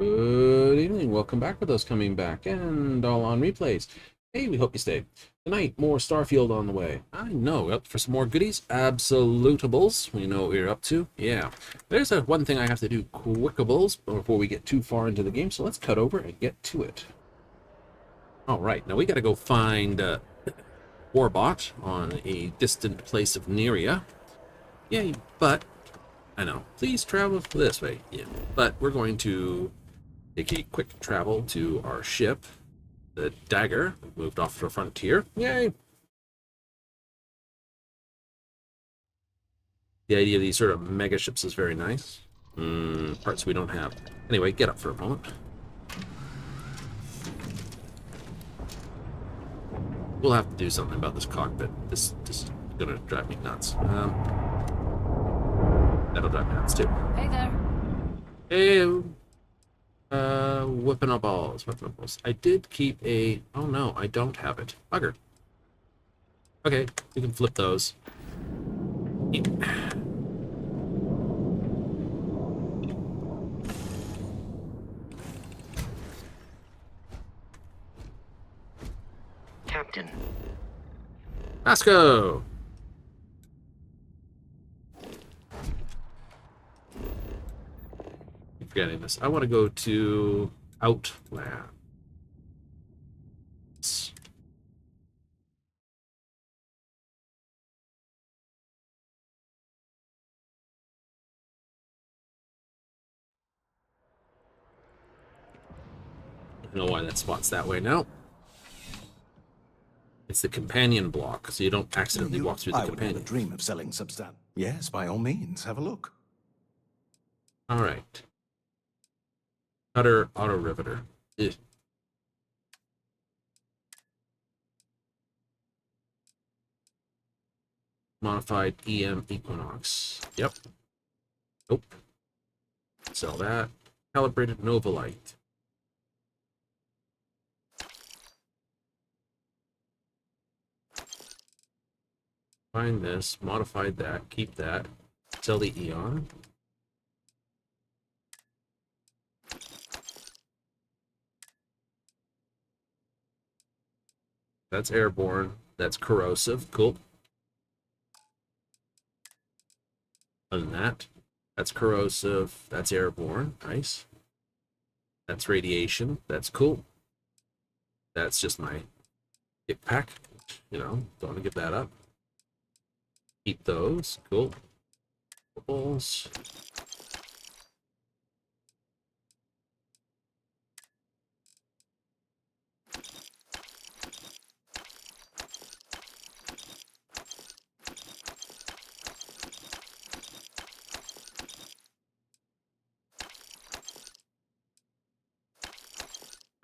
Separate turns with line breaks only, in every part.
Good evening. Welcome back for those coming back and all on replays. Hey, we hope you stayed. Tonight, more Starfield on the way. I know, up for some more goodies. Absolutables. We know what we're up to. Yeah. There's one thing I have to do quickables before we get too far into the game, so let's cut over and get to it. Alright, now we gotta go find Warbot on a distant place of Neria. Yay, but I know. Please travel this way. Yeah. But we're going to take a quick travel to our ship, the Dagger. We've moved off to the frontier. Yay! The idea of these sort of mega ships is very nice. Parts we don't have. Anyway, get up for a moment. We'll have to do something about this cockpit. This is gonna drive me nuts. That'll drive me nuts too.
Hey there.
Hey, whipping up balls. I did keep a... Oh no, I don't have it. Bugger. Okay, we can flip those.
Captain.
Vasco! Keep forgetting this. I want to go to Outland. I don't know why that spot's that way now. It's the companion block, so you don't accidentally walk through the
I would
companion.
never dream of selling substan. Yes, by all means, have a look.
All right. Cutter auto riveter. Ugh. Modified EM Equinox. Yep. Nope. Sell that. Calibrated Novalite. Find this. Modified that. Keep that. Sell the Eon. That's airborne. That's corrosive. Cool. Other than that, that's corrosive. That's airborne. Nice. That's radiation. That's cool. That's just my hip pack. You know, don't want to give that up. Keep those. Cool. Bubbles.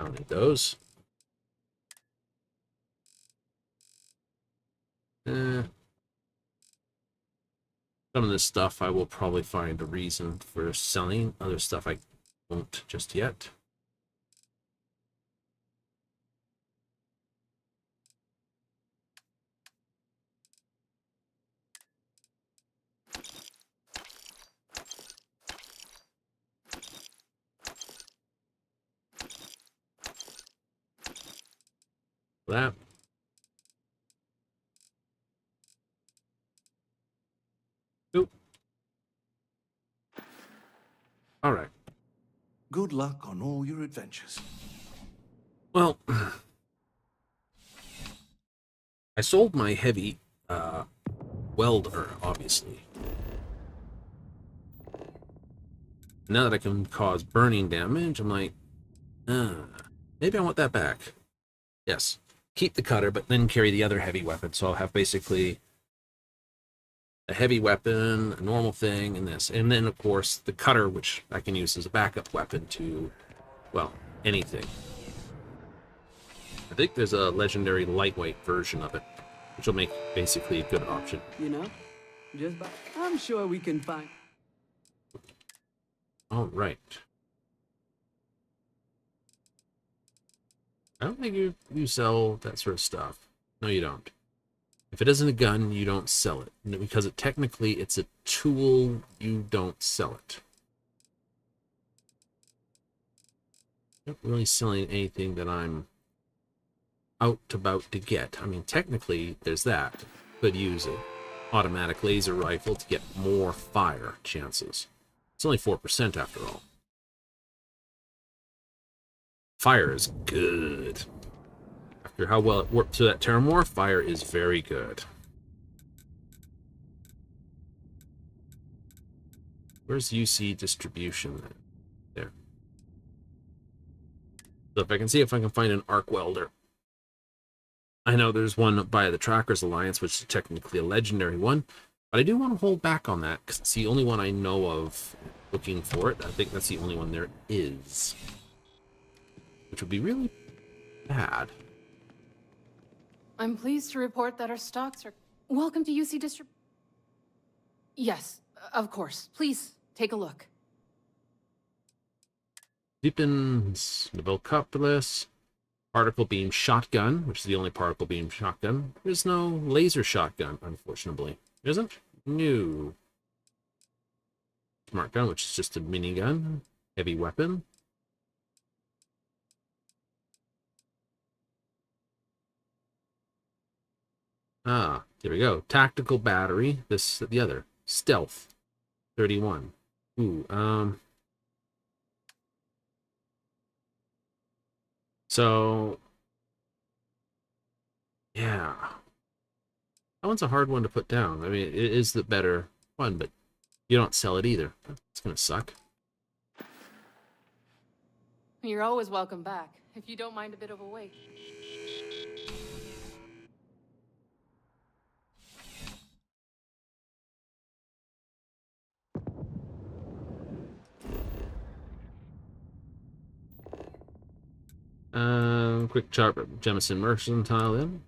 I don't need those. Some of this stuff I will probably find a reason for selling. Other stuff I won't just yet. That. Oop. All right.
Good luck on all your adventures.
Well, I sold my heavy welder, obviously. Now that I can cause burning damage, I'm like, maybe I want that back. Yes. Keep the cutter, but then carry the other heavy weapon. So I'll have basically a heavy weapon, a normal thing, and this. And then, of course, the cutter, which I can use as a backup weapon to, well, anything. I think there's a legendary lightweight version of it, which will make basically a good option.
You know, I'm sure we can find.
All right. I don't think you sell that sort of stuff. No, you don't. If it isn't a gun, you don't sell it. Because technically it's a tool, you don't sell it. Not really selling anything that I'm out about to get. I mean, technically, there's that. Could use it. Automatic laser rifle to get more fire chances. It's only 4% after all. Fire is good. After how well it worked to that Terrormorph, fire is very good. Where's UC distribution then? There. So if I can see if I can find an arc welder. I know there's one by the Trackers Alliance, which is technically a legendary one, but I do want to hold back on that because it's the only one I know of looking for it. I think that's the only one there is, which would be really bad.
I'm pleased to report that our stocks are... Welcome to UC Distrib... Yes, of course. Please, take a look.
Deepens Novelcopolis. Particle beam shotgun, which is the only particle beam shotgun. There's no laser shotgun, unfortunately. There isn't? No. Smart gun, which is just a minigun. Heavy weapon. Ah, there we go. Tactical battery. This, the other. Stealth. 31. Ooh, So, yeah. That one's a hard one to put down. I mean, it is the better one, but you don't sell it either. It's gonna suck.
You're always welcome back, if you don't mind a bit of a wait.
Quick chart Jemison Mercantile in.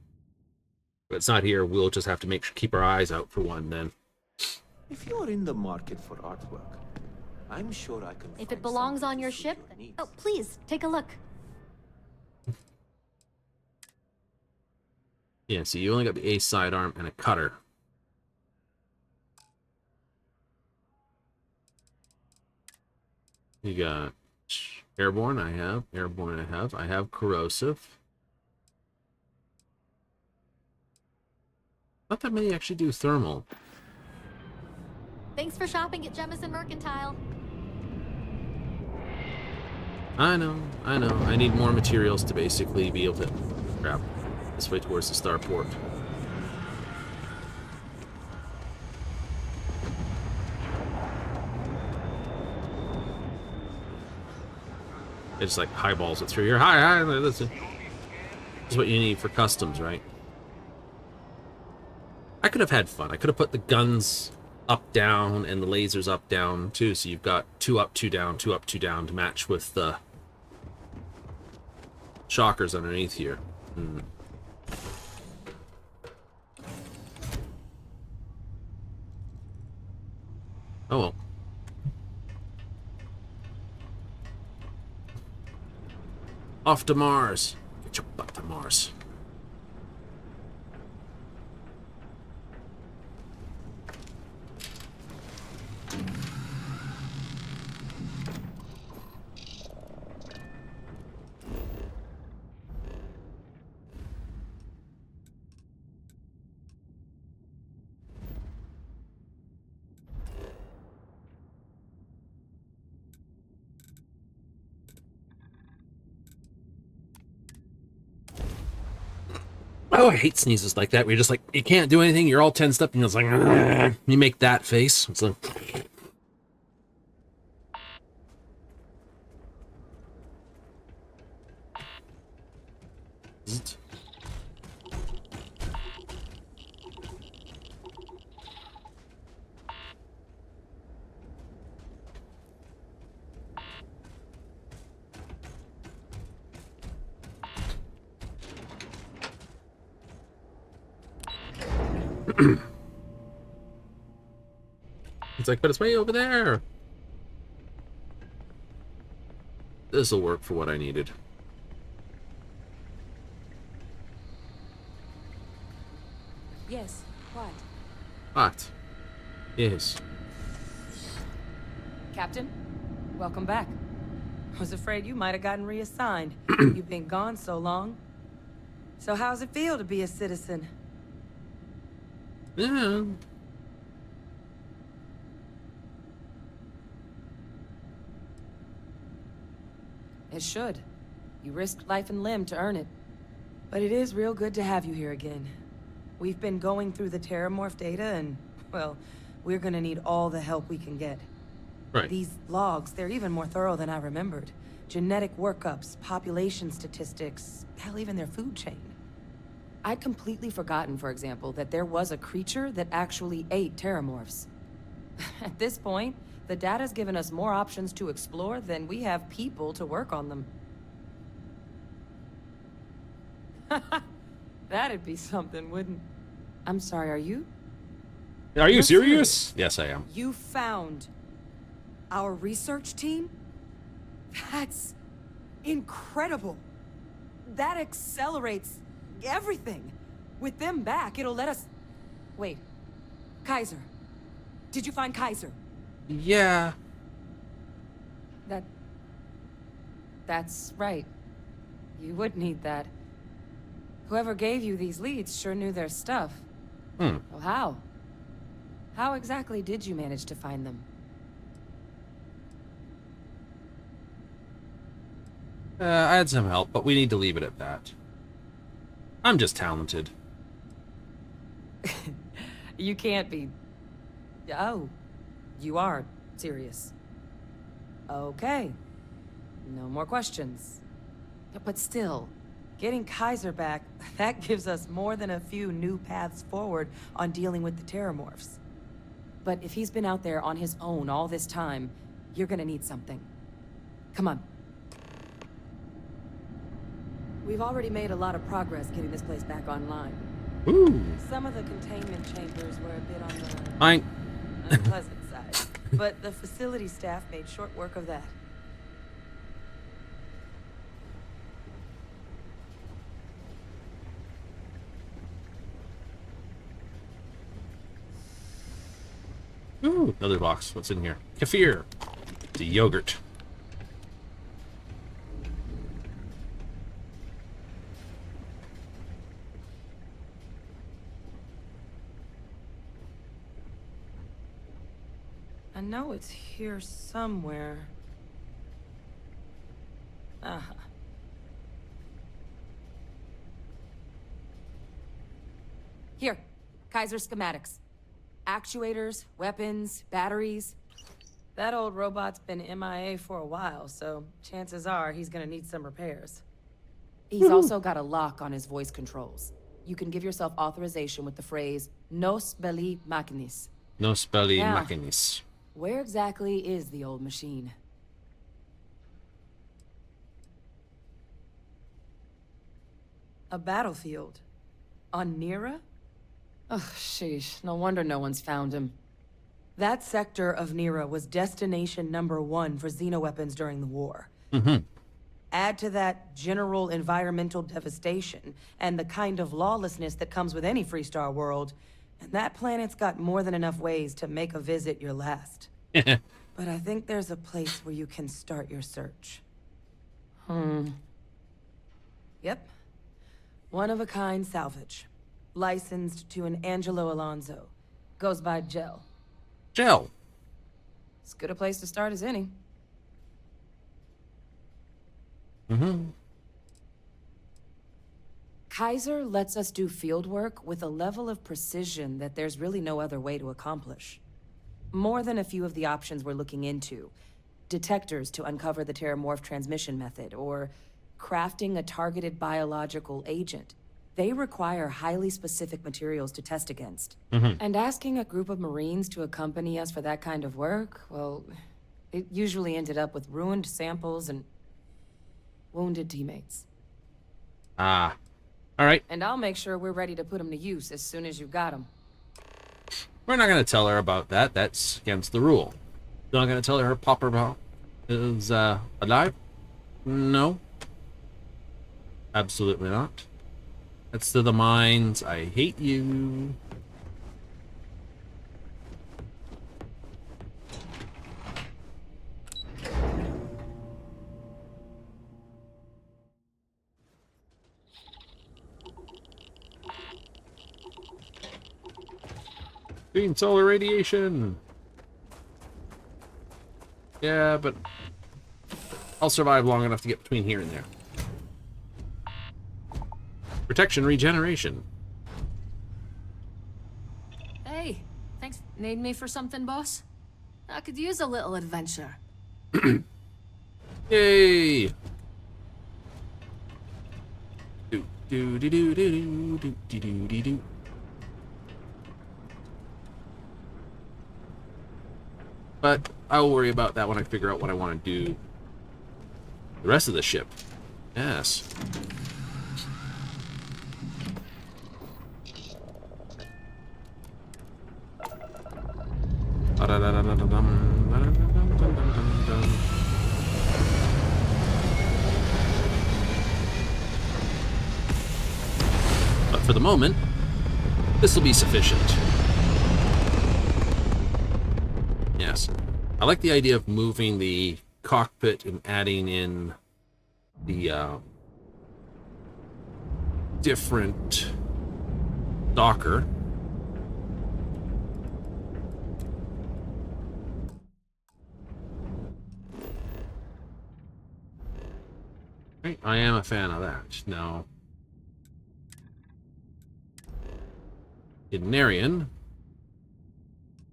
But it's not here. We'll just have to keep our eyes out for one then.
If you're in the market for artwork, I'm sure I can.
If it belongs on your ship, oh, please take a look.
Yeah, see, you only got the ace sidearm and a cutter. You got airborne. I have airborne. I have corrosive. Not that many actually do thermal.
Thanks for shopping at Jemison Mercantile.
I know. I need more materials to basically be able to grab this way towards the starport. It just like highballs it through here. Hi, this is what you need for customs, right? I could have had fun. I could have put the guns up, down, and the lasers up, down, too. So you've got 2 up, 2 down, 2 up, 2 down to match with the shockers underneath here. Oh well. Off to Mars. Get your butt to Mars. Oh, I hate sneezes like that. Where you're just like, you can't do anything. You're all tensed up, and you're just like, "Argh." You make that face. It's like, it's like, but it's way over there. This'll work for what I needed.
Yes, what?
What? Yes.
Captain, welcome back. Was afraid you might have gotten reassigned. You've been gone so long. So how's it feel to be a citizen?
Yeah.
It should. You risked life and limb to earn it. But it is real good to have you here again. We've been going through the Terrormorph data and, well, we're gonna need all the help we can get.
Right.
These logs, they're even more thorough than I remembered. Genetic workups, population statistics, hell, even their food chain. I'd completely forgotten, for example, that there was a creature that actually ate Terrormorphs. At this point, the data's given us more options to explore than we have people to work on them. That'd be something, wouldn't... I'm sorry, are you?
Are you
You're
serious? Yes, I am.
You found our research team? That's incredible. That accelerates everything. With them back, it'll let us... Wait. Kaiser. Did you find Kaiser?
Yeah.
That's right. You would need that. Whoever gave you these leads sure knew their stuff.
Hmm.
Well, how? How exactly did you manage to find them?
I had some help, but we need to leave it at that. I'm just talented.
You can't be... Oh, you are serious. Okay. No more questions. But still, getting Kaiser back, that gives us more than a few new paths forward on dealing with the Terrormorphs. But if he's been out there on his own all this time, you're gonna need something. Come on. We've already made a lot of progress getting this place back online.
Ooh.
Some of the containment chambers were a bit on the
Fine.
unpleasant side, but the facility staff made short work of that.
Ooh, another box. What's in here? Kefir. The yogurt.
I know it's here somewhere. Uh-huh. Here, Kaiser schematics. Actuators, weapons, batteries. That old robot's been MIA for a while, so chances are he's gonna need some repairs. He's also got a lock on his voice controls. You can give yourself authorization with the phrase, Nos belli machinis.
Nos belli
Yeah.
machinis.
Where exactly is the old machine? A battlefield. On Nira? Ugh, sheesh. No wonder no one's found him. That sector of Nira was destination #1 for xenoweapons during the war.
Mm-hmm.
Add to that general environmental devastation and the kind of lawlessness that comes with any Freestar world, and that planet's got more than enough ways to make a visit your last. But I think there's a place where you can start your search. Yep. One-of-a-kind salvage. Licensed to an Angelo Alonso. Goes by Gel.
Gel.
As good a place to start as any.
Mm-hmm.
Kaiser lets us do field work with a level of precision that there's really no other way to accomplish. More than a few of the options we're looking into. Detectors to uncover the Terrormorph transmission method, or crafting a targeted biological agent. They require highly specific materials to test against.
Mm-hmm.
And asking a group of Marines to accompany us for that kind of work, well, it usually ended up with ruined samples and wounded teammates.
Ah. All right.
And I'll make sure we're ready to put them to use as soon as you got them.
We're not going to tell her about that. That's against the rule. You're not going to tell her Popper is alive? No. Absolutely not. That's to the mines. I hate you. Green solar radiation! Yeah, but I'll survive long enough to get between here and there. Protection regeneration.
Hey, thanks. Need me for something, boss? I could use a little adventure.
Yay! Do do do do do do do do do do. But I'll worry about that when I figure out what I want to do. The rest of the ship. Yes. But for the moment, this will be sufficient. Yes. I like the idea of moving the cockpit and adding in the different docker. Right, I am a fan of that. Now, Idnarian,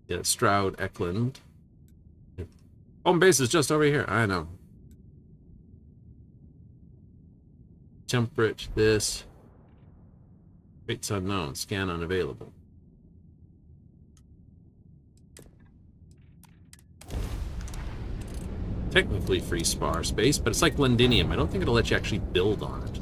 yeah, Stroud, Eklund. Home base is just over here. I know. Temperate, this. Rates unknown. Scan unavailable. Technically free spar space, but it's like Londinium. I don't think it'll let you actually build on it.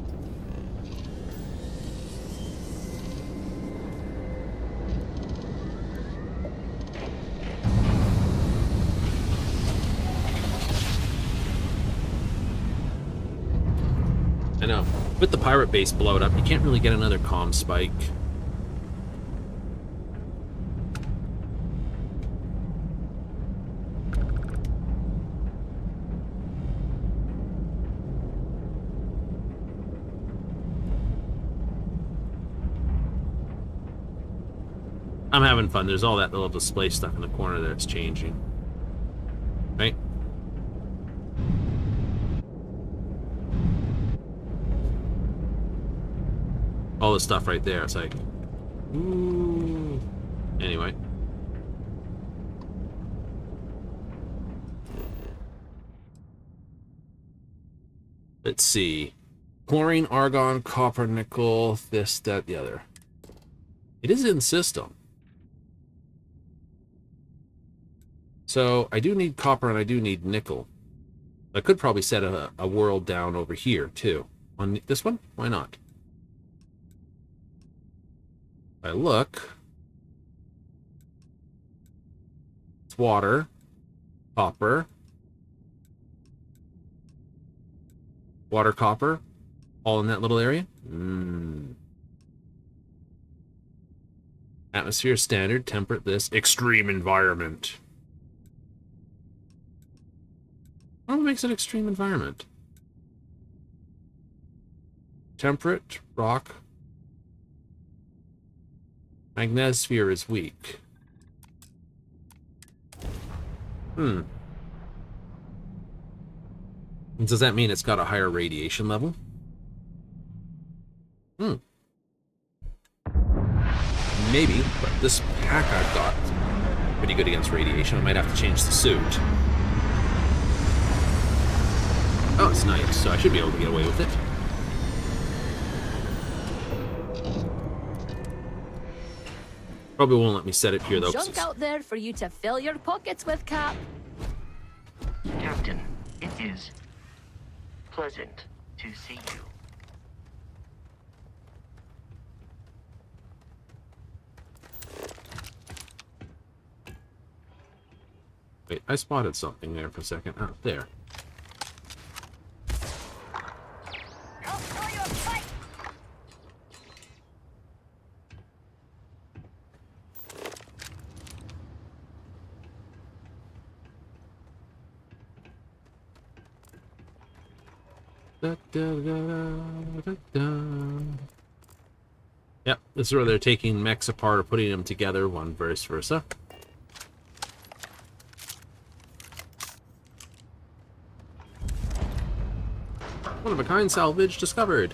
I know. With the pirate base blowed up, you can't really get another comm spike. I'm having fun. There's all that little display stuff in the corner there. It's changing. Right? All this stuff right there. It's like, ooh. Anyway. Let's see. Chlorine, argon, copper, nickel, this, that, the other. It is in system. So I do need copper and I do need nickel. I could probably set a world down over here too. On this one? Why not? If I look, it's water, copper, water, copper, all in that little area. Atmosphere, standard, temperate, this, extreme environment. What makes it extreme environment? Temperate, rock. Magnetosphere is weak. Does that mean it's got a higher radiation level? Maybe, but this pack I've got is pretty good against radiation. I might have to change the suit. Oh, it's nice, so I should be able to get away with it. Probably won't let me set it here, though.
Junk out there for you to fill your pockets with, Cap.
Captain, it is pleasant to see you.
Wait, I spotted something there for a second. Oh, there. Da, da, da, da, da, da. Yep, this is where they're taking mechs apart or putting them together, one vice versa. One-of-a-kind salvage discovered.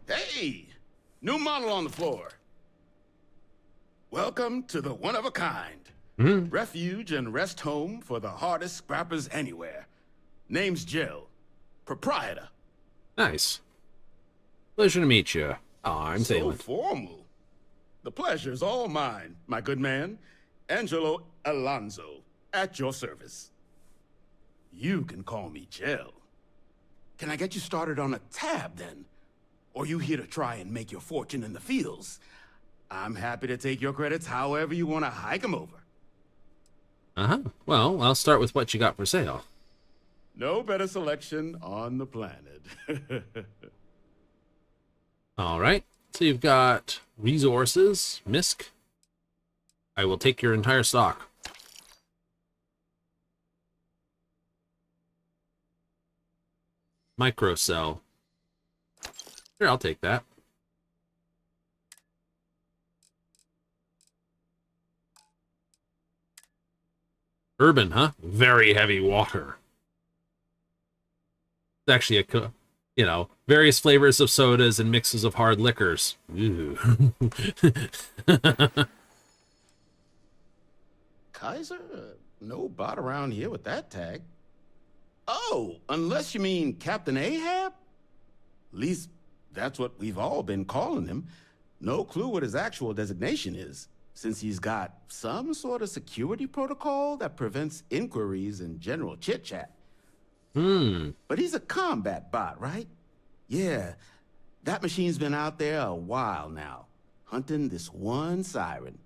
Hey! New model on the floor. Welcome to the one-of-a-kind. Refuge and rest home for the hardest scrappers anywhere. Name's Jill. Proprietor.
Nice. Pleasure to meet you. I'm
So
Thalen.
formal. The pleasure's all mine, my good man. Angelo Alonso, at your service. You can call me Jill. Can I get you started on a tab, then? Or you here to try and make your fortune in the fields? I'm happy to take your credits however you want to hike them over.
Uh-huh. Well, I'll start with what you got for sale.
No better selection on the planet.
All right. So you've got resources, MISC. I will take your entire stock. Microcell. Sure, I'll take that. Urban, huh? Very heavy water. It's actually a, you know, various flavors of sodas and mixes of hard liquors. Ooh.
Kaiser? No bot around here with that tag. Oh, unless you mean Captain Ahab? At least that's what we've all been calling him. No clue what his actual designation is, since he's got some sort of security protocol that prevents inquiries and general chit-chat. But he's a combat bot, right? Yeah, that machine's been out there a while now, hunting this one siren.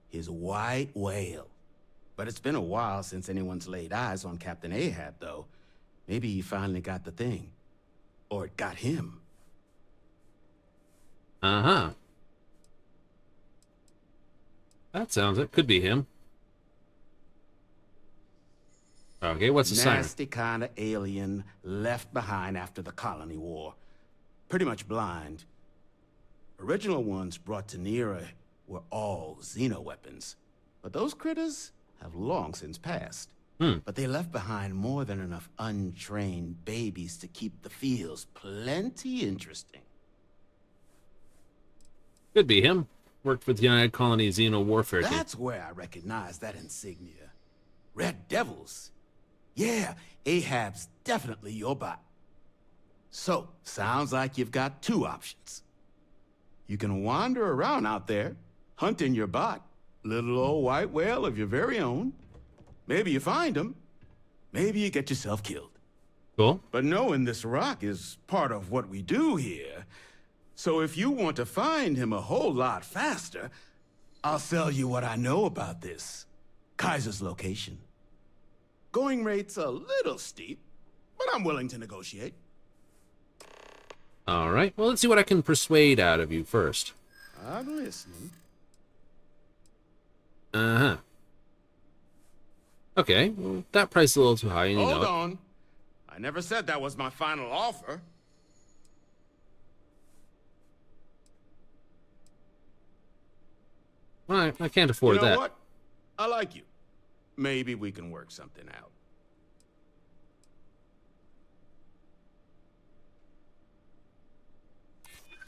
His white whale. But it's been a while since anyone's laid eyes on Captain Ahab, though. Maybe he finally got the thing. Or it got him.
Uh-huh. That sounds it. Could be him. Okay, what's the siren?
Nasty kind of alien left behind after the colony war. Pretty much blind. Original ones brought to Nera were all xeno-weapons. But those critters have long since passed. But they left behind more than enough untrained babies to keep the fields plenty interesting.
Could be him. Worked with the United Colony Xeno Warfare Team.
That's where I recognize that insignia. Red Devils. Yeah, Ahab's definitely your bot. So, sounds like you've got two options. You can wander around out there, hunting your bot, little old white whale of your very own. Maybe you find him. Maybe you get yourself killed.
Cool.
But knowing this rock is part of what we do here. So if you want to find him a whole lot faster, I'll sell you what I know about this. Kaiser's location. Going rate's a little steep, but I'm willing to negotiate.
All right. Well, let's see what I can persuade out of you first.
I'm listening.
Uh-huh. Okay. Well, that price is a little too high, and you know
Hold
it.
on. I never said that was my final offer.
Well, I can't afford
You know
that.
what? I like you. Maybe we can work something out.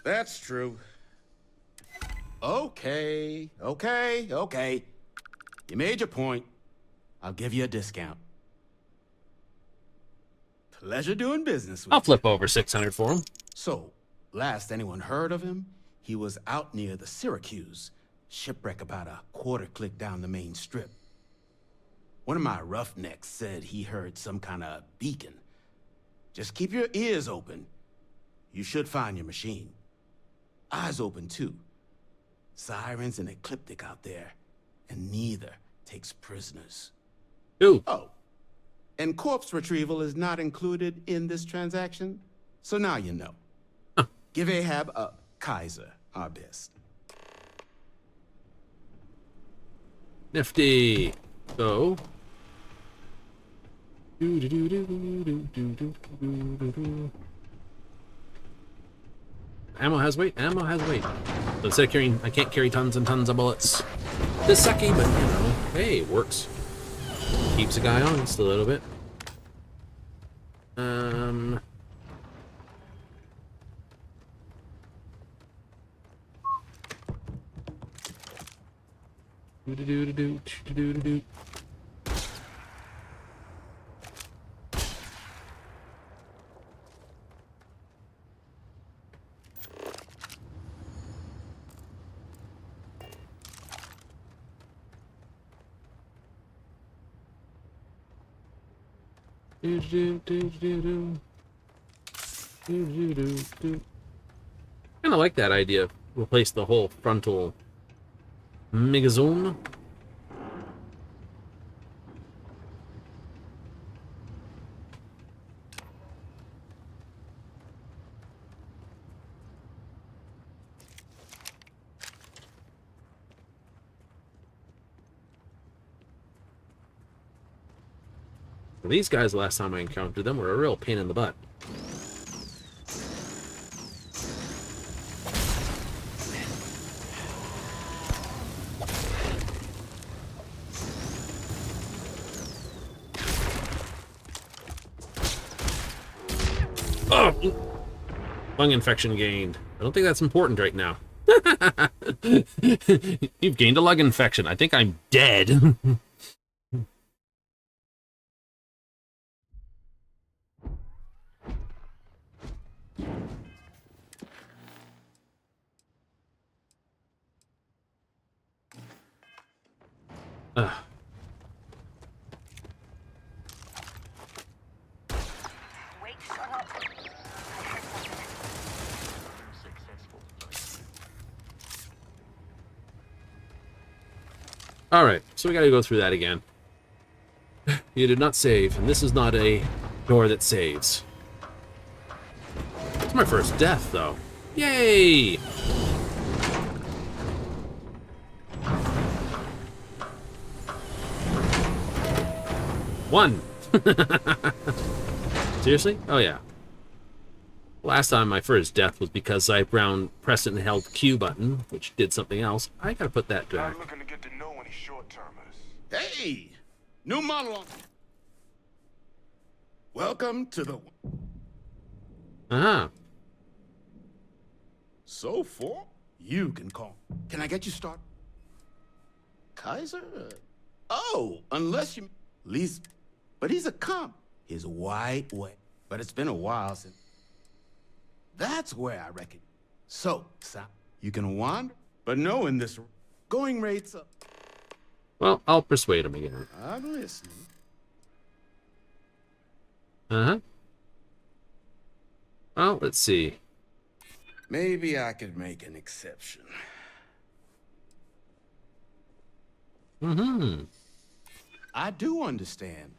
That's true. Okay. You made your point. I'll give you a discount. Pleasure doing business with
I'll
you.
flip over 600 for him.
So, last anyone heard of him, he was out near the Syracuse. Shipwreck about a quarter click down the main strip. One of my roughnecks said he heard some kind of beacon. Just keep your ears open. You should find your machine. Eyes open, too. Sirens and Ecliptic out there, and neither takes prisoners.
Ooh.
Oh, and corpse retrieval is not included in this transaction, so now you know.
Huh.
Give Ahab a Kaiser our best.
Nifty. So. Ammo has weight. Ammo has weight. So instead of carrying, I can't carry tons and tons of bullets. This sucky, but you know, hey, it works. Keeps a guy honest a little bit. Kind of like that idea. Replace the whole frontal megazone. These guys, the last time I encountered them, were a real pain in the butt. Oh! Lung infection gained. I don't think that's important right now. You've gained a lung infection. I think I'm dead. Alright, so we gotta go through that again. You did not save, and this is not a door that saves. It's my first death, though. Yay! One! Seriously? Oh yeah. Last time my first death was because I pressed and held Q button, which did something else. I gotta put that back.
I'm looking to get to know any short-termers.
Hey! New model. Welcome to the...
Uh-huh.
So for you can call. Can I get you started? Kaiser? Oh, unless you... Least... But he's a comp. His white way. But it's been a while since... That's where I reckon. So, Sam, you can wander, but knowing this going rates up.
Well, I'll persuade him again.
I'm listening.
Uh-huh. Well, let's see.
Maybe I could make an exception.
Mm-hmm.
I do understand.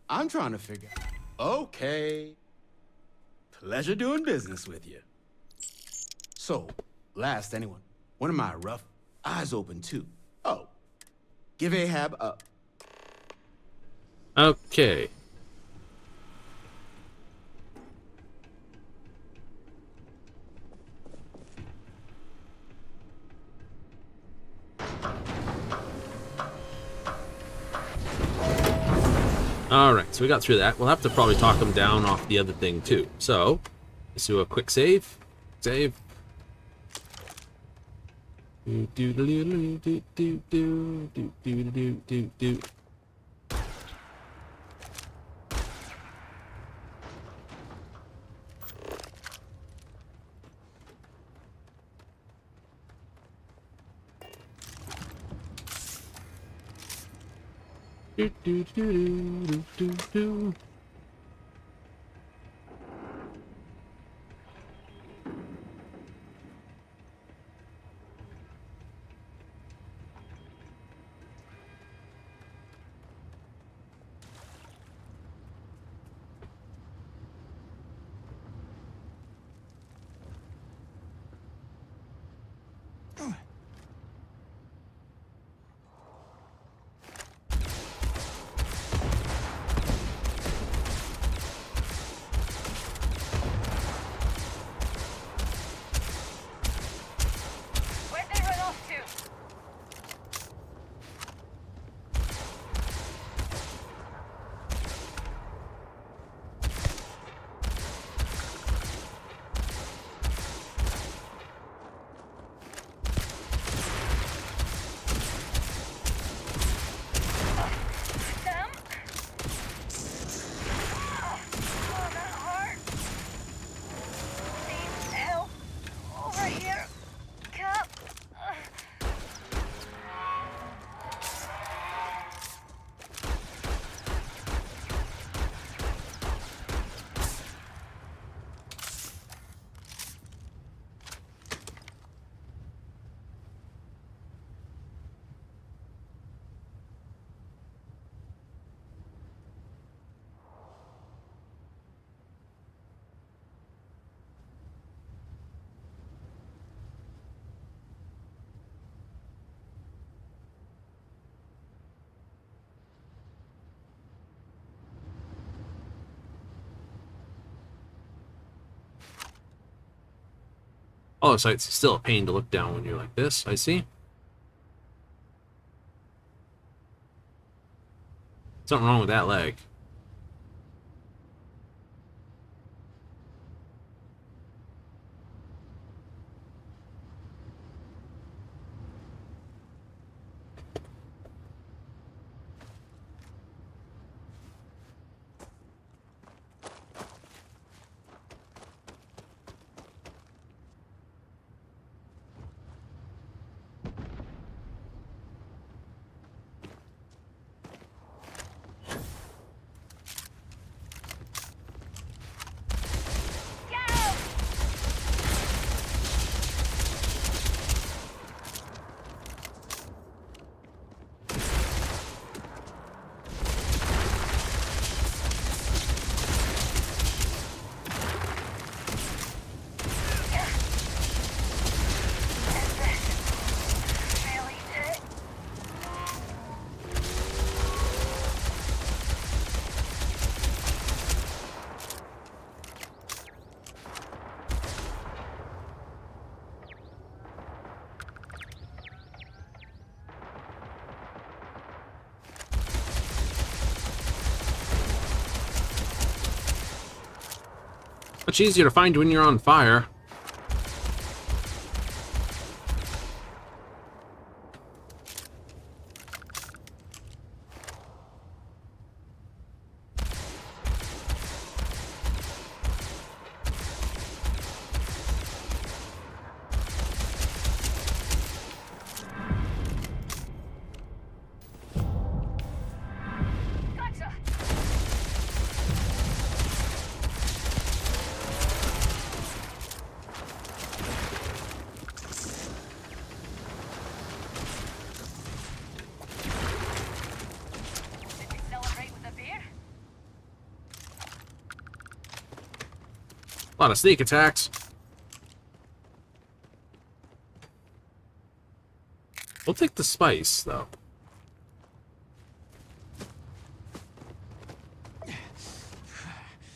I'm trying to figure... Okay. Pleasure doing business with you. So, last anyone, one of my rough eyes open too. Oh, give Ahab a...
Okay. Alright, so we got through that. We'll have to probably talk him down off the other thing too. So, let's do a quick save. Save. Oh, so it's still a pain to look down when you're like this, I see. Something wrong with that leg. Much easier to find when you're on fire. A lot of sneak attacks. We'll take the spice, though.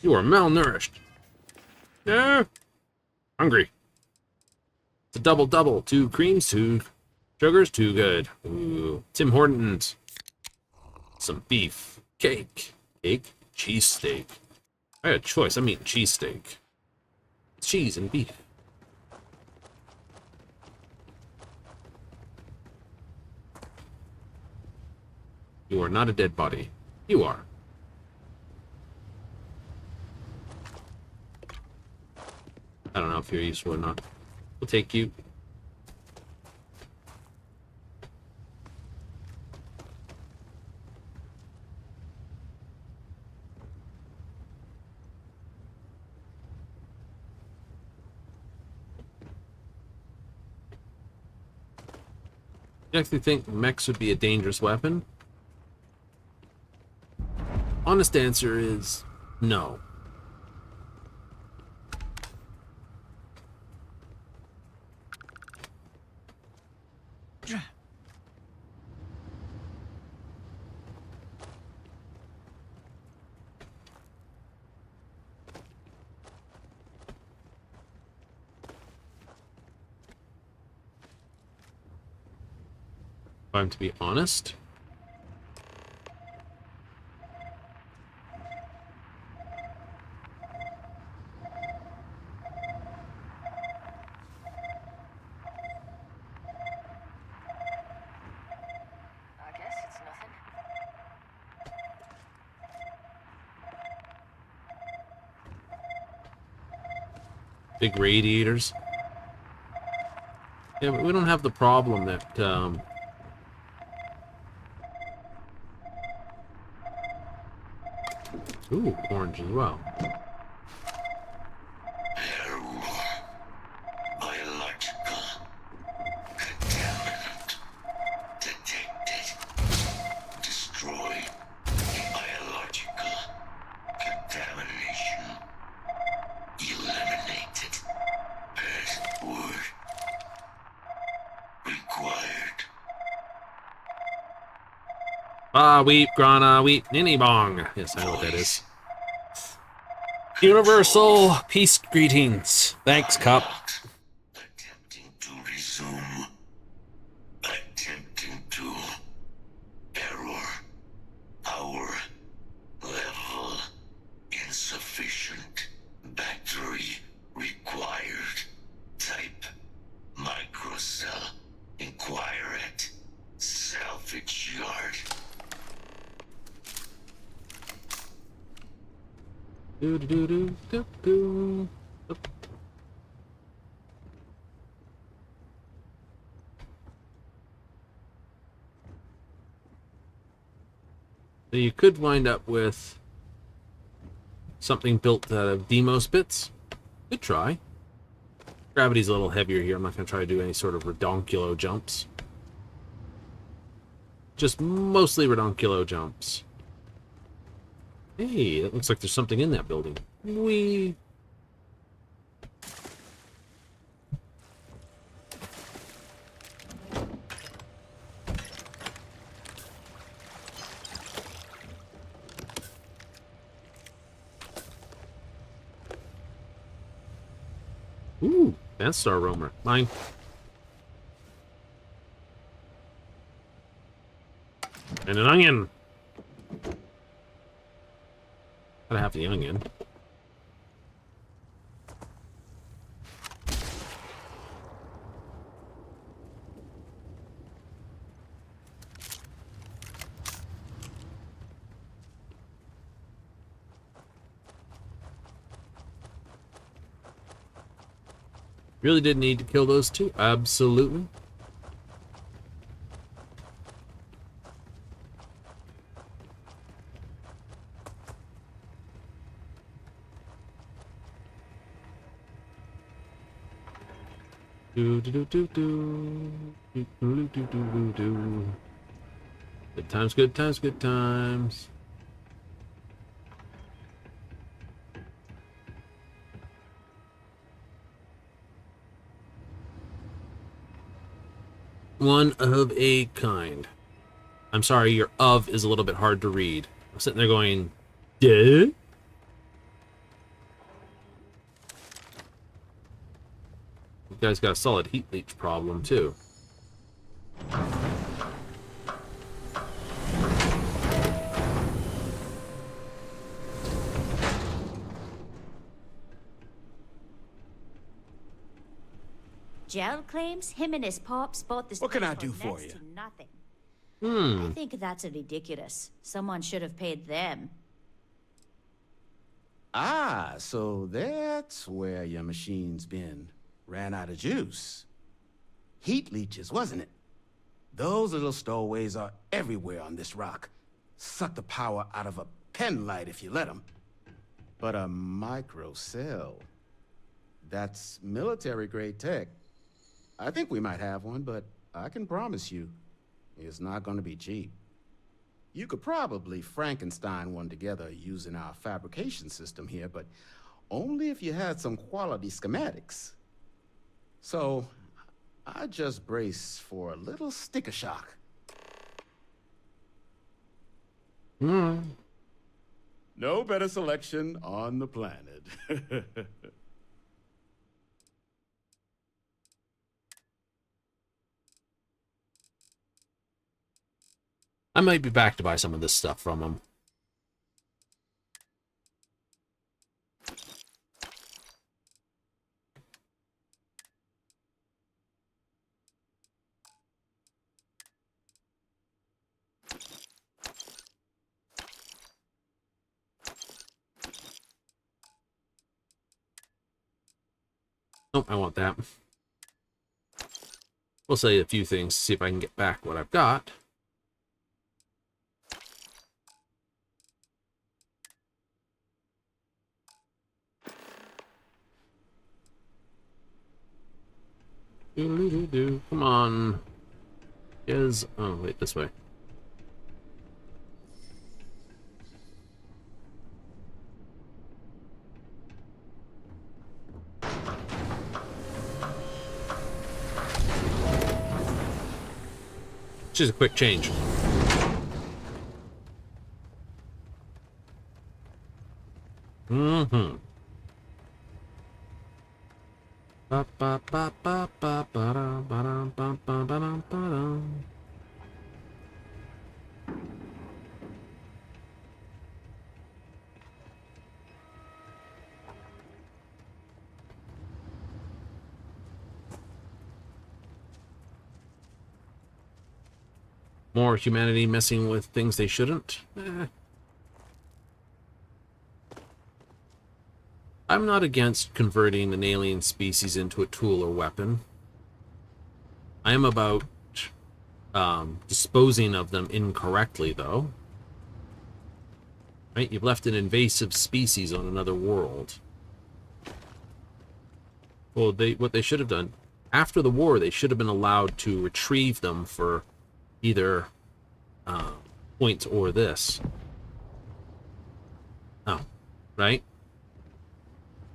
You are malnourished. Yeah. Hungry. It's a double-double. 2 creams, 2 sugars, too good. Ooh. Tim Hortons. Some beef. Cake. Cake. Cheesesteak. I had a choice. I'm eating cheesesteak. Cheese and beef. You are not a dead body. You are. I don't know if you're useful or not. We'll take you. You actually think mechs would be a dangerous weapon? Honest answer is no. If I'm to be honest.
I guess it's nothing.
Big radiators. Yeah, but we don't have the problem that, ooh, orange as well.
Biological contaminant detected. Destroy biological contamination. Eliminated. Password required.
Ah, weep, grana, weep, ninny bong. Yes, I know what that is. Universal peace greetings. Thanks, Cup.
Attention.
Do do do do do. So you could wind up with something built out of Demos bits. Good try. Gravity's a little heavier here. I'm not going to try to do any sort of redonkulo jumps. Just mostly redonkulo jumps. Hey, it looks like there's something in that building. Whee! Ooh, that's Star Roamer. Mine. And an onion. Gotta have the onion. Really did need to kill those two. Absolutely. Do do do do do do do do do do do. Good times, good times, good times. One of a kind. I'm sorry, your of is a little bit hard to read. I'm sitting there going, duh? You guys got a solid heat leech problem, too.
Gerald claims him and his pops bought this.
What can
place
I do for
next
you?
to nothing.
Hmm.
I think that's ridiculous. Someone should have paid them.
Ah, so that's where your machine's been. Ran out of juice. Heat leeches, wasn't it? Those little stowaways are everywhere on this rock. Suck the power out of a pen light if you let them. But a microcell, that's military-grade tech. I think we might have one, but I can promise you, it's not going to be cheap. You could probably Frankenstein one together using our fabrication system here, but only if you had some quality schematics. So, I just brace for a little sticker shock. No better selection on the planet.
I might be back to buy some of this stuff from them. Nope, I want that. We'll say a few things to see if I can get back what I've got. Do. Come on. Oh, wait, this way. Just a quick change. Mm-hmm. Ba ba ba ba ba ba da ba da ba ba ba da ba da. More humanity messing with things they shouldn't? I'm not against converting an alien species into a tool or weapon. I am about disposing of them incorrectly, though. Right? You've left an invasive species on another world. Well, what they should have done, after the war, they should have been allowed to retrieve them for either points or this. Oh, right?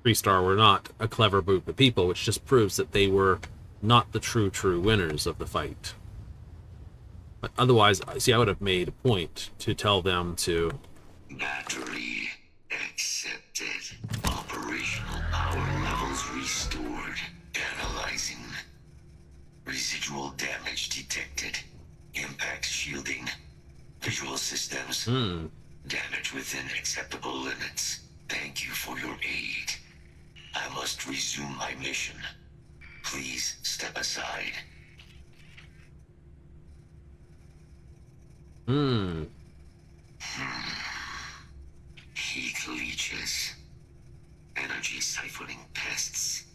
3-star were not a clever group of people, which just proves that they were not the true winners of the fight. But otherwise, see, I would have made a point to tell them to...
Battery accepted. Operational power levels restored. Analyzing. Residual damage detected. Impact shielding. Visual systems. Damage within acceptable limits. Thank you for your aid. I must resume my mission. Please step aside. Heat leeches. Energy siphoning pests.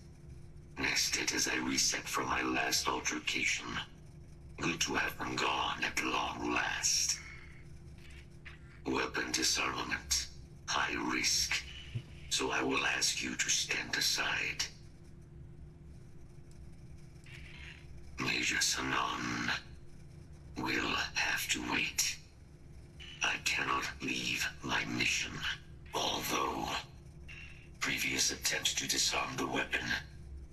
Nested as I reset from my last altercation. Good to have them gone at long last. Weapon disarmament. High risk. So I will ask you to stand aside. Major Sanon will have to wait. I cannot leave my mission. Although previous attempts to disarm the weapon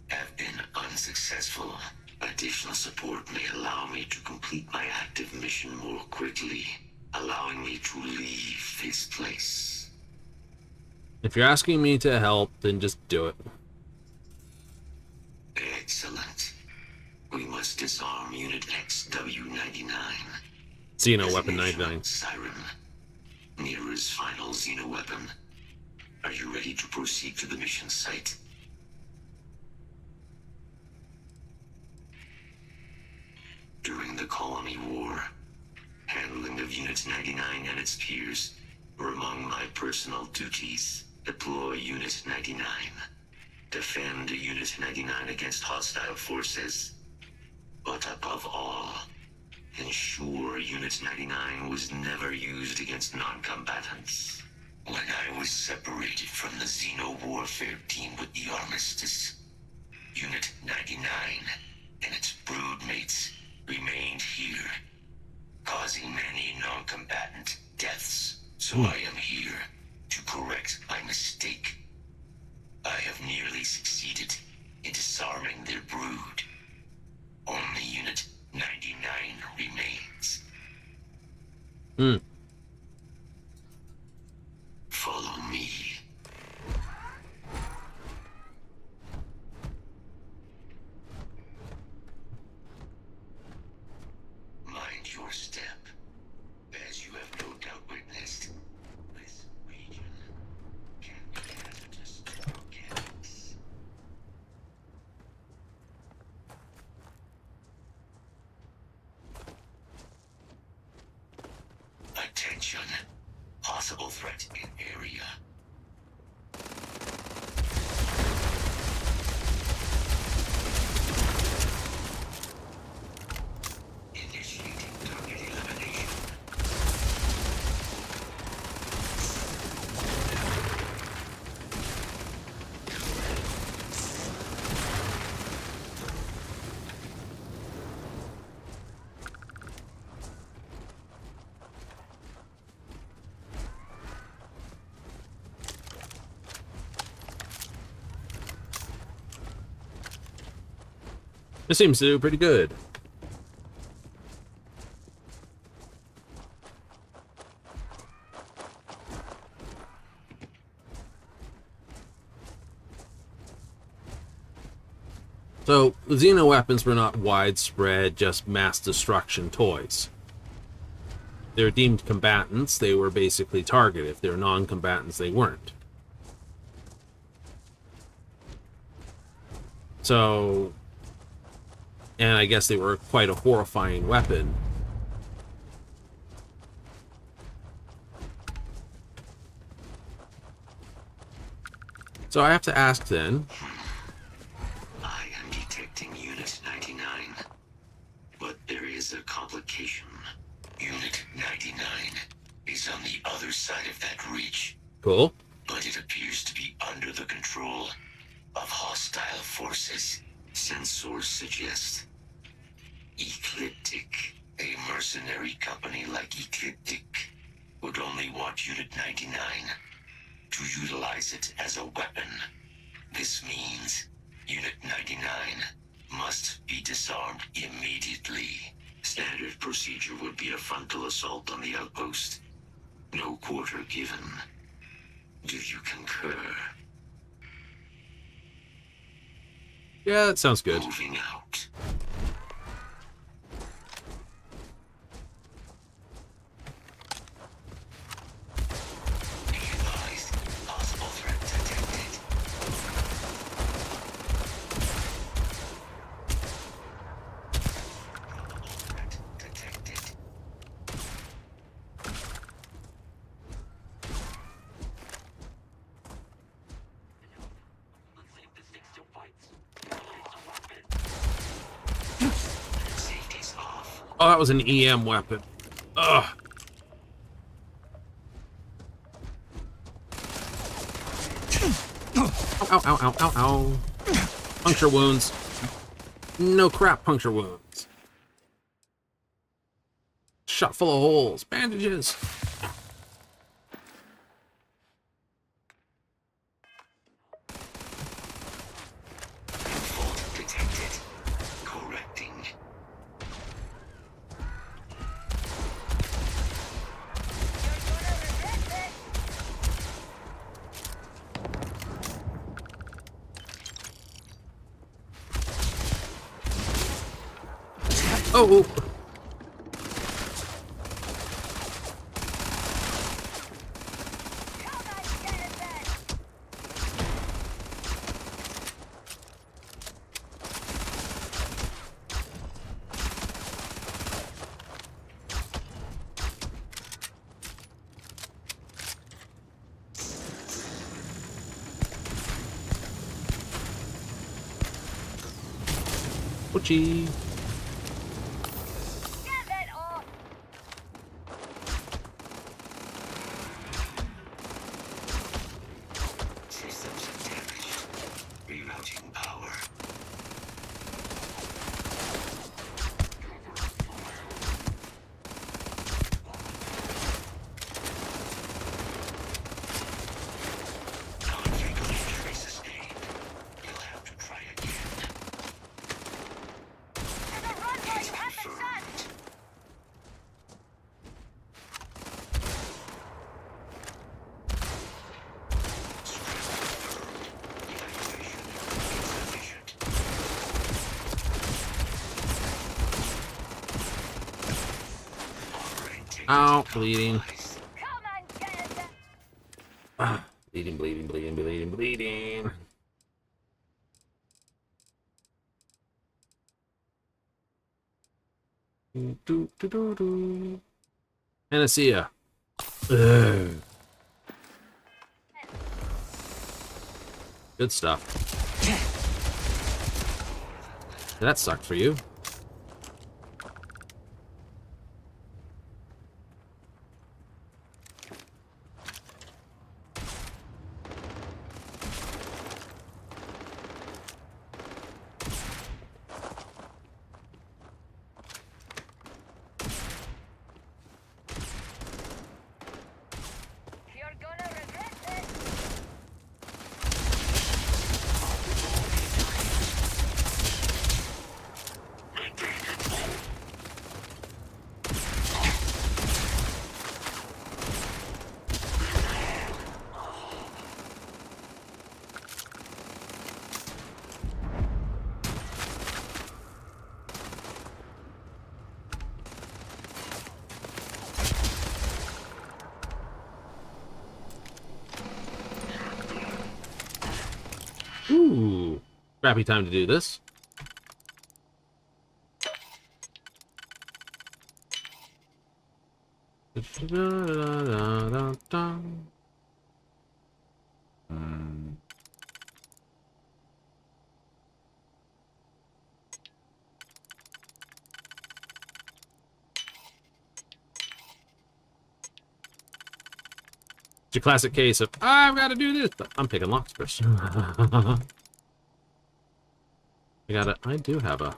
have been unsuccessful, additional support may allow me to complete my active mission more quickly, allowing me to leave this place.
If you're asking me to help, then just do it.
Excellent. We must disarm Unit XW-99.
Xeno Weapon 99.
Siren. Nearest final Xeno weapon. Are you ready to proceed to the mission site? During the Colony War, handling of Unit 99 and its peers were among my personal duties. Deploy Unit 99. Defend Unit 99 against hostile forces. But above all, ensure Unit 99 was never used against non-combatants. When I was separated from the Xeno Warfare team with the Armistice, Unit 99 and its broodmates remained here, causing many non-combatant deaths. So I am here to correct my mistake. I have nearly succeeded in disarming their brood. Only Unit 99 remains. Follow me. Mind your step, as you have no doubt witnessed. This region can be hazardous to organics. Attention. Possible threat in area. Initiating target elimination.
This seems to do pretty good. So, the Xeno weapons were not widespread, just mass destruction toys. They were deemed combatants, they were basically targeted. If they were non-combatants, they weren't. So, and I guess they were quite a horrifying weapon. So I have to ask then.
I am detecting Unit 99. But there is a complication. Unit 99 is on the other side of that reach.
Cool.
But it appears to be under the control of hostile forces. Sensors suggest Ecliptic, a mercenary company like Ecliptic, would only want Unit 99 to utilize it as a weapon. This means Unit 99 must be disarmed immediately. Standard procedure would be a frontal assault on the outpost. No quarter given. Do you concur?
Yeah, that sounds good.
Moving out. Possible threat detected.
Oh, that was an EM weapon. Ugh. Ow, ow, ow, ow, ow. Puncture wounds. No crap, puncture wounds. Shot full of holes. Bandages.
Fault detected. Correcting.
Oh, oh. Ouchie.
Systems are damaged. Rerouting power. Non-fatal injury sustained. You'll have to try again. It's confirmed.
Ow, bleeding. Ah, bleeding, bleeding, bleeding, bleeding, bleeding. Do, do, do, do. Panacea. Ugh. Good stuff. That sucked for you. Ooh, crappy time to do this. your classic case of, I've got to do this, but I'm picking locks first. I do have a...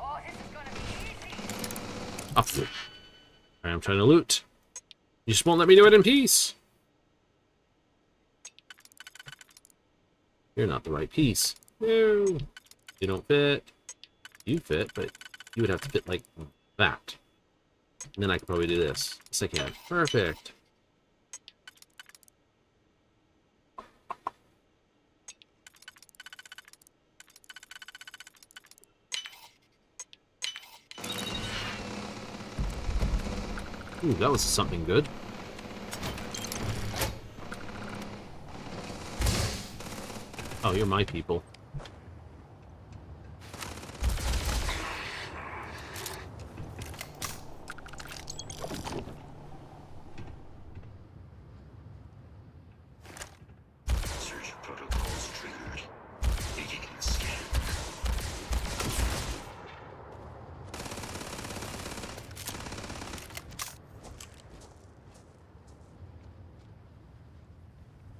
Oh, alright, I'm trying to loot. You just won't let me do it in peace. You're not the right piece. No. You don't fit. You fit, but you would have to fit like that. And then I could probably do this. Yes, I can. Perfect. Ooh, that was something good. Oh, you're my people.
Search protocols triggered. Beginning the scan.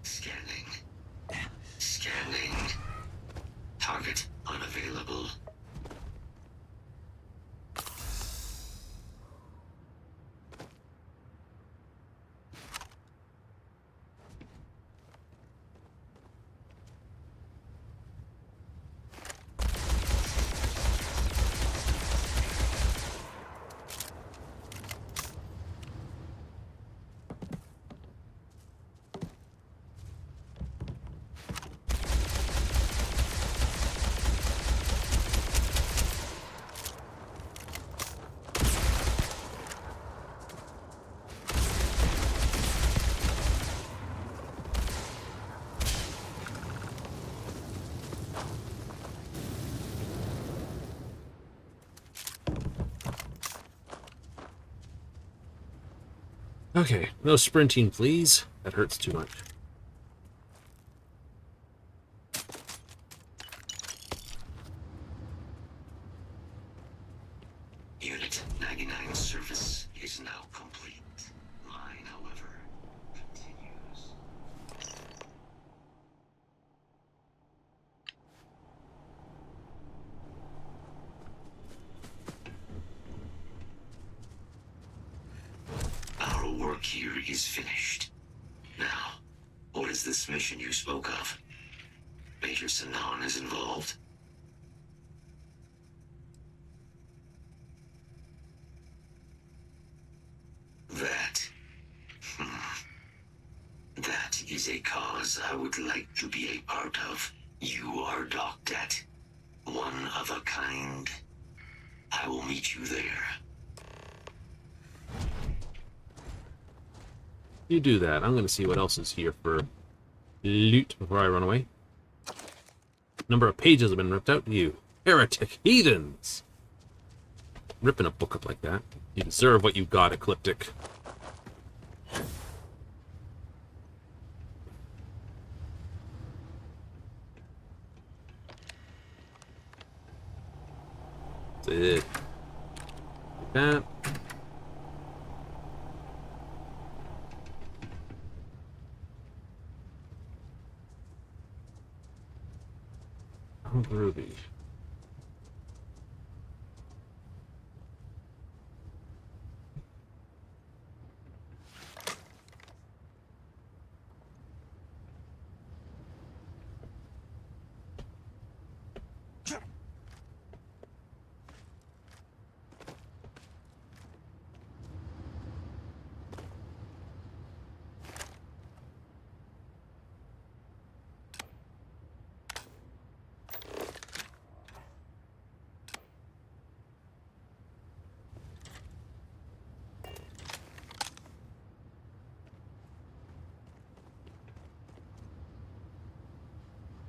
Scanning. Scanning. Target unavailable.
Okay, no sprinting, please. That hurts too much.
Unit 99 service is now complete. Line, however, continues. Our work here is finished. Now, what is this mission you spoke of? Major Sanan is involved? That. That is a cause I would like to be a part of. You are docked at one of a kind. I will meet you there.
You do that. I'm going to see what else is here for loot before I run away. Number of pages have been ripped out. You heretic heathens! Ripping a book up like that. You deserve what you got, Ecliptic. That's it. Like that. Oh, groovy.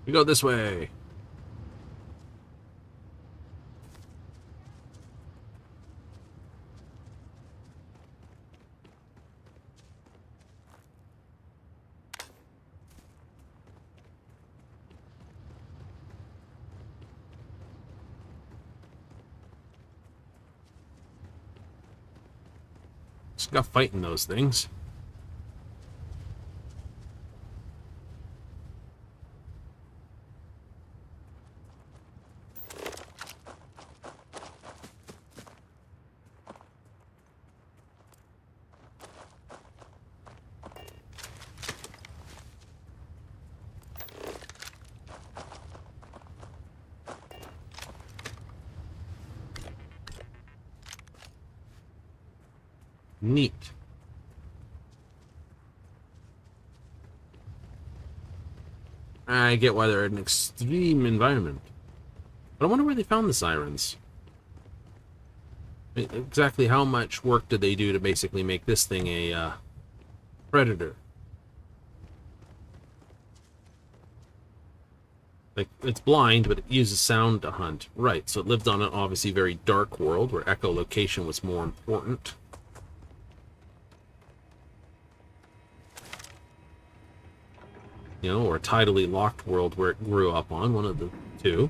We go this way. Just got fighting those things. Neat. I get why they're an extreme environment. But I wonder where they found the sirens. Exactly how much work did they do to basically make this thing a predator? Like, it's blind, but it uses sound to hunt. Right, so it lived on an obviously very dark world where echolocation was more important. You know, or a tidally locked world where it grew up on, one of the two.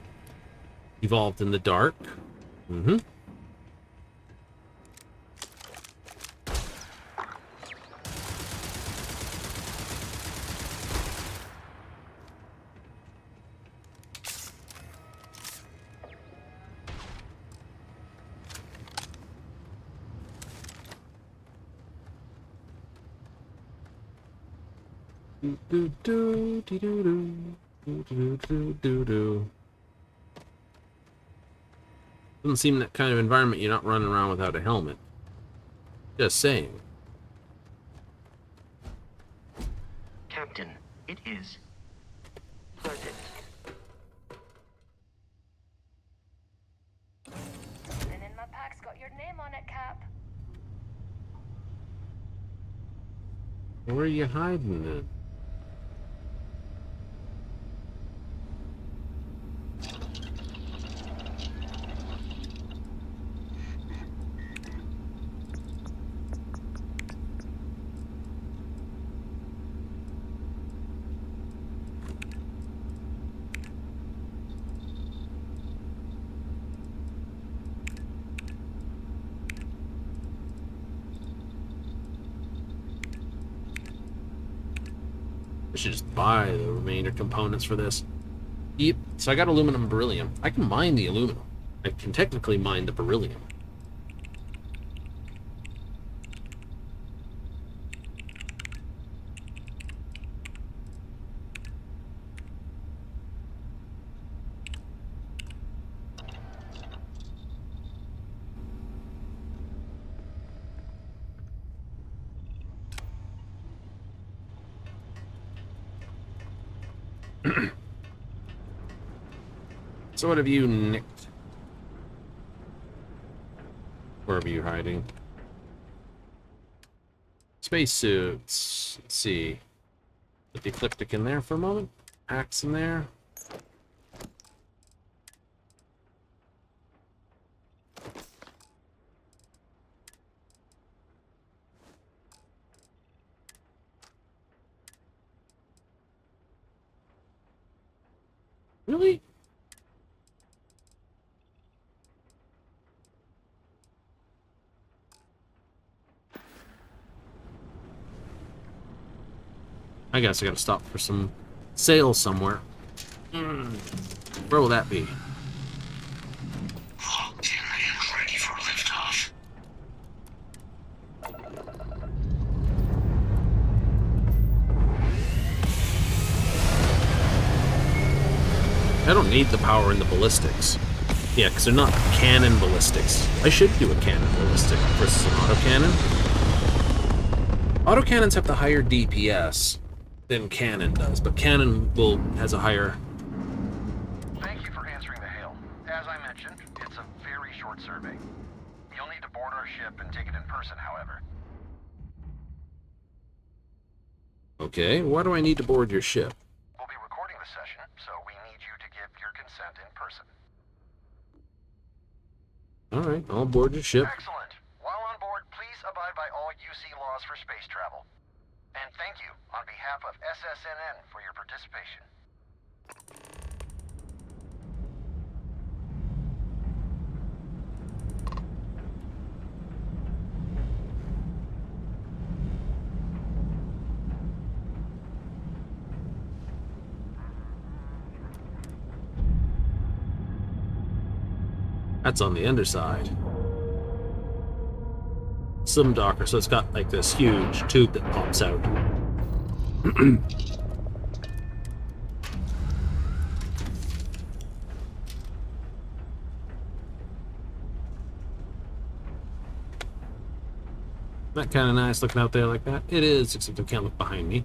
Evolved in the dark. Mm-hmm. Do do do do do do do do do. Doesn't seem that kind of environment you're not running around without a helmet. Just saying.
Captain, it is pleasant.
And in my pack's got your name on it, Cap.
Where are you hiding then? I should just buy the remainder components for this. Yep, so I got aluminum and beryllium. I can mine the aluminum. I can technically mine the beryllium. So what have you nicked? Where are you hiding? Spacesuits. Let's see. Put the ecliptic in there for a moment. Axe in there. Really? I guess I gotta stop for some sales somewhere. Where will that be?
Locked in and ready for liftoff.
I don't need the power in the ballistics. Yeah, because they're not cannon ballistics. I should do a cannon ballistic versus an autocannon. Autocannons have the higher DPS than cannon does, but cannon has a higher...
Thank you for answering the hail. As I mentioned, it's a very short survey. You'll need to board our ship and take it in person, however.
Okay, why do I need to board your ship?
We'll be recording the session, so we need you to give your consent in person.
Alright, I'll board your ship.
Excellent. While on board, please abide by all UC laws for space travel. And thank you on behalf of SSNN for your participation.
That's on the underside. Slim Docker, so it's got like this huge tube that pops out. That kind of nice looking out there like that. It is, except I can't look behind me.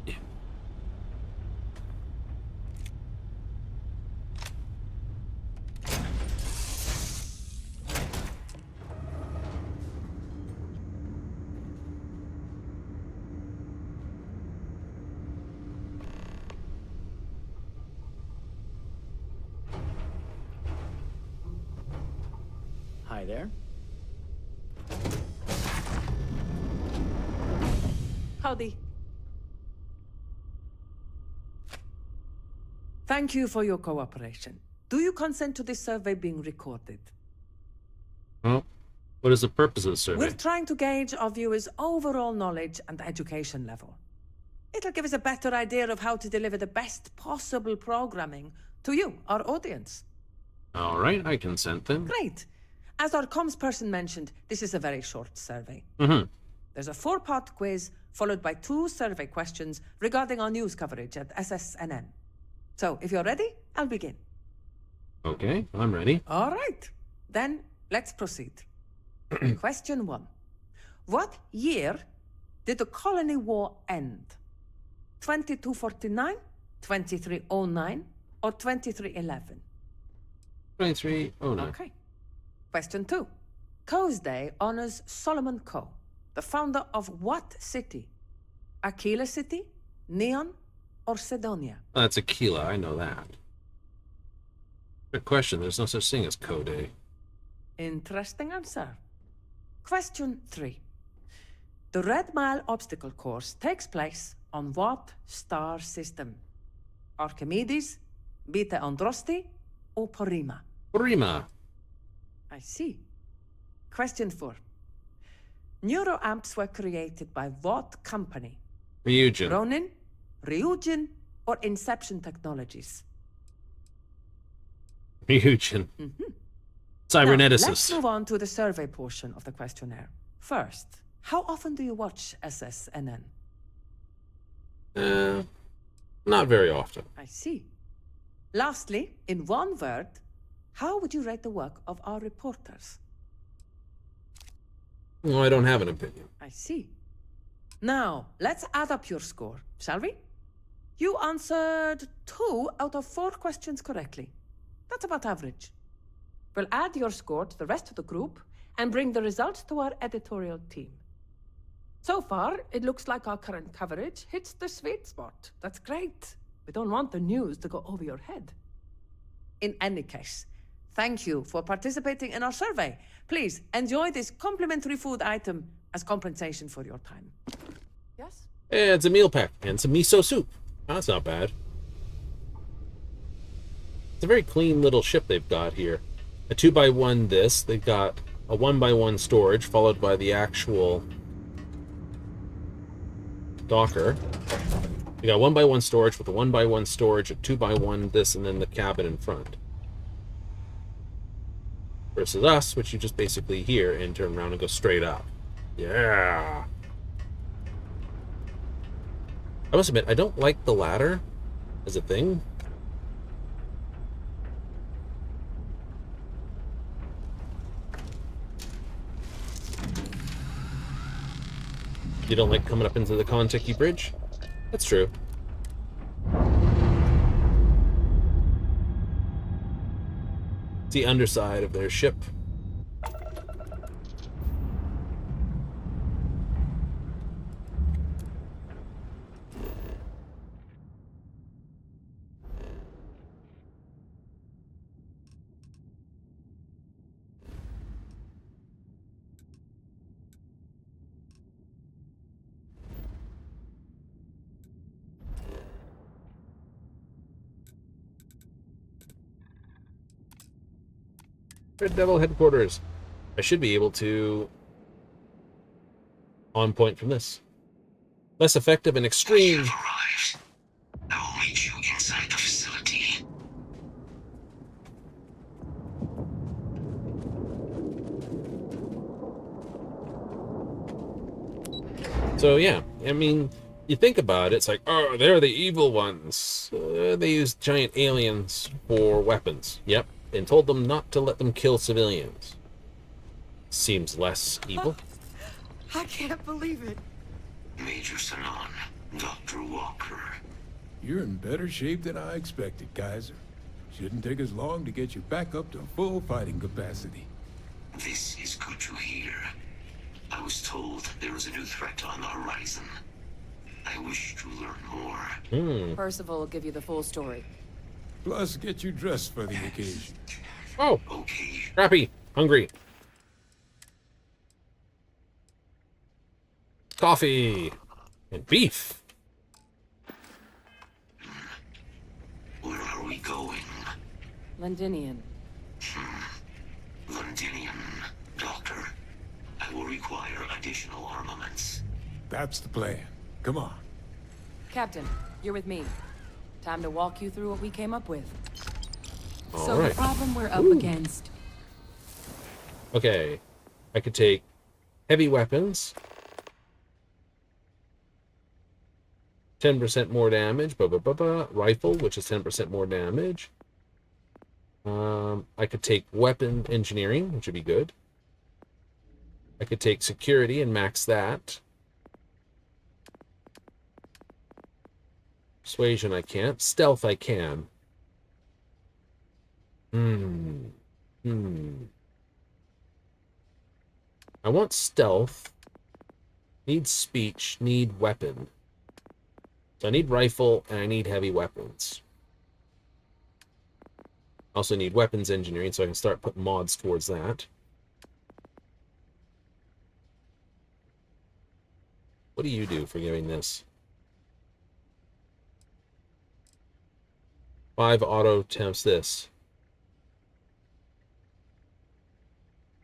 Yeah.
Hi there.
Howdy. Thank you for your cooperation. Do you consent to this survey being recorded?
Well, what is the purpose of the survey?
We're trying to gauge our viewers' overall knowledge and education level. It'll give us a better idea of how to deliver the best possible programming to you, our audience.
All right, I consent then.
Great. As our comms person mentioned, this is a very short survey.
Mm-hmm.
There's a 4-part quiz, followed by 2 survey questions regarding our news coverage at SSNN. So, if you're ready, I'll begin.
Okay, I'm ready.
All right. Then, let's proceed. Question 1. What year did the colony war end? 2249, 2309, or 2311?
2309.
Okay. Question 2. Coe's Day honors Solomon Coe, the founder of what city? Aquila City, Neon, or Sidonia?
That's Aquila, I know that. Good question, there's no such thing as Code.
Interesting answer. Question 3. The Red Mile obstacle course takes place on what star system? Archimedes, Beta Androsti, or Porrima?
Porrima.
I see. Question 4. Neuroamps were created by what company?
Ryujin.
Ronin, Ryujin, or Inception Technologies?
Ryujin.
Mm-hmm.
Cyberneticus.
Now, let's move on to the survey portion of the questionnaire. First, how often do you watch SSNN?
Not very often.
I see. Lastly, in one word, how would you rate the work of our reporters?
Well, I don't have an opinion.
I see. Now, let's add up your score, shall we? You answered 2 out of 4 questions correctly. That's about average. We'll add your score to the rest of the group and bring the results to our editorial team. So far, it looks like our current coverage hits the sweet spot. That's great. We don't want the news to go over your head. In any case, thank you for participating in our survey. Please enjoy this complimentary food item as compensation for your time. Yes?
Yeah, it's a meal pack and some miso soup. Oh, that's not bad. It's a very clean little ship they've got here. A 2x1 this. They've got a 1x1 storage followed by the actual docker. You got 1x1 storage with a 1x1 storage, a 2x1 this, and then the cabin in front. Versus us, which you just basically hear and turn around and go straight up. Yeah. I must admit, I don't like the ladder as a thing. You don't like coming up into the Kontiki Bridge? That's true. It's the underside of their ship. Red Devil headquarters. I should be able to on point from this. Less effective and extreme.
You've arrived. I will meet you inside the facility.
So yeah, I mean, you think about it, it's like, oh, they're the evil ones. They used giant aliens for weapons. Yep, and told them not to let them kill civilians. Seems less evil.
I can't believe it.
Major Sanon, Dr. Walker.
You're in better shape than I expected, Kaiser. Shouldn't take us long to get you back up to full fighting capacity.
This is good to hear. I was told there was a new threat on the horizon. I wish to learn more.
Percival will give you the full story.
Plus, get you dressed for the occasion.
Oh,
okay.
Crappy, hungry. Coffee and beef.
Where are we going?
Londinian.
Londinian, Doctor. I will require additional armaments.
That's the plan. Come on.
Captain, you're with me. Time to walk you through what we came up with.
So the problem we're up against.
Okay, I could take heavy weapons. 10% more damage. Rifle, which is 10% more damage. I could take weapon engineering, which would be good. I could take security and max that. Persuasion I can't. Stealth I can. I want stealth. Need speech. Need weapon. So I need rifle and I need heavy weapons. Also need weapons engineering, so I can start putting mods towards that. What do you do for giving this? 5 auto attempts this.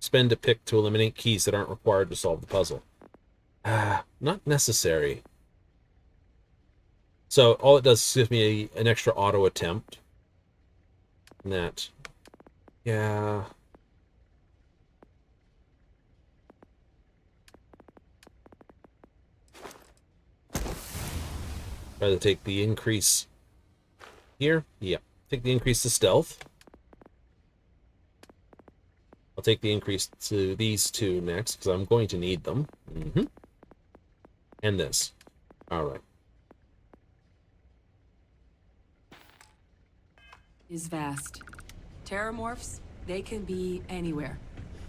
Spend a pick to eliminate keys that aren't required to solve the puzzle. Not necessary. So all it does is give me an extra auto attempt. And that. Yeah. Rather take the increase here. Yeah. Take the increase to stealth. I'll take the increase to these two next, because I'm going to need them. And this. Alright.
Is vast. Terrormorphs, they can be anywhere.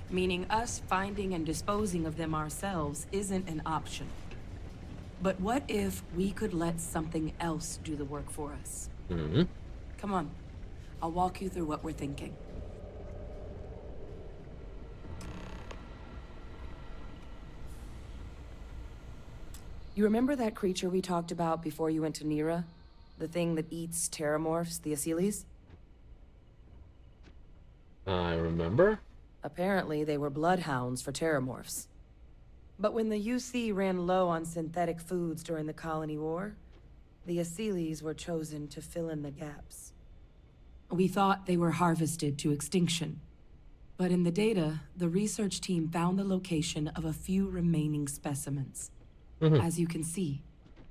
Meaning us finding and disposing of them ourselves isn't an option. But what if we could let something else do the work for us? Come on. I'll walk you through what we're thinking. You remember that creature we talked about before you went to Nira? The thing that eats terrormorphs, the Asylees?
I remember.
Apparently, they were bloodhounds for terrormorphs. But when the UC ran low on synthetic foods during the Colony War, the Asylees were chosen to fill in the gaps. We thought they were harvested to extinction. But in the data, the research team found the location of a few remaining specimens. As you can see,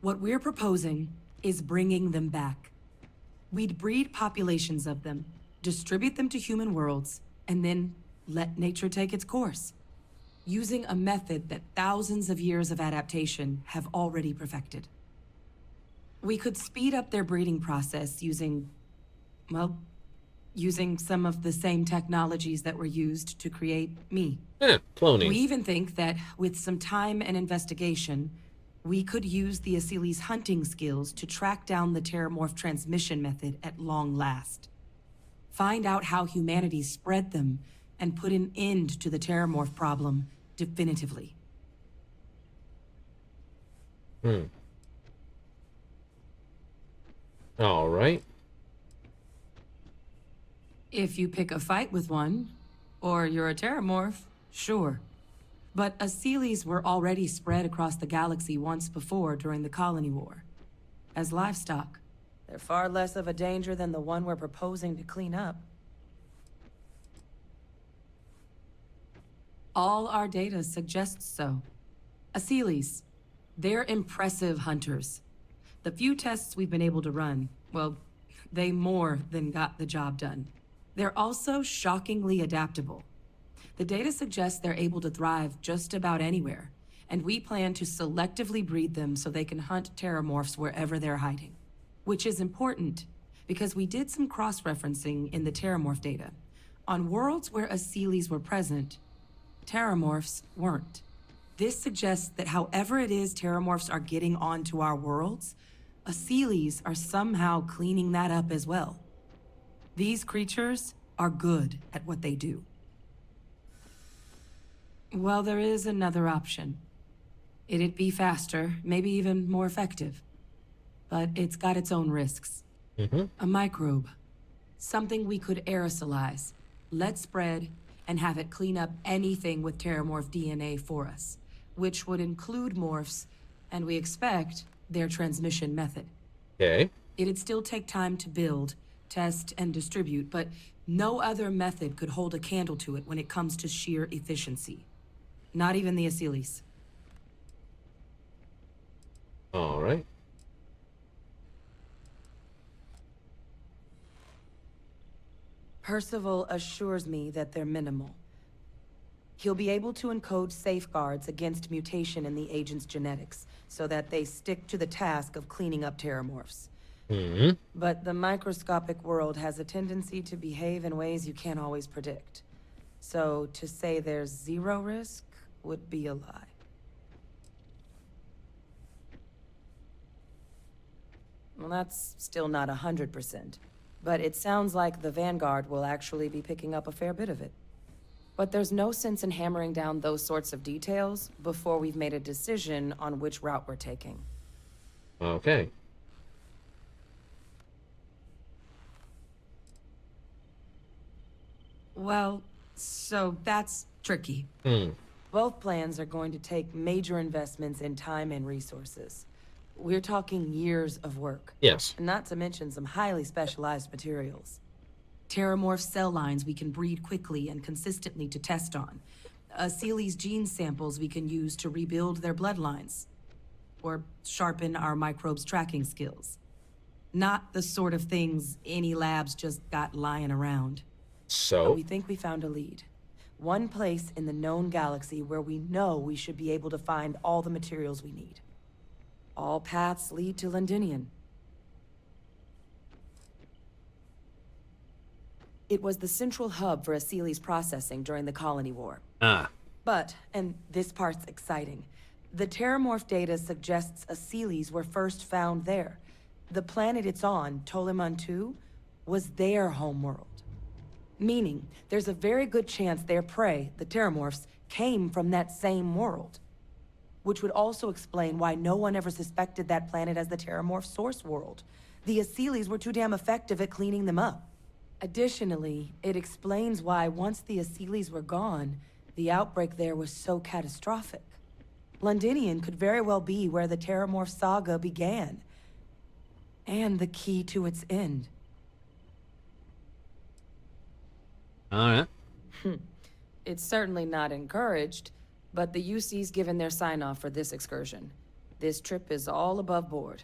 what we're proposing is bringing them back. We'd breed populations of them, distribute them to human worlds, and then let nature take its course, using a method that thousands of years of adaptation have already perfected. We could speed up their breeding process using, well, using some of the same technologies that were used to create me.
Cloning.
We even think that with some time and investigation, we could use the Asylees' hunting skills to track down the Terrormorph transmission method at long last. Find out how humanity spread them and put an end to the Terrormorph problem definitively.
All right.
If you pick a fight with one, or you're a Terrormorph, sure. But Asylees were already spread across the galaxy once before during the Colony War. As livestock.
They're far less of a danger than the one we're proposing to clean up.
All our data suggests so. Asylees, They're impressive hunters. The few tests we've been able to run, well, they more than got the job done. They're also shockingly adaptable. The data suggests they're able to thrive just about anywhere, and we plan to selectively breed them so they can hunt Terrormorphs wherever they're hiding. Which is important, because we did some cross-referencing in the Terrormorph data. On worlds where Aseles were present, Terrormorphs weren't. This suggests that however it is Terrormorphs are getting onto our worlds, Aseles are somehow cleaning that up as well. These creatures are good at what they do. Well, there is another option. It'd be faster, maybe even more effective. But it's got its own risks. A microbe. Something we could aerosolize, let spread, and have it clean up anything with Terrormorph DNA for us. Which would include morphs, and we expect their transmission method.
Okay.
It'd still take time to build, test, and distribute, but no other method could hold a candle to it when it comes to sheer efficiency. Not even the Aseles.
All right.
Percival assures me that they're minimal. He'll be able to encode safeguards against mutation in the agent's genetics, so that they stick to the task of cleaning up Terrormorphs. But the microscopic world has a tendency to behave in ways you can't always predict. So to say there's zero risk would be a lie. Well, that's still not 100%. But it sounds like the Vanguard will actually be picking up a fair bit of it. But there's no sense in hammering down those sorts of details before we've made a decision on which route we're taking.
Okay.
Well, so that's tricky.
Both plans are going to take major investments in time and resources. We're talking years of work.
Yes.
Not to mention some highly specialized materials.
Terrormorph cell lines we can breed quickly and consistently to test on. Aseles gene samples we can use to rebuild their bloodlines. Or sharpen our microbes' tracking skills. Not the sort of things any labs just got lying around.
So?
But we think we found a lead. One place in the known galaxy where we know we should be able to find all the materials we need. All paths lead to Londinian. It was the central hub for Aseles processing during the Colony War. But, and this part's exciting, the Terrormorph data suggests Aseles were first found there. The planet it's on, Toliman 2, was their homeworld. Meaning, there's a very good chance their prey, the Terrormorphs, came from that same world. Which would also explain why no one ever suspected that planet as the Terrormorph source world. The Aseles were too damn effective at cleaning them up. Additionally, it explains why once the Aseles were gone, the outbreak there was so catastrophic. Londinian could very well be where the Terrormorph saga began. And the key to its end.
Alright.
It's certainly not encouraged, but the UC's given their sign-off for this excursion. This trip is all above board.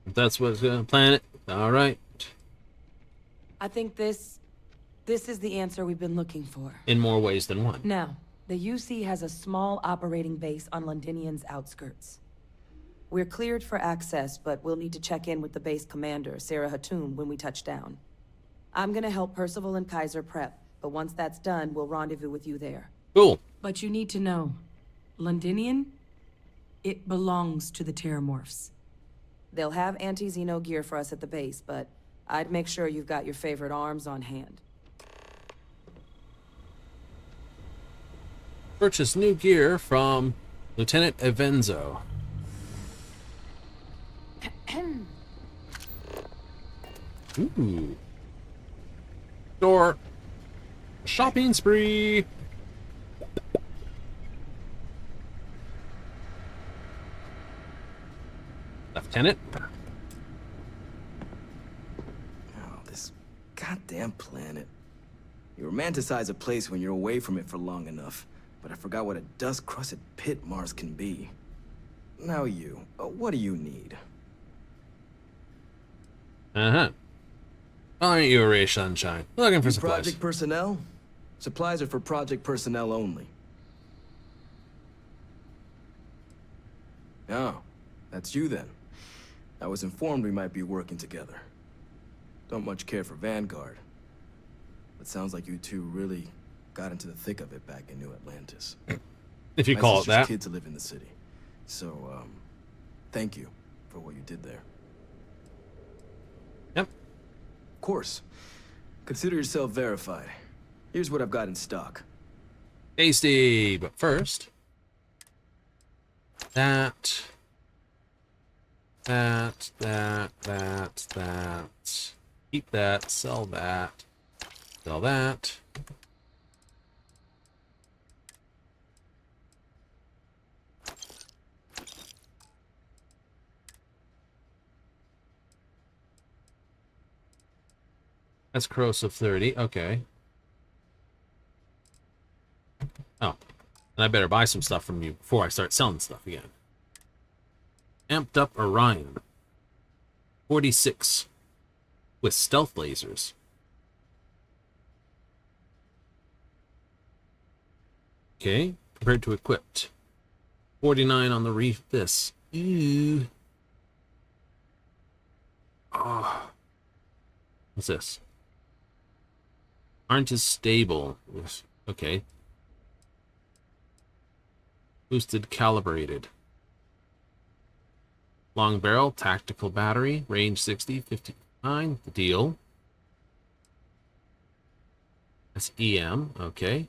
If that's what's gonna plan it, alright.
I think this is the answer we've been looking for.
In more ways than one.
Now, the UC has a small operating base on Londinian's outskirts. We're cleared for access, but we'll need to check in with the base commander, Sarah Hatoum, when we touch down. I'm gonna help Percival and Kaiser prep, but once that's done, we'll rendezvous with you there.
Cool.
But you need to know, Londinian, it belongs to the Terrormorphs.
They'll have anti-Xeno gear for us at the base, but I'd make sure you've got your favorite arms on hand.
Purchase new gear from Lieutenant Evenzo. Ooh. Store. Shopping spree. Lieutenant.
Oh, this goddamn planet. You romanticize a place when you're away from it for long enough. but I forgot what a dust-crusted pit Mars can be. Now you, what do you need?
Uh-huh. Aren't you a ray sunshine? Looking for
You
supplies.
project personnel? Supplies are for project personnel only. Oh, that's you then. I was informed we might be working together. Don't much care for Vanguard. But sounds like you two really got into the thick of it back in New Atlantis.
If you
My
call it
sister's
that.
kids live in the city. So, thank you for what you did there.
Yep.
Of course. Consider yourself verified. Here's what I've got in stock.
Tasty, but first, that. Keep that, sell that, sell that. That's corrosive 30, okay. Oh, and I better buy some stuff from you before I start selling stuff again. Amped up Orion. 46. With stealth lasers. Okay, compared to equipped. 49 on the reef. This. Ooh. Oh. What's this? Aren't as stable. Okay. Boosted calibrated. Long barrel, tactical battery, range 60, 59, the deal. That's EM, okay.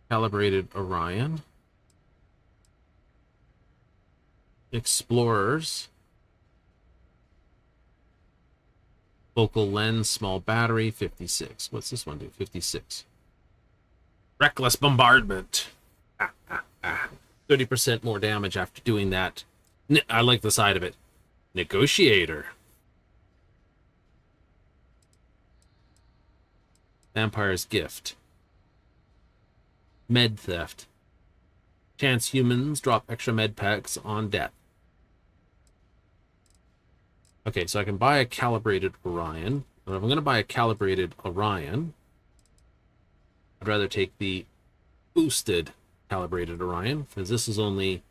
Calibrated Orion. Explorers. Focal lens, small battery, 56. What's this one do? 56. Reckless bombardment. 30% more damage after doing that. I like the side of it. Negotiator. Vampire's Gift. Med Theft. Chance humans drop extra med packs on death. Okay, so I can buy a calibrated Orion. But if I'm going to buy a calibrated Orion, I'd rather take the boosted calibrated Orion, because this is only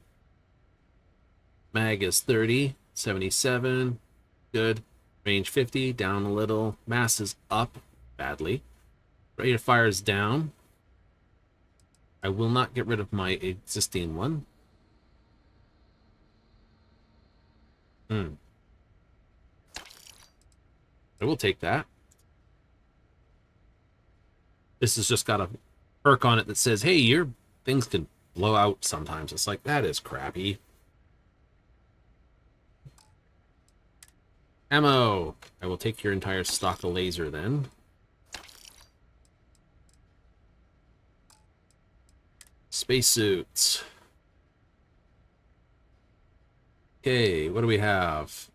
mag is 30, 77, good. Range 50, down a little. Mass is up badly. Rate of fire is down. I will not get rid of my existing one. I will take that. This has just got a perk on it that says, hey, your things can blow out sometimes. It's like, that is crappy. Ammo. I will take your entire stock of laser then. Spacesuits. Okay, what do we have?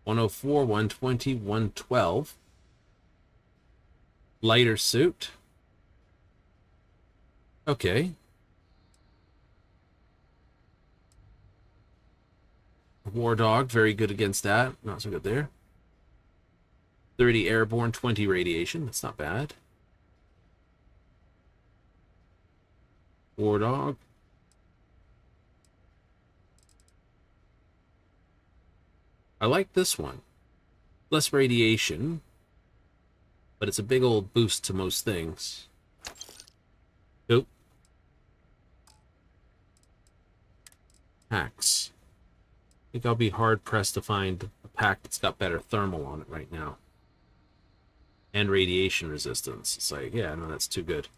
104, 120, 112. Lighter suit. Okay. War Dog, very good against that. Not so good there. 30 airborne, 20 radiation. That's not bad. War Dog. I like this one. Less radiation, but it's a big old boost to most things. Nope. Packs. I think I'll be hard-pressed to find a pack that's got better thermal on it right now. And radiation resistance. It's like, yeah, no, that's too good.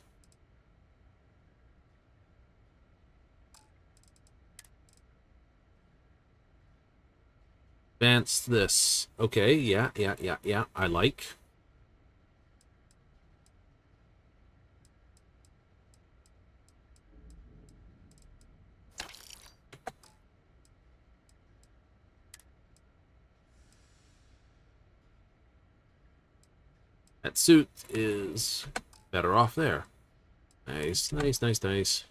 Advance this. Okay, yeah, I like. That suit is better off there. Nice, nice, nice, nice.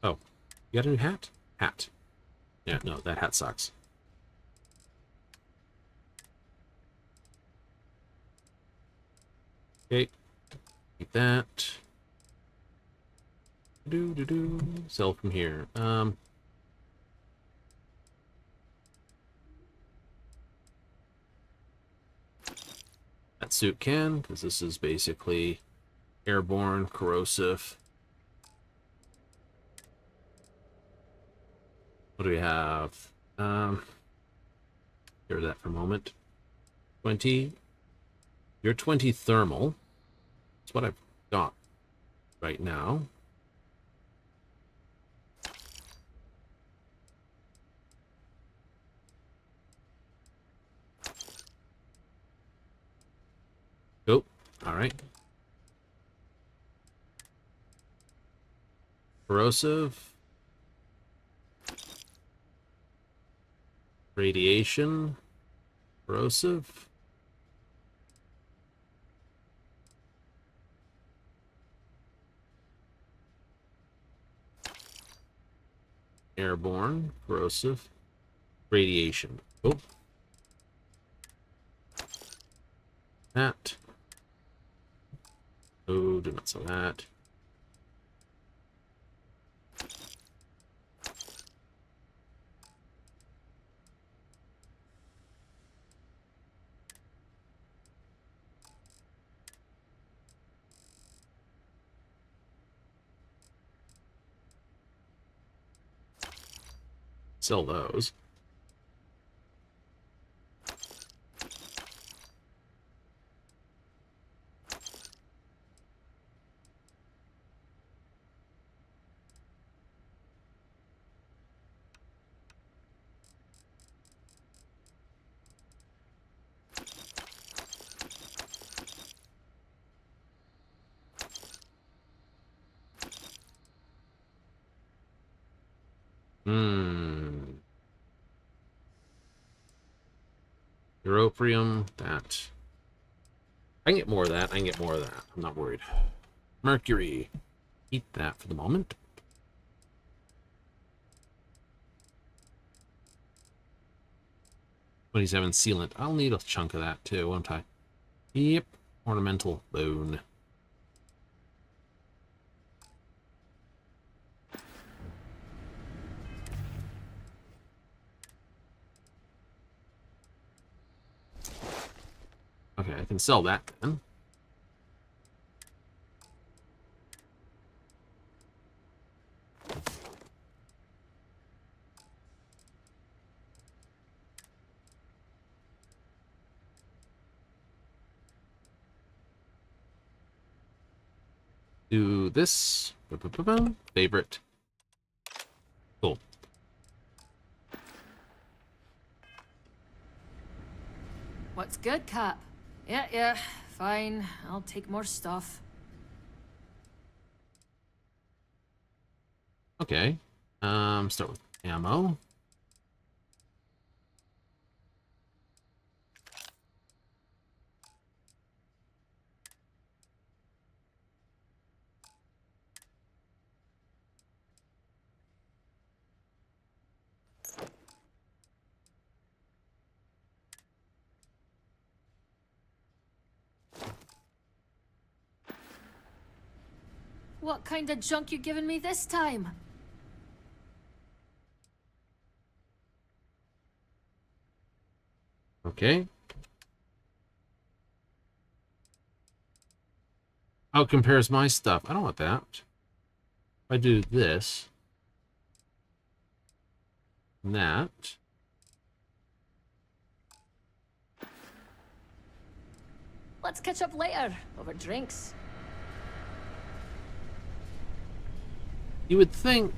Oh, you got a new hat? Hat. Yeah, no, that hat sucks. Okay, keep that. Sell from here. That suit can, because this is basically airborne, corrosive. What do we have? Hear that for a moment. 20. You're 20 thermal. That's what I've got right now. Oh, all right. Corrosive. Radiation. Corrosive. Airborne. Corrosive. Radiation. Oh. That. Oh, do not sell that. Sell those. Europium, that. I can get more of that. I can get more of that. I'm not worried. Mercury. Eat that for the moment. $27 sealant. I'll need a chunk of that too, won't I? Yep. Ornamental bone. Okay, I can sell that then. Do this. Favorite. Cool.
What's good, Cap? Yeah, fine. I'll take more stuff.
Okay. Start with ammo.
What kind of junk you giving me this time?
Okay. How compares my stuff? I don't want that. If I do this. And that.
Let's catch up later, over drinks.
You would think,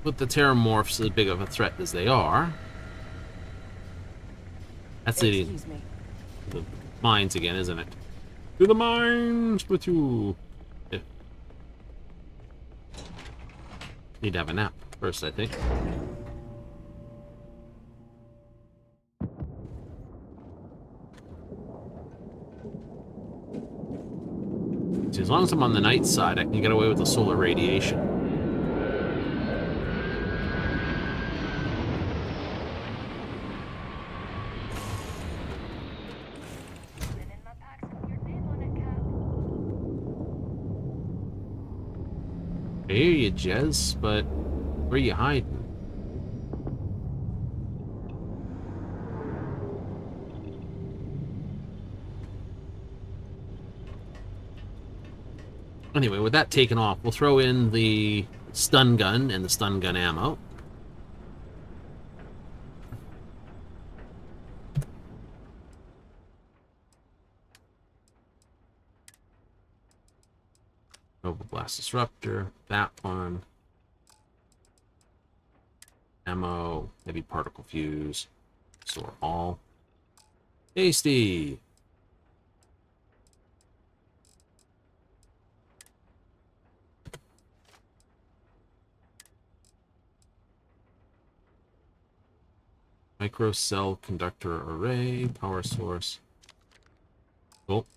with the Terrormorphs as big of a threat as they are, that's leading to the mines again, isn't it? To the mines with you. Yeah. Need to have a nap first, I think. See, as long as I'm on the night side, I can get away with the solar radiation. I hear you, Jez, but where are you hiding? Anyway, with that taken off, we'll throw in the stun gun and the stun gun ammo. Nova Blast Disruptor, that one. Ammo, heavy particle fuse, store all. Tasty! Micro cell conductor array, power source. Cool.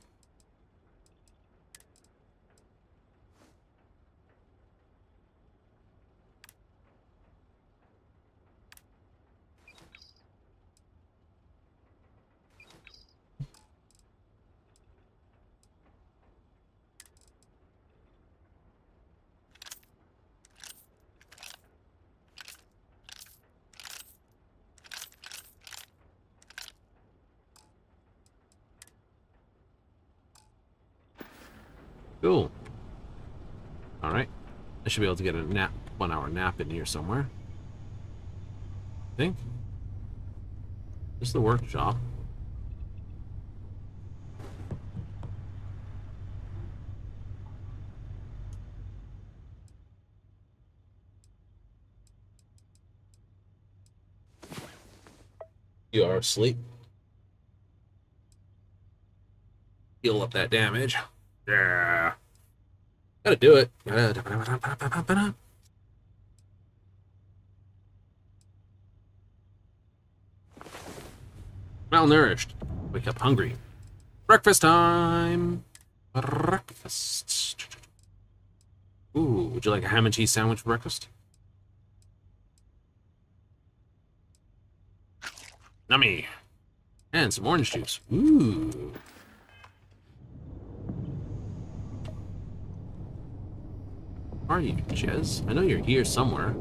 Cool. Alright. I should be able to get a nap, 1 hour nap in here somewhere. I think. This is the workshop. You are asleep. Heal up that damage. Yeah. Gotta do it. Malnourished. Wake up hungry. Breakfast time. Breakfast. Ooh, would you like a ham and cheese sandwich for breakfast? Nummy. And some orange juice. Ooh. Where are you, Jez? I know you're here somewhere.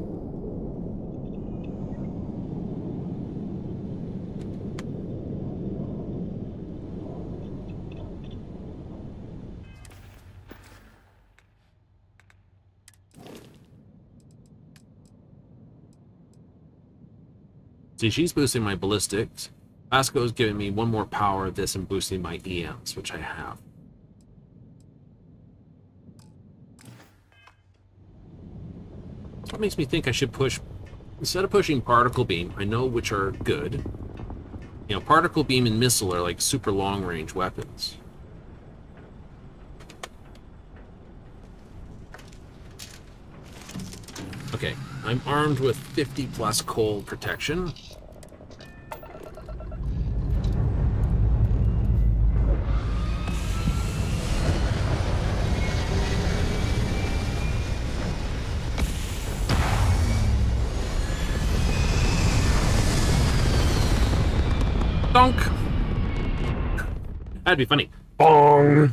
See, she's boosting my ballistics. Vasco's giving me 1 more power of this and boosting my EMs, which I have. That's what makes me think I should push... Instead of pushing Particle Beam, I know which are good. You know, Particle Beam and Missile are like super long-range weapons. Okay, I'm armed with 50 plus cold protection. Donk! That'd be funny. Bong!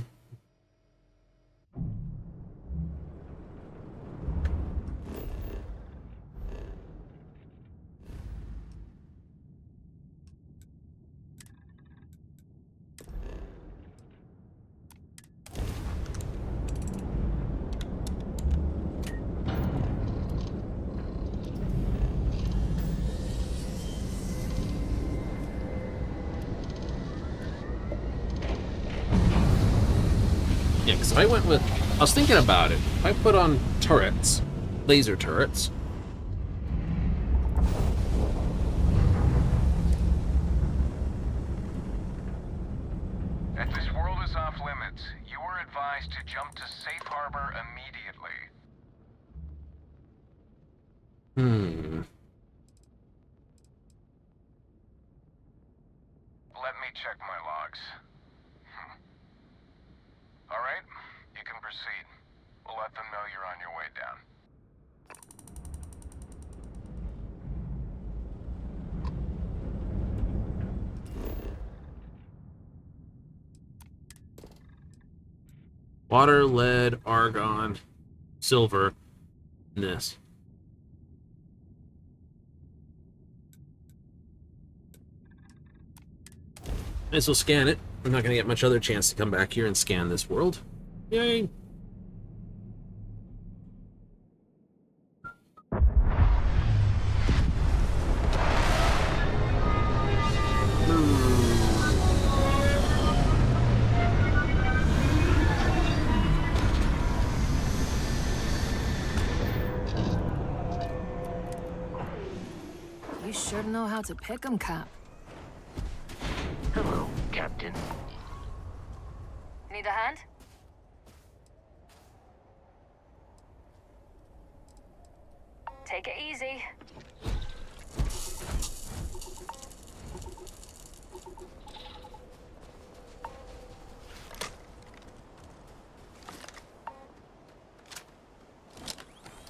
Yeah, because if I went with... I was thinking about it. If I put on turrets, laser turrets...
If this world is off limits, you are advised to jump to safe harbor immediately. Let me check my logs. All right, you can can proceed. We'll let them know you're on your way down.
Water, lead, argon, silver, and this. Might as well scan it. I'm not going to get much other chance to come back here and scan this world. Yay!
You sure know how to pick 'em, Cap.
Hello, Captain.
Need a hand? Take it easy.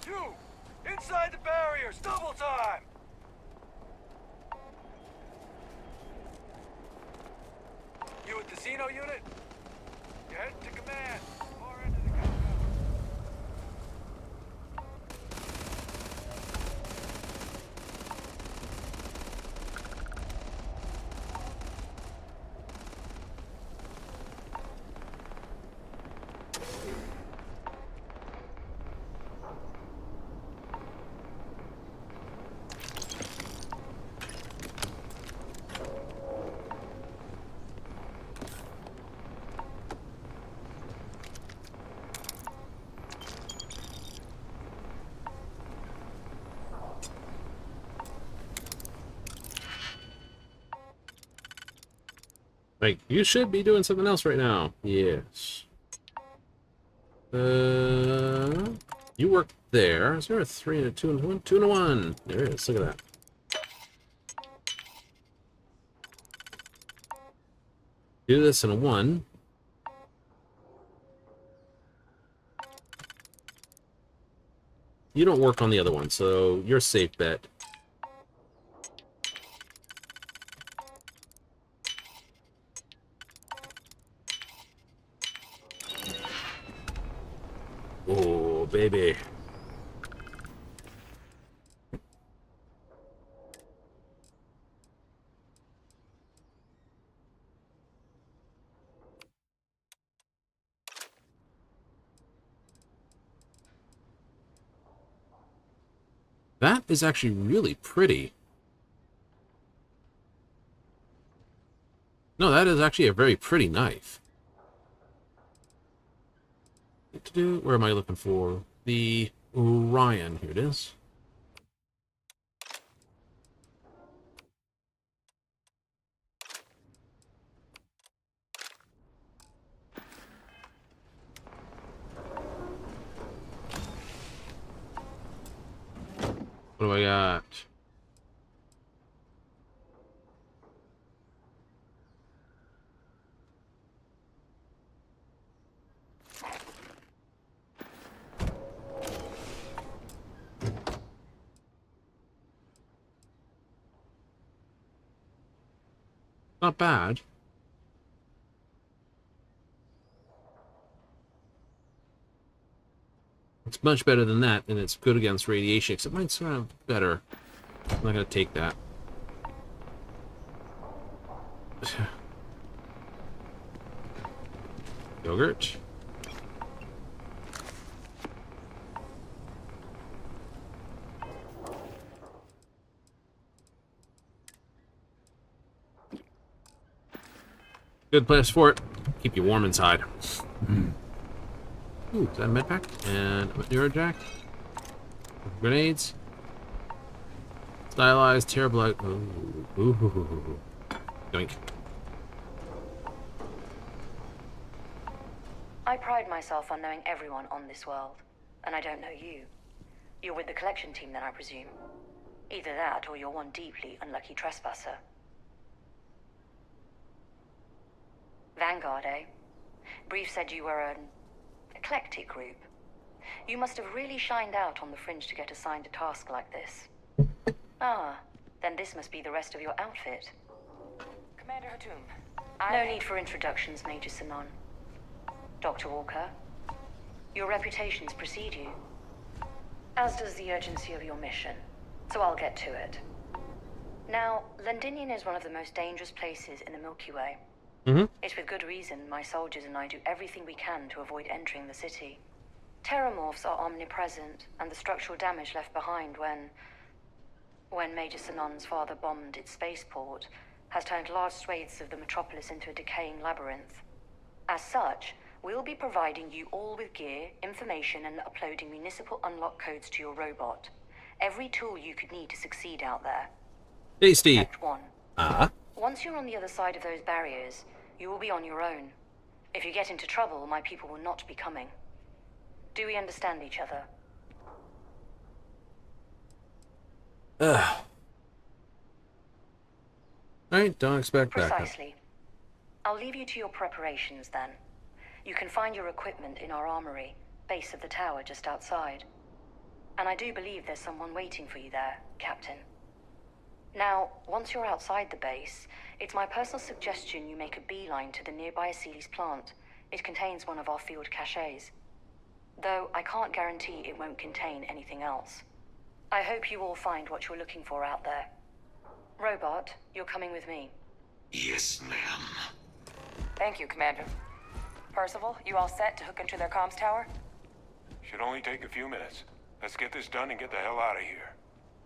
You! Inside the barriers! Double time! You with the Xeno unit? You head to command. Far end of the compound.
Like, you should be doing something else right now. Yes. You work there. Is there a 3 and a 2 and a 1? 2 and a 1. There it is. Look at that. Do this in a 1. You don't work on the other one, so you're a safe bet. Oh, baby. That is actually really pretty. No, that is actually a very pretty knife. Where am I looking for? The Orion. Here it is. What do I got? Not bad. It's much better than that, and it's good against radiation, except mine's sort of better. I'm not going to take that. Yogurt. Good place for it. Keep you warm inside. Ooh, is that a med pack? And a Neurojack. Grenades. Stylized, terrible out. Ooh. Doink.
I pride myself on knowing everyone on this world, and I don't know you. You're with the collection team then, I presume. Either that, or you're one deeply unlucky trespasser. Vanguard, eh? Brief said you were a eclectic group. You must have really shined out on the fringe to get assigned a task like this. Ah, then this must be the rest of your outfit.
Commander Hatum.
No need for introductions, Major Sanon. Dr. Walker, your reputations precede you, as does the urgency of your mission, so I'll get to it. Now, Londinium is one of the most dangerous places in the Milky Way. It's with good reason my soldiers and I do everything we can to avoid entering the city. Terrormorphs are omnipresent, and the structural damage left behind when Major Sanon's father bombed its spaceport has turned large swathes of the metropolis into a decaying labyrinth. As such, we'll be providing you all with gear, information, and uploading municipal unlock codes to your robot. Every tool you could need to succeed out there.
Tasty.
Act 1. Once you're on the other side of those barriers, you will be on your own. If you get into trouble, my people will not be coming. Do we understand each other?
Alright, don't expect backup.
Precisely. I'll leave you to your preparations then. You can find your equipment in our armory, base of the tower just outside. And I do believe there's someone waiting for you there, Captain. Now, once you're outside the base, it's my personal suggestion you make a beeline to the nearby Aceles plant. It contains one of our field caches. Though I can't guarantee it won't contain anything else. I hope you all find what you're looking for out there. Robot, you're coming with me.
Yes, ma'am.
Thank you, Commander. Percival, you all set to hook into their comms tower?
Should only take a few minutes. Let's get this done and get the hell out of here.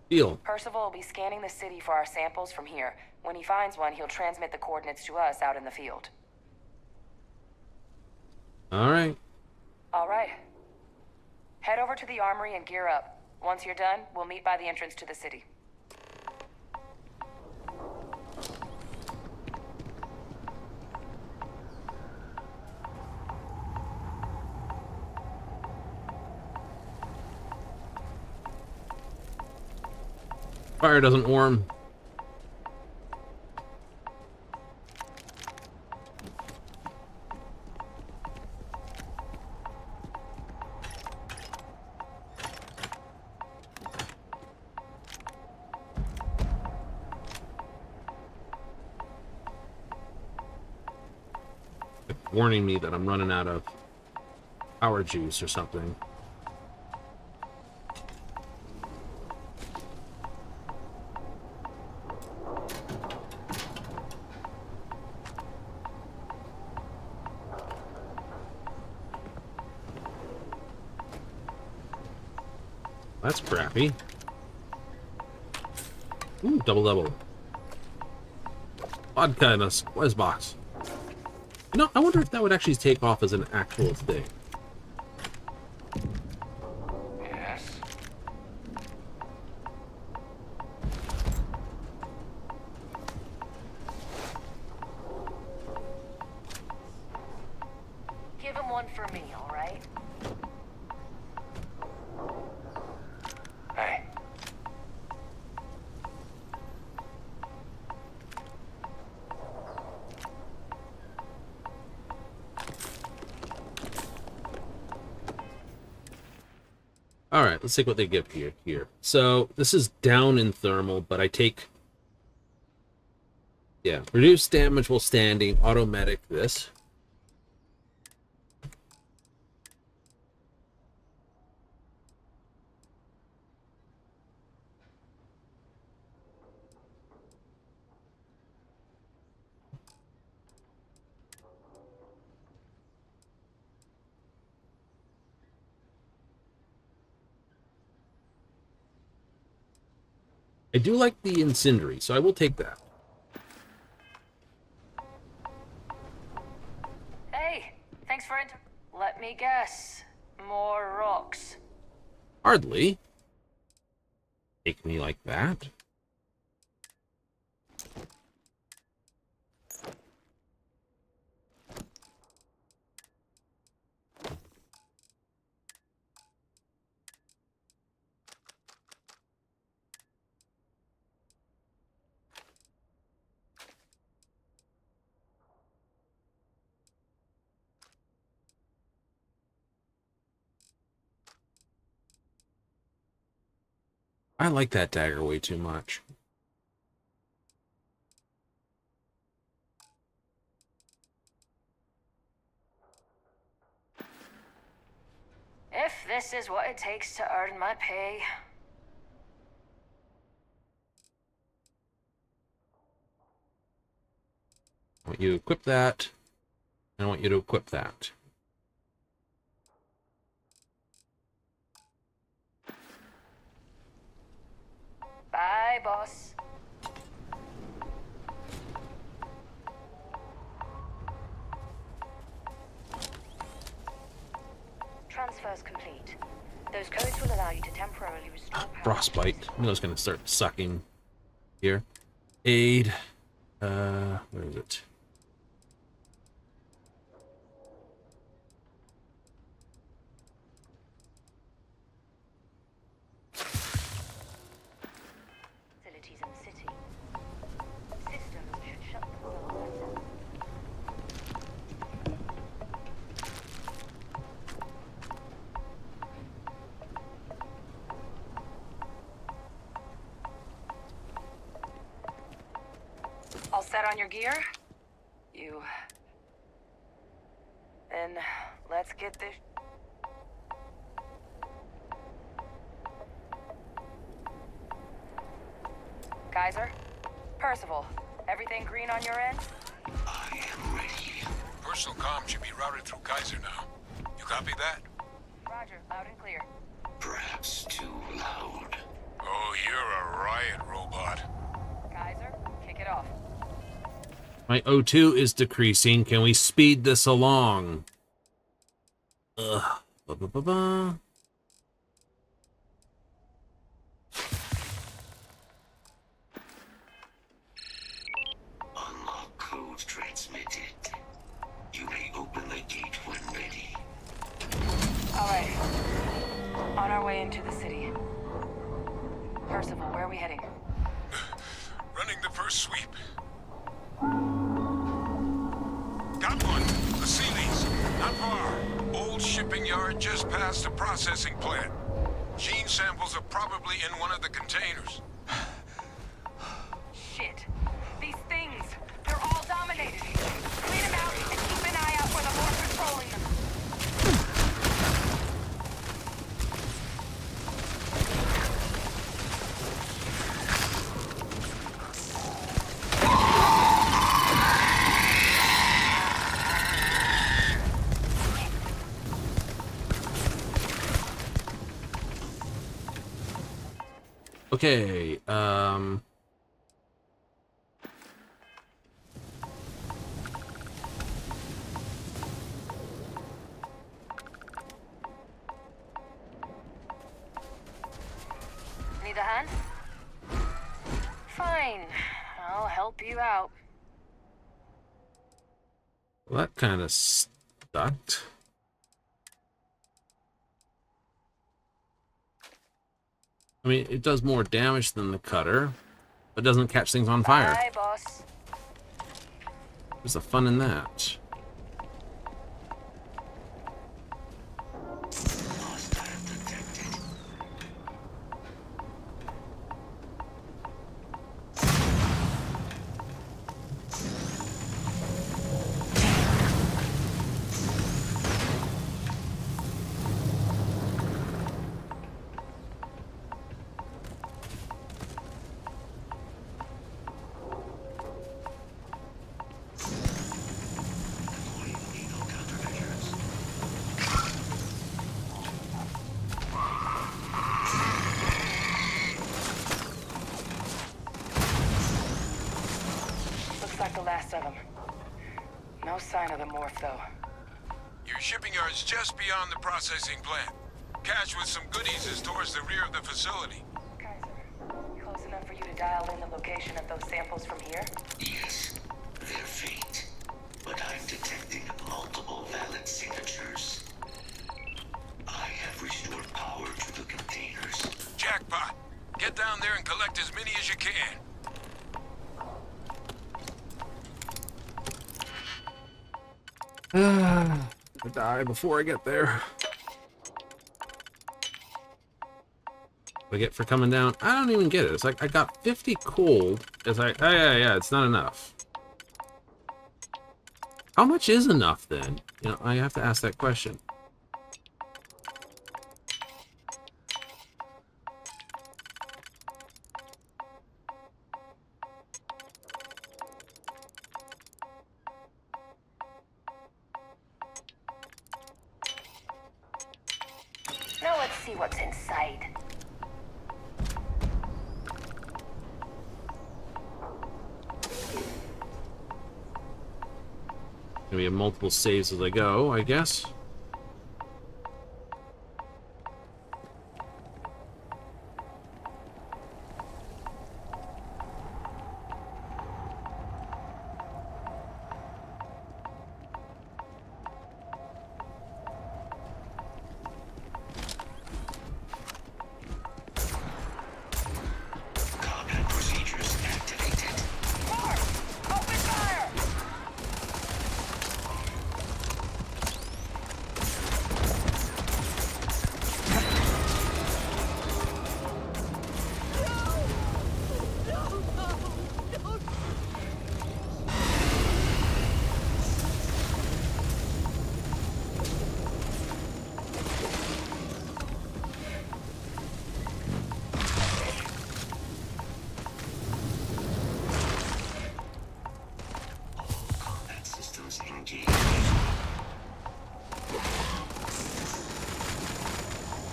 Deal.
Percival will be scanning the city for our samples from here. When he finds one, he'll transmit the coordinates to us out in the field.
Alright.
Alright. Head over to the armory and gear up. Once you're done, we'll meet by the entrance to the city.
Fire doesn't warm. Warning me that I'm running out of power juice or something. That's crappy. Ooh, double. Vodka in a squeeze box. You know, I wonder if that would actually take off as an actual thing.
Yes.
Give him one for me, all right?
Hey.
Alright, let's take what they give here. So, this is down in thermal, but I take... Yeah, reduced damage while standing, automatic this. I do like the incendiary, so I will take that.
Hey, thanks for Let me guess. More rocks.
Hardly. Take me like that. I like that dagger way too much.
If this is what it takes to earn my pay.
I want you to equip that, and I want you to equip that.
Bye, boss. Transfers complete. Those codes will allow you to temporarily restore power.
Frostbite. I know it's going to start sucking here. Aid. Where is it?
Facilities in the city. Systems should shut themselves down. All set on your gear? You... Then let's get this... Kaiser? Percival, everything green on your end?
I am ready.
Personal comm should be routed through Kaiser now. You copy that?
Roger, loud and clear.
Perhaps too loud.
Oh, you're a riot robot.
Kaiser, kick it off.
My O2 is decreasing. Can we speed this along? Ugh. Ba-ba-ba-ba.
Unlock code transmitted. You may open the gate when ready.
Alright. On our way into the city. Percival, where are we heading?
Running the first sweep. Got one. The Sealies. Not far. Old shipping yard just past the processing plant. Gene samples are probably in one of the containers.
Shit. These things, they're all dominated. Clean them out and keep an eye out for the more controlling them.
Okay,
Need a hand? Fine. I'll help you out.
well, that kind of stuck. I mean, it does more damage than the cutter, but doesn't catch things on fire.
Bye, boss.
What's the fun in that?
Like the last of them. No sign of the morph, though.
Your shipping yard's just beyond the processing plant. Cache with some goodies is towards the rear of the facility.
Kaiser, close enough for you to dial in the location of those samples from here?
Yes, they're faint, but I'm detecting multiple valid signatures. I have restored power to the containers.
Jackpot! Get down there and collect as many as you can.
I die before I get there. I get for coming down? I don't even get it. It's like I got 50 cold. It's like, oh yeah, it's not enough. How much is enough then? You know, I have to ask that question.
Now let's see what's inside.
Gonna be multiple saves as I go, I guess.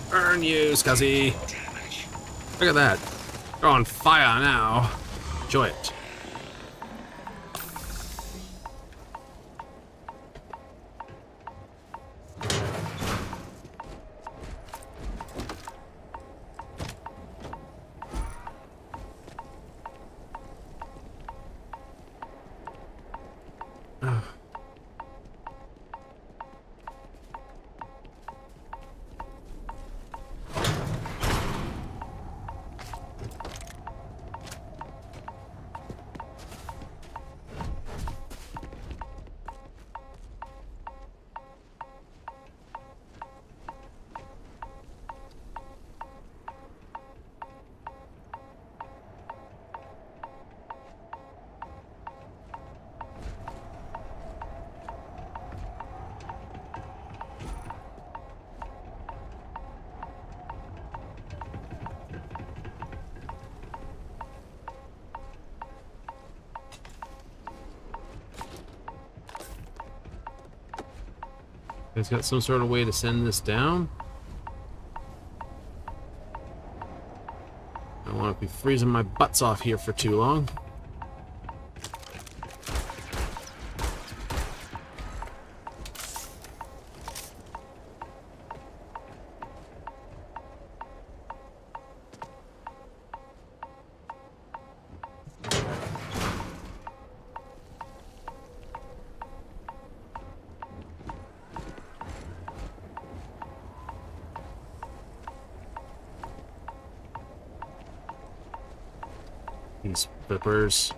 Burn you, Scuzzy! Look at that. You're on fire now. Enjoy it. Guys got some sort of way to send this down? I don't want to be freezing my butts off here for too long. These flippers.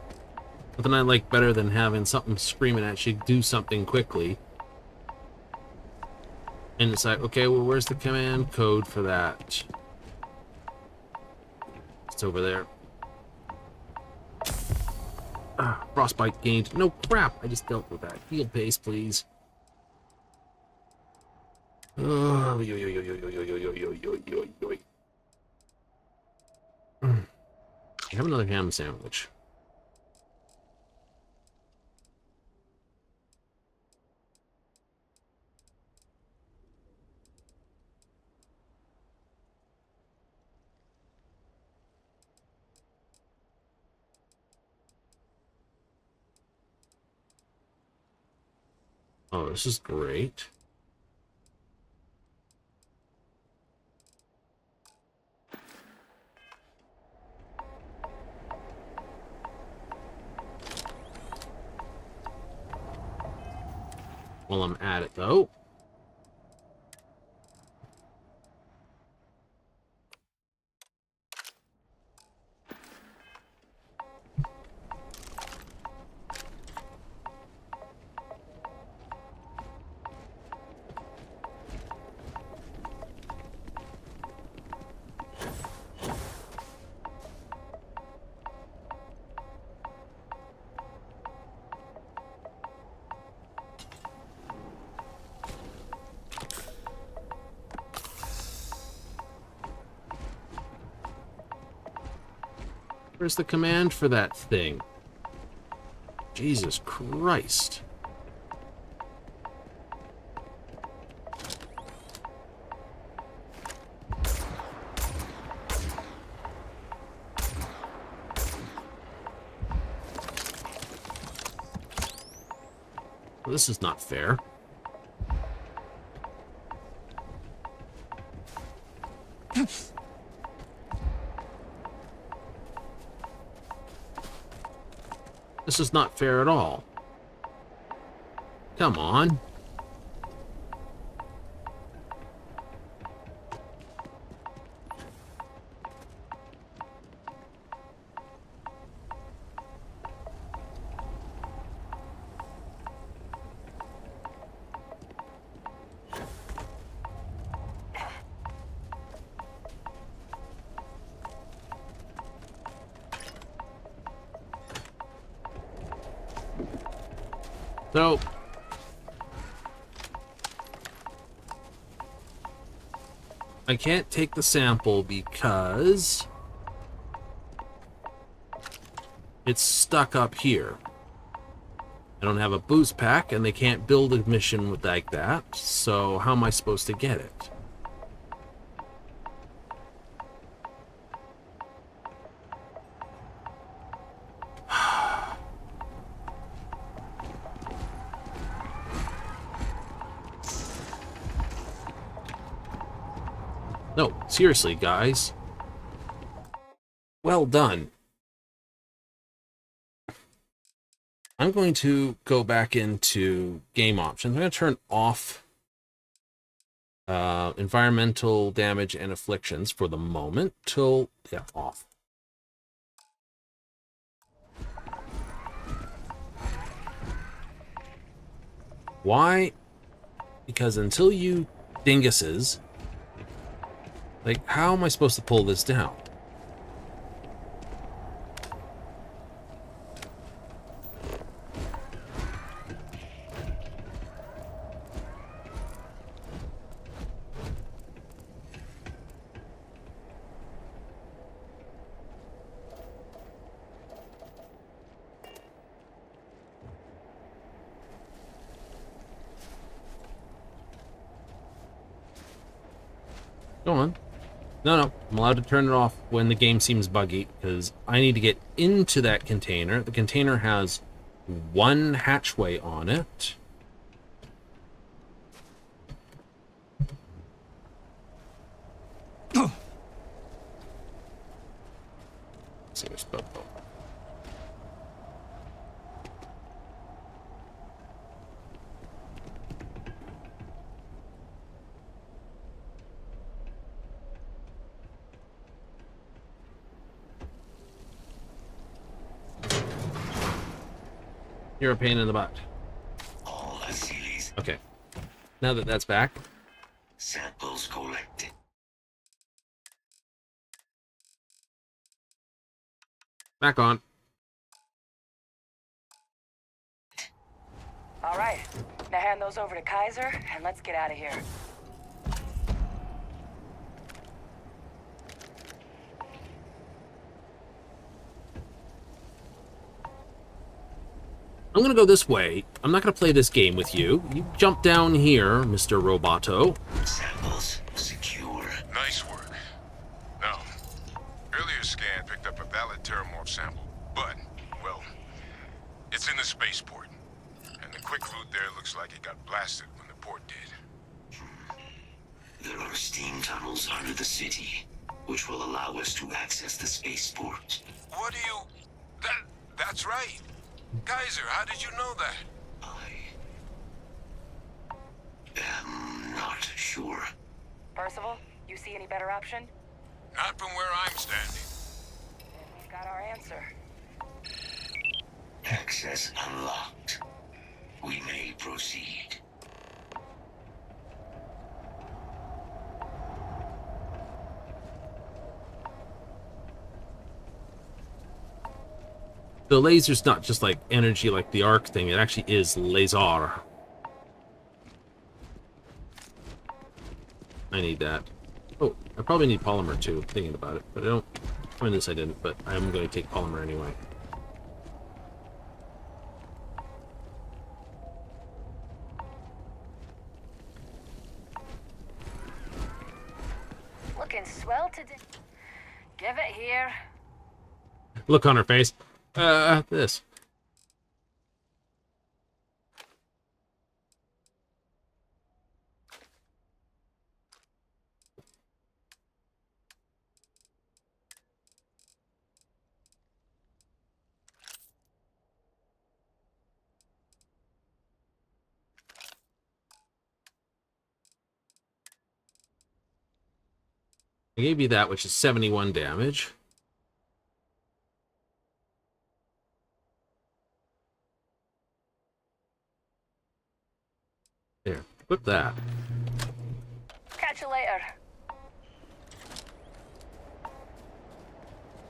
Nothing I like better than having something screaming at you, do something quickly. And it's like, okay, well, where's the command code for that? It's over there. Frostbite gained. No crap, I just dealt with that. Heal pace, please. Oh, yo, yo, yo, yo, yo, yo, yo, yo, yo, yo, yo, yo. I have another ham sandwich. Oh, this is great. While I'm at it, though. Where's the command for that thing? Jesus Christ. Well, this is not fair. This is not fair at all. Come on. So, I can't take the sample because it's stuck up here. I don't have a boost pack, and they can't build a mission with like that, so how am I supposed to get it? No, seriously, guys. Well done. I'm going to go back into game options. I'm going to turn off environmental damage and afflictions for the moment till, yeah, off. Why? Because until you dinguses, like, how am I supposed to pull this down? Go on. No, I'm allowed to turn it off when the game seems buggy, because I need to get into that container. The container has one hatchway on it. Let's see where's Bobo. You're a pain in the butt.
All Asilis.
Okay. Now that that's back.
Samples collected.
Back on.
All right. Now hand those over to Kaiser, and let's get out of here.
I'm gonna go this way. I'm not gonna play this game with you. You jump down here, Mr. Roboto.
Samples secure.
Nice work. Now, earlier scan picked up a valid Terrormorph sample, but, well, it's in the spaceport. And the quick route there looks like it got blasted when the port did.
There are steam tunnels under the city, which will allow us to access the spaceport.
What do you... That's right. Kaiser, how did you know that?
I'm not sure.
Percival, you see any better option?
Not from where I'm standing.
We've got our answer.
Access unlocked. We may proceed.
The laser's not just like energy like the arc thing, it actually is laser. I need that. Oh, I probably need polymer too, thinking about it, but I don't I mean, this I didn't, but I'm going to take polymer anyway.
Looking swell today. Give it here.
Look on her face. This. I gave you that, which is 71 damage. There, put that.
Catch you later.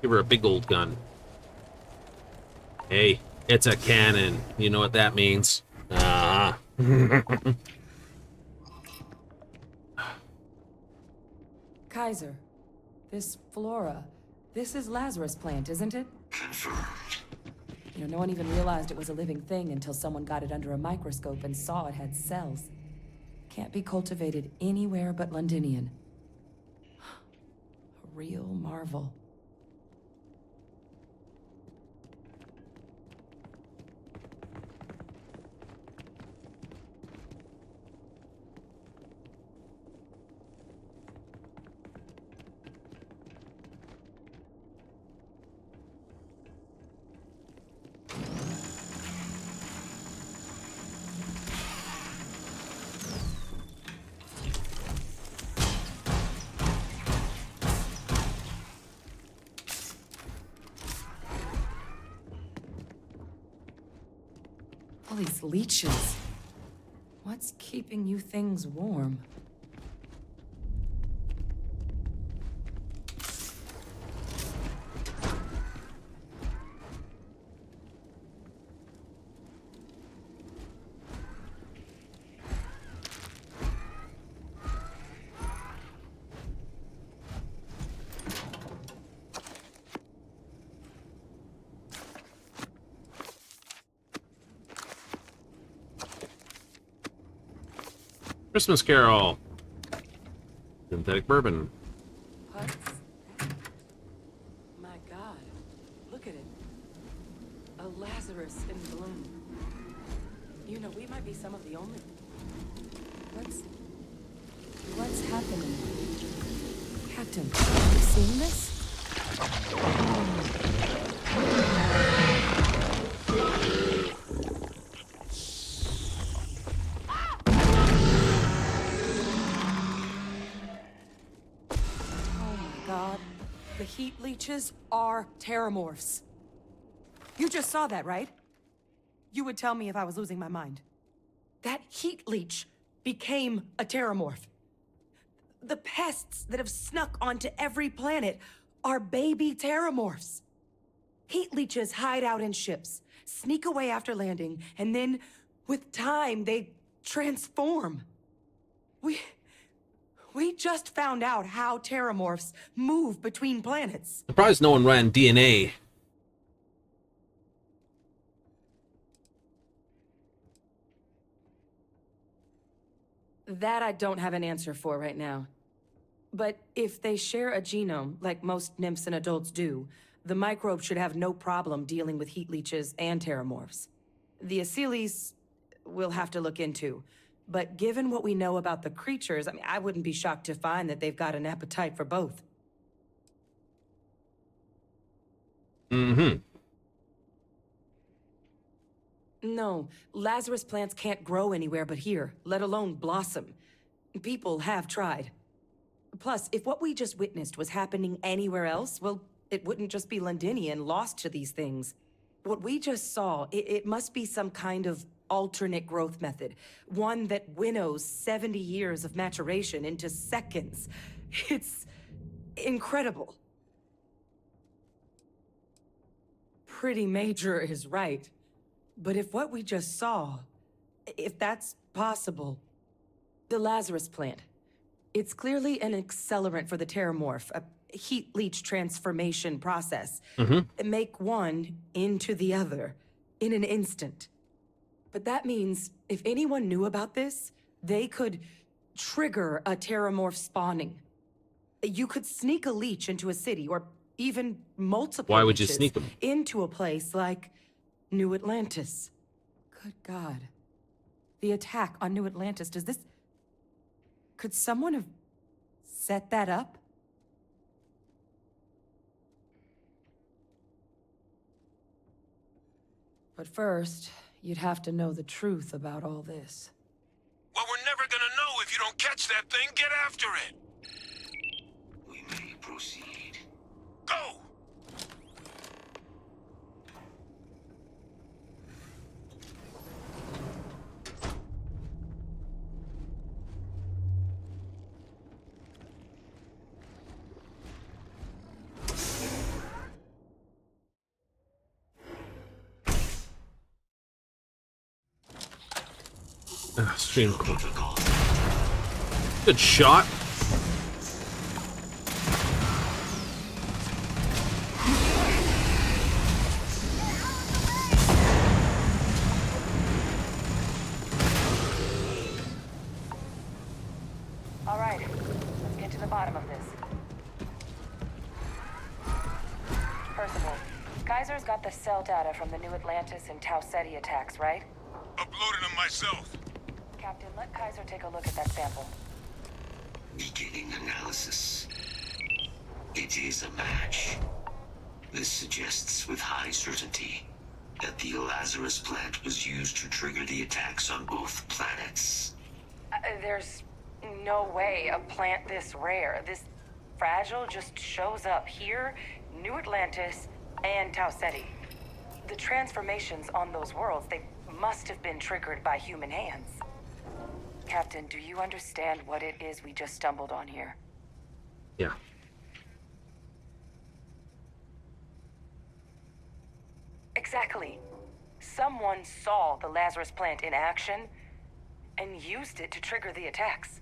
Give her a big old gun. Hey, it's a cannon. You know what that means.
Kaiser, this flora, this is Lazarus plant, isn't it?
Confirmed.
You know, no one even realized it was a living thing until someone got it under a microscope and saw it had cells. Can't be cultivated anywhere but Londinian. A real marvel. All these leeches. What's keeping you things warm?
Christmas Carol. Synthetic bourbon.
What's that? My God, look at it. A Lazarus in bloom. You know, we might be some of the only... What's happening? Captain, have you seen this? The heat leeches are Terrormorphs. You just saw that, right? You would tell me if I was losing my mind. That heat leech became a Terrormorph. The pests that have snuck onto every planet are baby Terrormorphs. Heat leeches hide out in ships, sneak away after landing, and then, with time, they transform. We just found out how Terrormorphs move between planets.
Surprised no one ran DNA.
That I don't have an answer for right now. But if they share a genome, like most nymphs and adults do, the microbe should have no problem dealing with heat leeches and Terrormorphs. The Aciles we'll have to look into. But given what we know about the creatures, I mean, I wouldn't be shocked to find that they've got an appetite for both.
Mm-hmm.
No, Lazarus plants can't grow anywhere but here, let alone blossom. People have tried. Plus, if what we just witnessed was happening anywhere else, well, it wouldn't just be Londinian lost to these things. What we just saw, it must be some kind of alternate growth method. One that winnows 70 years of maturation into seconds. It's incredible. Pretty major is right. But if what we just saw, if that's possible, the Lazarus plant, it's clearly an accelerant for the Terrormorph, heat leach transformation process.
Mm-hmm.
Make one into the other in an instant. But that means if anyone knew about this, they could trigger a Terrormorph spawning. You could sneak a leech into a city, or even multiple
Why would you
leeches
sneak them?
into a place like New Atlantis. Good God. The attack on New Atlantis, does this... Could someone have set that up? But first, you'd have to know the truth about all this.
Well, we're never gonna know if you don't catch that thing. Get after it.
We may proceed.
Go!
Stream cool. Good shot.
All right, let's get to the bottom of this. Percival, Kaiser's got the cell data from the New Atlantis and Tau Ceti attacks, right?
Uploaded them myself.
Captain, let Kaiser take a look at that sample.
Beginning analysis. It is a match. This suggests with high certainty that the Lazarus plant was used to trigger the attacks on both planets.
There's no way a plant this rare, this fragile, just shows up here, New Atlantis, and Tau Ceti. The transformations on those worlds, they must have been triggered by human hands. Captain, do you understand what it is we just stumbled on here?
Yeah.
Exactly. Someone saw the Lazarus plant in action and used it to trigger the attacks.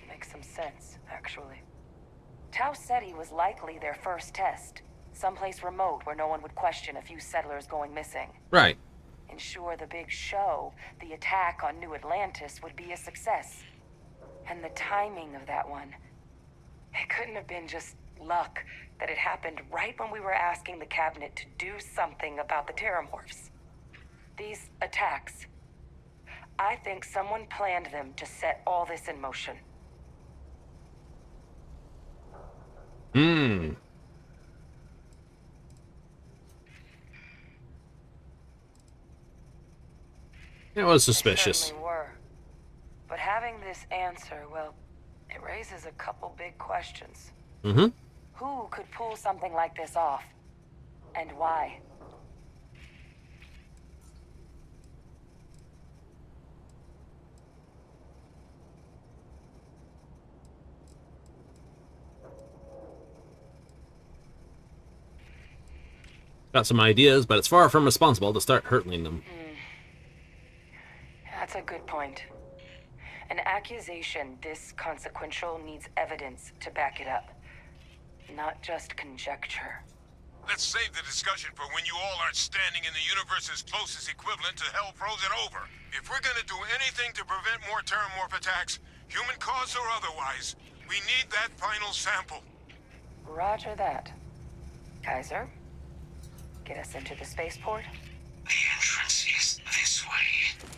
Makes some sense, actually. Tau Ceti was likely their first test. Someplace remote where no one would question a few settlers going missing.
Right.
Ensure the big show, the attack on New Atlantis, would be a success. And the timing of that one, it couldn't have been just luck that it happened right when we were asking the cabinet to do something about the Terrormorphs. These attacks, I think someone planned them to set all this in motion.
Hmm. It was suspicious.
Certainly were. But having this answer, well, it raises a couple big questions.
Mm-hmm.
Who could pull something like this off? And why?
Got some ideas, but it's far from responsible to start hurtling them.
That's a good point. An accusation this consequential needs evidence to back it up, not just conjecture.
Let's save the discussion for when you all aren't standing in the universe's closest equivalent to hell frozen over. If we're gonna do anything to prevent more Terrormorph attacks, human cause or otherwise, we need that final sample.
Roger that. Kaiser, get us into the spaceport?
The entrance is this way.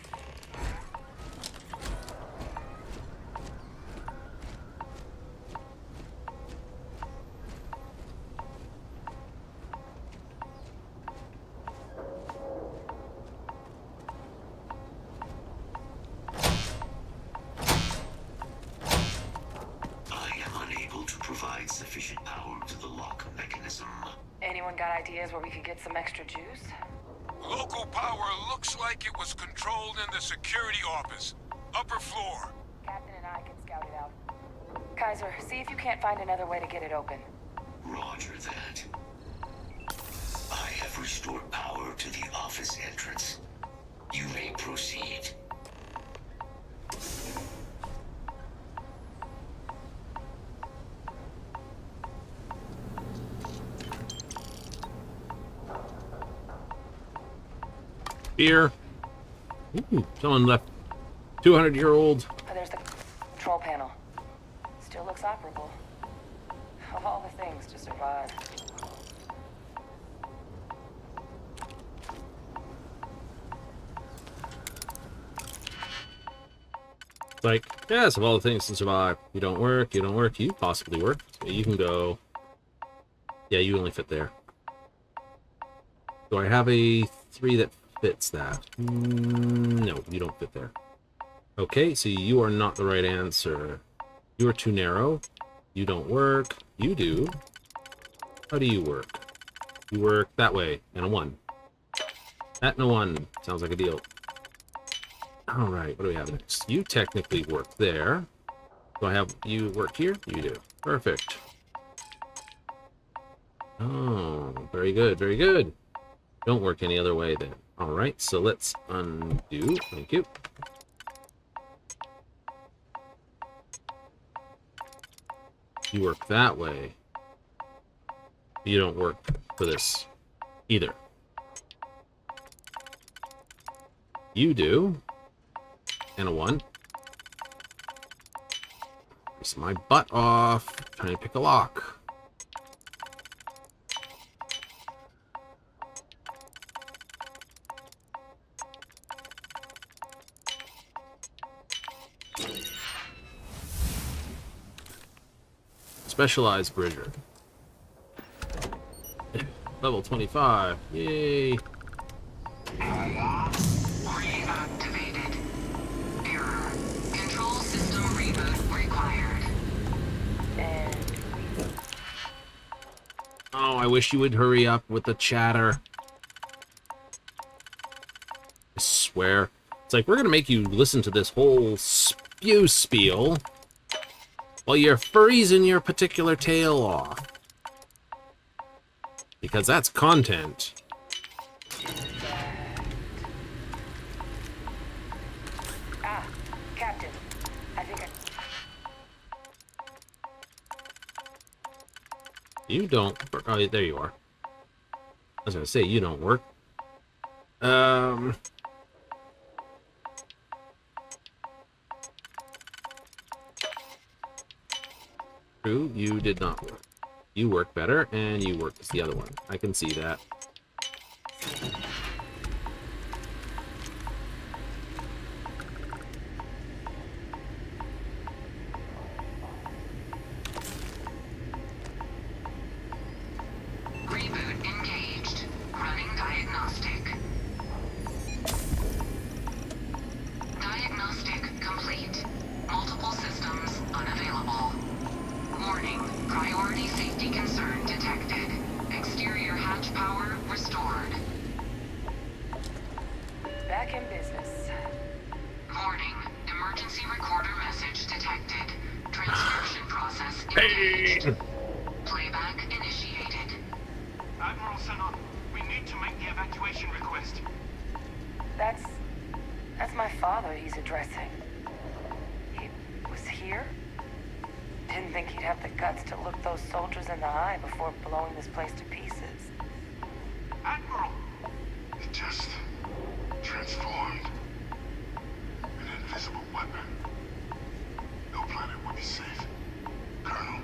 Sufficient power to the lock mechanism.
Anyone got ideas where we could get some extra juice?
Local power looks like it was controlled in the security office. Upper floor.
Captain and I can scout it out. Kaiser, see if you can't find another way to get it open.
Roger that. I have restored power to the office entrance. You may proceed.
Beer. Ooh, someone left 200-year-old.
There's the control panel. Still looks operable. Of all the things to survive.
Like, yes, of all the things to survive. You don't work, you don't work, you possibly work. So you can go. Yeah, you only fit there. Do I have a 3 that fits that? No, you don't fit there. Okay, so you are not the right answer. You are too narrow. You don't work. You do. How do you work? You work that way, and a 1. That and a 1. Sounds like a deal. Alright, what do we have next? You technically work there. Do I have you work here? You do. Perfect. Oh, very good, very good. Don't work any other way then. Alright, so let's undo. Thank you. You work that way. You don't work for this either. You do. And a 1. Piss my butt off. Trying to pick a lock. Specialized Bridger. Level 25. Yay.
Reactivated. Error. Control system reboot required.
Oh, I wish you would hurry up with the chatter. I swear. It's like, we're gonna make you listen to this whole spew spiel while you're freezing your particular tail off. Because that's content.
Captain. I think
You don't... Oh, there you are. I was gonna say, you don't work. True, you did not work. You work better, and you work as the other one. I can see that.
Reboot engaged. Running diagnostic. Diagnostic complete. Multiple systems unavailable. Warning. Priority safety concern detected. Exterior hatch power restored.
back in business.
Warning. Emergency recorder message detected. Transcription process engaged. Playback initiated.
Admiral Sanon, we need to make the evacuation request.
That's my father he's addressing. He was here? Didn't think he'd have the guts to look those soldiers in the eye before blowing this place to pieces.
Admiral!
It just transformed. An invisible weapon. No planet would be safe. Colonel,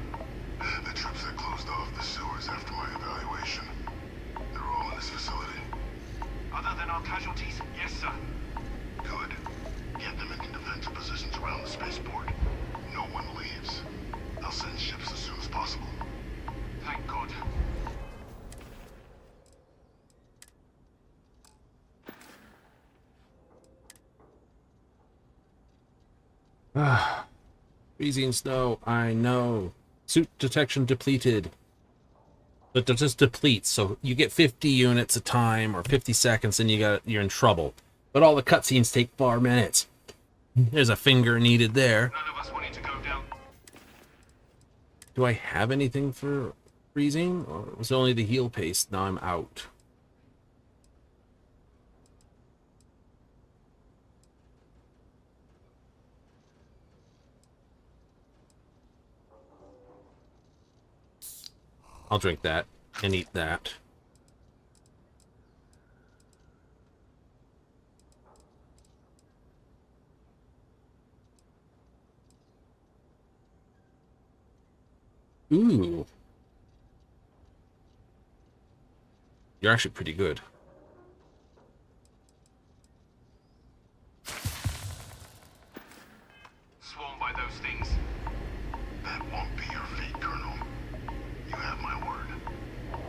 the troops that closed off the sewers after my evaluation, they're all in this facility.
Other than our casualties, yes, sir.
Good. Get them into defensive positions around the spaceport. No one leaves. I'll send ships as soon as possible.
Thank God.
Freezing snow, I know. Suit detection depleted. But it just depletes, so you get 50 units a time or 50 seconds and you're in trouble. But all the cutscenes take 4 minutes. There's a finger needed there.
None of us wanted to go down.
Do I have anything for freezing? Or was it only the heal paste? Now I'm out. I'll drink that and eat that. Ooh. You're actually pretty good.
Swarmed by those things. That won't be your fate, Colonel. You have my word.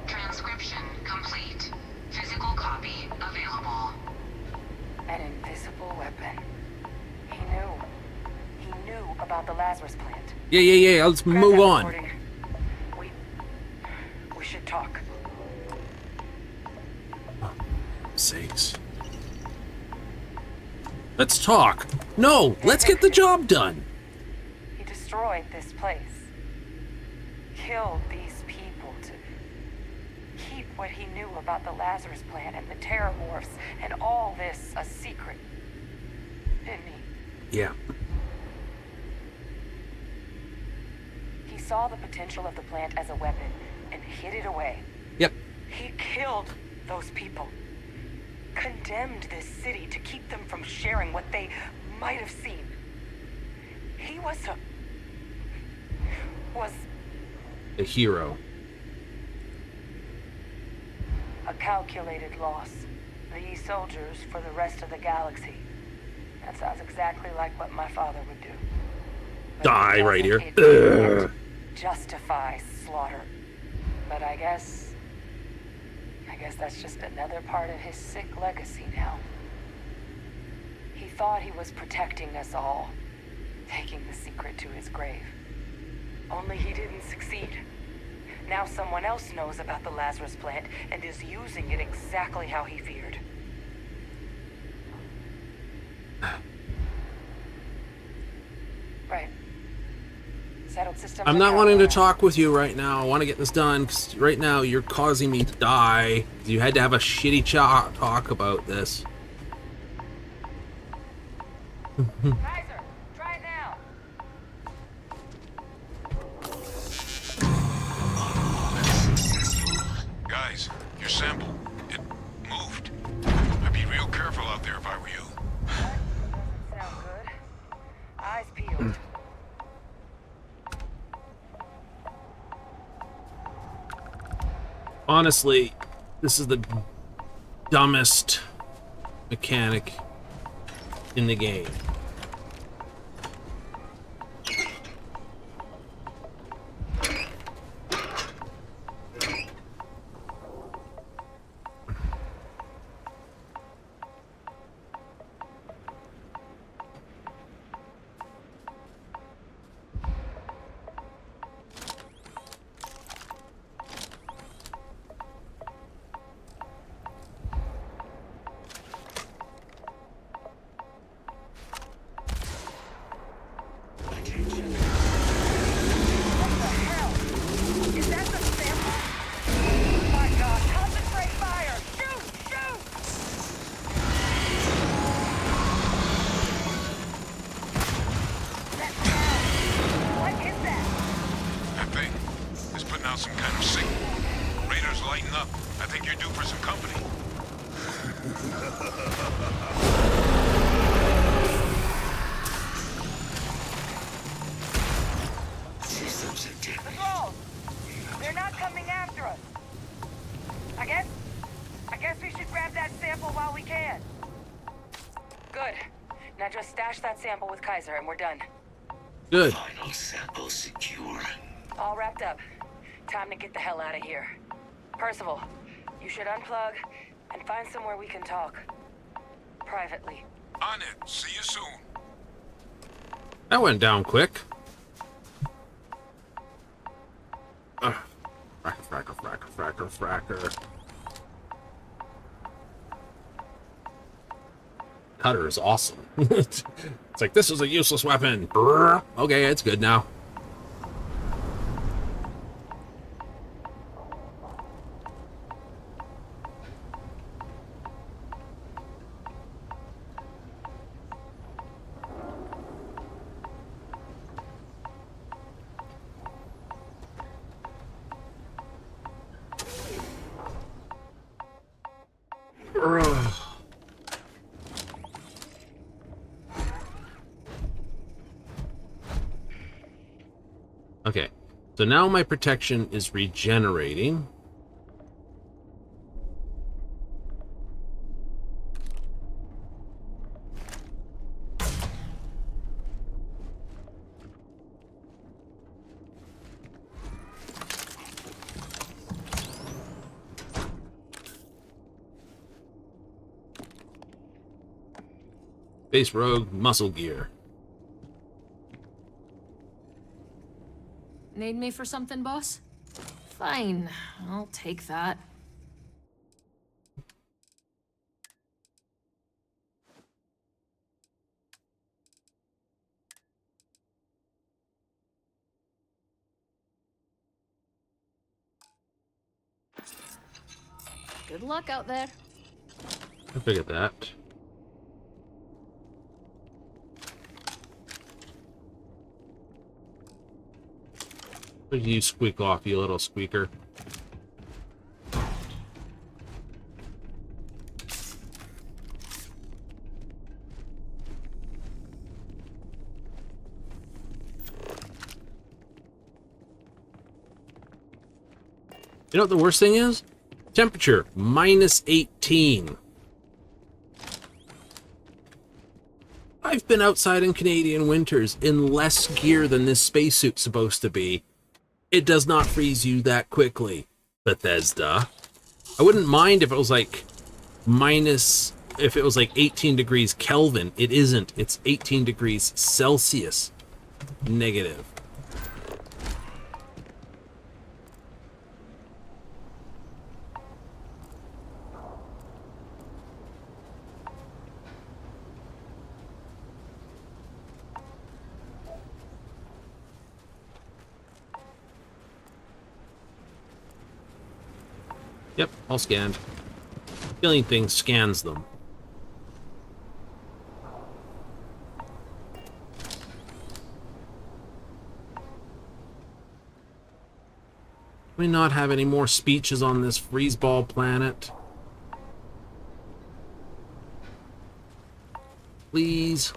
Transcription complete. Physical copy available.
An invisible weapon. He knew. He knew about the Lazarus plant.
Yeah. Let's move on.
Recording. We should talk.
Sakes. Let's talk. No, let's get the job done.
He destroyed this place. Killed these people to keep what he knew about the Lazarus plant and the Terrormorphs and all this a secret. Didn't he?
Yeah.
He saw the potential of the plant as a weapon and hid it away.
Yep.
He killed those people. Condemned this city to keep them from sharing what they might have seen. He was
A hero.
a calculated loss. These soldiers for the rest of the galaxy. That sounds exactly like what my father would do. But
Die right here.
it doesn't justify slaughter. But I guess that's just another part of his sick legacy now. He thought he was protecting us all, taking the secret to his grave. Only he didn't succeed. Now someone else knows about the Lazarus plant and is using it exactly how he feared. Right. Settled systems.
I'm not wanting to talk with you right now. I want to get this done because right now you're causing me to die. You had to have a shitty talk about this.
Kaiser, try it now.
Guys, your sample, it moved. I'd be real careful out there if I were you.
Sound good. Eyes peeled.
Honestly, this is the dumbest mechanic in the game.
Some kind of signal. Raiders lighten up. I think you're due for some company.
Patrol! They're not coming after us. I guess we should grab that sample while we can. Good. Now just stash that sample with Kaiser and we're done.
Good.
Final sample secure.
All wrapped up. Time to get the hell out of here. Percival, you should unplug and find somewhere we can talk. Privately.
On it. See you soon.
That went down quick. Fracker. Cutter is awesome. It's like, this is a useless weapon. Brrr. Okay, it's good now. Okay, So now my protection is regenerating. Base rogue muscle gear.
Need me for something, boss? Fine, I'll take that. Good luck out there.
I figured that. What did you squeak off, you little squeaker? You know what the worst thing is? Temperature, minus 18. I've been outside in Canadian winters in less gear than this spacesuit's supposed to be. It does not freeze you that quickly, Bethesda. I wouldn't mind if it was like if it was like 18 degrees Kelvin. It isn't. It's 18 degrees Celsius negative. Yep, all scanned. Killing things scans them. Can we not have any more speeches on this freezeball planet? Please.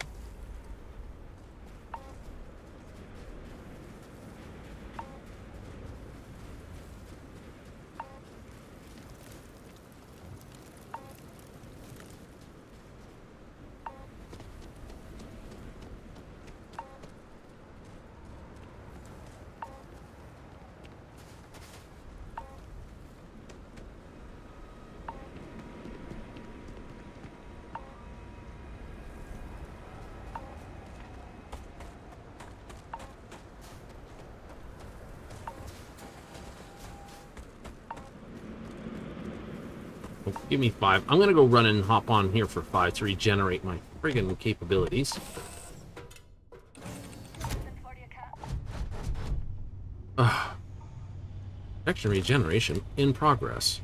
Give me 5. I'm gonna go run and hop on here for 5 to regenerate my friggin' capabilities. Protection regeneration in progress.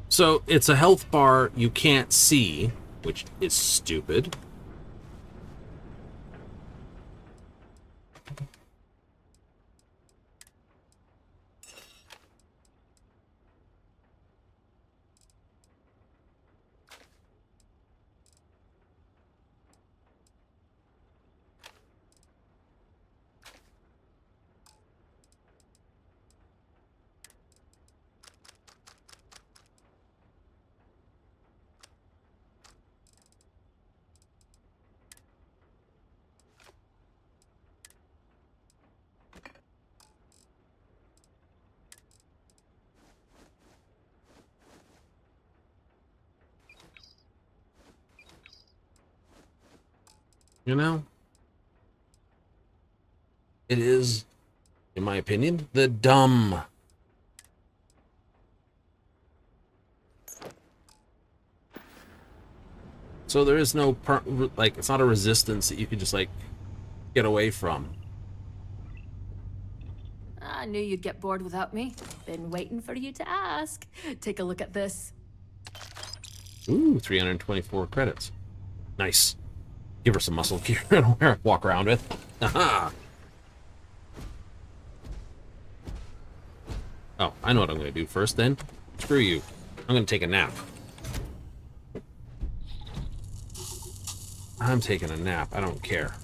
So it's a health bar you can't see, which is stupid. You know, it is, in my opinion, the dumb. So there is no, like, it's not a resistance that you can just, like, get away from.
I knew you'd get bored without me. Been waiting for you to ask. Take a look at this.
Ooh, 324 credits. Nice. Give her some muscle gear to walk around with. Aha! Oh, I know what I'm going to do first then. Screw you. I'm going to take a nap. I'm taking a nap. I don't care.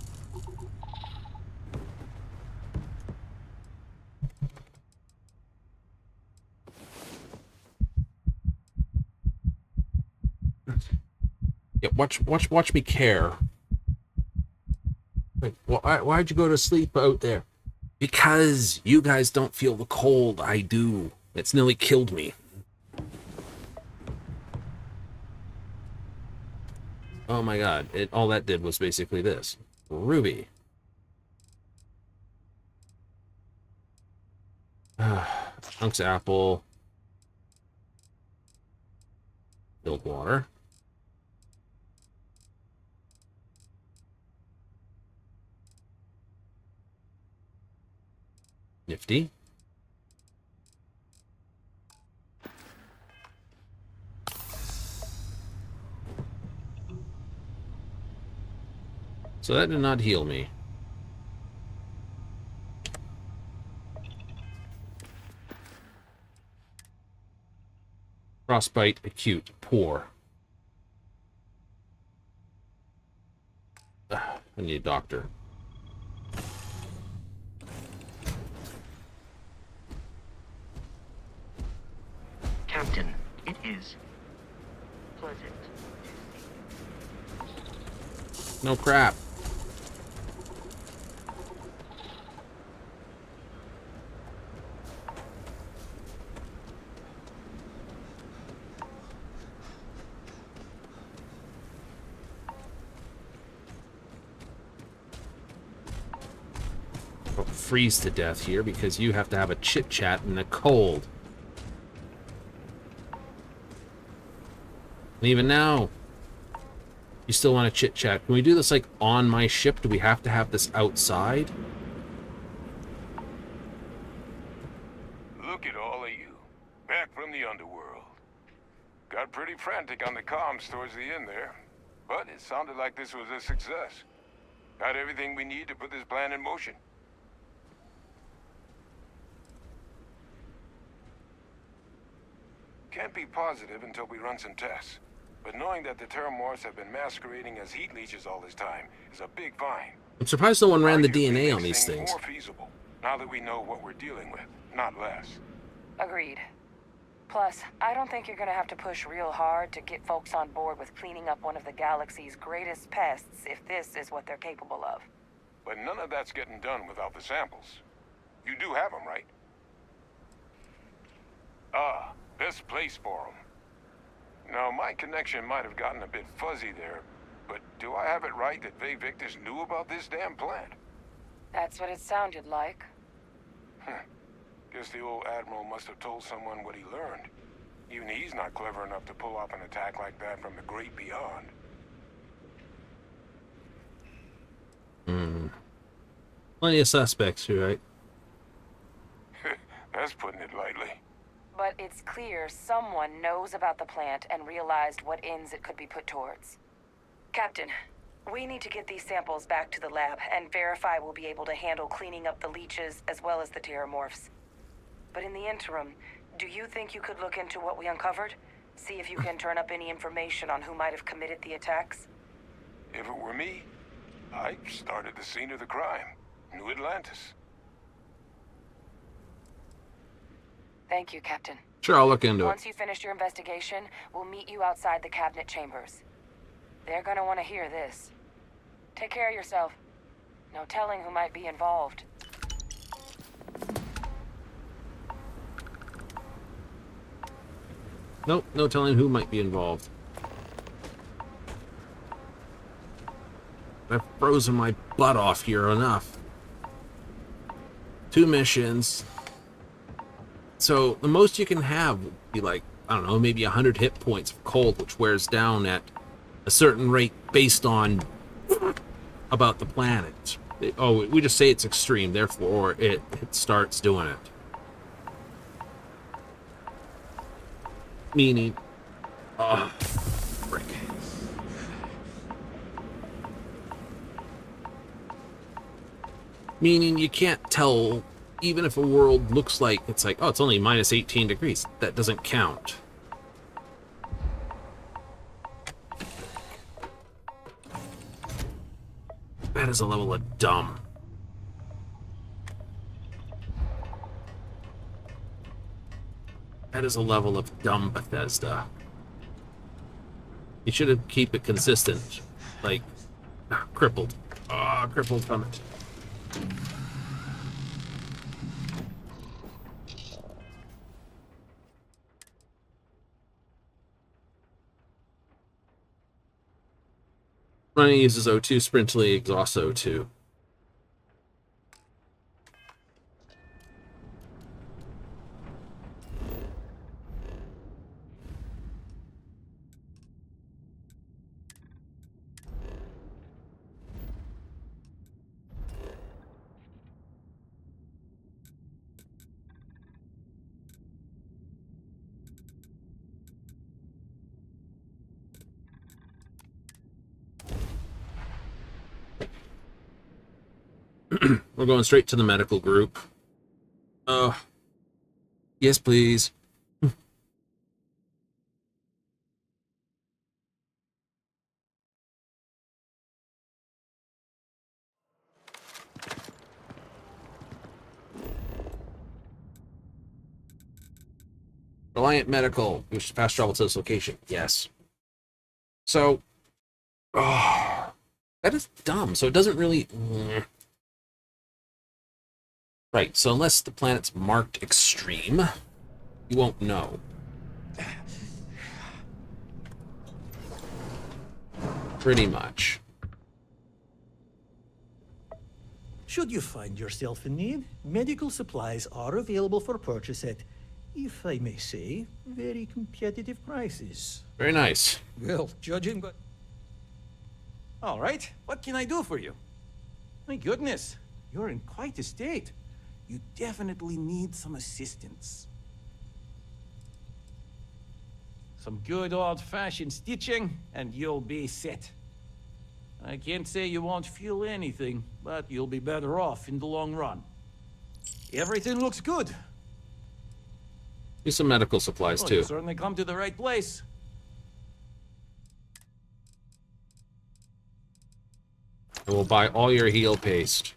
Watch me care. Wait, why'd you go to sleep out there? Because you guys don't feel the cold. I do. It's nearly killed me. Oh my god. All that did was basically this. Ruby. Hunks apple. Build water. Nifty. So that did not heal me. Frostbite, acute, poor. I need a doctor.
Captain, it is pleasant.
No crap. I'll freeze to death here because you have to have a chit chat in the cold. And even now, you still want to chit chat. Can we do this like on my ship? Do we have to have this outside?
Look at all of you, back from the underworld. Got pretty frantic on the comms towards the end there, but it sounded like this was a success. Got everything we need to put this plan in motion. Can't be positive until we run some tests. But knowing that the Terrormorphs have been masquerading as heat leeches all this time is a big find.
I'm surprised no one ran the DNA on these things.
More feasible, now that we know what we're dealing with, not less.
Agreed. Plus, I don't think you're gonna have to push real hard to get folks on board with cleaning up one of the galaxy's greatest pests if this is what they're capable of.
But none of that's getting done without the samples. You do have them, right? Ah, best place for them. Now, my connection might have gotten a bit fuzzy there, but do I have it right that Vay Victus knew about this damn plant?
That's what it sounded like.
Guess the old Admiral must have told someone what he learned. Even he's not clever enough to pull off an attack like that from the great beyond.
Plenty of suspects, you're right.
That's putting it lightly.
But it's clear someone knows about the plant and realized what ends it could be put towards. Captain, we need to get these samples back to the lab and verify we'll be able to handle cleaning up the leeches as well as the Terrormorphs. But in the interim, do you think you could look into what we uncovered? See if you can turn up any information on who might have committed the attacks?
If it were me, I'd start at the scene of the crime, New Atlantis.
Thank you, Captain.
Sure, I'll look into it.
Once you finish your investigation, we'll meet you outside the cabinet chambers. They're gonna want to hear this. Take care of yourself. No telling who might be involved.
Nope, no telling who might be involved. I've frozen my butt off here enough. 2 missions. So the most you can have would be like, I don't know, maybe 100 hit points of cold, which wears down at a certain rate based on about the planet. We just say it's extreme, therefore it starts doing it. Meaning, frick. Meaning you can't tell, even if a world looks like, it's like, oh, it's only minus 18 degrees. That doesn't count. That is a level of dumb. That is a level of dumb Bethesda. You should have keep it consistent. Like, crippled. Ah, crippled from it. Running uses O2, Sprintly exhausts O2. We're going straight to the medical group. Oh, yes, please. Reliant Medical. We should fast travel to this location. Yes. So, that is dumb. So it doesn't really... Right, so unless the planet's marked extreme, you won't know. Pretty much.
Should you find yourself in need, medical supplies are available for purchase at, if I may say, very competitive prices.
Very nice.
Well, judging by... All right, what can I do for you? My goodness, you're in quite a state. You definitely need some assistance. Some good old-fashioned stitching, and you'll be set. I can't say you won't feel anything, but you'll be better off in the long run. Everything looks good.
Do some medical supplies,
Well,
too.
you certainly come to the right place.
And we'll buy all your heal paste.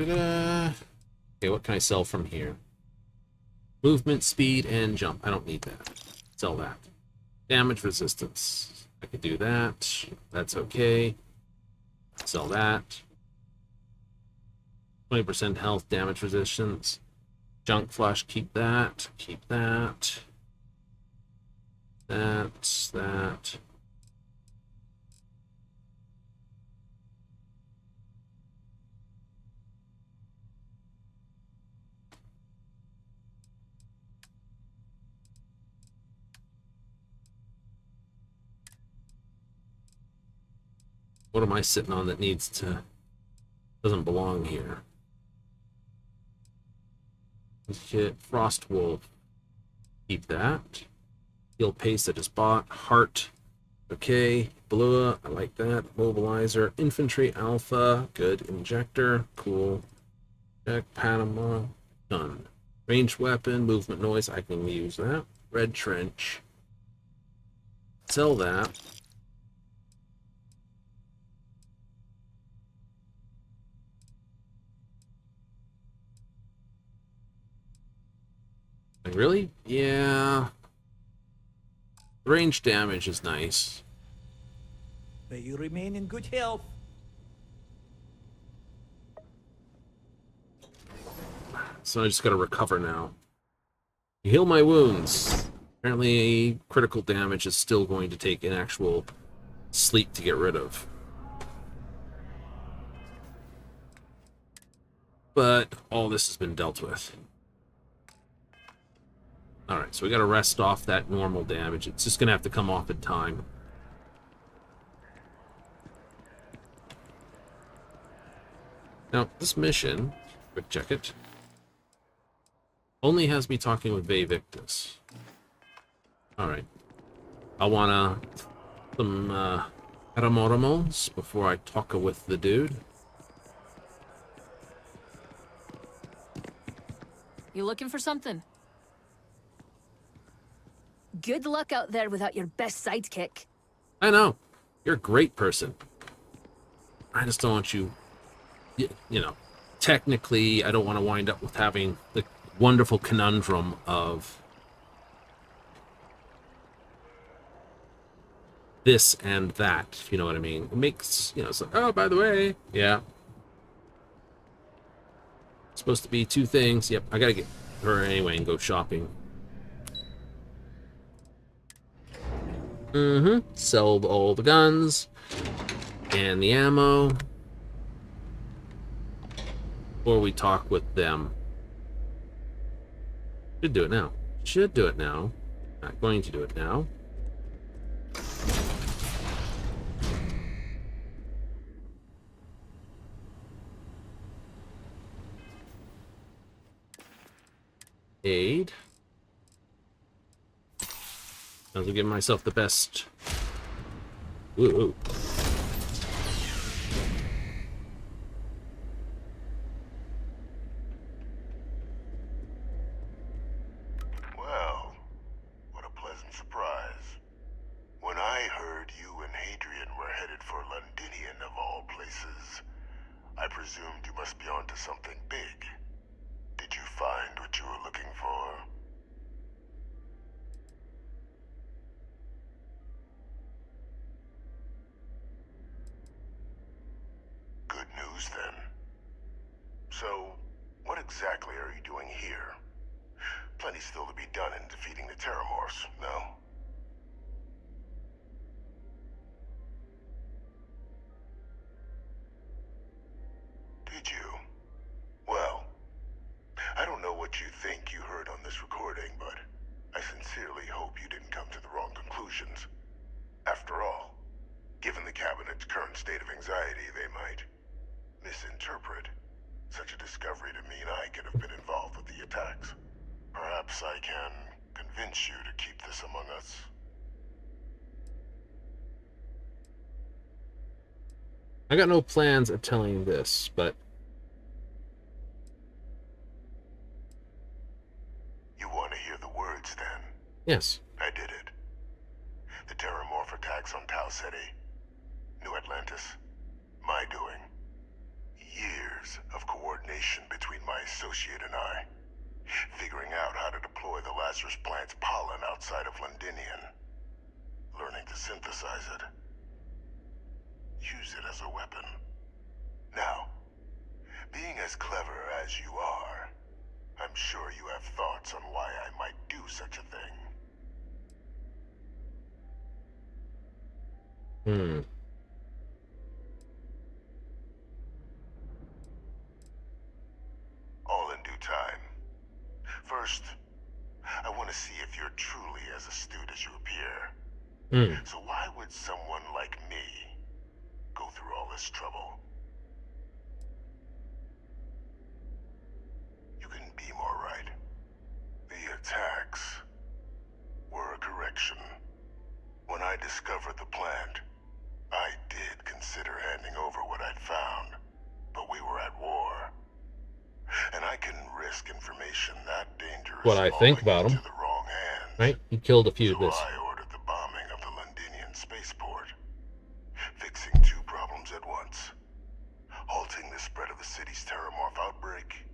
Okay, what can I sell from here? Movement, speed, and jump. I don't need that. Sell that. Damage resistance. I could do that. That's okay. Sell that. 20% health, damage resistance. Junk flush, keep that. Keep that. That. What am I sitting on that needs to... doesn't belong here? Let's get Frost Wolf. Keep that. Heal paste I just bought. Heart. Okay. Blue. I like that. Mobilizer. Infantry Alpha. Good. Injector. Cool. Check. Panama. Done. Ranged weapon. Movement noise. I can use that. Red Trench. Sell that. Really? Yeah. Range damage is nice.
May you remain in good health.
So I just gotta recover now. Heal my wounds. Apparently critical damage is still going to take an actual sleep to get rid of. But all this has been dealt with. Alright, so we gotta rest off that normal damage. It's just gonna have to come off in time. Now, this mission, quick check it, only has me talking with Vay-Victus. Alright. I wanna some Terrormorphs before I talk with the dude.
You looking for something? Good luck out there without your best sidekick.
I know. You're a great person. I just don't want you, you know, technically, I don't want to wind up with having the wonderful conundrum of this and that, if you know what I mean. It makes, you know, it's like, oh, by the way, yeah. It's supposed to be two things. Yep, I gotta get her anyway and go shopping. Sell all the guns and the ammo. Or we talk with them. Should do it now. Should do it now. Not going to do it now. Aid. I'll give myself the best. Ooh.
Well, what a pleasant surprise. When I heard you and Hadrian were headed for Londinian of all places, I presumed you must be onto something big. Did you find what you were looking for? Good news, then. So, what exactly are you doing here? Plenty still to be done in defeating the Terrormorphs, no? Did you? Well, I don't know what you think you heard on this recording, but I sincerely hope you didn't come to the wrong conclusions. After all, given the Cabinet's current state of anxiety, they might misinterpret such a discovery to mean I could have been involved with the attacks. Perhaps I can convince you to keep this among us.
I got no plans of telling this, but...
You want to hear the words, then?
Yes.
I did it. The Terrormorph attacks on Tau City, New Atlantis, my doing. Years of coordination between my associate and I. Figuring out how to deploy the Lazarus plant's pollen outside of Londinian. Learning to synthesize it. Use it as a weapon. Now, being as clever as you are, I'm sure you have thoughts on why I might do such a thing. All in due time. First, I want to see if you're truly as astute as you appear. So why would someone like me go through all this trouble? You couldn't be more right. The attacks were a correction. When I discovered the plant, I did consider handing over what I'd found, but we were at war. And I couldn't risk information that dangerous
What I think about him.
into the wrong hands.
Right? He killed a few of
So
this.
I ordered the bombing of the Londinian spaceport, fixing two problems at once. Halting the spread of the city's Terrormorph outbreak,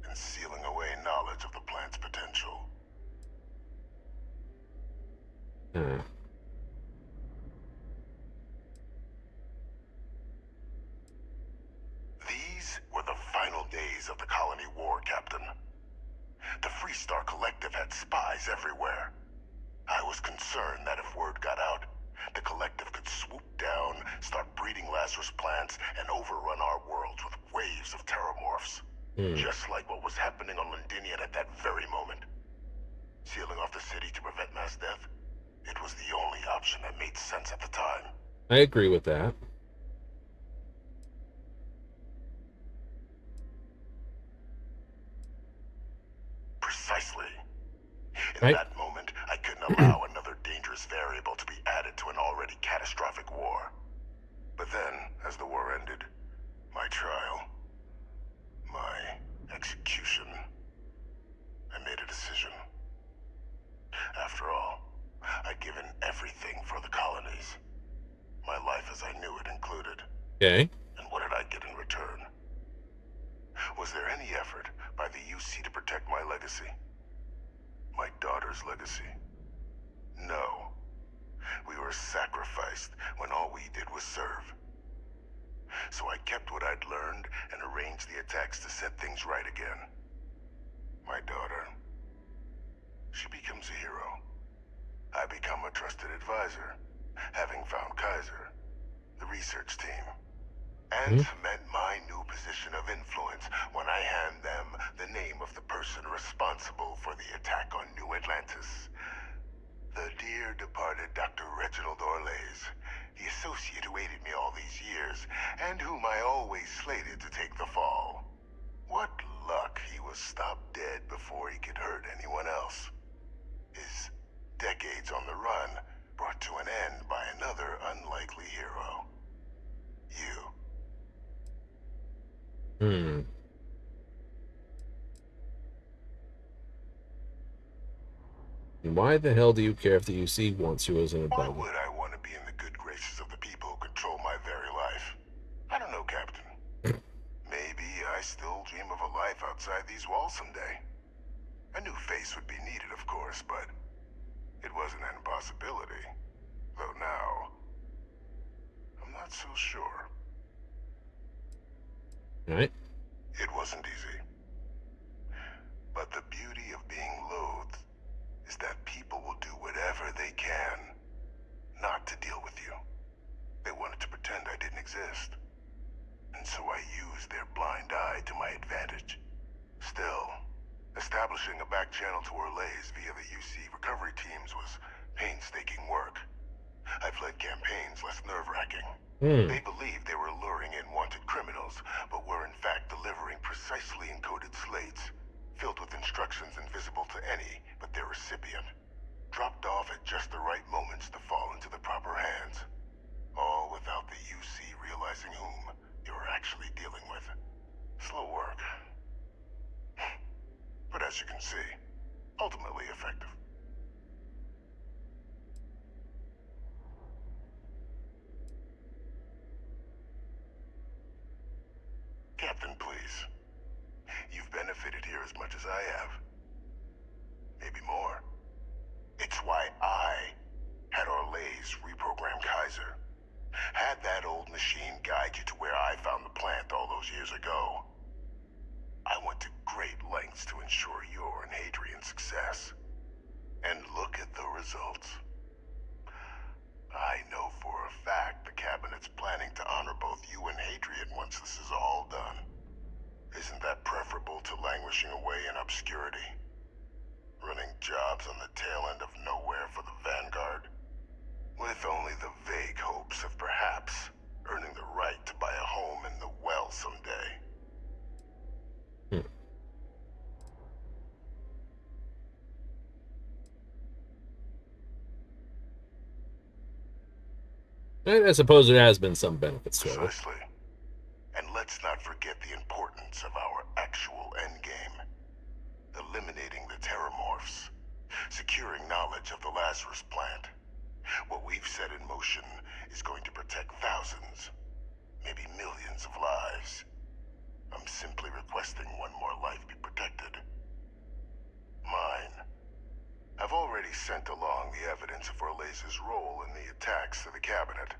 and sealing away knowledge of the plant's potential. These were the final days of the colony war, Captain. The Freestar Collective had spies everywhere. I was concerned that if word got out, the Collective could swoop down, start breeding Lazarus plants, and overrun our worlds with waves of Terrormorphs. Just like what was happening on Londinian at that very moment. Sealing off the city to prevent mass death, it was the only option that made sense at the time.
I agree with that.
Precisely. In that moment, I couldn't allow another dangerous variable to be added to an already catastrophic war. But then, as the war ended, my trial, my execution, I made a decision. After all, I'd given everything for the colonies. My life as I knew it included.
Okay.
And Was there any effort by the UC to protect my legacy? My daughter's legacy? No. We were sacrificed when all we did was serve. So I kept what I'd learned and arranged the attacks to set things right again. My daughter, she becomes a hero. I become a trusted advisor, having found Kaiser, the research team, and cement my new position of influence when I hand them the name of the person responsible for the attack on New Atlantis. The dear departed Dr. Reginald Orlays, the associate who aided me all these years, and whom I always slated to take the fall. What luck he was stopped dead before he could hurt anyone else. His decades on the run brought to an end by another unlikely hero. You.
Why the hell do you care if the UC wants you as an advisor?
Why would I want to be in the good graces of the people who control my very life? I don't know, Captain. Maybe I still dream of a life outside these walls someday. A new face would be needed, of course, but it wasn't an impossibility. Though now, I'm not so sure.
Right.
It wasn't easy. But the beauty of being loathed is that people will do whatever they can not to deal with you. They wanted to pretend I didn't exist. And so I used their blind eye to my advantage. Still, establishing a back channel to Orlays via the UC recovery teams was painstaking work. I've led campaigns less nerve-wracking. They believed they were luring in wanted criminals, but were in fact delivering precisely encoded slates, filled with instructions invisible to any but their recipient, dropped off at just the right moments to fall into the proper hands. All without the UC realizing whom you were actually dealing with. Slow work. But as you can see, ultimately effective. Captain, please. You've benefited here as much as I have. Maybe more. It's why I had Orlays reprogram Kaiser. Had that old machine guide you to where I found the plant all those years ago. I went to great lengths to ensure your and Hadrian's success. And look at the results. I know for a fact the Cabinet's planning to honor both you and Hadrian once this is all done. Isn't that preferable to languishing away in obscurity? Running jobs on the tail end of nowhere for the Vanguard? With only the vague hopes of perhaps earning the right to buy a home in the well someday.
I suppose there has been some benefits to it.
Precisely. And let's not forget the importance of our actual endgame. Eliminating the Terrormorphs. Securing knowledge of the Lazarus plant. What we've set in motion is going to protect thousands, maybe millions of lives. I'm simply requesting one more life be protected. Mine. I've already sent along the evidence of Orlays' role in the attacks to the Cabinet,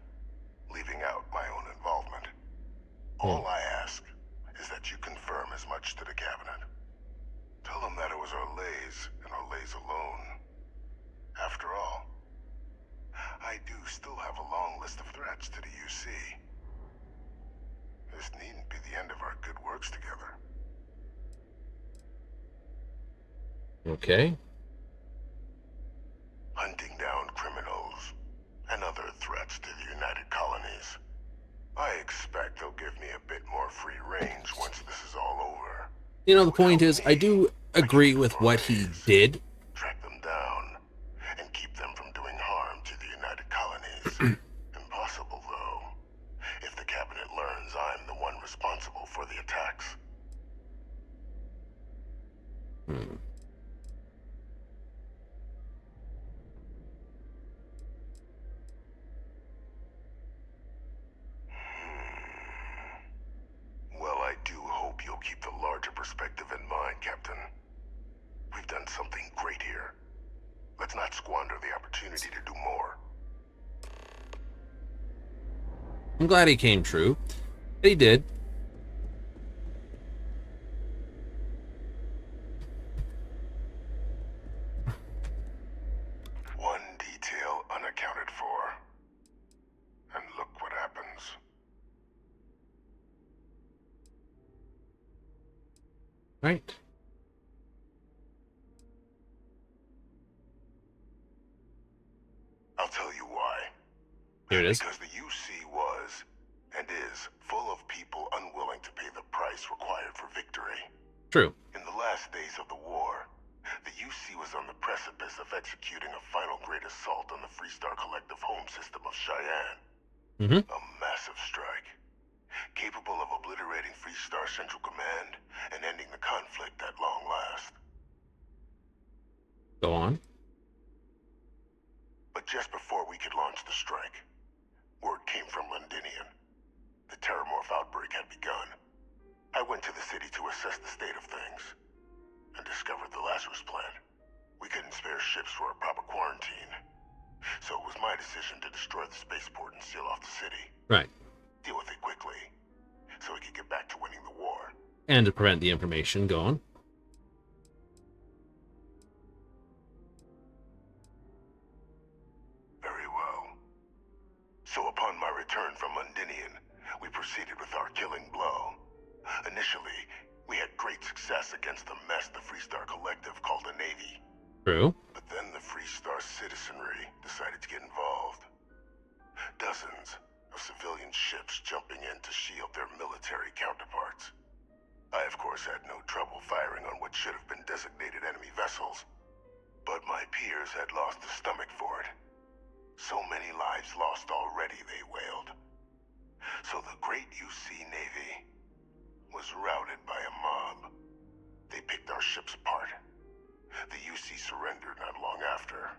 leaving out my own involvement. All I ask is that you confirm as much to the Cabinet. Tell them that it was Orlays and Orlays alone. After all, I do still have a long list of threats to the UC. This needn't be the end of our good works together.
Okay.
Hunting down criminals and other threats to the United Colonies. I expect they'll give me a bit more free range once this is all over.
You know, the point is, I do agree with what he did.
Track them down and keep them from doing harm to the United Colonies. Impossible, though, if the Cabinet learns I'm the one responsible for the attacks. Well, I do hope you'll keep the larger
I'm glad he came true. He did.
One detail unaccounted for. And look what happens.
Right.
I'll tell you why.
Here it is.
Because the UC was, and is, full of people unwilling to pay the price required for victory.
True.
In the last days of the war, the UC was on the precipice of executing a final great assault on the Freestar Collective home system of Cheyenne. A massive strike, capable of obliterating Freestar Central Command and ending the conflict at long last.
Go on.
But just before we could launch the strike, word came from Londinian. The Terrormorph outbreak had begun. I went to the city to assess the state of things, and discovered the Lazarus plant. We couldn't spare ships for a proper quarantine, so it was my decision to destroy the spaceport and seal off the city.
Right.
Deal with it quickly, so we could get back to winning the war.
And to prevent the information. Go on.
Very well. So upon my return from Londinian, we proceeded with our killing blow. Initially, we had great success against the mess the Freestar Collective called a Navy.
True.
But then the Freestar citizenry decided to get involved. Dozens of civilian ships jumping in to shield their military counterparts. I, of course, had no trouble firing on what should have been designated enemy vessels. But my peers had lost the stomach for it. So many lives lost already, they wailed. So the great UC Navy was routed by a mob. They picked our ships apart. The UC surrendered not long after.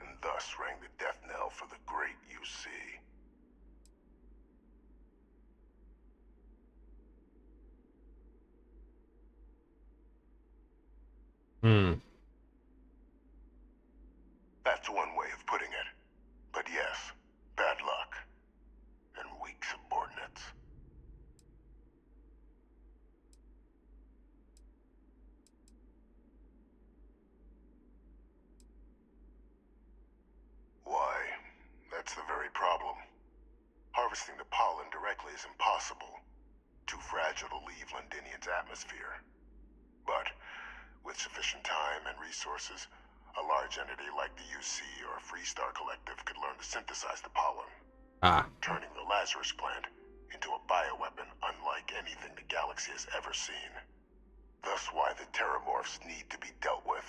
And thus rang the death knell for the great UC. That's one way of putting it. But yes, bad luck. And weak subordinates. Why, that's the very problem. Harvesting the pollen directly is impossible. Too fragile to leave Londinian's atmosphere. But, with sufficient time and resources, a large entity like the UC or Freestar Collective could learn to synthesize the pollen. Turning the Lazarus plant into a bioweapon unlike anything the galaxy has ever seen. Thus why the Terrormorphs need to be dealt with.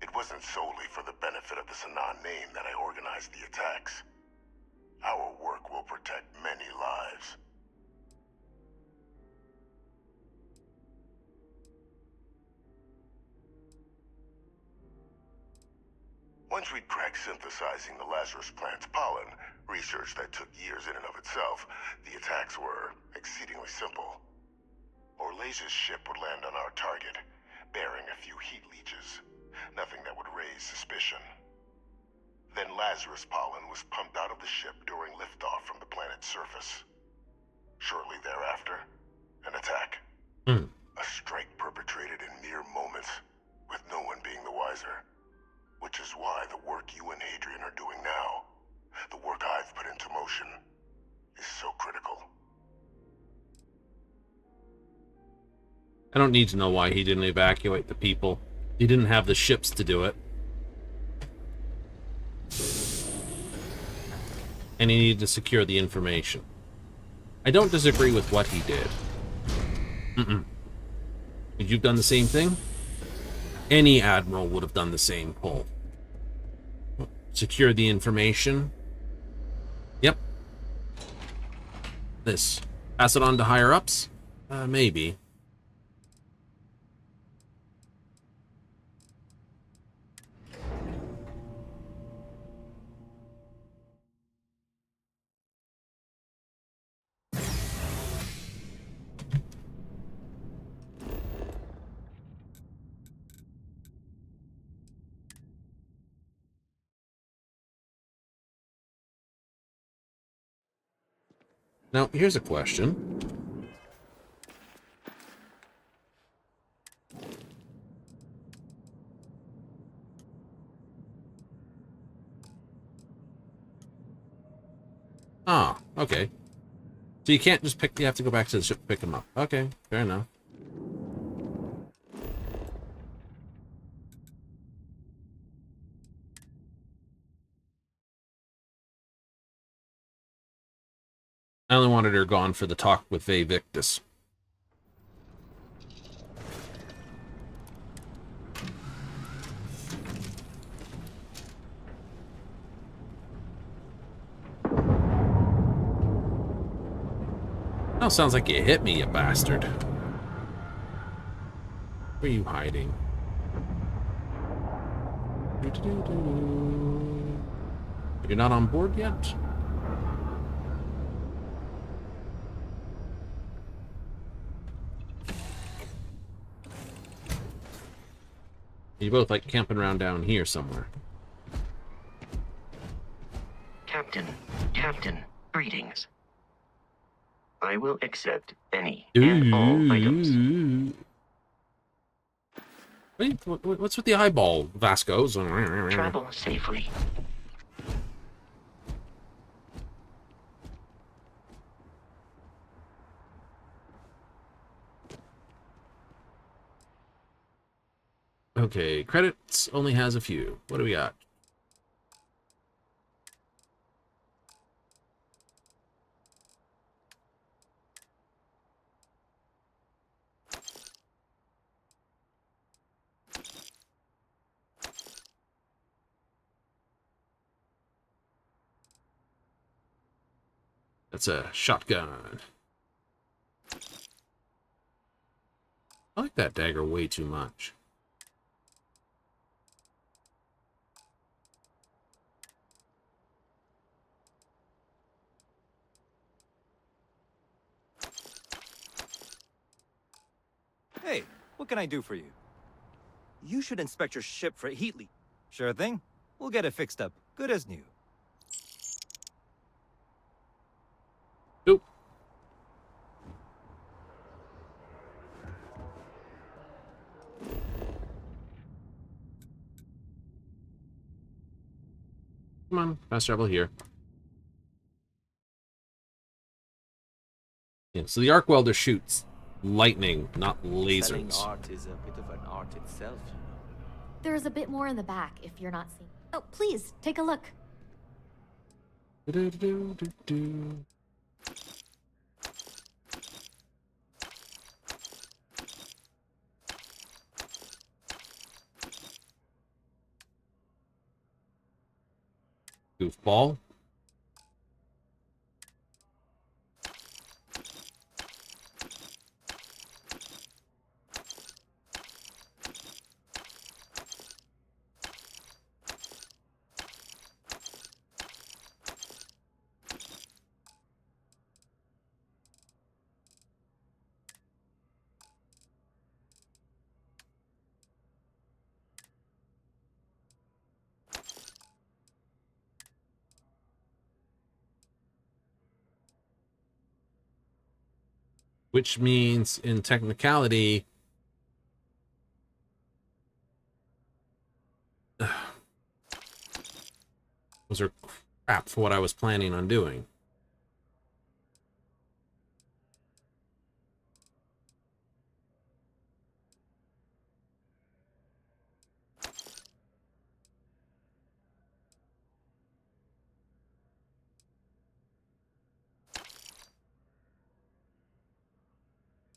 It wasn't solely for the benefit of the Sanan name that I organized the attacks. Our work will protect many lives. Once we'd cracked synthesizing the Lazarus plant's pollen, research that took years in and of itself, the attacks were exceedingly simple. Orlaze's ship would land on our target, bearing a few heat leeches. Nothing that would raise suspicion. Then Lazarus pollen was pumped out of the ship during liftoff from the planet's surface. Shortly thereafter, an attack. A strike perpetrated in mere moments, with no one being the wiser. Which is why the work you and Adrian are doing now, the work I've put into motion, is so critical.
I don't need to know why he didn't evacuate the people. He didn't have the ships to do it. And he needed to secure the information. I don't disagree with what he did. Would you have done the same thing? Any admiral would have done the same pull. Secure the information. Yep. This. Pass it on to higher-ups? Maybe. Now, here's a question. Ah, okay. So you can't just pick, you have to go back to the ship to pick them up. Okay, fair enough. I only wanted her gone for the talk with Vae Victus. Oh, sounds like you hit me, you bastard. Where are you hiding? You're not on board yet? You both like camping around down here somewhere.
Captain, greetings. I will accept any and all items.
Wait, what's with the eyeball, Vasco's?
Travel safely.
Okay, credits only has a few. What do we got? That's a shotgun. I like that dagger way too much.
Hey, what can I do for you? You should inspect your ship for heat leak. Sure thing. We'll get it fixed up. Good as new.
Nope. Come on, fast travel here. Yeah, so the arc welder shoots lightning, not lasers.
Selling art is a bit of an art itself, you know.
There's a bit more in the back if you're not seeing. Oh, please, take a look.
Goofball. Which means, in technicality, those are crap for what I was planning on doing.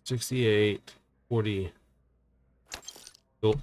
$68, $40. Cool.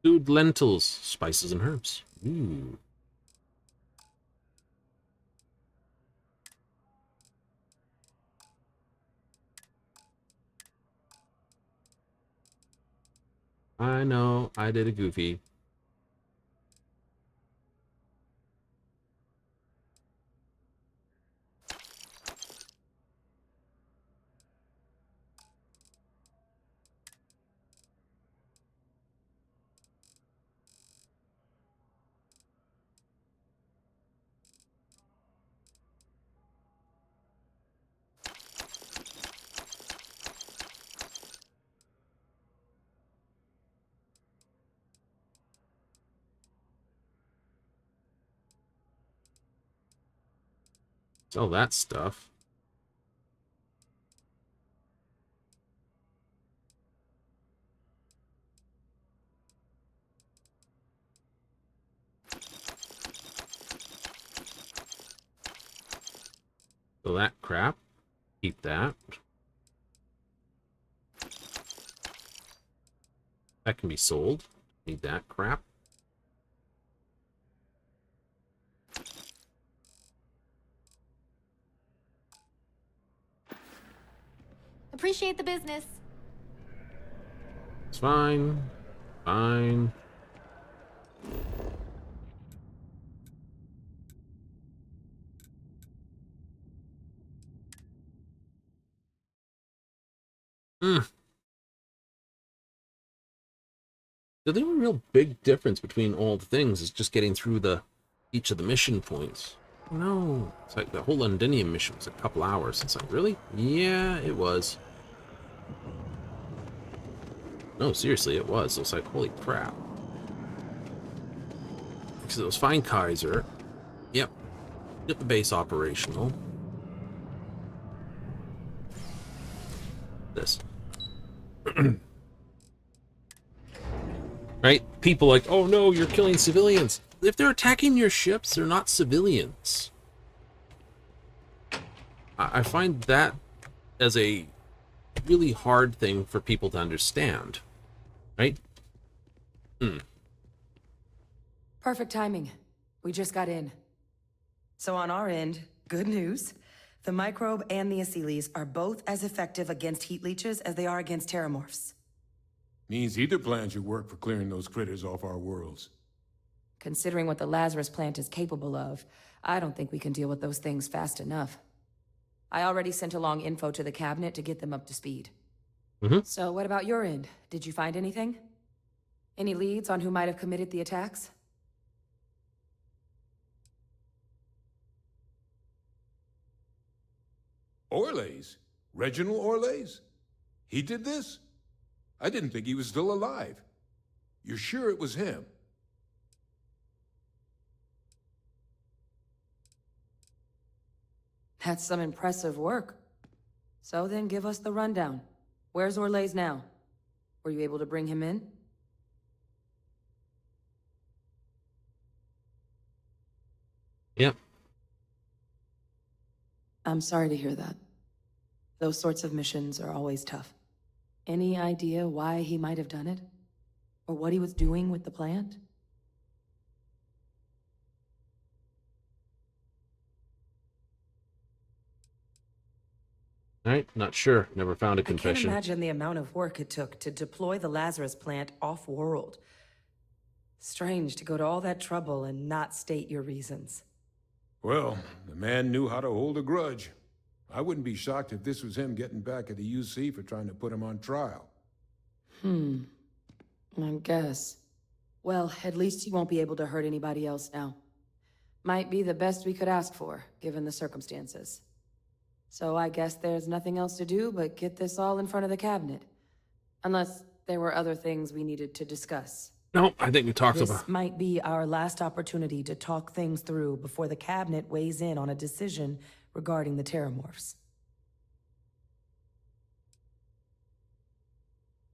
Stewed lentils, spices and herbs. Ooh. I know, I did a goofy. Sell that stuff. So that crap. Keep that. That can be sold. Need that crap.
Appreciate the business.
It's fine. Fine. The only real big difference between all the things is just getting through each of the mission points. No, it's like the whole Londinium mission was a couple hours. It's like, really? Yeah, it was. No, seriously, it was. It was like, holy crap. Because it was fine, Kaiser. Yep. Get the base operational. This. Right? People like, oh no, you're killing civilians. If they're attacking your ships, they're not civilians. I find that as a really hard thing for people to understand. Right?
Perfect timing. We just got in. So on our end, good news. The microbe and the Asylees are both as effective against heat leeches as they are against terrormorphs.
Means either plan should work for clearing those critters off our worlds.
Considering what the Lazarus plant is capable of, I don't think we can deal with those things fast enough. I already sent along info to the cabinet to get them up to speed. So what about your end? Did you find anything? Any leads on who might have committed the attacks?
Orlays? Reginald Orlays? He did this? I didn't think he was still alive. You're sure it was him?
That's some impressive work. So then give us the rundown. Where's Orlays now? Were you able to bring him in?
Yep.
I'm sorry to hear that. Those sorts of missions are always tough. Any idea why he might have done it? Or what he was doing with the plant?
Alright, not sure. Never found a
I can't
confession.
imagine the amount of work it took to deploy the Lazarus plant off-world. Strange to go to all that trouble and not state your reasons.
Well, the man knew how to hold a grudge. I wouldn't be shocked if this was him getting back at the UC for trying to put him on trial.
I guess. Well, at least he won't be able to hurt anybody else now. Might be the best we could ask for, given the circumstances. So I guess there's nothing else to do but get this all in front of the cabinet. Unless there were other things we needed to discuss.
No, I think we talked
This
about...
might be our last opportunity to talk things through before the cabinet weighs in on a decision regarding the Terrormorphs.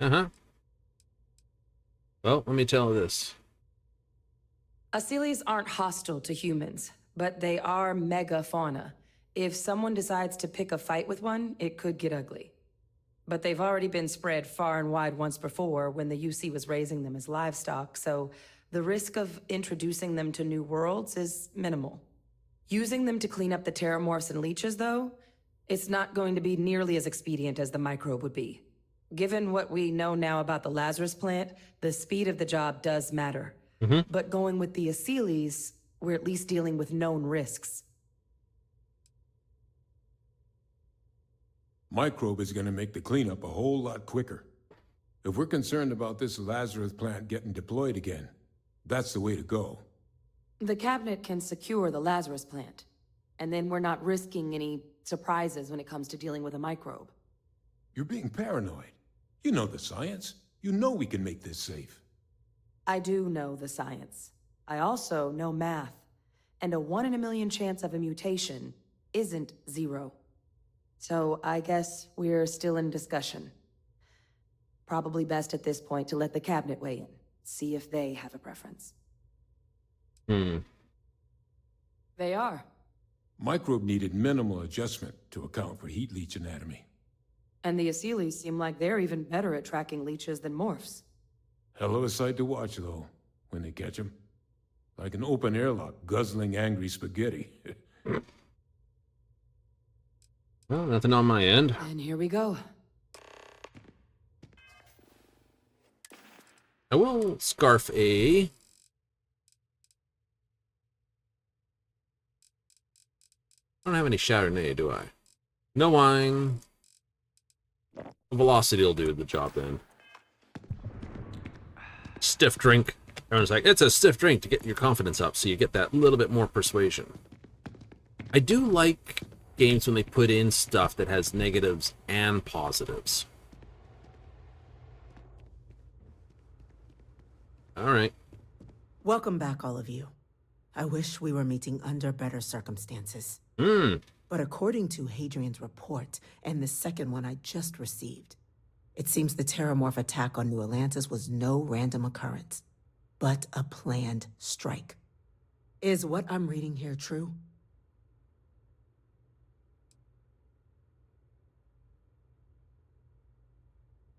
Well, let me tell you this.
Asylees aren't hostile to humans, but they are megafauna. If someone decides to pick a fight with one, it could get ugly. But they've already been spread far and wide once before when the UC was raising them as livestock, so the risk of introducing them to new worlds is minimal. Using them to clean up the terrormorphs and leeches, though, it's not going to be nearly as expedient as the microbe would be. Given what we know now about the Lazarus plant, the speed of the job does matter. But going with the Asylees, we're at least dealing with known risks.
Microbe is gonna make the cleanup a whole lot quicker. If we're concerned about this Lazarus plant getting deployed again, that's the way to go.
The cabinet can secure the Lazarus plant, and then we're not risking any surprises when it comes to dealing with a microbe.
You're being paranoid. You know the science. You know we can make this safe.
I do know the science. I also know math. And a 1 in a million chance of a mutation isn't 0. So I guess we're still in discussion. Probably best at this point to let the cabinet weigh in. See if they have a preference. They are.
Microbe needed minimal adjustment to account for heat leech anatomy.
And the Asylees seem like they're even better at tracking leeches than morphs.
Hell of a sight to watch, though, when they catch them. Like an open airlock guzzling angry spaghetti.
Well, nothing on my end.
And here we go.
I will scarf a... I don't have any Chardonnay, do I? No wine. Velocity will do the job then. Stiff drink. Everyone's like, it's a stiff drink to get your confidence up, so you get that little bit more persuasion. I do like games when they put in stuff that has negatives and positives. Alright.
Welcome back, all of you. I wish we were meeting under better circumstances. But according to Hadrian's report, and the second one I just received, it seems the Terrormorph attack on New Atlantis was no random occurrence, but a planned strike. Is what I'm reading here true?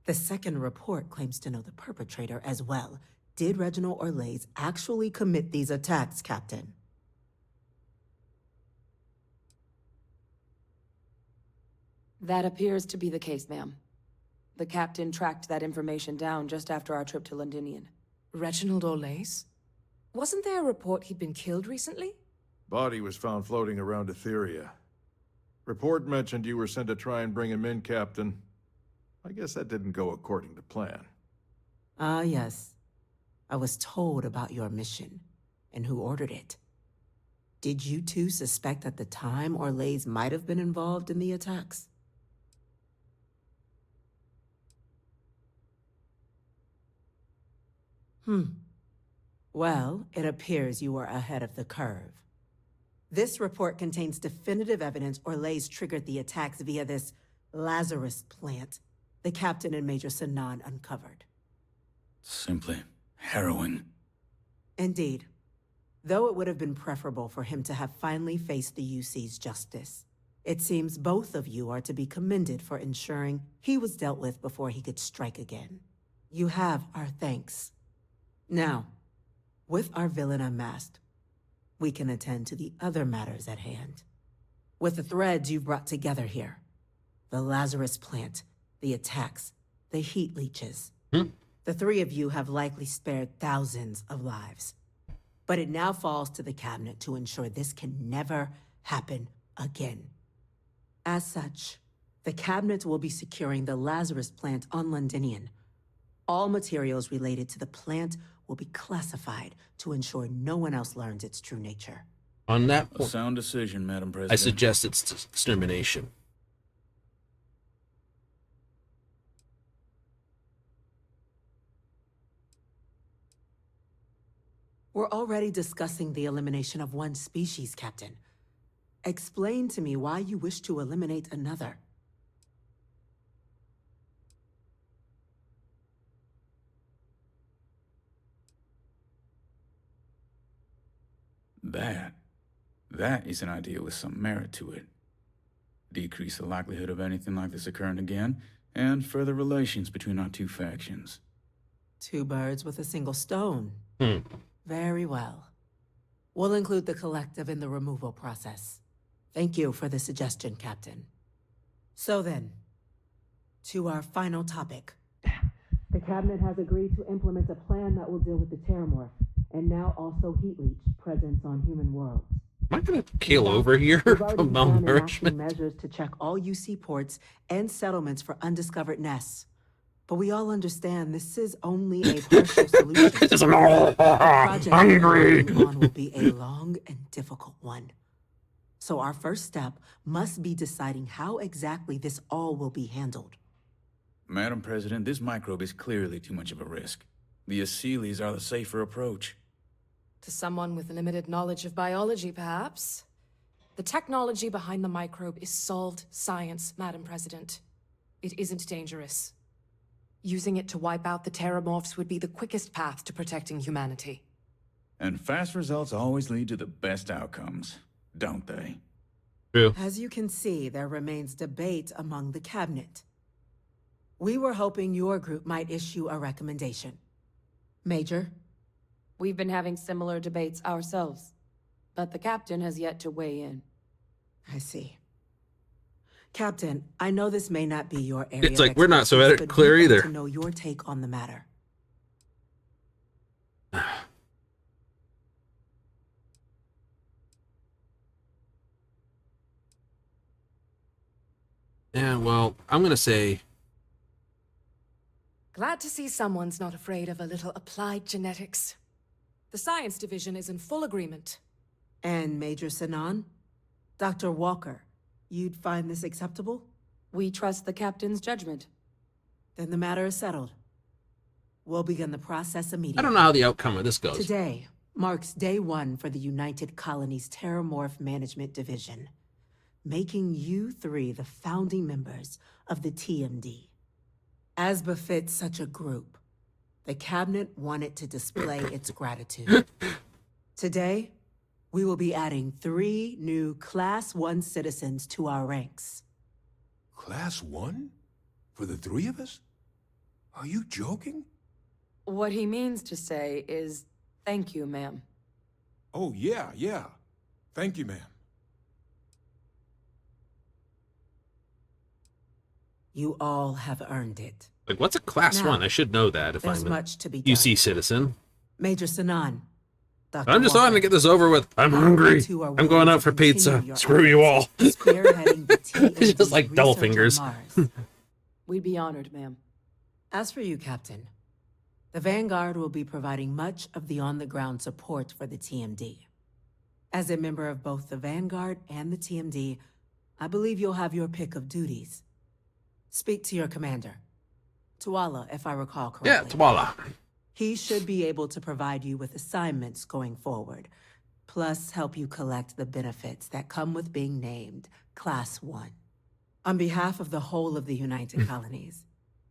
The second report claims to know the perpetrator as well. Did Reginald Orlais actually commit these attacks, Captain?
That appears to be the case, ma'am. The captain tracked that information down just after our trip to Londinian.
Reginald Orlais? Wasn't there a report he'd been killed recently?
Body was found floating around Etheria. Report mentioned you were sent to try and bring him in, Captain. I guess that didn't go according to plan.
Ah, yes. I was told about your mission and who ordered it. Did you two suspect at the time Orlais might have been involved in the attacks? Well, it appears you were ahead of the curve. This report contains definitive evidence Orlais triggered the attacks via this Lazarus plant the captain and Major Sanan uncovered.
Simply harrowing.
Indeed. Though it would have been preferable for him to have finally faced the UC's justice, it seems both of you are to be commended for ensuring he was dealt with before he could strike again. You have our thanks. Now, with our villain unmasked, we can attend to the other matters at hand. With the threads you've brought together here, the Lazarus plant, the attacks, the heat leeches, the three of you have likely spared thousands of lives. But it now falls to the cabinet to ensure this can never happen again. As such, the cabinet will be securing the Lazarus plant on Londinian. All materials related to the plant will be classified to ensure no one else learns its true nature.
On that
A
point,
sound decision, Madam President.
I suggest it's extermination.
We're already discussing the elimination of one species, Captain. Explain to me why you wish to eliminate another.
That is an idea with some merit to it. Decrease the likelihood of anything like this occurring again, and further relations between our two factions.
Two birds with a single stone. Very well. We'll include the collective in the removal process. Thank you for the suggestion, Captain. So then, To our final topic. The Cabinet has agreed to implement a plan that will deal with the Terrormorph, and now also heat leech presence on human worlds.
Am I gonna keel over here
We've
from
already begun enacting
malnourishment?
measures to check all UC ports and settlements for undiscovered nests. But we all understand this is only a partial solution.
Just
The project
hungry.
we're working on will be a long and difficult one. So our first step must be deciding how exactly this all will be handled.
Madam President, this microbe is clearly too much of a risk. The Aseles are the safer approach.
To someone with limited knowledge of biology, perhaps. The technology behind the microbe is solved science, Madam President. It isn't dangerous. Using it to wipe out the Terrormorphs would be the quickest path to protecting humanity.
And fast results always lead to the best outcomes, don't they?
True.
As you can see, there remains debate among the Cabinet. We were hoping your group might issue a recommendation. Major?
We've been having similar debates ourselves, but the captain has yet to weigh in.
I see. Captain, I know this may not be your area.
It's like we're not so clear
we'd like
either.
to know your take on the matter.
Yeah, well, I'm gonna say
Glad to see someone's not afraid of a little applied genetics. The science division is in full agreement.
And Major Sinan? Dr. Walker, you'd find this acceptable?
We trust the captain's judgment.
Then the matter is settled. We'll begin the process immediately.
I don't know how the outcome of this goes.
Today marks day one for the United Colonies Terrormorph Management Division, making you three the founding members of the TMD. As befits such a group, the Cabinet wanted to display its gratitude. Today, we will be adding 3 new Class 1 citizens to our ranks.
Class 1? For the 3 of us? Are you joking?
What he means to say is, thank you, ma'am.
Oh, yeah. Thank you, ma'am.
You all have earned it.
Like, what's a class
Now,
1? I should know that if
there's
I'm a
much to be done.
UC citizen.
Major Sinan, Dr.
I'm just
Walker,
wanting to get this over with. I'm hungry.
two are
I'm going
willing
out
to
for
continue
pizza.
your
Screw you all.
efforts, spearheading the
It's just
TMD
like double
research on
fingers.
Mars.
We'd be honored, ma'am.
As for you, Captain, the Vanguard will be providing much of the on-the-ground support for the TMD. As a member of both the Vanguard and the TMD, I believe you'll have your pick of duties. Speak to your commander, Tuala, if I recall correctly.
Yeah, Tuala.
He should be able to provide you with assignments going forward, plus help you collect the benefits that come with being named Class 1. On behalf of the whole of the United Colonies,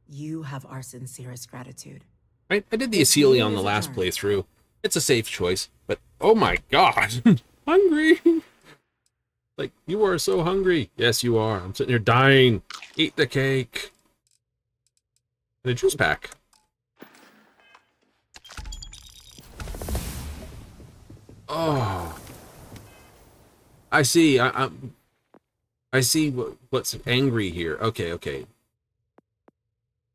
you have our sincerest gratitude.
I did the Asili on the last playthrough. It's a safe choice, but oh my god. Hungry. Like, you are so hungry. Yes, you are. I'm sitting here dying. Eat the cake. And a juice pack. Oh. I see. I see what's angry here. Okay.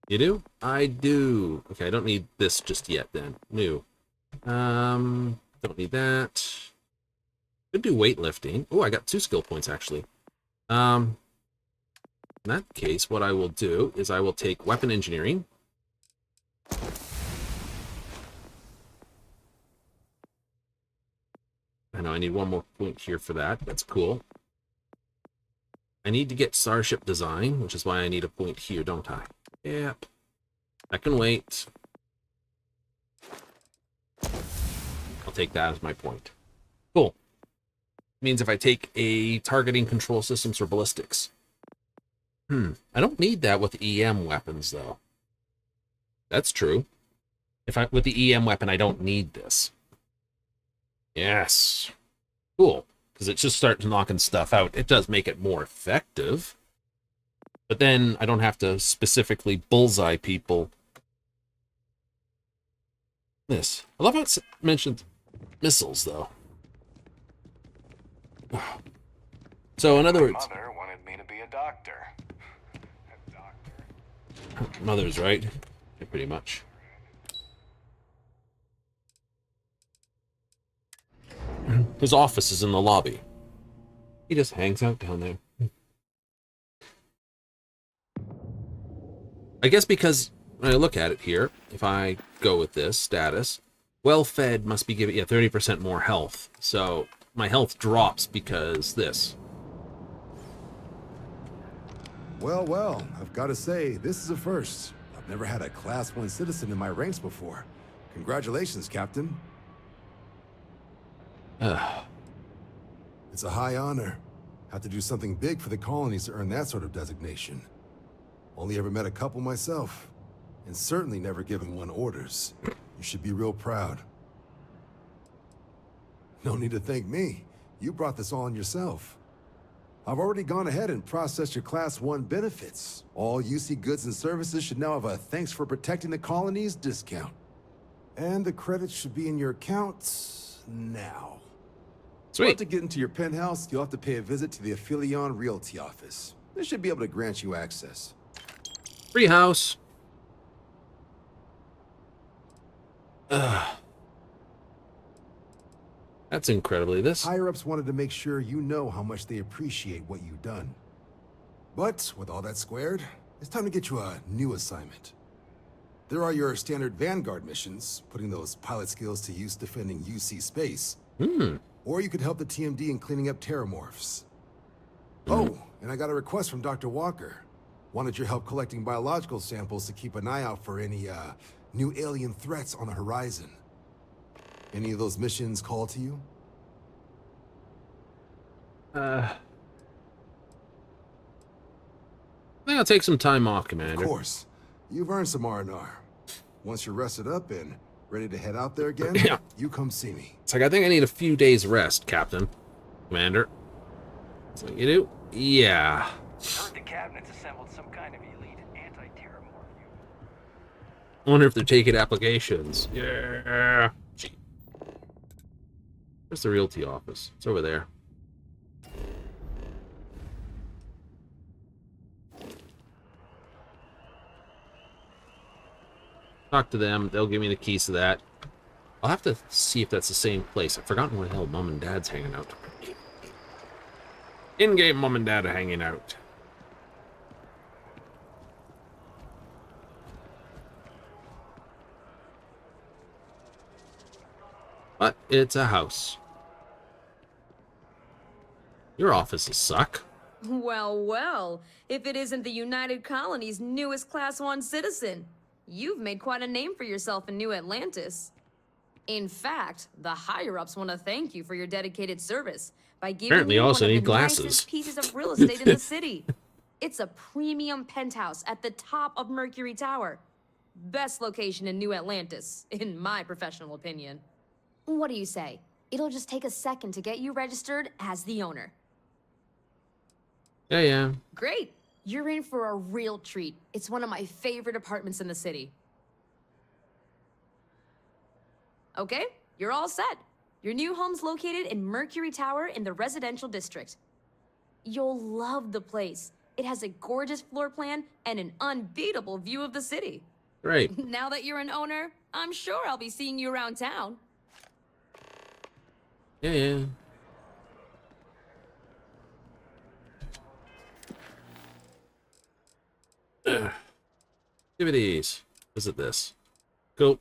You do? I do. Okay, I don't need this just yet then. New. Don't need that. Could do weightlifting. Oh, I got 2 skill points actually. In that case, what I will do is I will take weapon engineering. I know I need 1 more point here for that. That's cool. I need to get starship design, which is why I need a point here, don't I? Yep. I can wait. I'll take that as my point. Cool. Means if I take a targeting control systems for ballistics. I don't need that with EM weapons, though. That's true. With the EM weapon, I don't need this. Yes. Cool. Because it just starts knocking stuff out. It does make it more effective. But then I don't have to specifically bullseye people. This. I love how it mentions missiles, though. So, in other words...
My mother wanted me to be a doctor. A doctor?
Mother's right. Yeah, pretty much. His office is in the lobby. He just hangs out down there. I guess because when I look at it here, if I go with this status, well-fed must be giving 30% more health. So my health drops because this.
Well, well, I've got to say, this is a first. I've never had a Class 1 citizen in my ranks before. Congratulations, Captain. It's a high honor. Have to do something big for the colonies to earn that sort of designation. Only ever met a couple myself, and certainly never given one orders. You should be real proud. No need to thank me. You brought this all on yourself. I've already gone ahead and processed your Class 1 benefits. All UC goods and services should now have a thanks for protecting the colonies discount. And the credits should be in your accounts now.
Sweet.
But to get into your penthouse, you'll have to pay a visit to the Aphelion Realty office. They should be able to grant you access.
Free house. That's incredibly this.
Higher-ups wanted to make sure you know how much they appreciate what you've done. But with all that squared, it's time to get you a new assignment. There are your standard Vanguard missions, putting those pilot skills to use defending UC space. Or you could help the TMD in cleaning up Terrormorphs. Oh, and I got a request from Dr. Walker. Wanted your help collecting biological samples to keep an eye out for any, new alien threats on the horizon. Any of those missions call to you?
I think I'll take some time off, Commander.
Of course. You've earned some R&R. Once you're rested up and ready to head out there again, you come see me.
It's like, I think I need a few days rest, Captain. Commander. That's what you do? Yeah.
Heard the cabinet's assembled some kind of elite anti-terrormorph.
I wonder if they're taking applications. Yeah. Where's the realty office? It's over there. Talk to them. They'll give me the keys to that. I'll have to see if that's the same place. I've forgotten where the hell Mom and Dad's hanging out. In-game Mom and Dad are hanging out. But it's a house. Your offices suck.
Well, well, if it isn't the United Colony's newest Class 1 citizen. You've made quite a name for yourself in New Atlantis. In fact, the higher-ups want to thank you for your dedicated service by giving
Apparently
you
also
one of
need
the
glasses.
nicest pieces of real estate in the city. It's a premium penthouse at the top of Mercury Tower. Best location in New Atlantis, in my professional opinion.
What do you say? It'll just take a second to get you registered as the owner.
Yeah.
Great! You're in for a real treat. It's one of my favorite apartments in the city.
Okay, you're all set. Your new home's located in Mercury Tower in the residential district. You'll love the place. It has a gorgeous floor plan and an unbeatable view of the city.
Great.
Now that you're an owner, I'm sure I'll be seeing you around town.
Yeah. Activities. Visit this. Cool.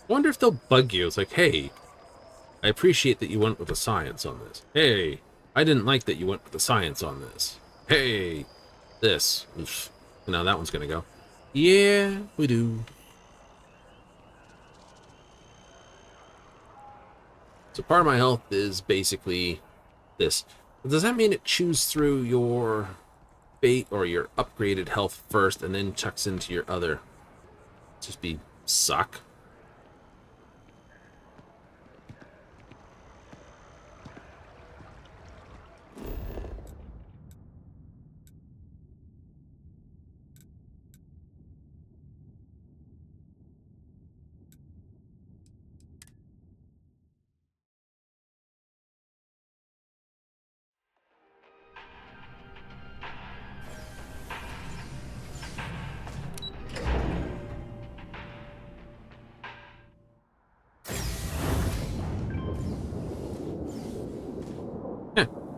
I wonder if they'll bug you. It's like, hey, I appreciate that you went with the science on this. Hey, I didn't like that you went with the science on this. Hey, this. Oof. Now that one's gonna go. Yeah, we do. So part of my health is basically this. Does that mean it chews through your bait or your upgraded health first and then chucks into your other? Just be suck.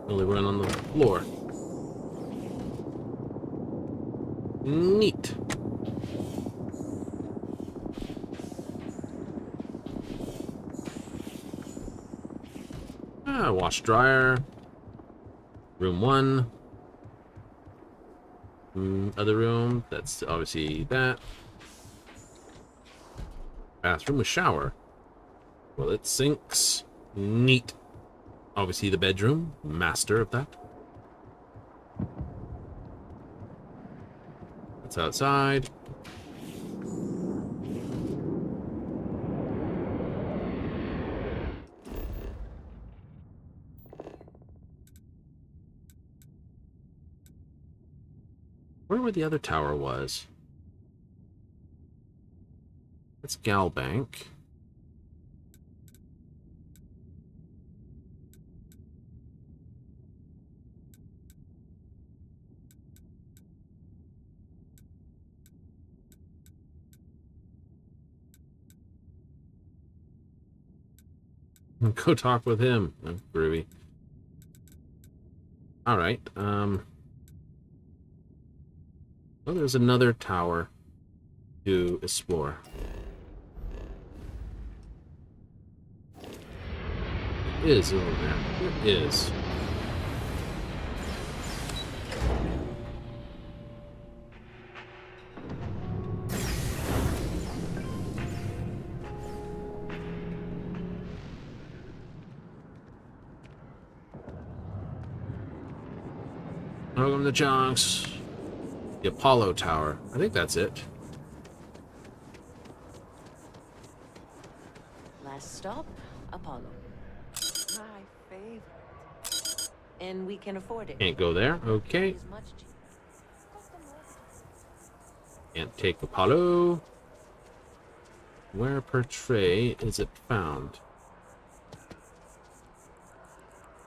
Only run on the floor. Neat. Wash dryer. Room 1. Other room. That's obviously that. Bathroom with shower. Toilet, sinks. Neat. Obviously the bedroom. Master of that. That's outside. Where the other tower was? That's Galbank. Go talk with him. Oh, groovy. Alright, oh, there's another tower to explore. It is over there. It is. Welcome to Chunks. The Apollo Tower. I think that's it.
Last stop, Apollo. My favorite. And we can afford it.
Can't go there. Okay. Can't take Apollo. Where per tray is it found?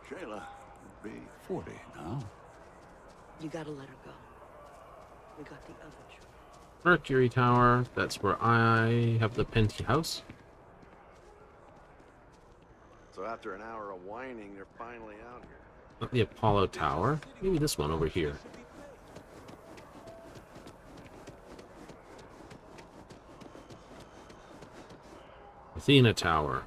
Shayla would be 40 now.
You gotta let her go. We got the other choice.
Mercury Tower. That's where I have the penthouse.
So after an hour of whining, they're finally out here.
Not the Apollo Tower. Maybe this one over here. Athena Tower.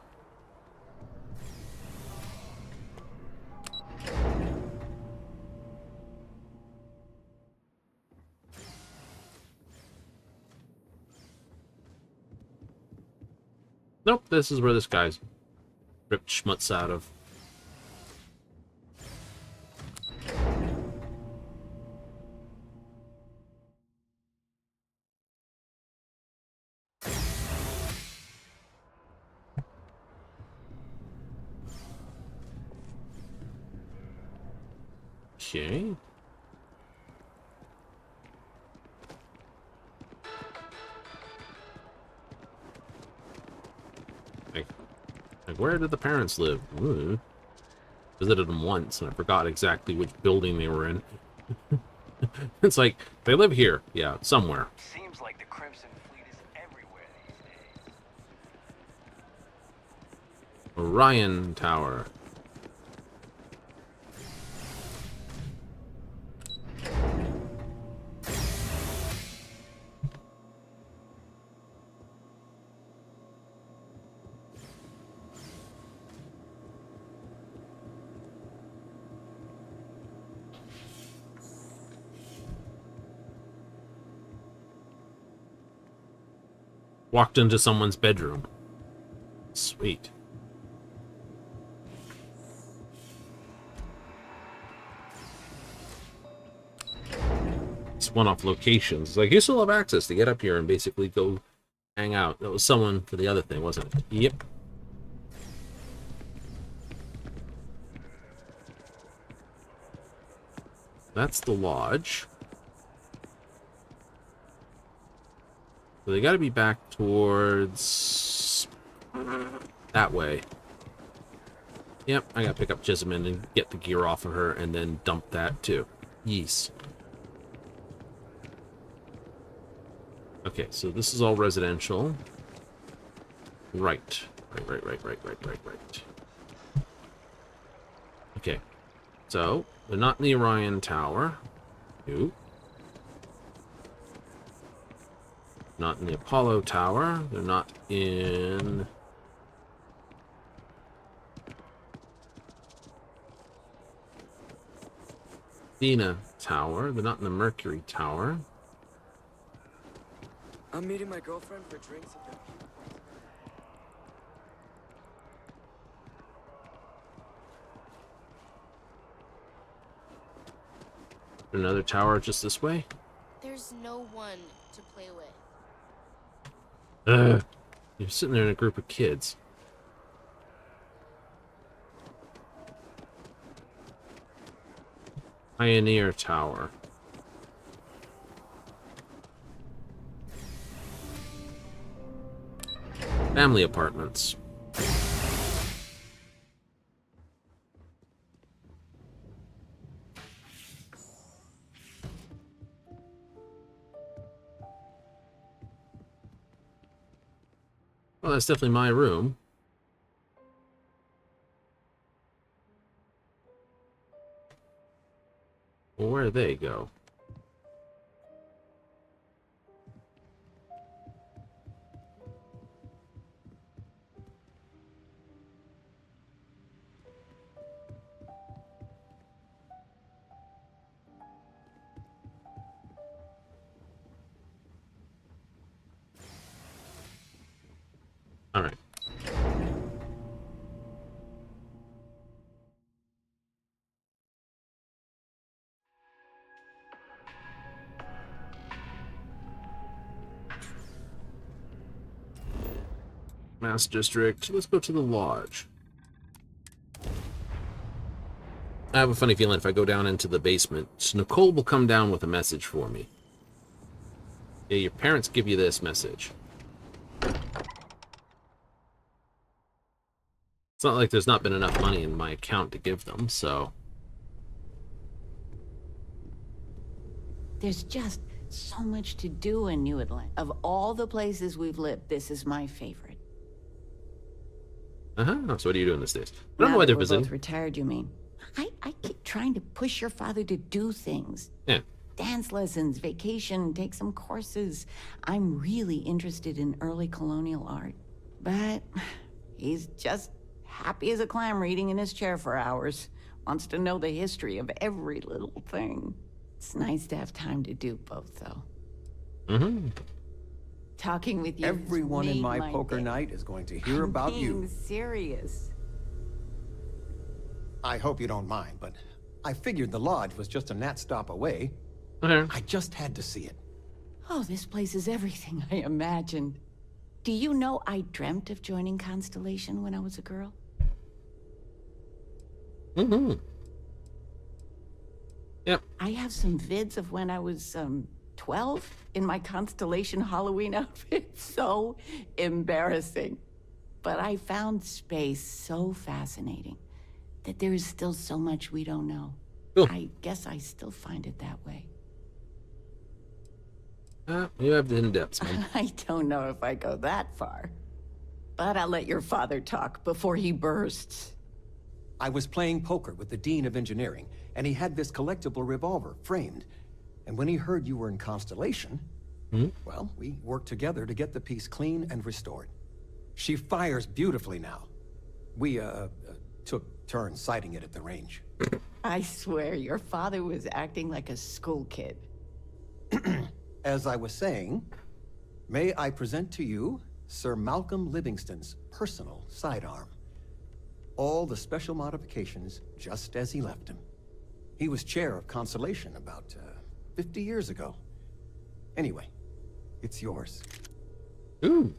Nope, this is where this guy's ripped schmutz out of. Okay. Like, where did the parents live? Ooh. Visited them once, and I forgot exactly which building they were in. It's like, they live here. Yeah, somewhere.
Seems like the Crimson Fleet is everywhere these days.
Orion Tower. Walked into someone's bedroom. Sweet. It's one-off locations. It's like, you still have access to get up here and basically go hang out. That was someone for the other thing, wasn't it? Yep. That's the lodge. So they gotta be back towards that way. Yep, I gotta pick up Jessamine and get the gear off of her and then dump that too. Yes. Okay, so this is all residential. Right. Right. Okay. So, they're not in the Orion Tower. Nope. Not in the Apollo Tower. They're not in... Athena Tower. They're not in the Mercury Tower.
I'm meeting my girlfriend for drinks at the...
Another tower just this way.
There's no one to play with.
You're sitting there in a group of kids. Pioneer Tower. Family apartments. Well, that's definitely my room. Well, where do they go? All right. Mass District. Let's go to the lodge. I have a funny feeling if I go down into the basement, Nicole will come down with a message for me. Yeah, your parents give you this message. It's not like there's not been enough money in my account to give them, so...
There's just so much to do in New Atlanta. Of all the places we've lived, this is my favorite.
Uh-huh. So what are you doing these days? I don't know
Now
why
that
they're
we're
visiting.
both retired, you mean? I keep trying to push your father to do things.
Yeah.
Dance lessons, vacation, take some courses. I'm really interested in early colonial art. But he's just happy as a clam reading in his chair for hours. Wants to know the history of every little thing. It's nice to have time to do both, though.
Mm-hmm.
Talking with you.
Everyone in my poker night is going to hear about you.
Being serious.
I hope you don't mind, but I figured the lodge was just a gnat stop away.
Okay.
I just had to see it.
Oh, this place is everything I imagined. Do you know I dreamt of joining Constellation when I was a girl?
Mm-hmm. Yep.
I have some vids of when I was, 12 in my Constellation Halloween outfit. So embarrassing. But I found space so fascinating that there is still so much we don't know.
Cool.
I guess I still find it that way.
You have the in-depths, man.
I don't know if I go that far. But I'll let your father talk before he bursts.
I was playing poker with the Dean of Engineering, and he had this collectible revolver framed. And when he heard you were in Constellation, well, we worked together to get the piece clean and restored. She fires beautifully now. We, took turns sighting it at the range.
I swear, your father was acting like a school kid.
As I was saying, may I present to you Sir Malcolm Livingston's personal sidearm. All the special modifications just as he left him. He was chair of Constellation about 50 years ago. Anyway, it's yours.
Ooh.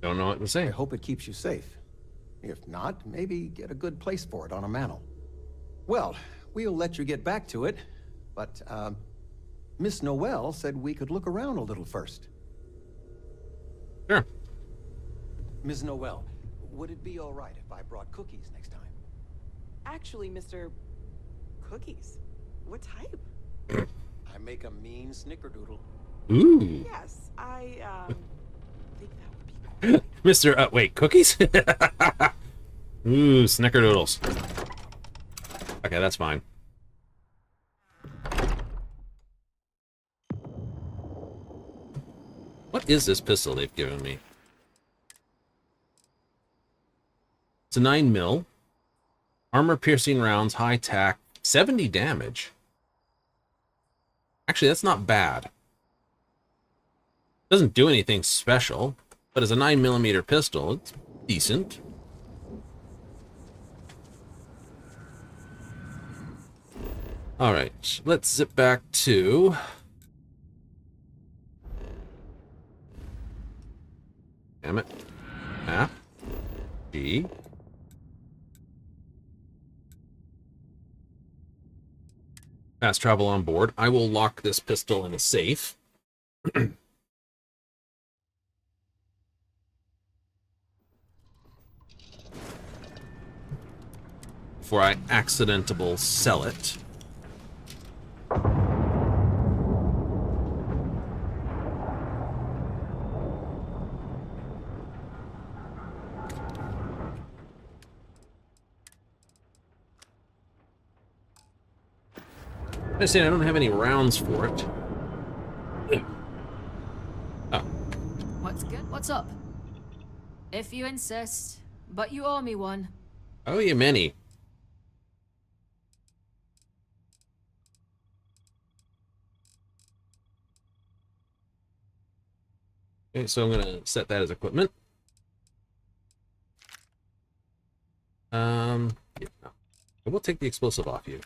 Don't know what to say.
I hope it keeps you safe. If not, maybe get a good place for it on a mantle. Well, we'll let you get back to it, but, Miss Noel said we could look around a little first.
Sure.
Ms. Noel, would it be all right if I brought cookies next time?
Actually, Mr. Cookies? What type?
I make a mean snickerdoodle.
Ooh.
Yes, I, think that would be
Mr. Wait, cookies? Ooh, snickerdoodles. Okay, that's fine. What is this pistol they've given me? It's a 9mm. Armor-piercing rounds, high tack, 70 damage. Actually, that's not bad. Doesn't do anything special, but as a 9mm pistol, it's decent. Alright, let's zip back to... Damn it. Map. G. Fast travel on board. I will lock this pistol in a safe. Before I accidentable sell it. I understand I don't have any rounds for it. Oh.
What's good? What's up? If you insist, but you owe me one.
Oh, you many. Okay, so I'm gonna set that as equipment. Yeah, no. I will take the explosive off you.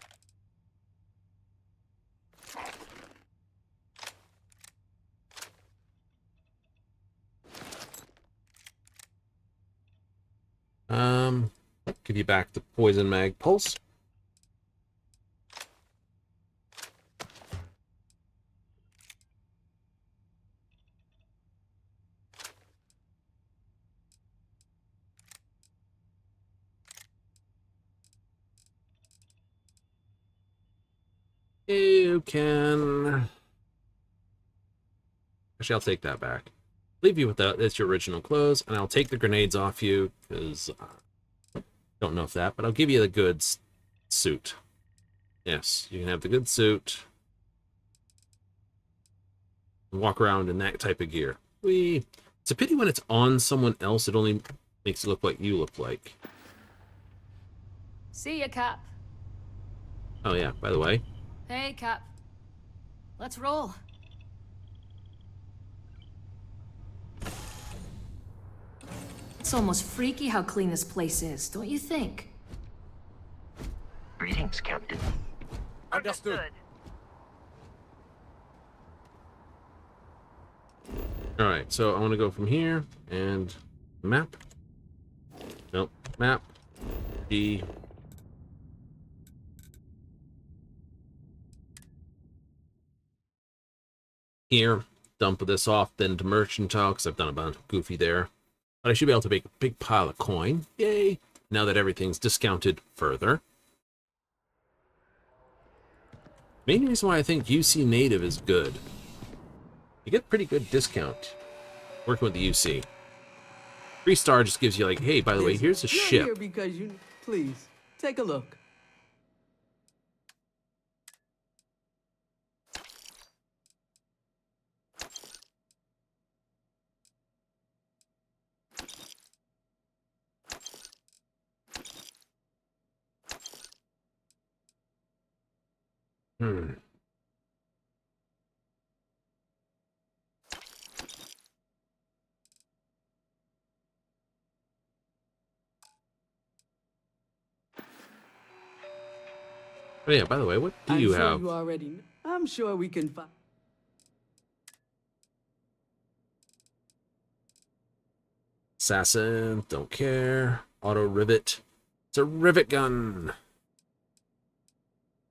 Give you back the poison mag pulse. You can... Actually, I'll take that back. Leave you with that. That's your original clothes, and I'll take the grenades off you, because... don't know if that, but I'll give you the good suit. Yes, you can have the good suit. And walk around in that type of gear. It's a pity when it's on someone else, it only makes it look like you look like.
See ya, Cap.
Oh yeah, by the way.
Hey, Cap. Let's roll. It's almost freaky how clean this place is, don't you think?
Greetings, Captain.
Understood.
Alright, so I want to go from here, and map. Nope, map. D. Here, dump this off, then to mercantile, because I've done a bunch of goofy there. But I should be able to make a big pile of coin. Yay! Now that everything's discounted further. Main reason why I think UC Native is good. You get a pretty good discount working with the UC. 3-star just gives you like, hey, by the way, here's a ship.
Here because you... Please, take a look.
Hmm. Oh yeah, by the way, what do you have?
You already... I'm sure we can find...
Assassin, don't care. Auto rivet. It's a rivet gun.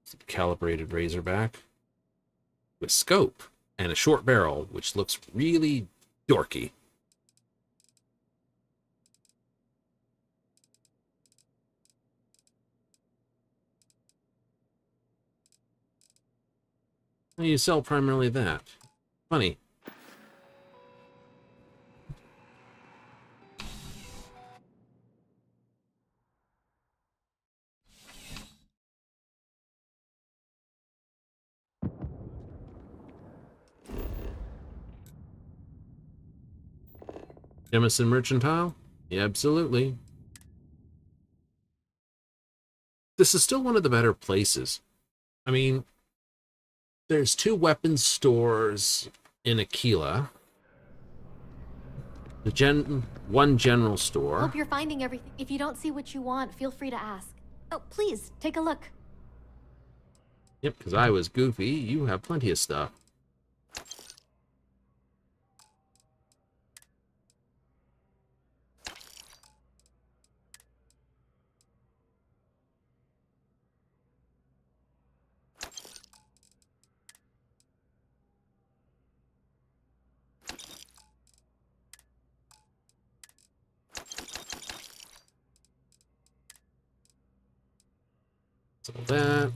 It's a calibrated Razorback. With scope and a short barrel, which looks really dorky. You sell primarily that. Funny. Jemison Mercantile? Yeah, absolutely. This is still one of the better places. I mean, there's 2 weapons stores in Aquila. One general store.
Hope you're finding everything. If you don't see what you want, feel free to ask. Oh, please, take a look.
Yep, because I was goofy. You have plenty of stuff. So that.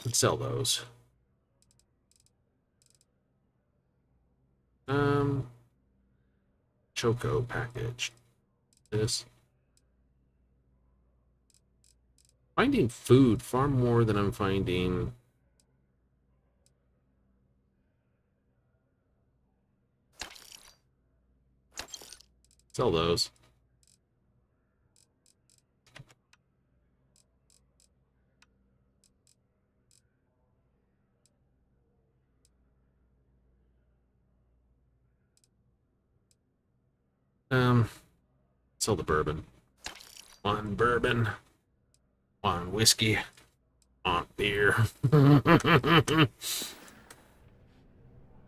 Let's sell those. Choco package. This. Finding food far more than I'm finding. Sell those. Sell the bourbon. One bourbon. One whiskey. One beer.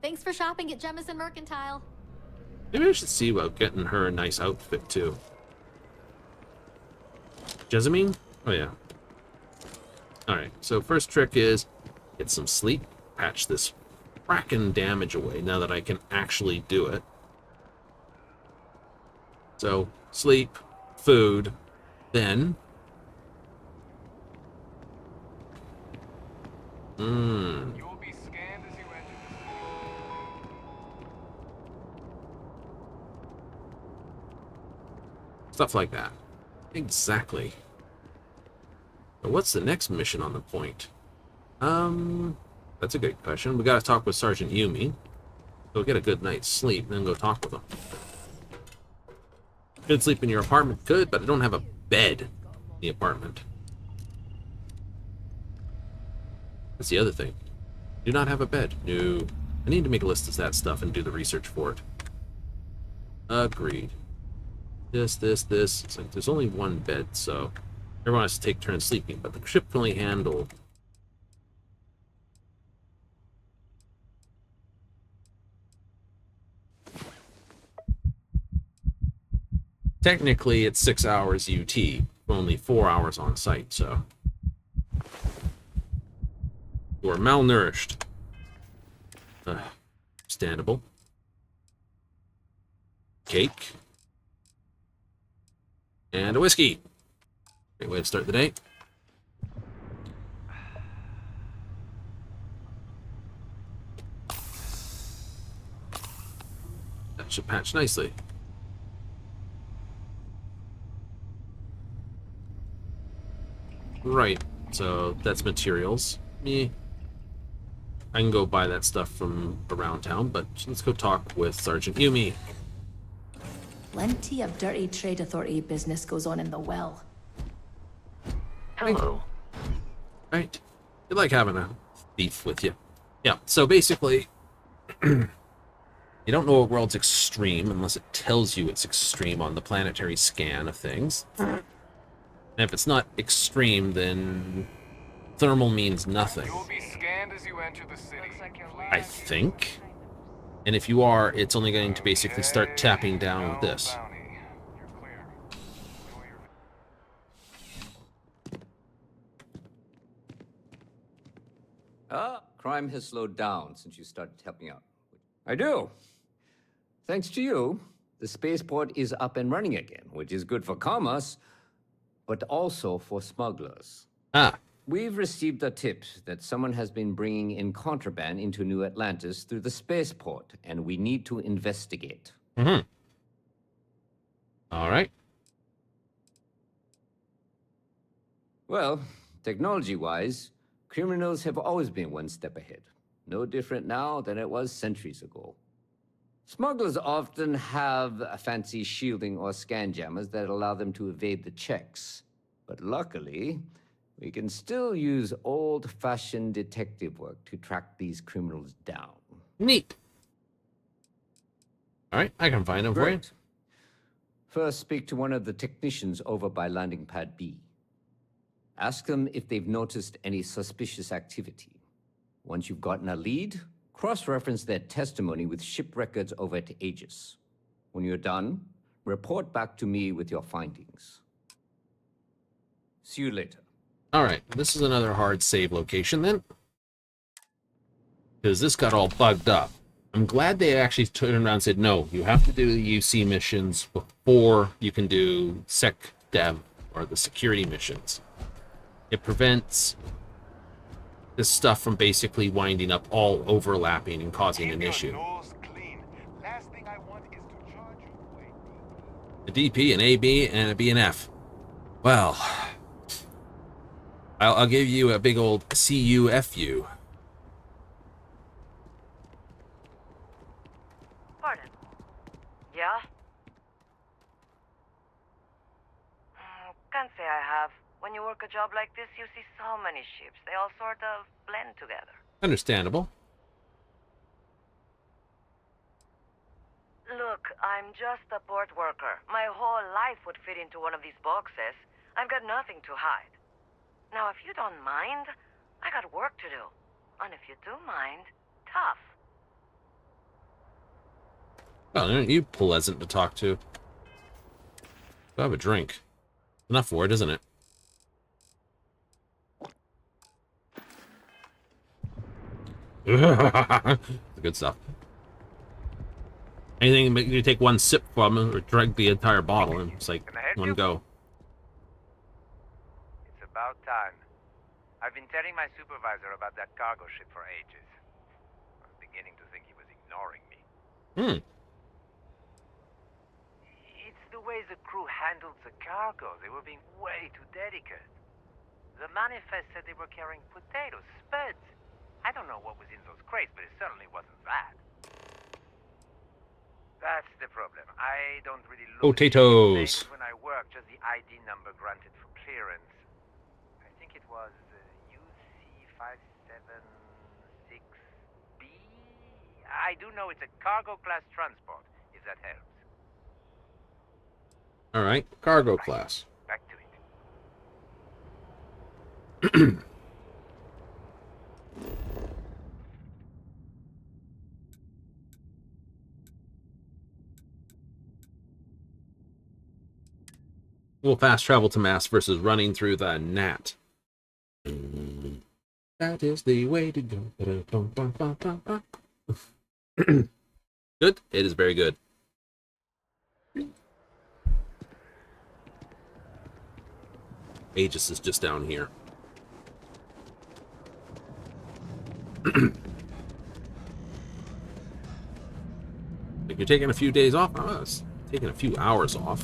Thanks for shopping at Jemison Mercantile.
Maybe I should see about getting her a nice outfit, too. Jessamine? Oh, yeah. Alright, so first trick is get some sleep, patch this frackin' damage away now that I can actually do it. So, sleep, food, then... Stuff like that. Exactly. But what's the next mission on the point? That's a good question. We gotta talk with Sergeant Yumi. Go get a good night's sleep, then go talk with him. Good sleep in your apartment? Good, but I don't have a bed in the apartment. That's the other thing. Do not have a bed. No. I need to make a list of that stuff and do the research for it. Agreed. This. It's like there's only one bed, so everyone has to take turns sleeping, but the ship can only handle... Technically, it's 6 hours UT, only 4 hours on site, so... You are malnourished. Understandable. Cake. And a whiskey. Great way to start the day. That should patch nicely. Right, so that's materials. Me. I can go buy that stuff from around town, but let's go talk with Sergeant Yumi.
Plenty of dirty trade authority business goes on in the well.
Hello. Right. You like having a beef with you. Yeah, so basically, you don't know a world's extreme unless it tells you it's extreme on the planetary scan of things. And if it's not extreme, then thermal means nothing.
You'll be scanned as you enter the city.
I think. And if you are, it's only going to basically start tapping down with this.
Crime has slowed down since you started helping out. I do. Thanks to you, the spaceport is up and running again, which is good for commerce, but also for smugglers. We've received a tip that someone has been bringing in contraband into New Atlantis through the spaceport, and we need to investigate.
All right.
Well, technology-wise, criminals have always been one step ahead. No different now than it was centuries ago. Smugglers often have a fancy shielding or scan jammers that allow them to evade the checks. But luckily, we can still use old-fashioned detective work to track these criminals down.
Neat. All right, I can find them for you.
Great. First, speak to one of the technicians over by landing pad B. Ask them if they've noticed any suspicious activity. Once you've gotten a lead, cross-reference their testimony with ship records over at Aegis. When you're done, report back to me with your findings. See you later.
All right, this is another hard save location then, because this got all bugged up. I'm glad they actually turned around and said, no, you have to do the UC missions before you can do Sec Dev or the security missions. It prevents this stuff from basically winding up all overlapping and causing an issue. A DP, an AB, and a B and F. Well, I'll give you a big old CUFU.
Pardon? Yeah? Can't say I have. When you work a job like this, you see so many ships. They all sort of blend together.
Understandable.
Look, I'm just a port worker. My whole life would fit into one of these boxes. I've got nothing to hide. Now, if you don't mind, I got work to do. And if you do mind, tough.
Well, aren't you pleasant to talk to? Go have a drink. Enough for it, isn't it? Good stuff. Anything you take one sip from or drink the entire bottle and it's like one go.
It's about time. I've been telling my supervisor about that cargo ship for ages. I was beginning to think he was ignoring me. It's the way the crew handled the cargo. They were being way too delicate. The manifest said they were carrying potatoes, spuds. I don't know what was in those crates, but it certainly wasn't that. That's the problem. I don't really look
Potatoes.
at when I work, just the ID number granted for clearance. I think it was UC576B. I do know it's a cargo class transport, if that helps.
All right, cargo class.
Back to it.
We'll fast travel to Mass versus running through the Gnat. That is the way to go. Good. It is very good. Aegis is just down here. Like you're taking a few days off? Oh, it's taking a few hours off.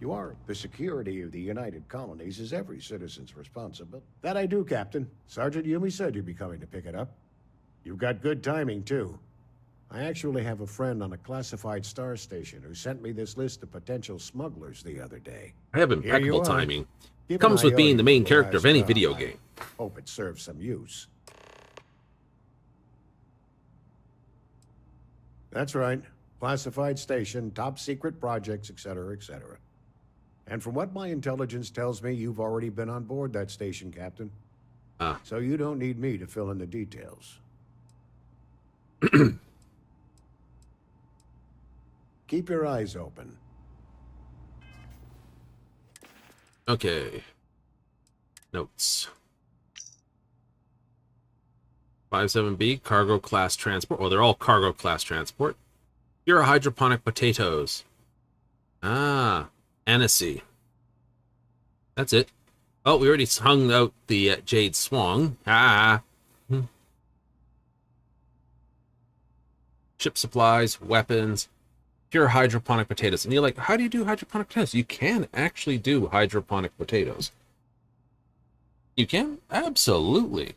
You are. The security of the United Colonies is every citizen's responsibility. That I do, Captain. Sergeant Yumi said you'd be coming to pick it up. You've got good timing, too. I actually have a friend on a classified star station who sent me this list of potential smugglers the other day.
I have
Here you
impeccable
are.
timing.
Keep
Comes
an
with
eye
being
on
the
you
main
for
character of
last
any
job.
video
I
game.
hope it serves some use. That's right. Classified station, top secret projects, etc., etc. And from what my intelligence tells me, you've already been on board that station, Captain. So you don't need me to fill in the details. Keep your eyes open.
Okay. Notes. 57B, cargo class transport. Oh, they're all cargo class transport. Here are hydroponic potatoes. Ah, Annecy. That's it. Oh, we already hung out the Jade Swang. Ah. Ship supplies, weapons, pure hydroponic potatoes. And you're like, how do you do hydroponic potatoes? You can actually do hydroponic potatoes. You can? Absolutely.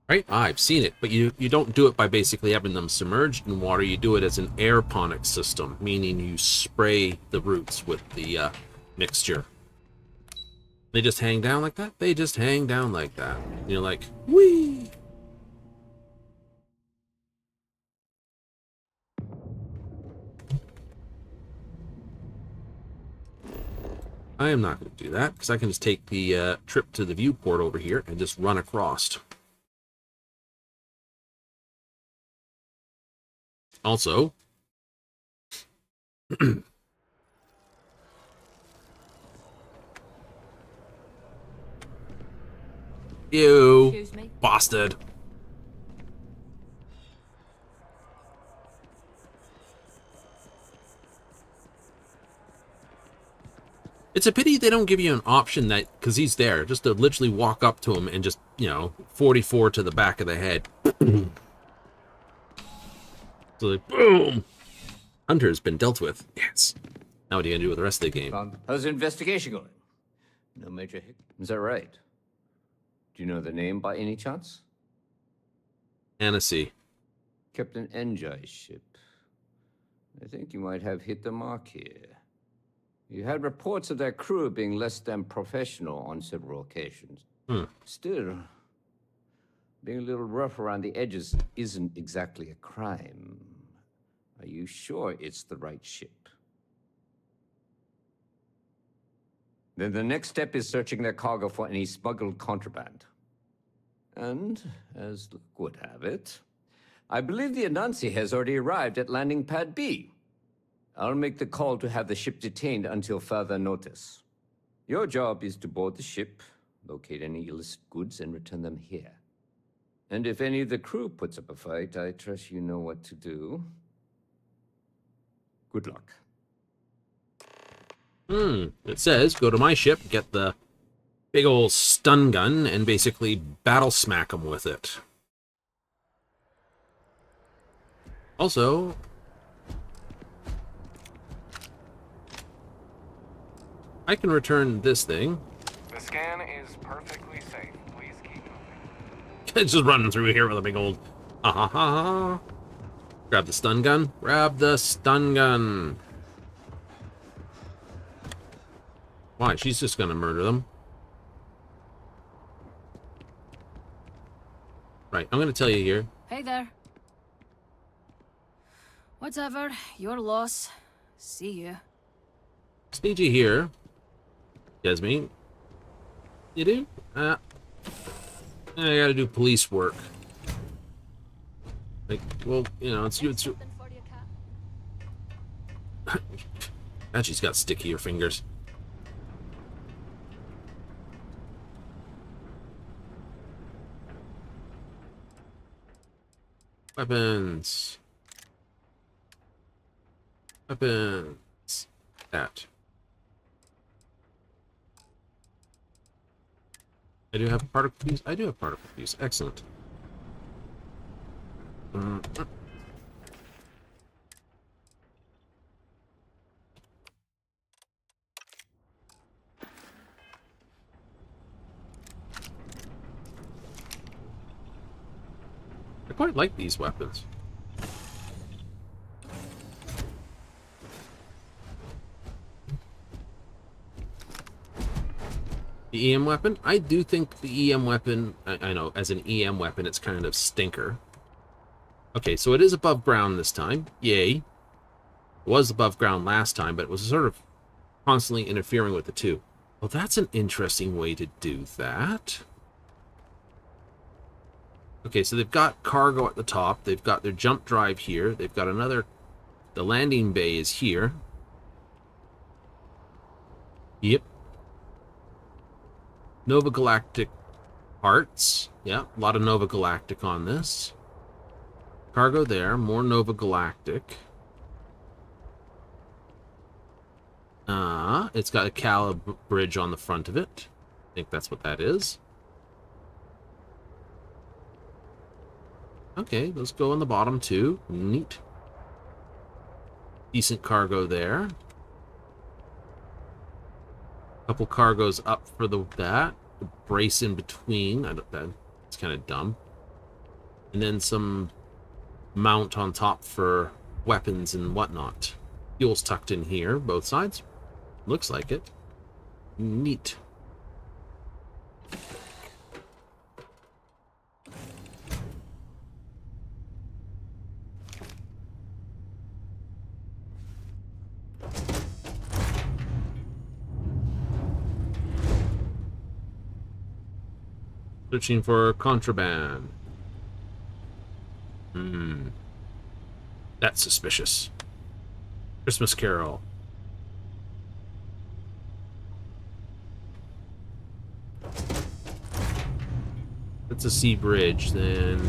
Right? I've seen it, but you don't do it by basically having them submerged in water. You do it as an aeroponic system, meaning you spray the roots with the mixture. They just hang down like that? They just hang down like that. And you're like, whee! I am not going to do that, because I can just take the trip to the viewport over here and just run across. Also, you bastard. It's a pity they don't give you an option that, because he's there, just to literally walk up to him and just, 44 to the back of the head. So like, boom! Hunter's been dealt with. Yes. Now what are you going to do with the rest of the game?
How's the investigation going? No major hit. Is that right? Do you know the name by any chance?
Annecy.
Captain Enjai's ship. I think you might have hit the mark here. You had reports of their crew being less than professional on several occasions. Still, being a little rough around the edges isn't exactly a crime. Are you sure it's the right ship? Then the next step is searching their cargo for any smuggled contraband. And, as luck would have it, I believe the Anansi has already arrived at landing pad B. I'll make the call to have the ship detained until further notice. Your job is to board the ship, locate any illicit goods, and return them here. And if any of the crew puts up a fight, I trust you know what to do. Good luck.
It says, go to my ship, get the big old stun gun, and basically battle smack them with it. Also, I can return this thing.
The scan is perfectly safe. Please keep moving.
It's just running through here with a big old Grab the stun gun. Grab the stun gun. Why? She's just gonna murder them. Right, I'm gonna tell you here.
Hey there. Whatever, your loss. See you.
Just need you here. Yasmin. You do? I gotta do police work. Like, well, it's you. And she's got stickier fingers. Weapons. Weapons. That. I do have particle fuse. I do have particle fuse. Excellent. I quite like these weapons. The EM weapon? I do think the EM weapon, I know, as an EM weapon, it's kind of stinker. Okay, so it is above ground this time. Yay. It was above ground last time, but it was sort of constantly interfering with the two. Well, that's an interesting way to do that. Okay, so they've got cargo at the top. They've got their jump drive here. They've got another... The landing bay is here. Yep. Nova Galactic parts. Yeah, a lot of Nova Galactic on this. Cargo there. More Nova Galactic. It's got a Calib bridge on the front of it. I think that's what that is. Okay, let's go on the bottom too. Neat. Decent cargo there. Couple cargoes up for that. The brace in between. That's kind of dumb. And then some mount on top for weapons and whatnot. Fuel's tucked in here, both sides. Looks like it. Neat. Searching for contraband. That's suspicious. Christmas Carol. That's a sea bridge, then.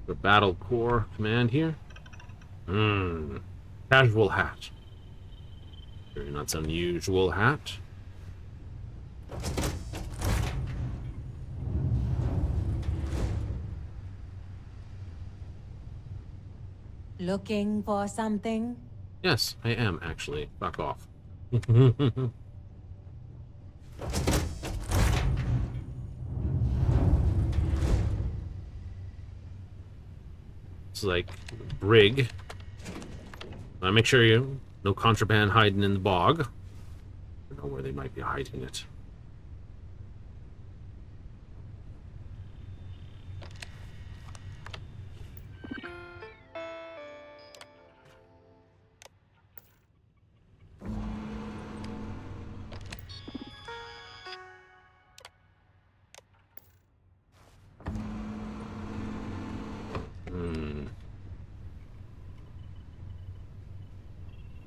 The Battle Corps command here. Casual hat. Very not unusual hat.
Looking for something?
Yes, I am actually. Fuck off. It's like brig. Make sure you no contraband hiding in the bog. I don't know where they might be hiding it.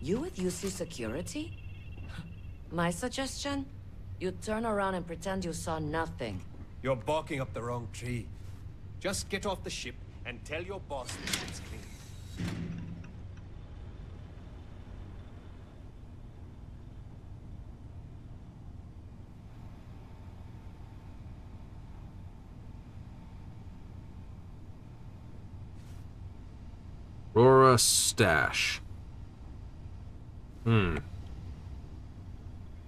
You with UC Security? My suggestion? You turn around and pretend you saw nothing.
You're barking up the wrong tree. Just get off the ship and tell your boss the ship's clean.
Aurora stash.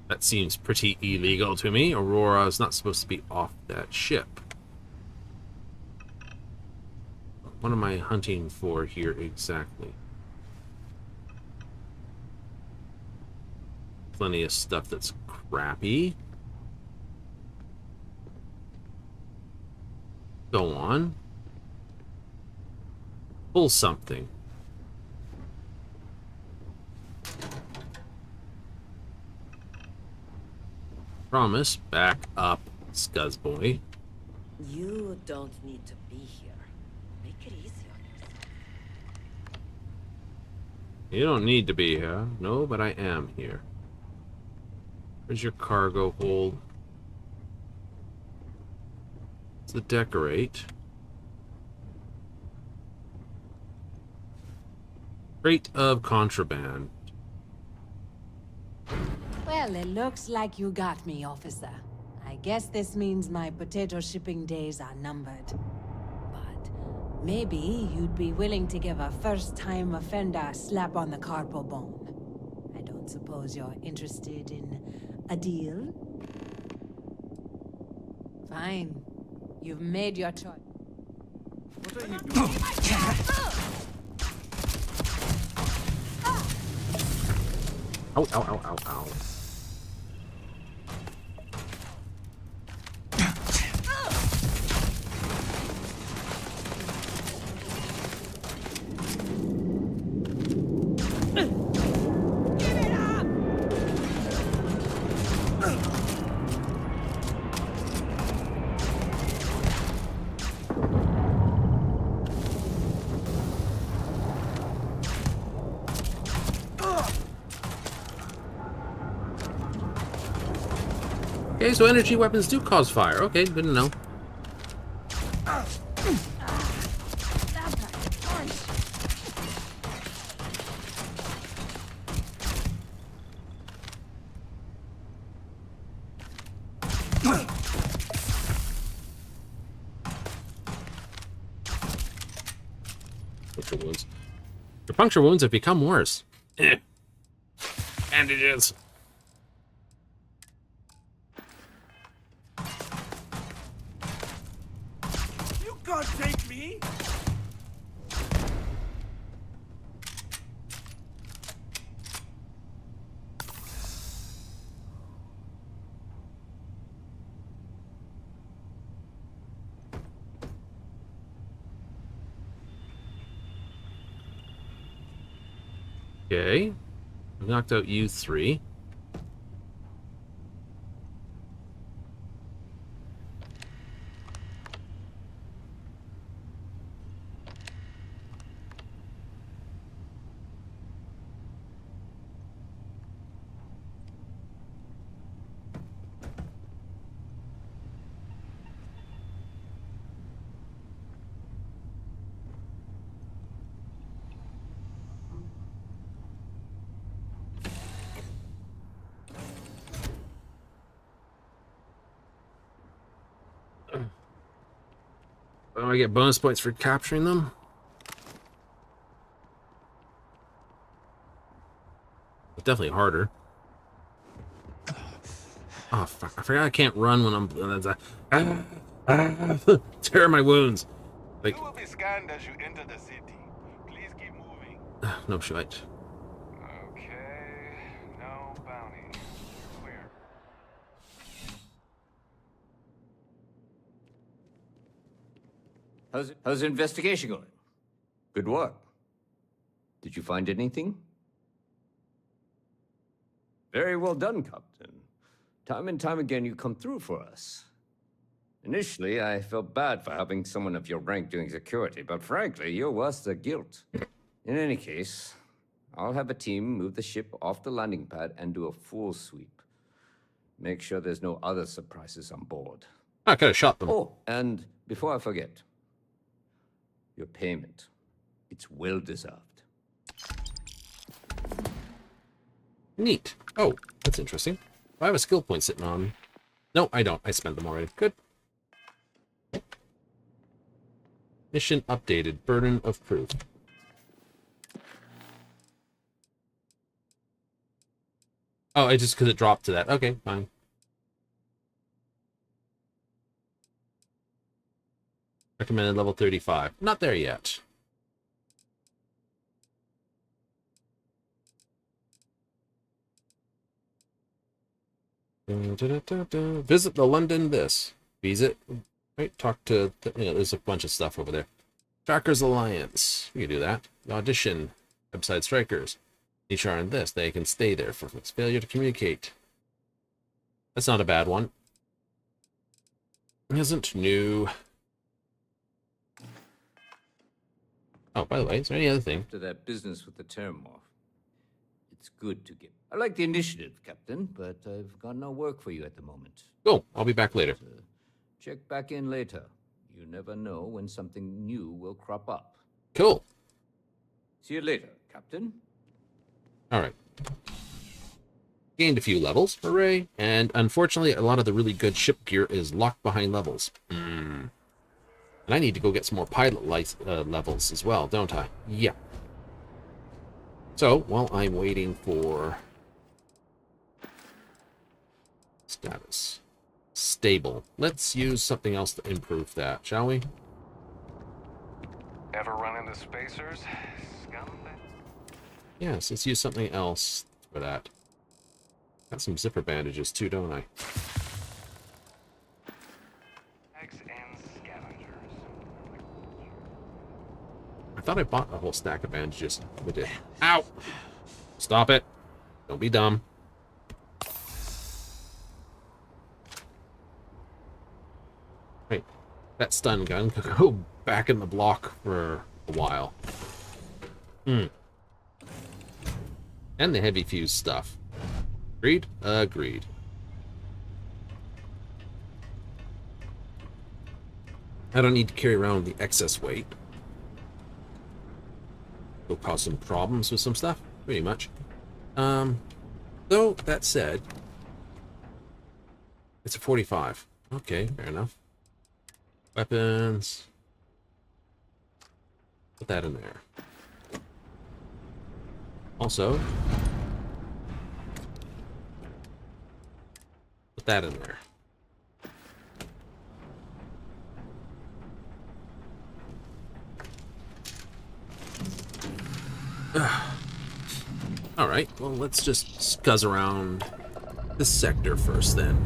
That seems pretty illegal to me. Aurora is not supposed to be off that ship. What am I hunting for here exactly? Plenty of stuff that's crappy. Go on. Pull something. Promise, back up, Scuzzboy.
You don't need to be here. Make it easy on yourself.
You don't need to be here. No, but I am here. Where's your cargo hold? It's the decorate. Crate of contraband.
Well, it looks like you got me, officer. I guess this means my potato shipping days are numbered. But maybe you'd be willing to give a first-time offender a slap on the carpal bone. I don't suppose you're interested in a deal? Fine. You've made your choice.
What are you doing?
Ow, ow, ow, ow, ow. Okay, so energy weapons do cause fire. Okay, good to know. Puncture wounds. Your puncture wounds have become worse. Bandages.
You can't take me!
Okay. We knocked out you 3. Do I get bonus points for capturing them? It's definitely harder. Oh, fuck. I forgot I can't run when I'm... tear my wounds. Like,
You will be scanned as you enter the city. Please keep moving.
no shite.
Okay, no bounty. Clear.
How's the investigation going? Good work. Did you find anything? Very well done, Captain. Time and time again, you come through for us. Initially, I felt bad for having someone of your rank doing security, but frankly, you're worse than guilt. In any case, I'll have a team move the ship off the landing pad and do a full sweep. Make sure there's no other surprises on board.
I could have shot them.
Oh, and before I forget, your payment. It's well deserved.
Neat. Oh, that's interesting. I have a skill point sitting on. No, I don't. I spent them already. Good. Mission updated. Burden of proof. Oh, it just because it dropped to that. Okay, fine. Recommended level 35. Not there yet. Visit the London this. Visit. Right, talk to... there's a bunch of stuff over there. Trackers Alliance. We can do that. Audition. Website Strikers. HR and this. They can stay there for failure to communicate. That's not a bad one. Isn't new. Oh, by the way, is there any other thing?
After that business with the Terrormorph, it's good to get... I like the initiative, Captain, but I've got no work for you at the moment.
Cool. I'll be back later.
Check back in later. You never know when something new will crop up.
Cool.
See you later, Captain.
All right. Gained a few levels. Hooray. And unfortunately, a lot of the really good ship gear is locked behind levels. And I need to go get some more pilot levels as well, don't I? Yeah. So, while I'm waiting for... status. Stable. Let's use something else to improve that, shall we?
Ever run into spacers? Scumbag?
Yes, let's use something else for that. Got some zipper bandages too, don't I? I thought I bought a whole stack of bandages. We did. Ow! Stop it. Don't be dumb. Right. That stun gun could go back in the block for a while. And the heavy fuse stuff. Agreed? Agreed. I don't need to carry around the excess weight. It'll cause some problems with some stuff, pretty much. Though, that said, it's a 45. Okay, fair enough. Weapons. Put that in there. Also, put that in there. Alright, well, let's just scuzz around this sector first, then.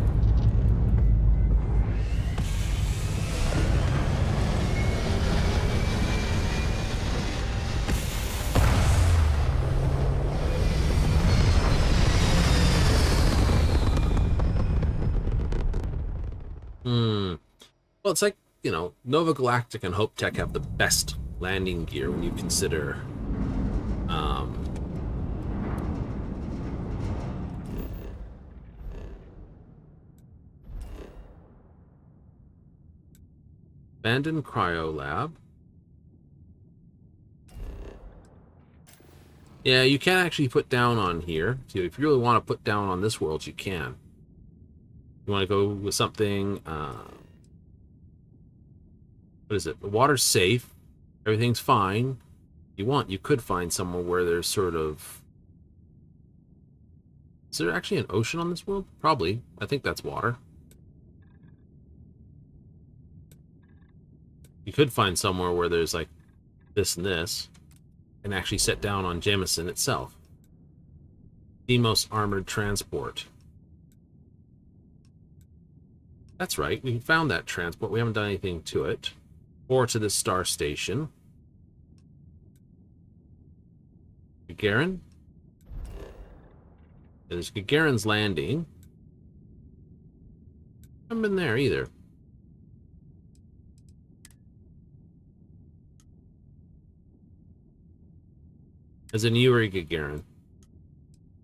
Well, it's like, you know, Nova Galactic and Hope Tech have the best landing gear when you consider abandoned cryo lab. Yeah, you can actually put down on here. So if you really want to put down on this world, you can. You want to go with something, what is it? The water's safe. Everything's fine. If you want, you could find somewhere where there's sort of... Is there actually an ocean on this world? Probably. I think that's water. You could find somewhere where there's like this and this, and actually set down on Jameson itself. Demos Armored Transport. That's right, we found that transport. We haven't done anything to it. Or to the star station. Gagarin? There's Gagarin's Landing. I haven't been there either. As in Yuri Gagarin.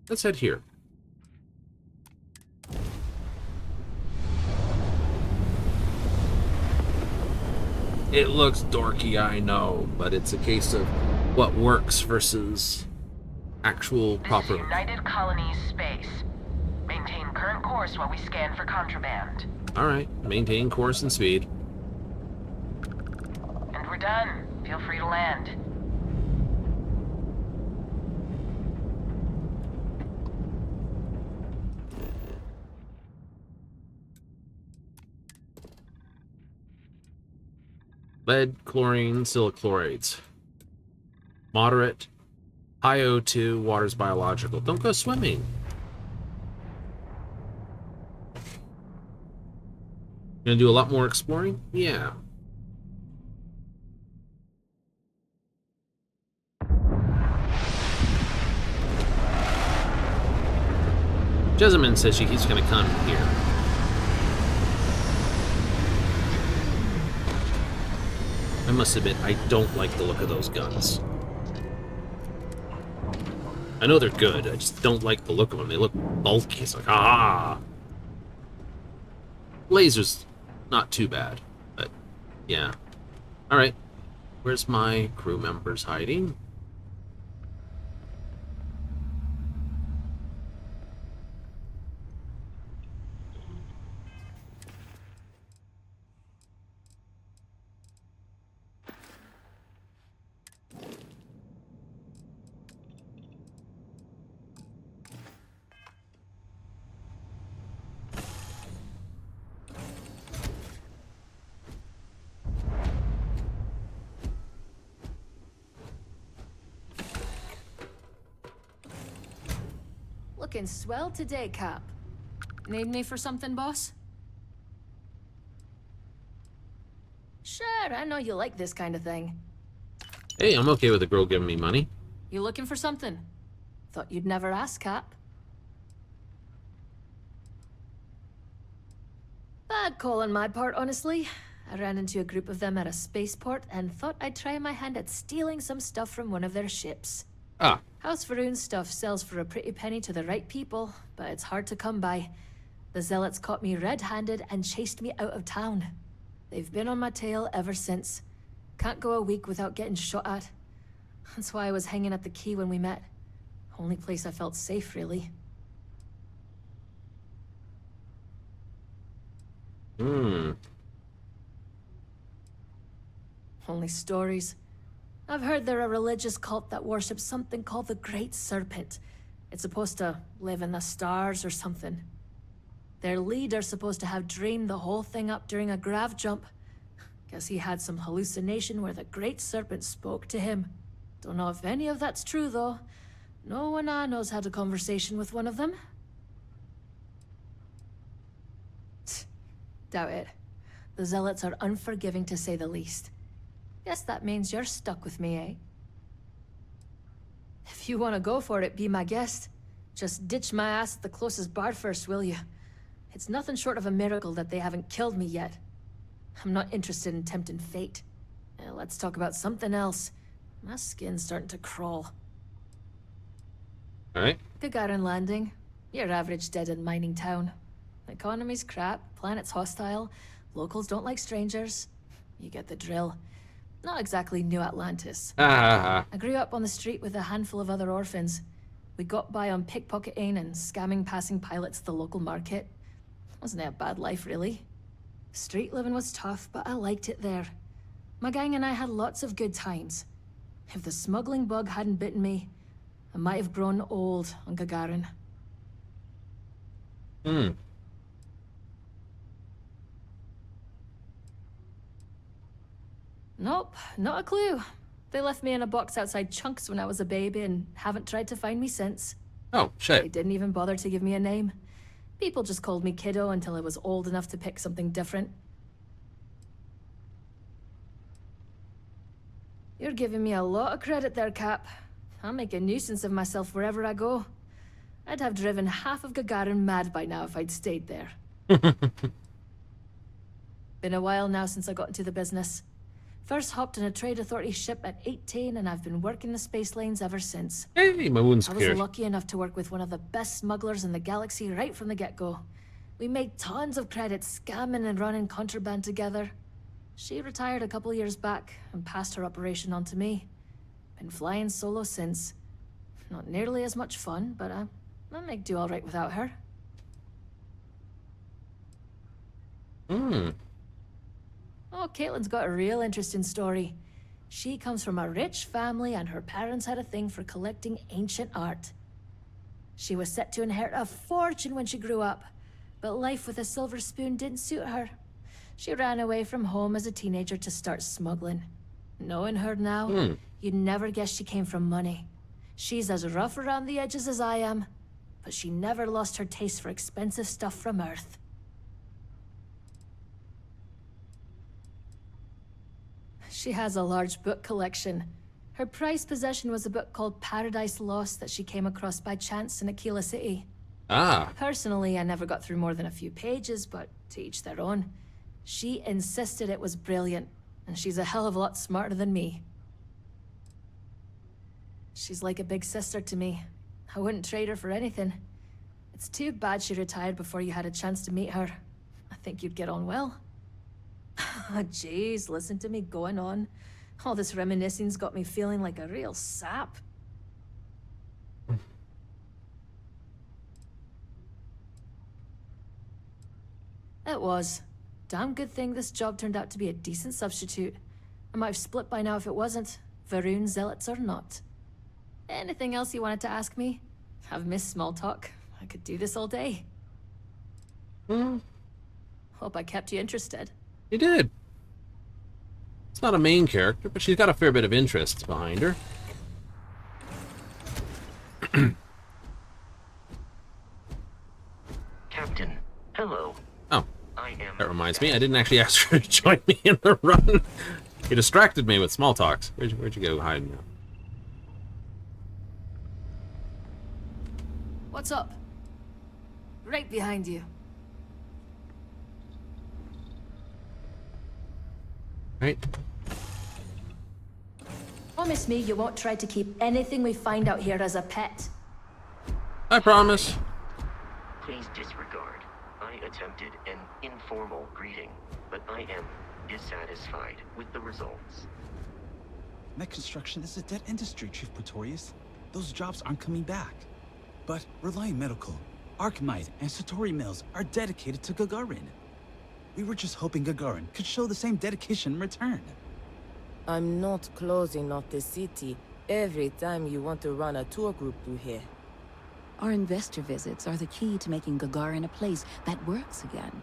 Let's head here. It looks dorky, I know, but it's a case of what works versus actual proper...
This is United Colonies space. Maintain current course while we scan for contraband.
Alright, maintain course and speed.
And we're done. Feel free to land.
Lead, chlorine, silichlorides. Moderate. High O2, water's biological. Don't go swimming. Gonna do a lot more exploring? Yeah. Jessamine says he's gonna come here. I must admit, I don't like the look of those guns. I know they're good, I just don't like the look of them. They look bulky. It's like, ah! Lasers, not too bad, but yeah. Alright, where's my crew members hiding?
Looking swell today, Cap. Need me for something, boss? Sure, I know you like this kind of thing.
Hey, I'm okay with a girl giving me money.
You looking for something? Thought you'd never ask, Cap. Bad call on my part, honestly. I ran into a group of them at a spaceport and thought I'd try my hand at stealing some stuff from one of their ships.
Ah.
House Faroon stuff sells for a pretty penny to the right people, but it's hard to come by. The zealots caught me red-handed and chased me out of town. They've been on my tail ever since. Can't go a week without getting shot at. That's why I was hanging at the quay when we met. Only place I felt safe, really. Only stories. I've heard they're a religious cult that worships something called the Great Serpent. It's supposed to live in the stars or something. Their leader's supposed to have dreamed the whole thing up during a grav jump. Guess he had some hallucination where the Great Serpent spoke to him. Don't know if any of that's true, though. No one I know's had a conversation with one of them. Doubt it. The Zealots are unforgiving to say the least. Guess that means you're stuck with me, eh? If you want to go for it, be my guest. Just ditch my ass at the closest bar first, will you? It's nothing short of a miracle that they haven't killed me yet. I'm not interested in tempting fate. Let's talk about something else. My skin's starting to crawl.
Alright.
Gagarin Landing. Your average dead-end mining town. Economy's crap, planet's hostile, locals don't like strangers. You get the drill. Not exactly New Atlantis. I grew up on the street with a handful of other orphans. We got by on pickpocketing and scamming passing pilots at the local market. Wasn't it a bad life, really? Street living was tough, but I liked it there. My gang and I had lots of good times. If the smuggling bug hadn't bitten me, I might have grown old on Gagarin. Nope, not a clue. They left me in a box outside Chunks when I was a baby and haven't tried to find me since.
Oh, shit.
They didn't even bother to give me a name. People just called me Kiddo until I was old enough to pick something different. You're giving me a lot of credit there, Cap. I'll make a nuisance of myself wherever I go. I'd have driven half of Gagarin mad by now if I'd stayed there. Been a while now since I got into the business. First hopped on a trade authority ship at 18, and I've been working the space lanes ever since.
Hey, my wound's
I
cleared.
was lucky enough to work with one of the best smugglers in the galaxy right from the get-go. We made tons of credits scamming and running contraband together. She retired a couple years back and passed her operation on to me. Been flying solo since. Not nearly as much fun, but I make do all right without her. Oh, Caitlin's got a real interesting story. She comes from a rich family and her parents had a thing for collecting ancient art. She was set to inherit a fortune when she grew up, but life with a silver spoon didn't suit her. She ran away from home as a teenager to start smuggling. Knowing her now, you'd never guess she came from money. She's as rough around the edges as I am, but she never lost her taste for expensive stuff from Earth. She has a large book collection. Her prized possession was a book called Paradise Lost that she came across by chance in Aquila City. Personally, I never got through more than a few pages, but to each their own. She insisted it was brilliant, and she's a hell of a lot smarter than me. She's like a big sister to me. I wouldn't trade her for anything. It's too bad she retired before you had a chance to meet her. I think you'd get on well. Jeez, listen to me going on. All this reminiscing's got me feeling like a real sap. It was. Damn good thing this job turned out to be a decent substitute. I might have split by now if it wasn't. Varun zealots or not. Anything else you wanted to ask me? I've missed small talk. I could do this all day. Hope I kept you interested.
You did. It's not a main character, but she's got a fair bit of interest behind her.
Captain, hello.
Oh, that reminds me, I didn't actually ask her to join me in the run. You distracted me with small talks. Where'd you go hiding now?
What's up? Right behind you.
Right.
Promise me you won't try to keep anything we find out here as a pet.
I promise.
Please disregard. I attempted an informal greeting, but I am dissatisfied with the results.
Mech construction is a dead industry, Chief Pretorius. Those jobs aren't coming back. But Reliant Medical, Archmite, and Satori Mills are dedicated to Gagarin. We were just hoping Gagarin could show the same dedication in return.
I'm not closing off the city every time you want to run a tour group through here.
Our investor visits are the key to making Gagarin a place that works again.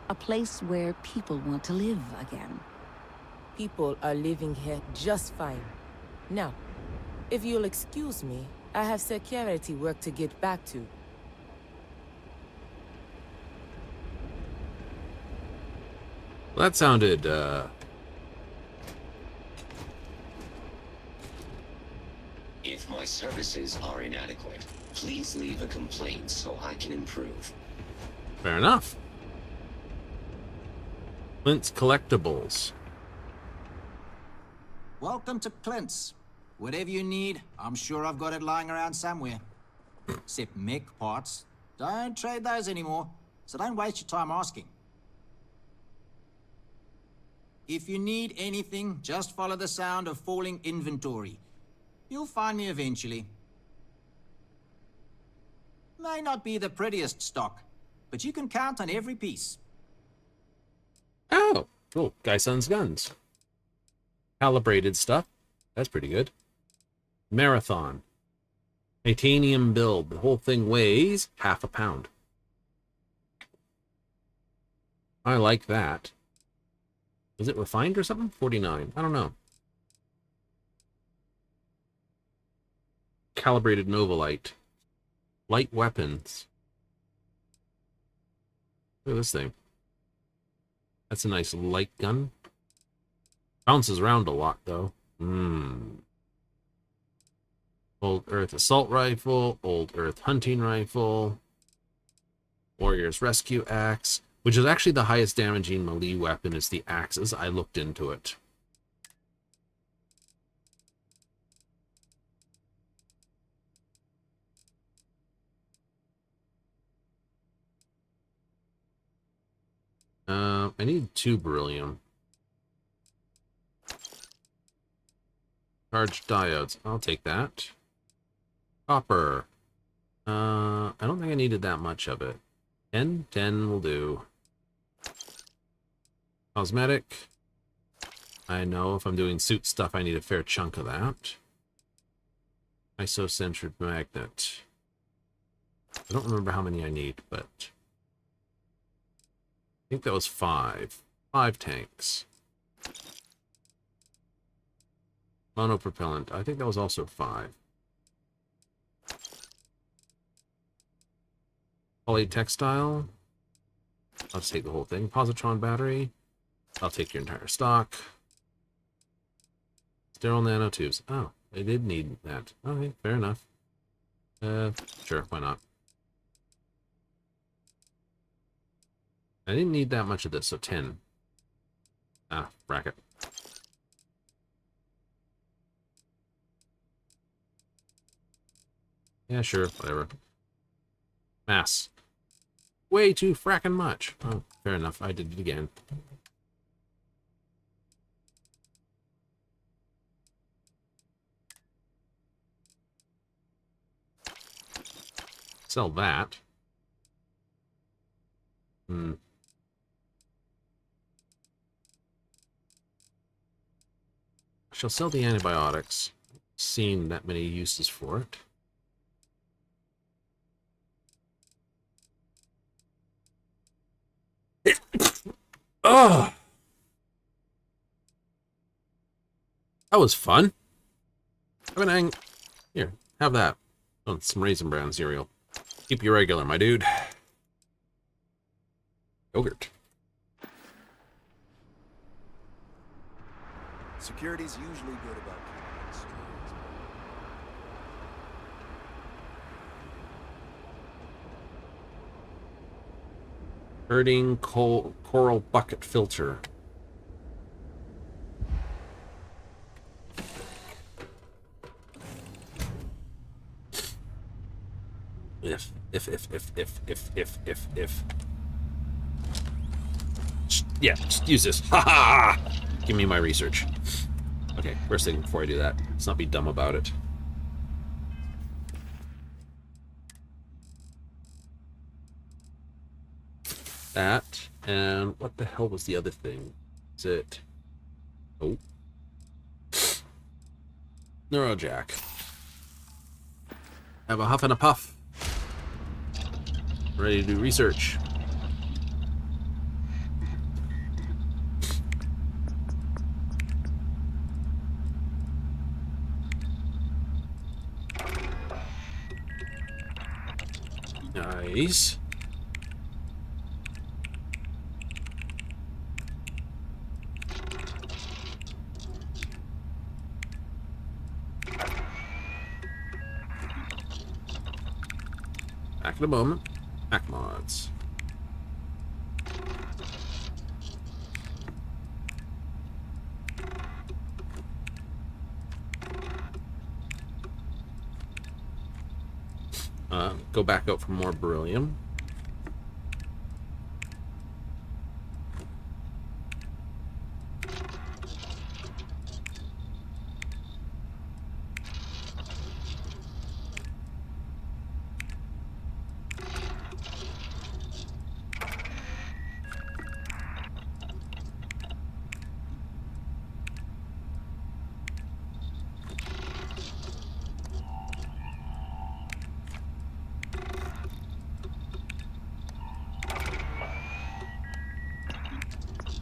A place where people want to live again.
People are living here just fine. Now, if you'll excuse me, I have security work to get back to.
Well, that sounded,
If my services are inadequate, please leave a complaint so I can improve.
Fair enough. Clint's Collectibles.
Welcome to Clint's. Whatever you need, I'm sure I've got it lying around somewhere. Except mech parts. Don't trade those anymore, so don't waste your time asking. If you need anything, just follow the sound of falling inventory. You'll find me eventually. May not be the prettiest stock, but you can count on every piece.
Oh, cool. Gaison's guns. Calibrated stuff. That's pretty good. Marathon. Titanium build. The whole thing weighs half a pound. I like that. Is it refined or something? 49. I don't know. Calibrated Novolite. Light weapons. Look at this thing. That's a nice light gun. Bounces around a lot, though. Old Earth Assault Rifle. Old Earth Hunting Rifle. Warrior's Rescue Axe. Which is actually the highest damaging melee weapon is the axes. I looked into it. I need 2 beryllium. Charged diodes. I'll take that. Copper. I don't think I needed that much of it. 10? 10 will do. Cosmetic. I know if I'm doing suit stuff, I need a fair chunk of that. Isocentered magnet. I don't remember how many I need, but I think that was 5. 5 tanks. Monopropellant. I think that was also 5. Polytextile. I'll just take the whole thing. Positron battery. I'll take your entire stock. Sterile nanotubes. Oh, they did need that. Okay, fair enough. Sure, why not? I didn't need that much of this, so 10. Ah, bracket. Yeah, sure, whatever. Mass. Way too frackin' much. Oh, fair enough, I did it again. Sell that. I shall sell the antibiotics. Seen that many uses for it. Oh, that was fun. Here, have that. Oh, some Raisin Bran cereal. Keep you regular, my dude. Yogurt.
Security's usually good about keeping it straight.
Herding coral bucket filter. If. Yeah, just use this. Ha ha! Give me my research. Okay, first thing before I do that, let's not be dumb about it. That, and what the hell was the other thing? Is it... Oh. Neurojack. Have a huff and a puff. Ready to do research. Nice. Back in a moment. Back mods. Go back out for more beryllium.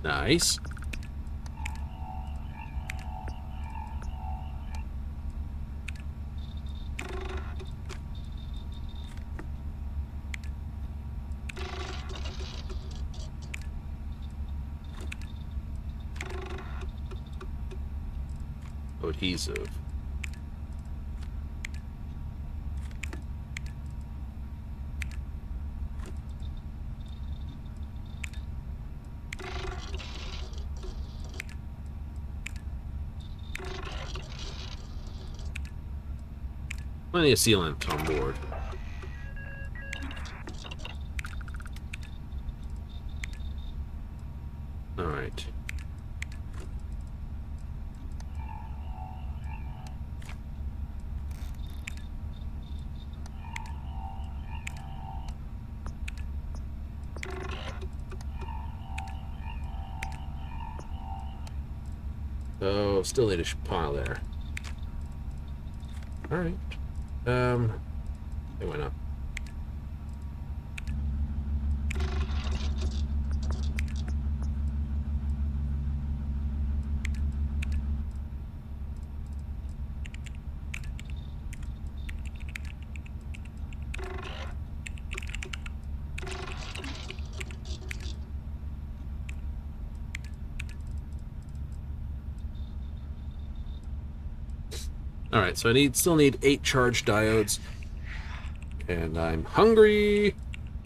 Nice. Adhesive. Plenty of sealant on board. All right. So, still need a pile there. All right. It went up. All right, so I still need 8 charged diodes, and I'm hungry.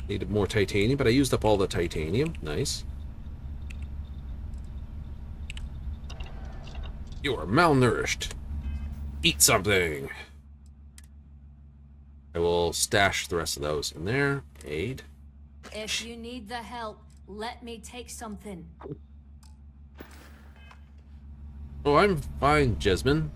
Needed more titanium, but I used up all the titanium. Nice. You are malnourished. Eat something. I will stash the rest of those in there. Aid.
If you need the help, let me take something.
Oh, I'm fine, Jasmine.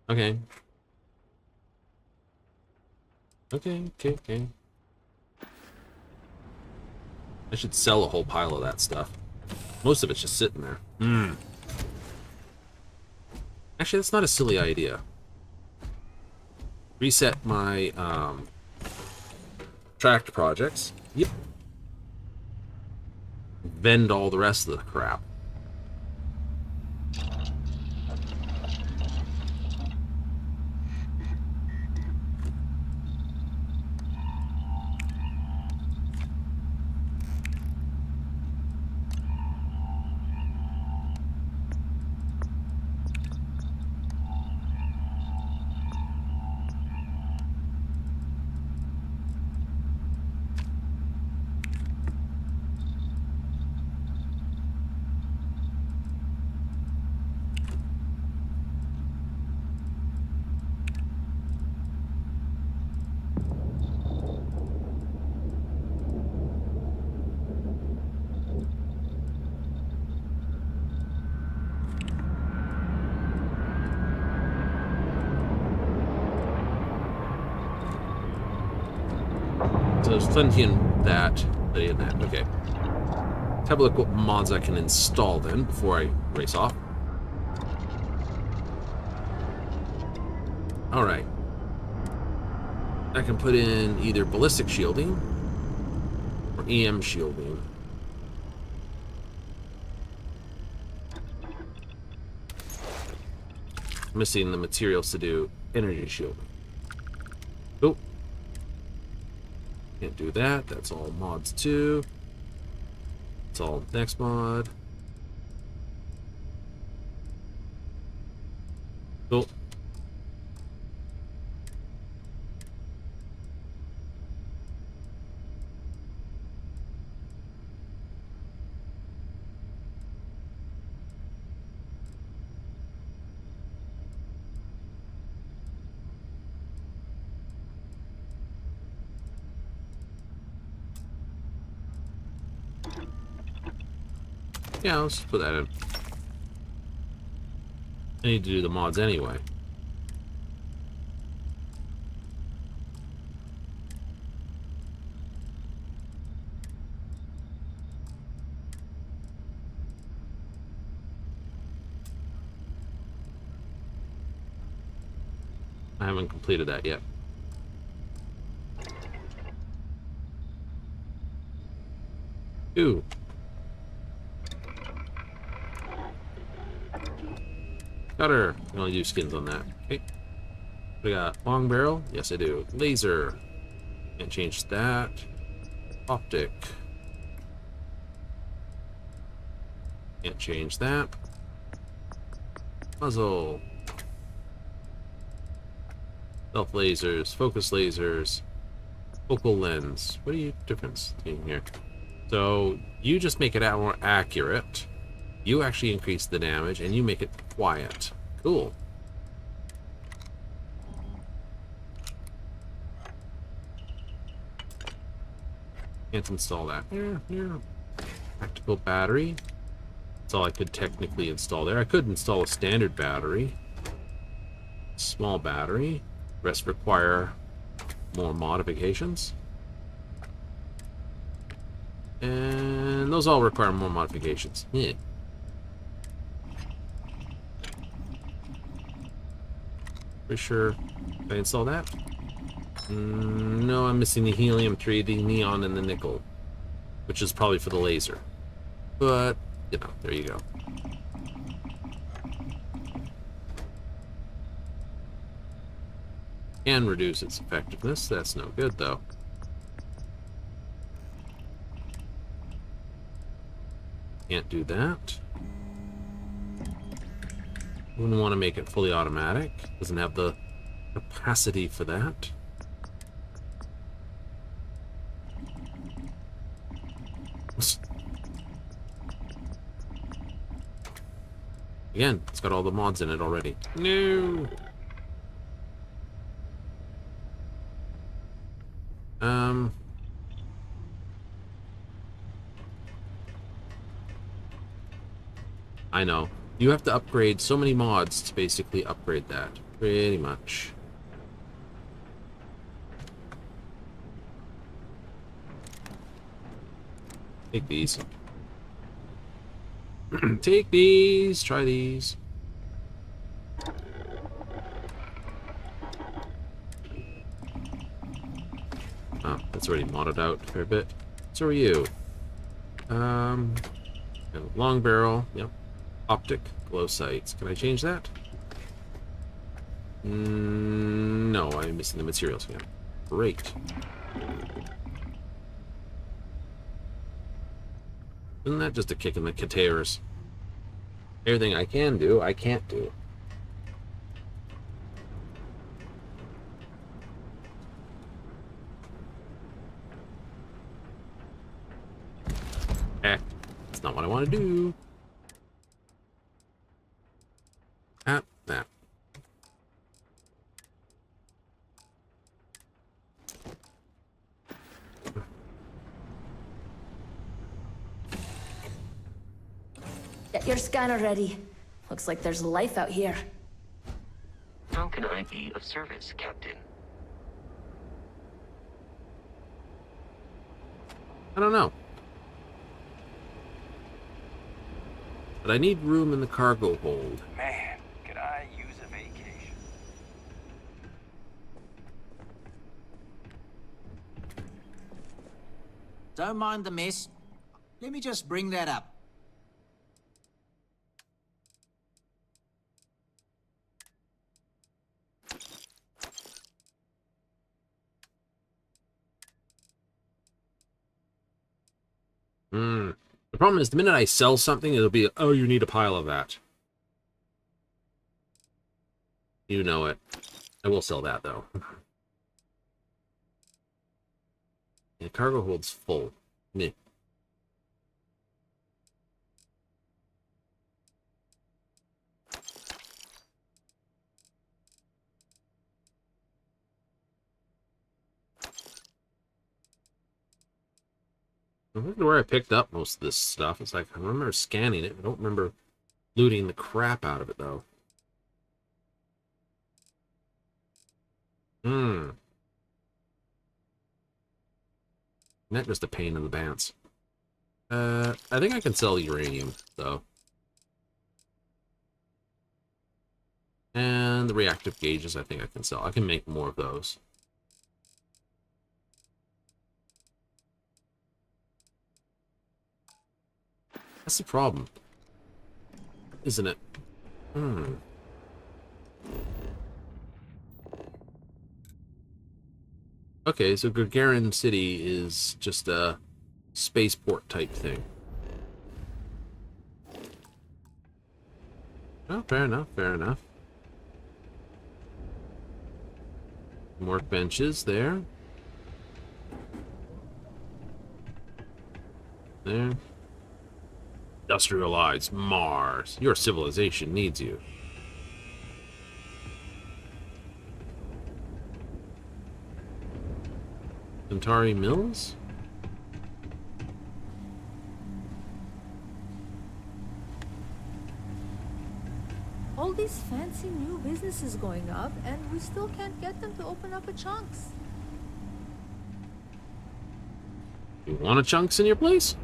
Okay. Okay. I should sell a whole pile of that stuff. Most of it's just sitting there. Actually, that's not a silly idea. Reset my tracked projects. Yep. Vend all the rest of the crap. there's plenty in that. Plenty in that. Okay. Let's have a look what mods I can install then before I race off. Alright. I can put in either ballistic shielding or EM shielding. Missing the materials to do energy shielding. Oh. Can't do that. That's all mods too. It's all next mod. Cool. Yeah, let's just put that in. I need to do the mods anyway. I haven't completed that yet. Ooh. Cutter. I'm gonna use skins on that. Okay. We got long barrel. Yes, I do. Laser. Can't change that. Optic. Can't change that. Muzzle. Stealth lasers. Focus lasers. Focal lens. What are you difference in here? So you just make it more accurate. You actually increase the damage, and you make it quiet. Cool. Can't install that. Yeah. Tactical battery. That's all I could technically install there. I could install a standard battery. Small battery. Rest require more modifications. And those all require more modifications. Yeah. Pretty sure. Can I install that? No, I'm missing the helium-3, the neon, and the nickel. Which is probably for the laser. But, you know, there you go. Can reduce its effectiveness. That's no good, though. Can't do that. Wouldn't want to make it fully automatic. Doesn't have the capacity for that. Again, it's got all the mods in it already. No. I know. You have to upgrade so many mods to basically upgrade that. Pretty much. Take these. Take these. Try these. Oh, that's already modded out a fair bit. So are you. Long barrel. Yep. Optic. Glow sights. Can I change that? No, I'm missing the materials again. Great. Isn't that just a kick in the tears? Everything I can do, I can't do. That's not what I want to do. That.
Get your scanner ready. Looks like there's life out here.
How can I be of service, Captain?
I don't know. But I need room in the cargo hold.
Man, could I use a vacation?
Don't mind the mess. Let me just bring that up.
The problem is, the minute I sell something, it'll be, oh, you need a pile of that. You know it. I will sell that, though. The cargo hold's full. Meh. I wonder where I picked up most of this stuff. It's like, I remember scanning it. I don't remember looting the crap out of it, though. Not just a pain in the pants. I think I can sell uranium, though. And the reactive gauges, I think I can sell. I can make more of those. That's the problem, isn't it? Okay, so Gagarin City is just a spaceport type thing. Oh, fair enough, fair enough. More benches there. There. Industrialized Mars. Your civilization needs you. Centauri Mills?
All these fancy new businesses going up, and we still can't get them to open up a chunks.
You want a chunks in your place?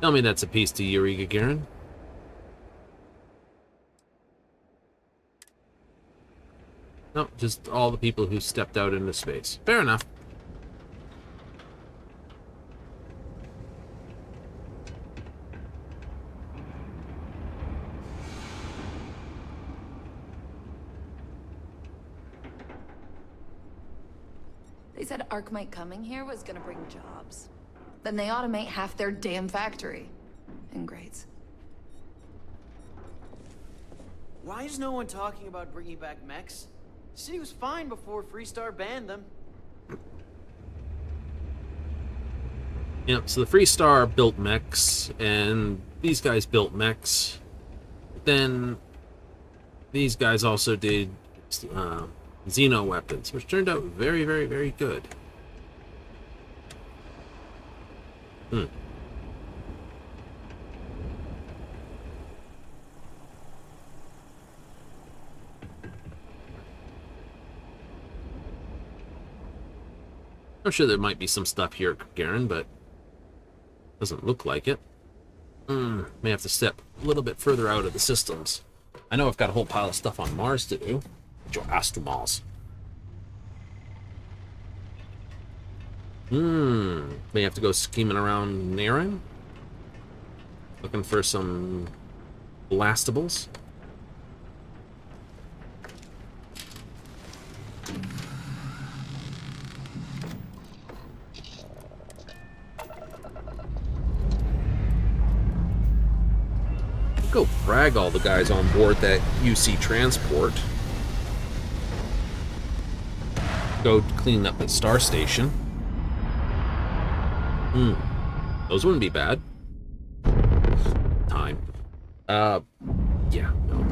Tell me that's a piece to Yuri Gagarin. No, just all the people who stepped out into space. Fair enough.
They said Arcmite coming here was gonna bring jobs. Then they automate half their damn factory. Ingrates.
Why is no one talking about bringing back mechs? The city was fine before Freestar banned them.
Yep, so the Freestar built mechs, and these guys built mechs. Then these guys also did Xeno weapons, which turned out very, very, very good. I'm sure there might be some stuff here at Gagarin, but doesn't look like it. May have to step a little bit further out of the systems. I know I've got a whole pile of stuff on Mars to do. Your Astromals. May have to go scheming around Naren. Looking for some blastables. Go brag all the guys on board that UC transport. Go clean up the star station. Those wouldn't be bad. Time. Yeah, no.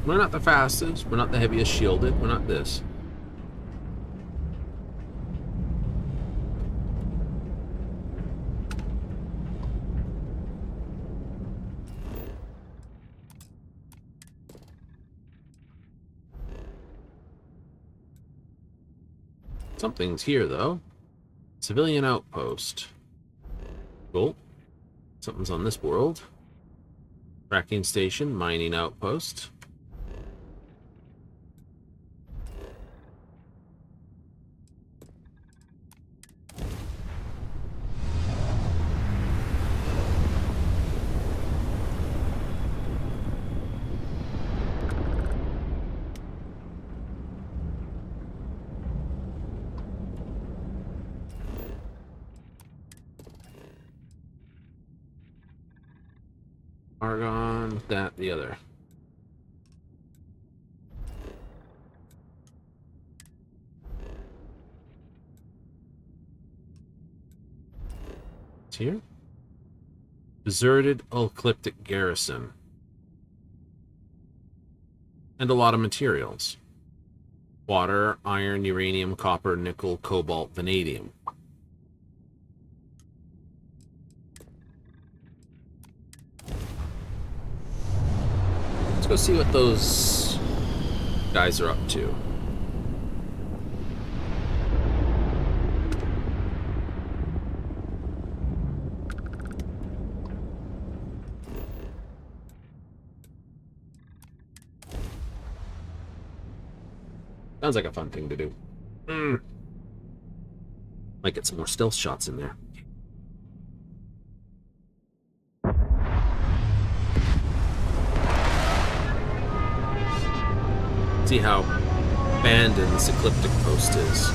We're not the fastest. We're not the heaviest shielded. We're not this. Something's here, though. Civilian outpost. Cool. Something's on this world. Tracking station, mining outpost. Argon, that, the other. It's here. Deserted Ecliptic Garrison. And a lot of materials. Water, iron, uranium, copper, nickel, cobalt, vanadium. Let's go see what those guys are up to. Sounds like a fun thing to do. Might get some more stealth shots in there. See how abandoned this ecliptic post is.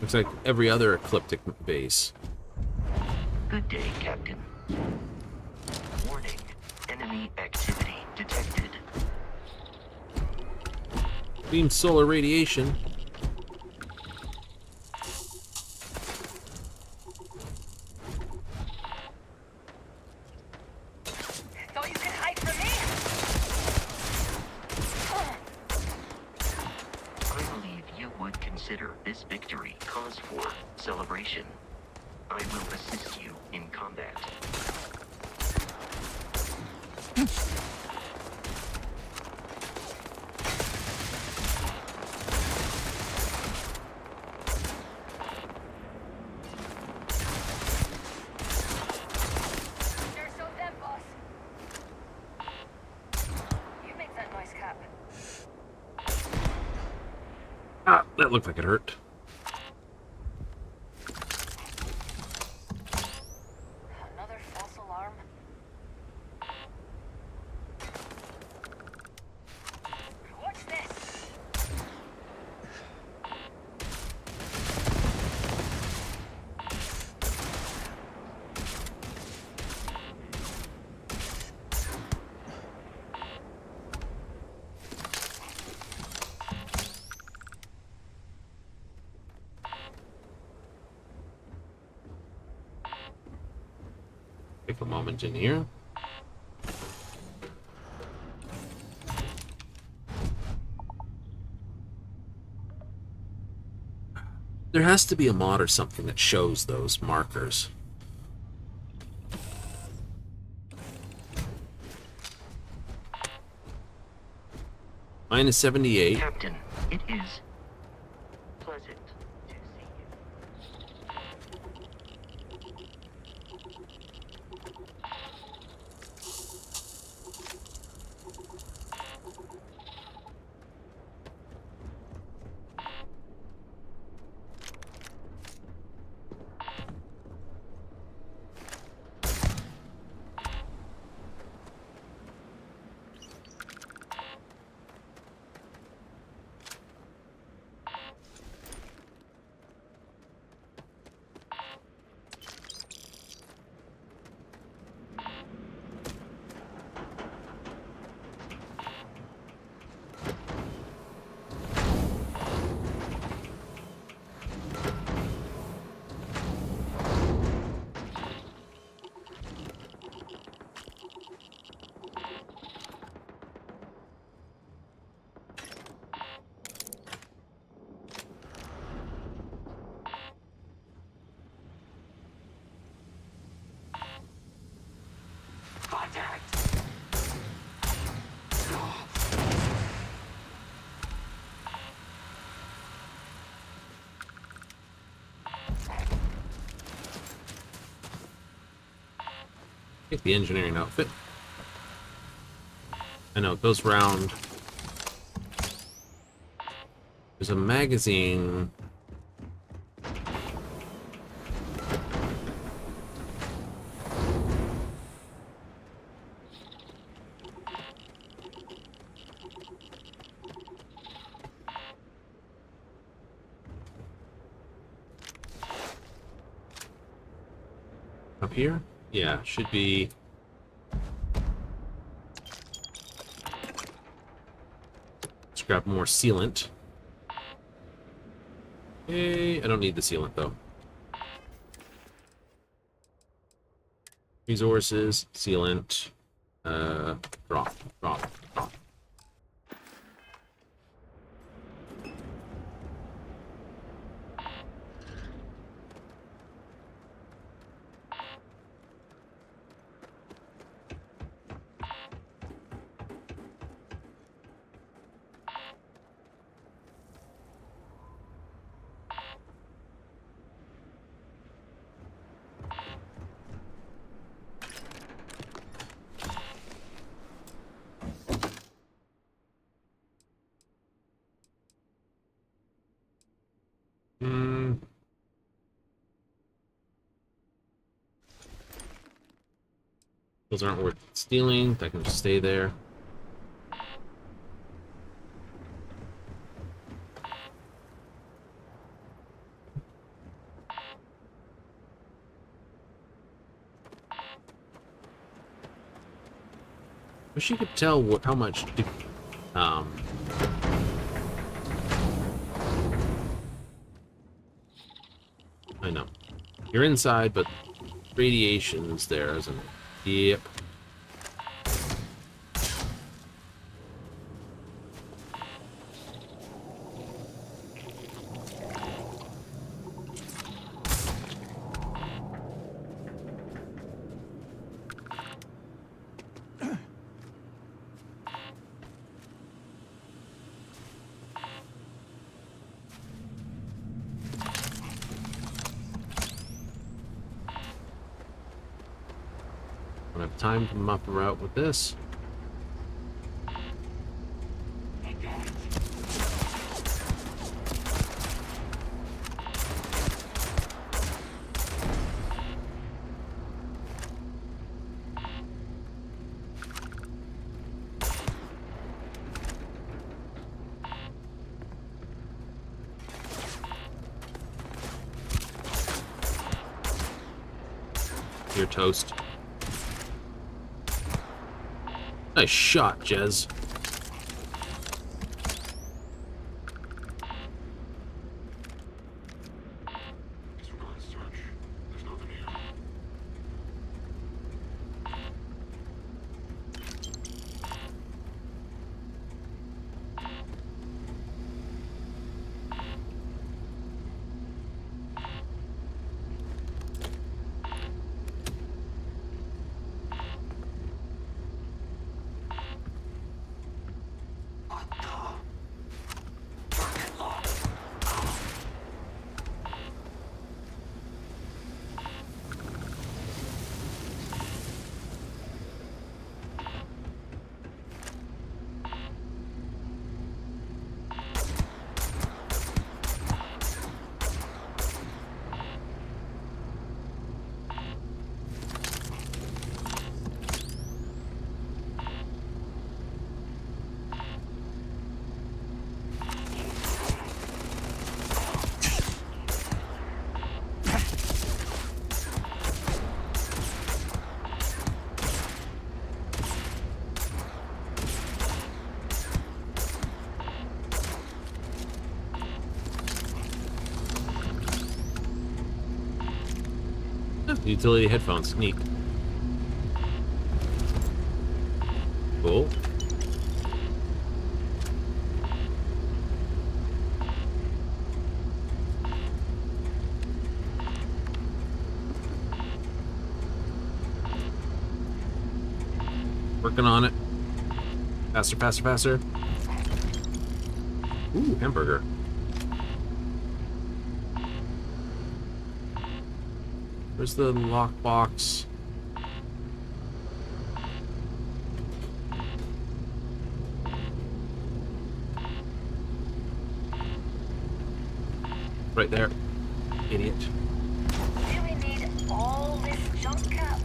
Looks like every other ecliptic base.
Good day, Captain. Warning. Enemy activity detected.
Beam solar radiation.
Thought you could hide from me?
I believe you would consider this victory cause for celebration. I will assist you in combat.
You're so dead, boss. You make that noise, Cap.
Ah, that looked like it hurt.
Another false alarm. What's this?
Take a moment in here. There has to be a mod or something that shows those markers. Minus 78.
Captain, it is pleasant to see you.
Take the engineering outfit. I know, it goes round. There's a magazine. Up here? Yeah, should be. Let's grab more sealant. Hey, I don't need the sealant though. Resources, sealant, drop. Those aren't worth stealing. That can just stay there. Wish you could tell how much. I know. You're inside, but radiation's there, isn't it? Yep. Don't have time to muck around with this. You're toast. Nice shot, Jez. Utility headphones, neat. Cool. Working on it. Faster, faster, faster. Ooh, hamburger. Where's the lockbox? Right there. Idiot.
Do we need all this junk, Cap?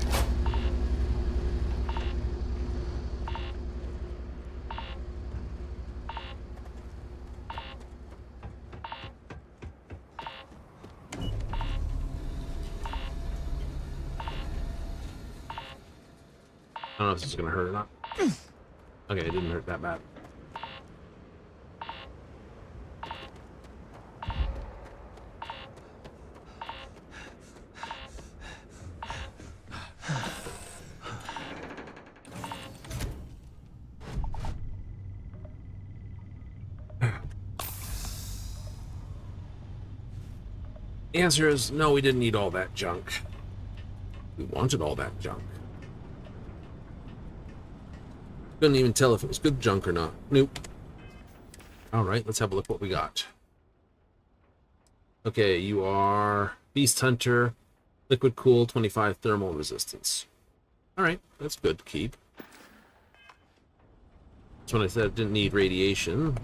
I don't know if this is gonna hurt or not. Okay, it didn't hurt that bad. The answer is no, we didn't need all that junk. We wanted all that junk. Couldn't even tell if it was good junk or not. Nope. Alright, let's have a look what we got. Okay, you are Beast Hunter, Liquid Cool, 25 thermal resistance. Alright, that's good to keep. That's when I said I didn't need radiation.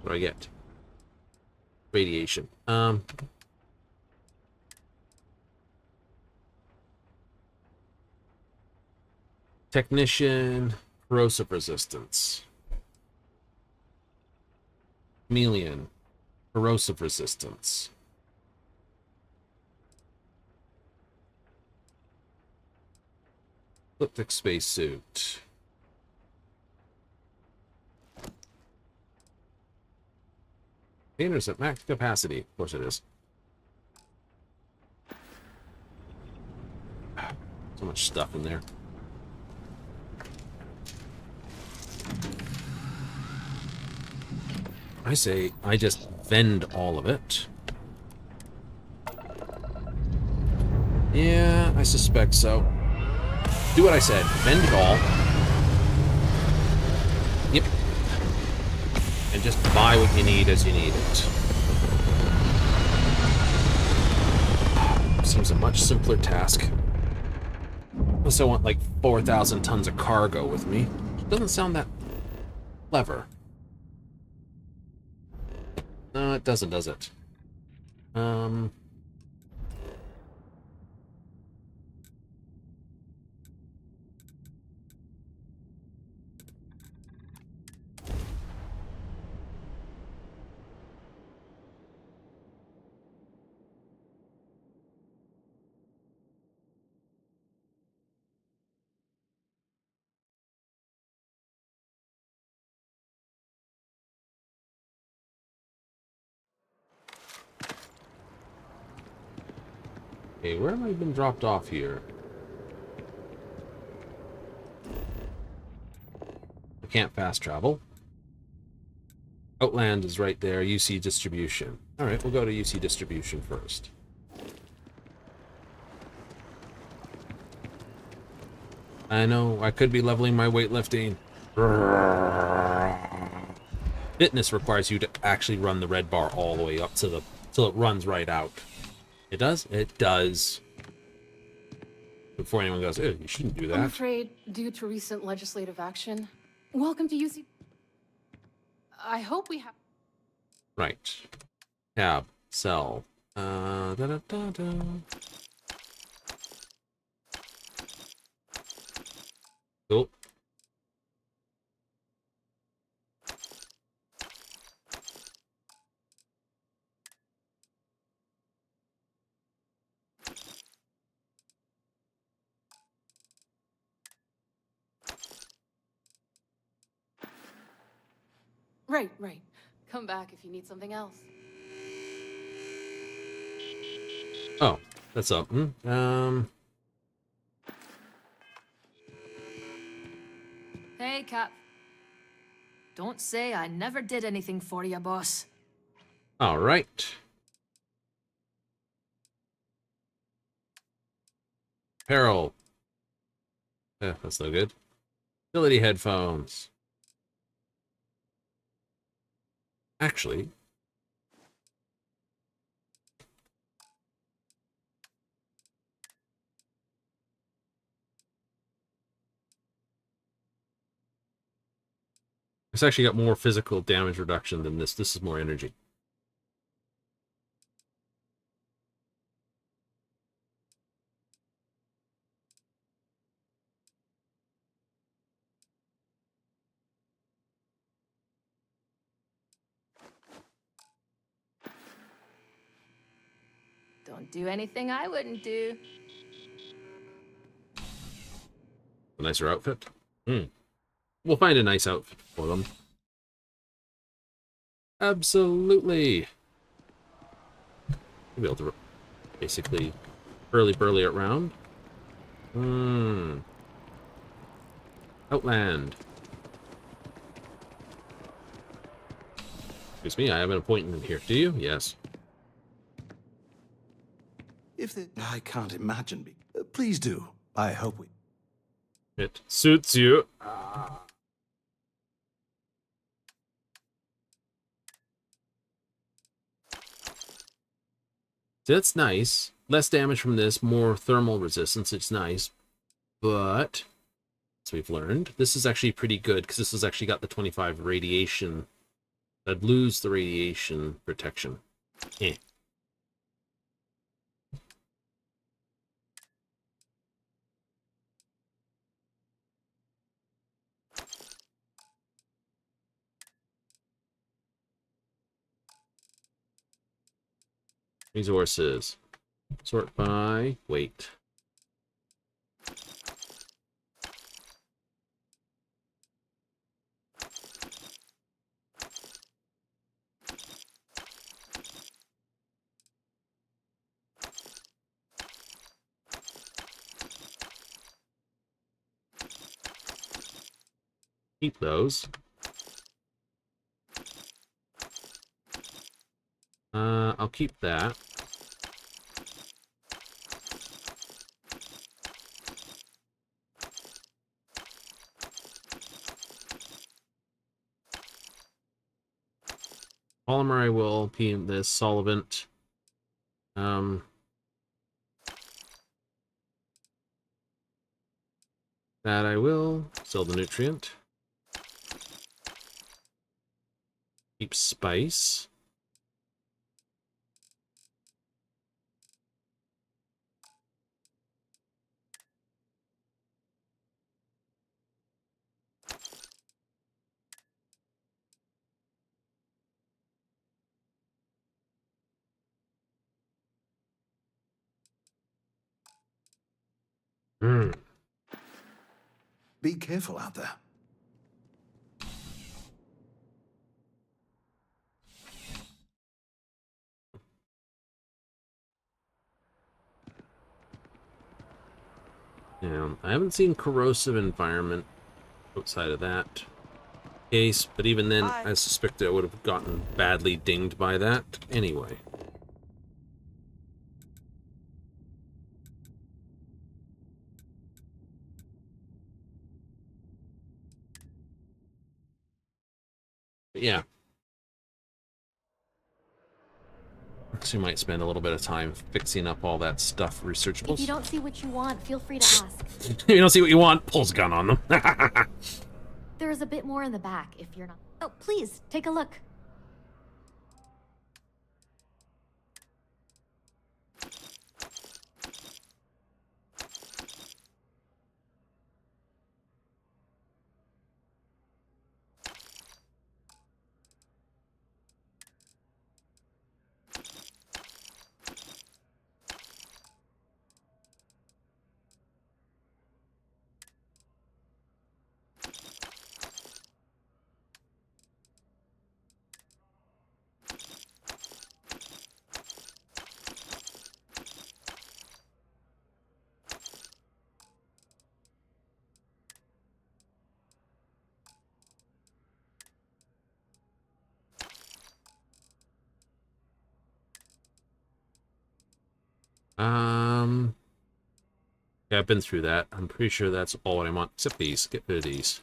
What do I get? Radiation. Technician, corrosive resistance. Chameleon, corrosive resistance. Elliptic spacesuit. Containers at max capacity. Of course it is. So much stuff in there. I say I just vend all of it. Yeah, I suspect so. Do what I said. Vend it all. Yep. And just buy what you need as you need it. Seems a much simpler task. Unless I want like 4,000 tons of cargo with me. Doesn't sound that clever. No, it doesn't, does it? Okay, where have I been dropped off here? I can't fast travel. Outland is right there. UC distribution. Alright, we'll go to UC distribution first. I know, I could be leveling my weightlifting. Fitness requires you to actually run the red bar all the way up to the till it runs right out. It does? It does. Before anyone goes, ew, you shouldn't do that.
I'm afraid, due to recent legislative action, welcome to UC. I hope we have.
Right. Tab. Sell. Da da da da. Cool.
Right. Come back if you need something else.
Oh, that's up.
Hey, Cap. Don't say I never did anything for you, boss.
All right. Apparel. Yeah, that's no good. Utility headphones. Actually, it's actually got more physical damage reduction than this. This is more energy.
Don't do anything I wouldn't do.
A nicer outfit? We'll find a nice outfit for them. Absolutely. We'll be able to basically burly it around. Outland. Excuse me, I have an appointment here. Do you? Yes.
If the... I can't imagine me. Please do. I hope we...
It suits you. That's nice. Less damage from this, more thermal resistance. It's nice. But, as we've learned, this is actually pretty good because this has actually got the 25 radiation. I'd lose the radiation protection. Eh. Resources. Sort by weight. Keep those. I'll keep that. Polymer I will. This solvent. That I will. Sell the nutrient. Keep spice.
Be careful out there.
Yeah, I haven't seen corrosive environment outside of that case, but even then, I suspect I would have gotten badly dinged by that anyway. But yeah. So you might spend a little bit of time fixing up all that stuff, researchables.
If you don't see what you want, feel free to ask.
If you don't see what you want, pulls a gun on them.
There is a bit more in the back if you're not... Oh, please, take a look.
Yeah, I've been through that. I'm pretty sure that's all what I want, except these. Get rid of these.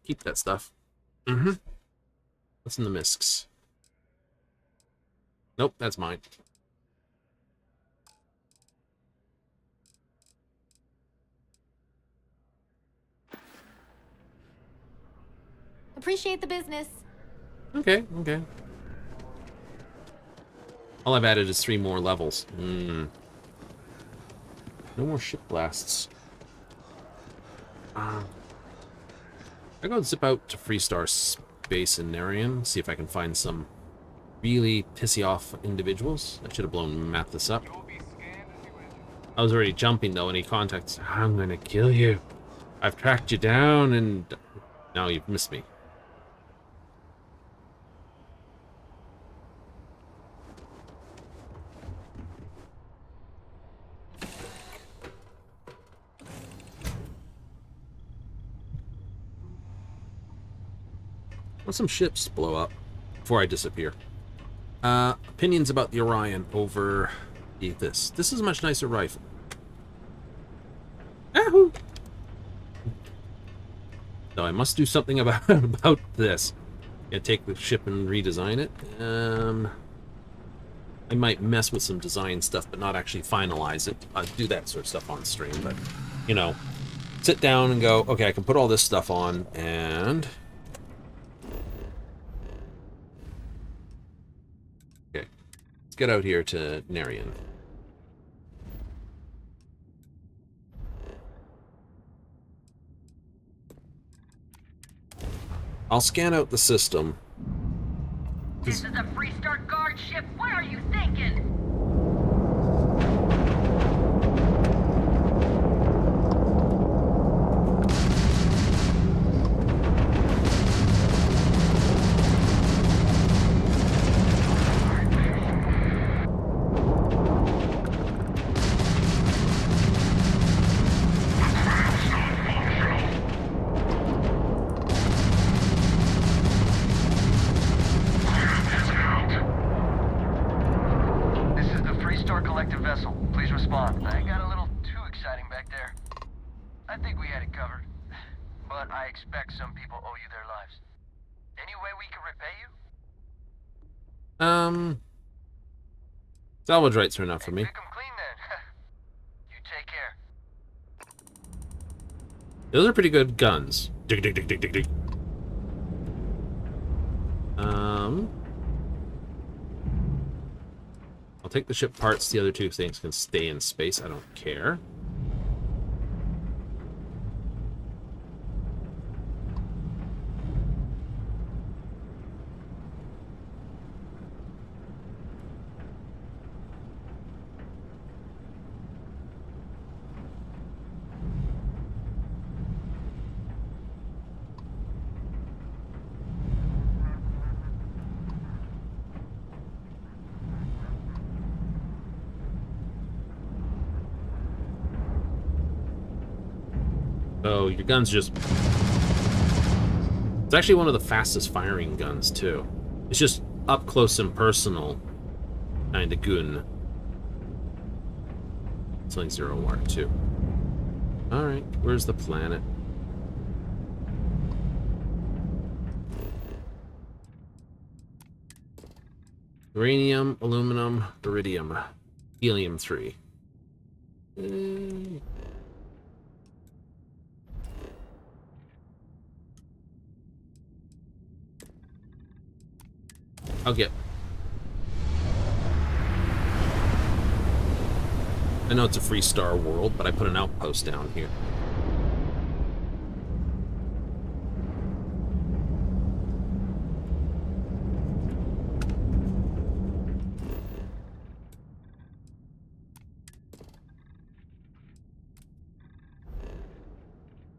Keep that stuff. What's in the miscs? Nope, that's mine.
Appreciate the business.
Okay, okay. All I've added is 3 more levels. No more ship blasts. I go and zip out to Freestar Space in Narian, see if I can find some really pissy off individuals. I should have blown Mathis up. I was already jumping though, and he contacts. I'm gonna kill you. I've tracked you down, and now you've missed me. Let some ships blow up before I disappear. Opinions about the Orion over this. This is a much nicer rifle. Yahoo! So I must do something about this. Gonna take the ship and redesign it. I might mess with some design stuff, but not actually finalize it. I'll do that sort of stuff on stream, but you know, sit down and go, okay, I can put all this stuff on, and okay, let's get out here to Narian. I'll scan out the system.
This is a Freestar guard ship. What are you thinking?
Salvage rights are enough for me.
You take care.
Those are pretty good guns. Dig, dig, dig, dig, dig, dig. I'll take the ship parts. The other 2 things can stay in space. I don't care. Oh, your gun's just... It's actually one of the fastest firing guns, too. It's just up close and personal kind of gun. It's like 0 Mark 2. Alright, where's the planet? Uranium, aluminum, iridium, helium-3. I'll get... I know it's a Freestar world, but I put an outpost down here.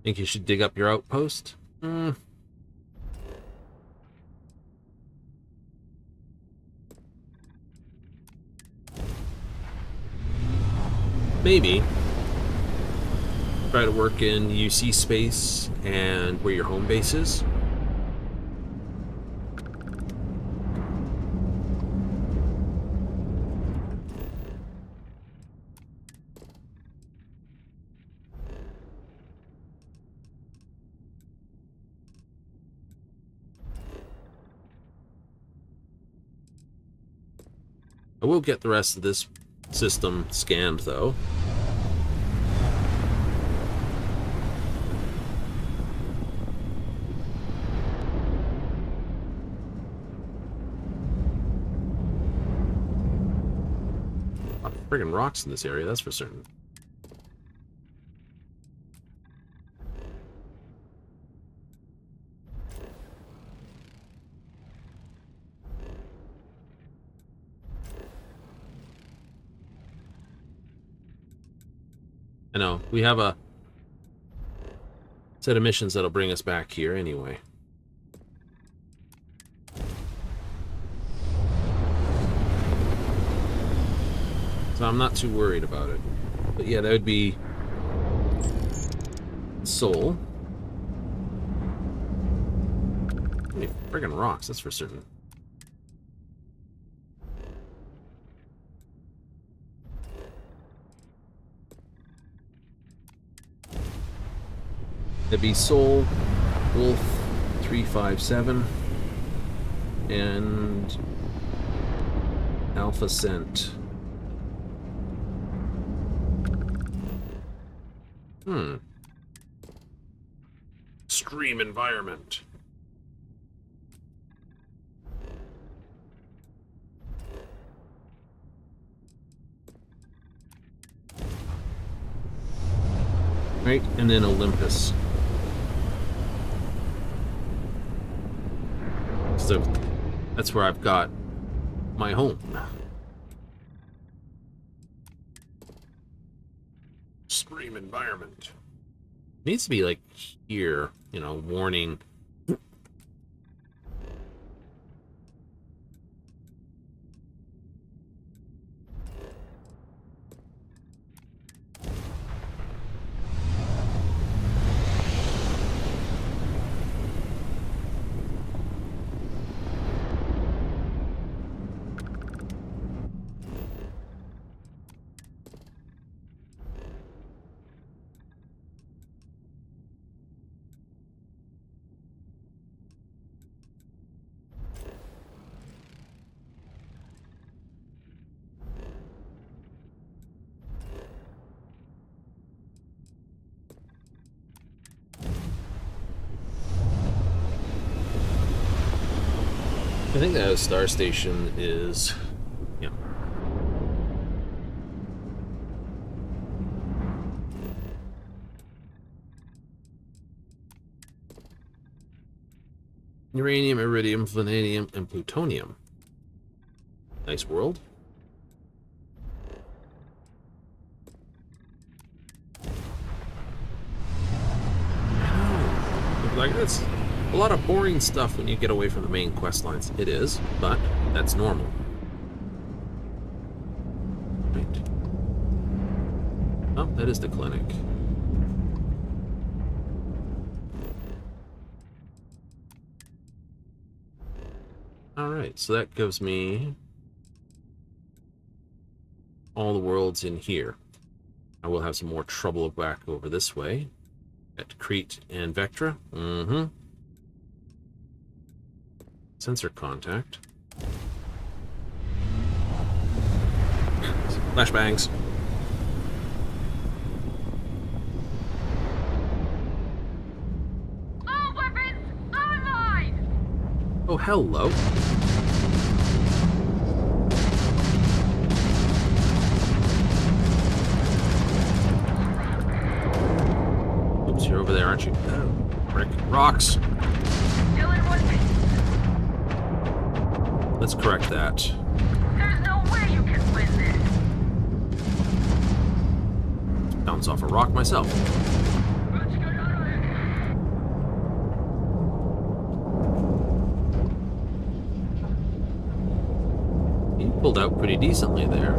Think you should dig up your outpost? Maybe. Try to work in UC space and where your home base is. I will get the rest of this system scanned, though. friggin' rocks in this area, that's for certain. I know, we have a set of missions that'll bring us back here anyway. So I'm not too worried about it. But yeah, that would be Soul. How many friggin' rocks, that's for certain. That'd be Soul, Wolf 357, and Alpha Cent. Extreme environment. Right, and then Olympus. So that's where I've got my home. Extreme environment. Needs to be like here, you know, warning. I think that Star Station is, yeah. Uranium, iridium, vanadium, and plutonium. Nice world. I know. Like this. A lot of boring stuff when you get away from the main quest lines. It is, but that's normal. Right. Oh, that is the clinic. Alright, so that gives me all the worlds in here. I will have some more trouble back over this way. At Crete and Vectra. Sensor contact. Flashbangs.
All weapons online!
Oh, hello. Oops, you're over there, aren't you? Oh, brick. Rocks.
Still in one piece.
Let's correct that.
There's no way you can win this.
Bounce off a rock myself.
Let's get out of here.
He pulled out pretty decently there.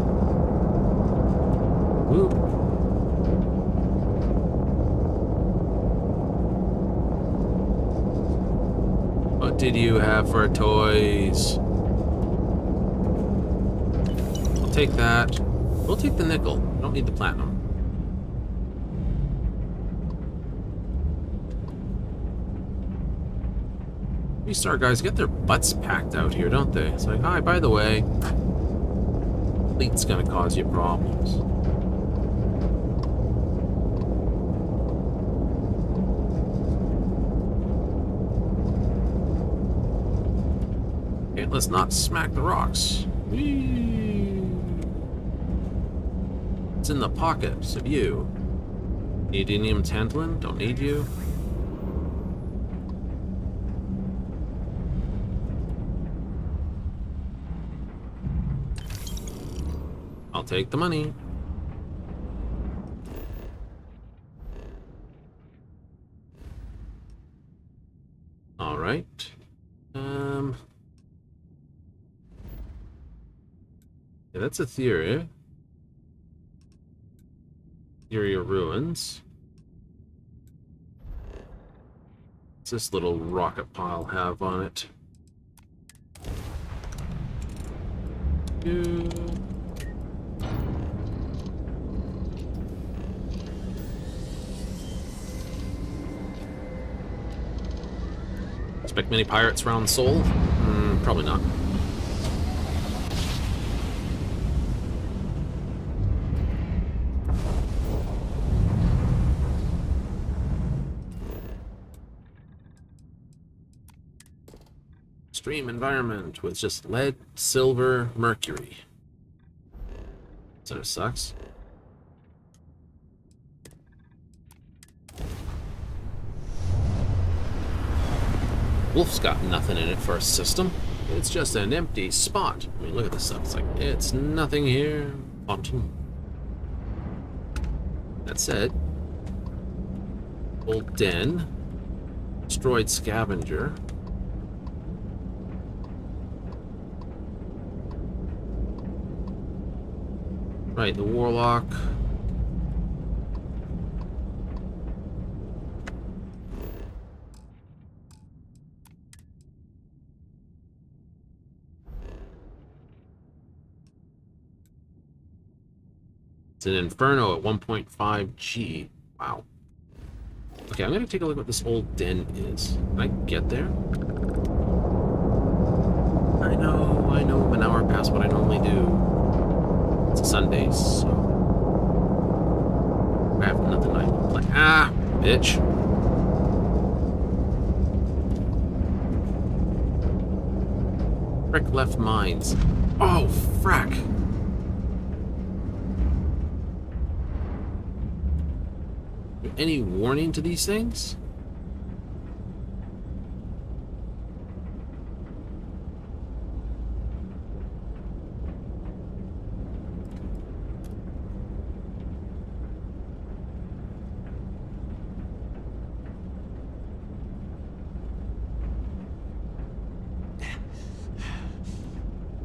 Woo. What did you have for toys? I'll take that. We'll take the nickel. I don't need the platinum. These star guys get their butts packed out here, don't they? It's like, hi, by the way, fleet's gonna cause you problems. Okay, let's not smack the rocks. Whee! It's in the pockets of you. Neodymium tantalum? Don't need you. I'll take the money. All right. Yeah, that's Etheria. Etheria ruins. What's this little rocket pile have on it? Expect many pirates around Seoul? Probably not. Extreme environment with just lead, silver, mercury. Sort of sucks. Wolf's got nothing in it for a system. It's just an empty spot. I mean, look at this stuff. It's like, it's nothing here. Pontoon. That said, old den, destroyed scavenger. Right, the warlock. It's an inferno at 1.5 G. Wow. Okay, I'm gonna take a look at what this old den is. Can I get there? I know, I'm an hour past what I normally do. It's a Sunday, so I have nothing I can play. Ah, bitch. Frick left mines. Oh, frack. Any warning to these things?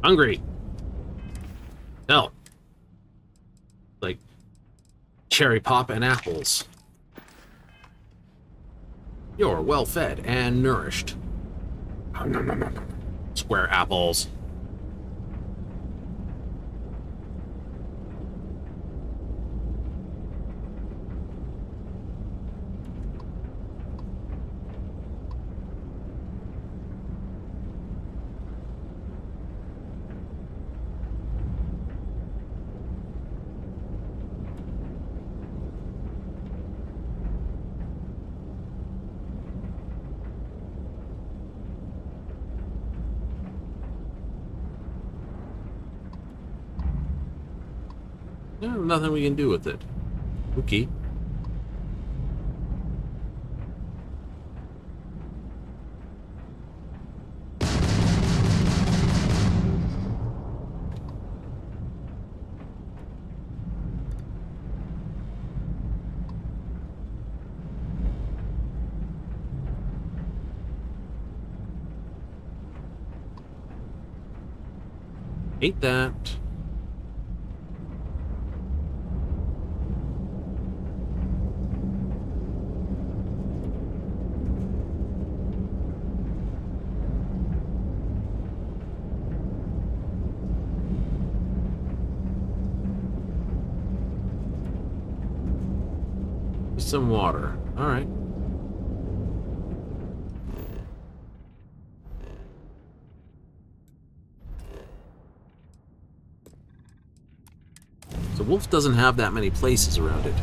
Hungry. Hell. Like cherry pop and apples. You're well fed and nourished. Square apples. No, nothing we can do with it. Okay. Hate that. Some water. All right. So Wolf doesn't have that many places around it.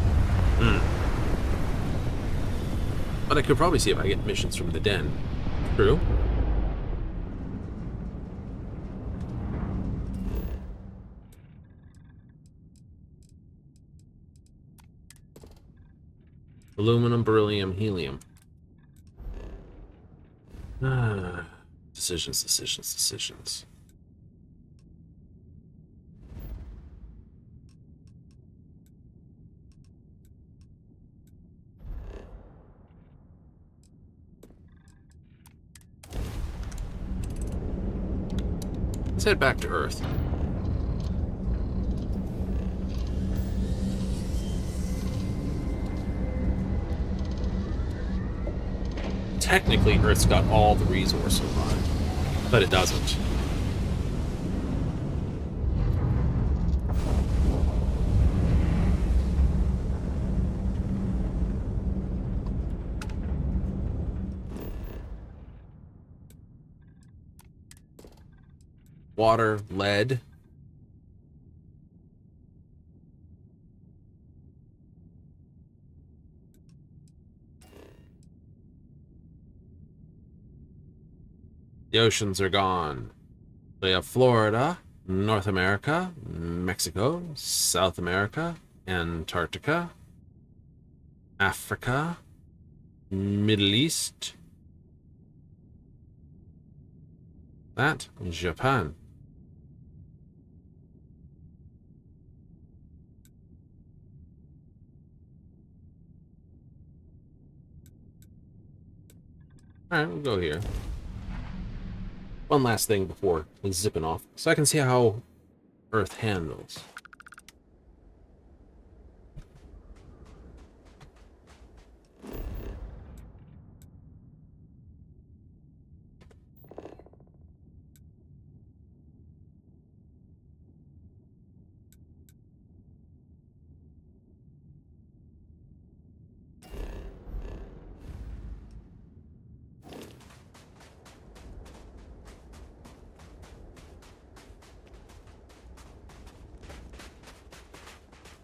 But I could probably see if I get missions from the den. True. Aluminum, beryllium, helium. Decisions, decisions, decisions. Let's head back to Earth. Technically, Earth's got all the resources on it, but it doesn't. Water, lead. The oceans are gone. We have Florida, North America, Mexico, South America, Antarctica, Africa, Middle East, that, Japan. Alright, we'll go here. One last thing before zipping off, so I can see how Earth handles.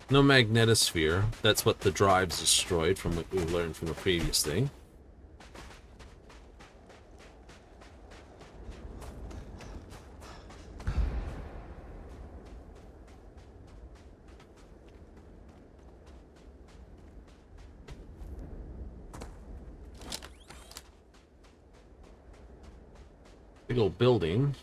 No magnetosphere. That's what the drives destroyed from what we learned from the previous thing. Big old building.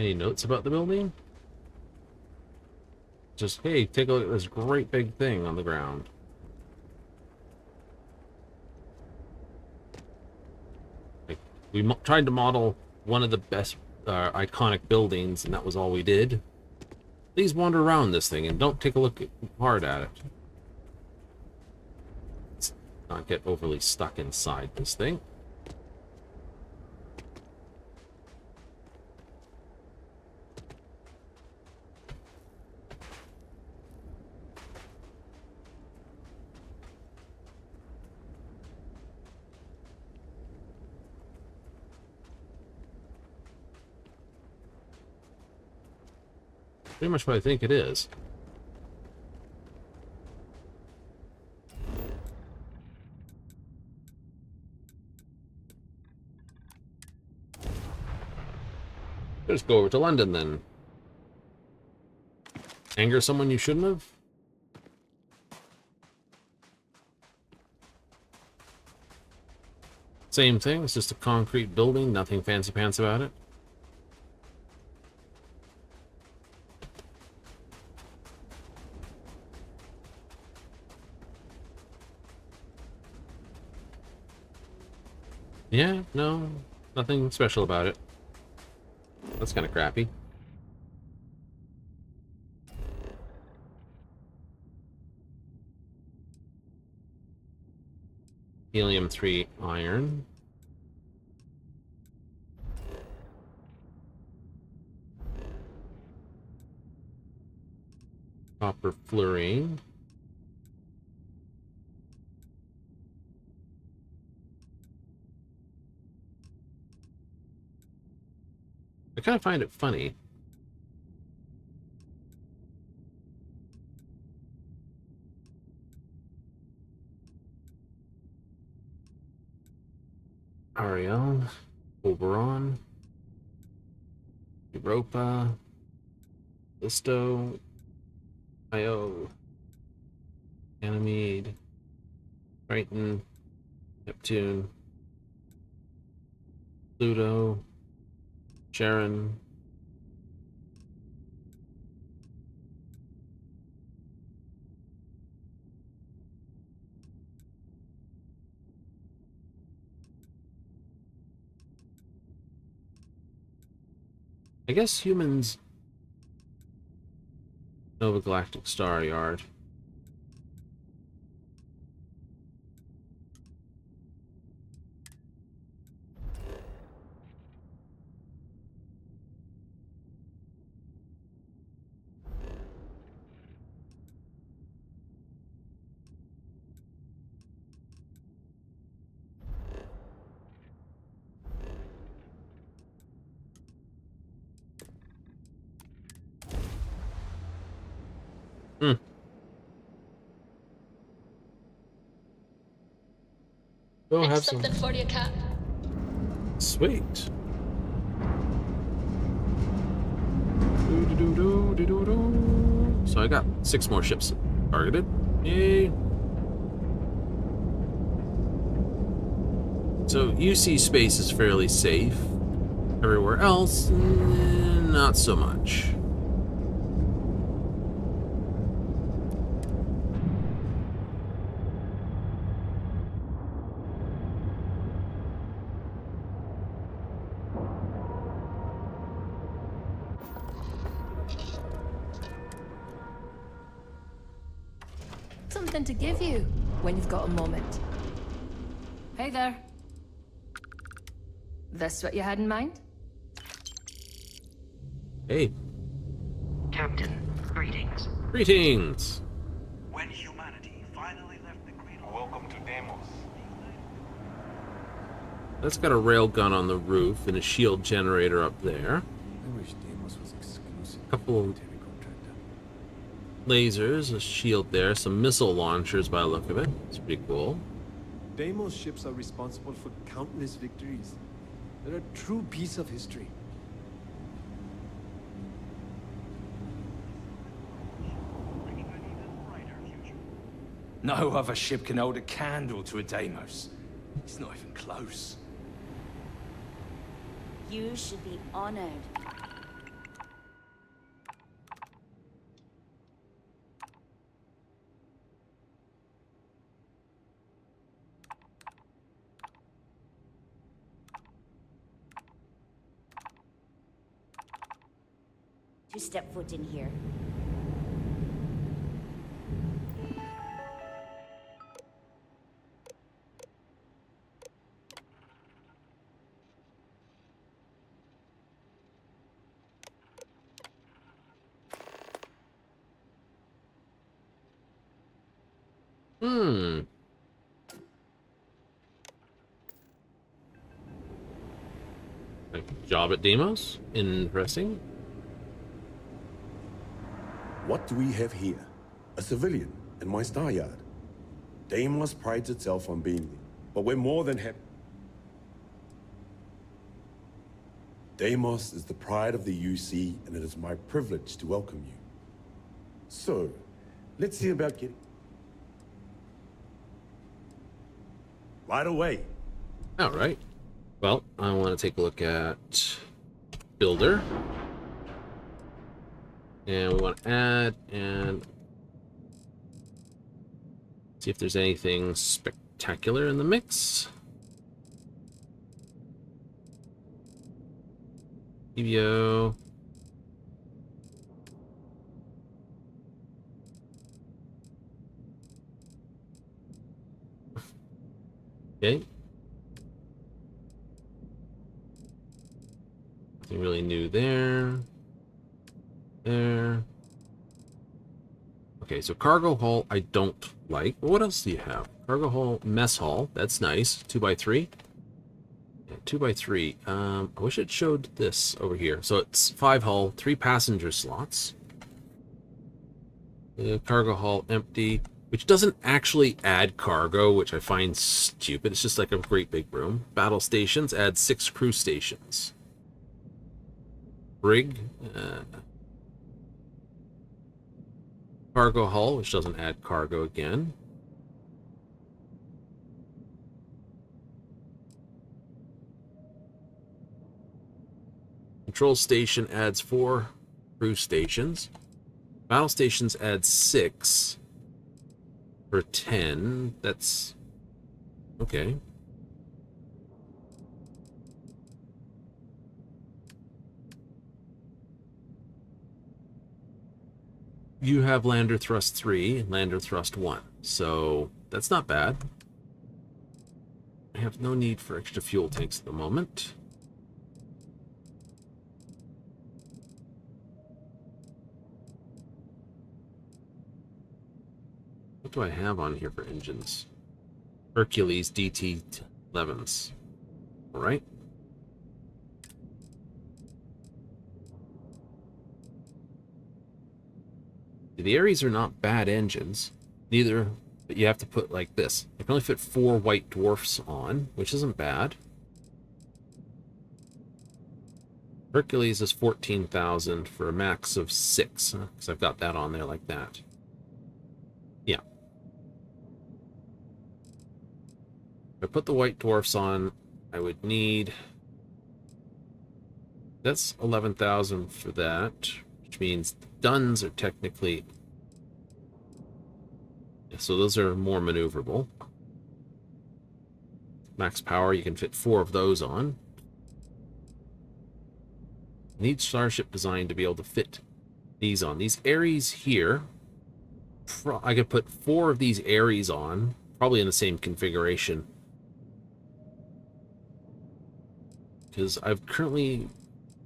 Any notes about the building? Just, hey, take a look at this great big thing on the ground. Like, we tried to model one of the best iconic buildings, and that was all we did. Please wander around this thing and don't take a look hard at it. Let's not get overly stuck inside this thing. Pretty much what I think it is. Just go over to London then. Anger someone you shouldn't have? Same thing, it's just a concrete building, nothing fancy pants about it. Yeah, no, nothing special about it. That's kind of crappy. Helium-3 iron. Copper fluorine. I kind of find it funny. Ariel, Oberon, Europa, Listo, Io, Ganymede, Triton, Neptune, Pluto, Charon, I guess humans. Nova Galactic Star Yard. Hmm. Go have some.
Something for you, Cap.
Sweet. So I got 6 more ships targeted. Yay. So UC space is fairly safe. Everywhere else, not so much.
Something to give you when you've got a moment. Hey there. This what you had in mind?
Hey.
Captain, greetings.
Greetings.
When humanity finally left the cradle. Welcome to Deimos.
That's got a railgun on the roof and a shield generator up there.
I wish Deimos was exclusive.
Couple of lasers, a shield there, some missile launchers by the look of it. It's pretty cool.
Deimos ships are responsible for countless victories. They're a true piece of history.
No other ship can hold a candle to a Deimos. It's not even close.
You should be honored. To step foot in here.
Job at Deimos? Interesting.
What do we have here? A civilian in my star yard. Deimos prides itself on being there, but we're more than happy. Deimos is the pride of the UC, and it is my privilege to welcome you. So, let's see about getting... Right away.
All right. Well, I want to take a look at Builder. And we want to add and see if there's anything spectacular in the mix. EVO. Okay. Nothing really new there. There. Okay, so cargo hull I don't like. What else do you have? Cargo hull, mess hall. That's nice. 2x3. Yeah, 2x3. I wish it showed this over here. So it's 5 hull, 3 passenger slots. The cargo hull empty. which doesn't actually add cargo, which I find stupid. It's just like a great big room. Battle stations add 6 crew stations. Brig, cargo hull, which doesn't add cargo again. Control station adds 4 crew stations. Battle stations add 6 for 10. That's okay. You have lander thrust 3 and lander thrust 1, so that's not bad. I have no need for extra fuel tanks at the moment. What do I have on here for engines? Hercules DT-11s. All right. The Ares are not bad engines, neither, but you have to put like this. I can only fit 4 white dwarfs on, which isn't bad. Hercules is 14,000 for a max of 6, because I've got that on there like that. Yeah. If I put the white dwarfs on, I would need... That's 11,000 for that, which means the Duns are technically... Yeah, so those are more maneuverable. Max power, you can fit 4 of those on. I need Starship design to be able to fit these on. These Ares here, I could put 4 of these Ares on, probably in the same configuration. Because I've currently...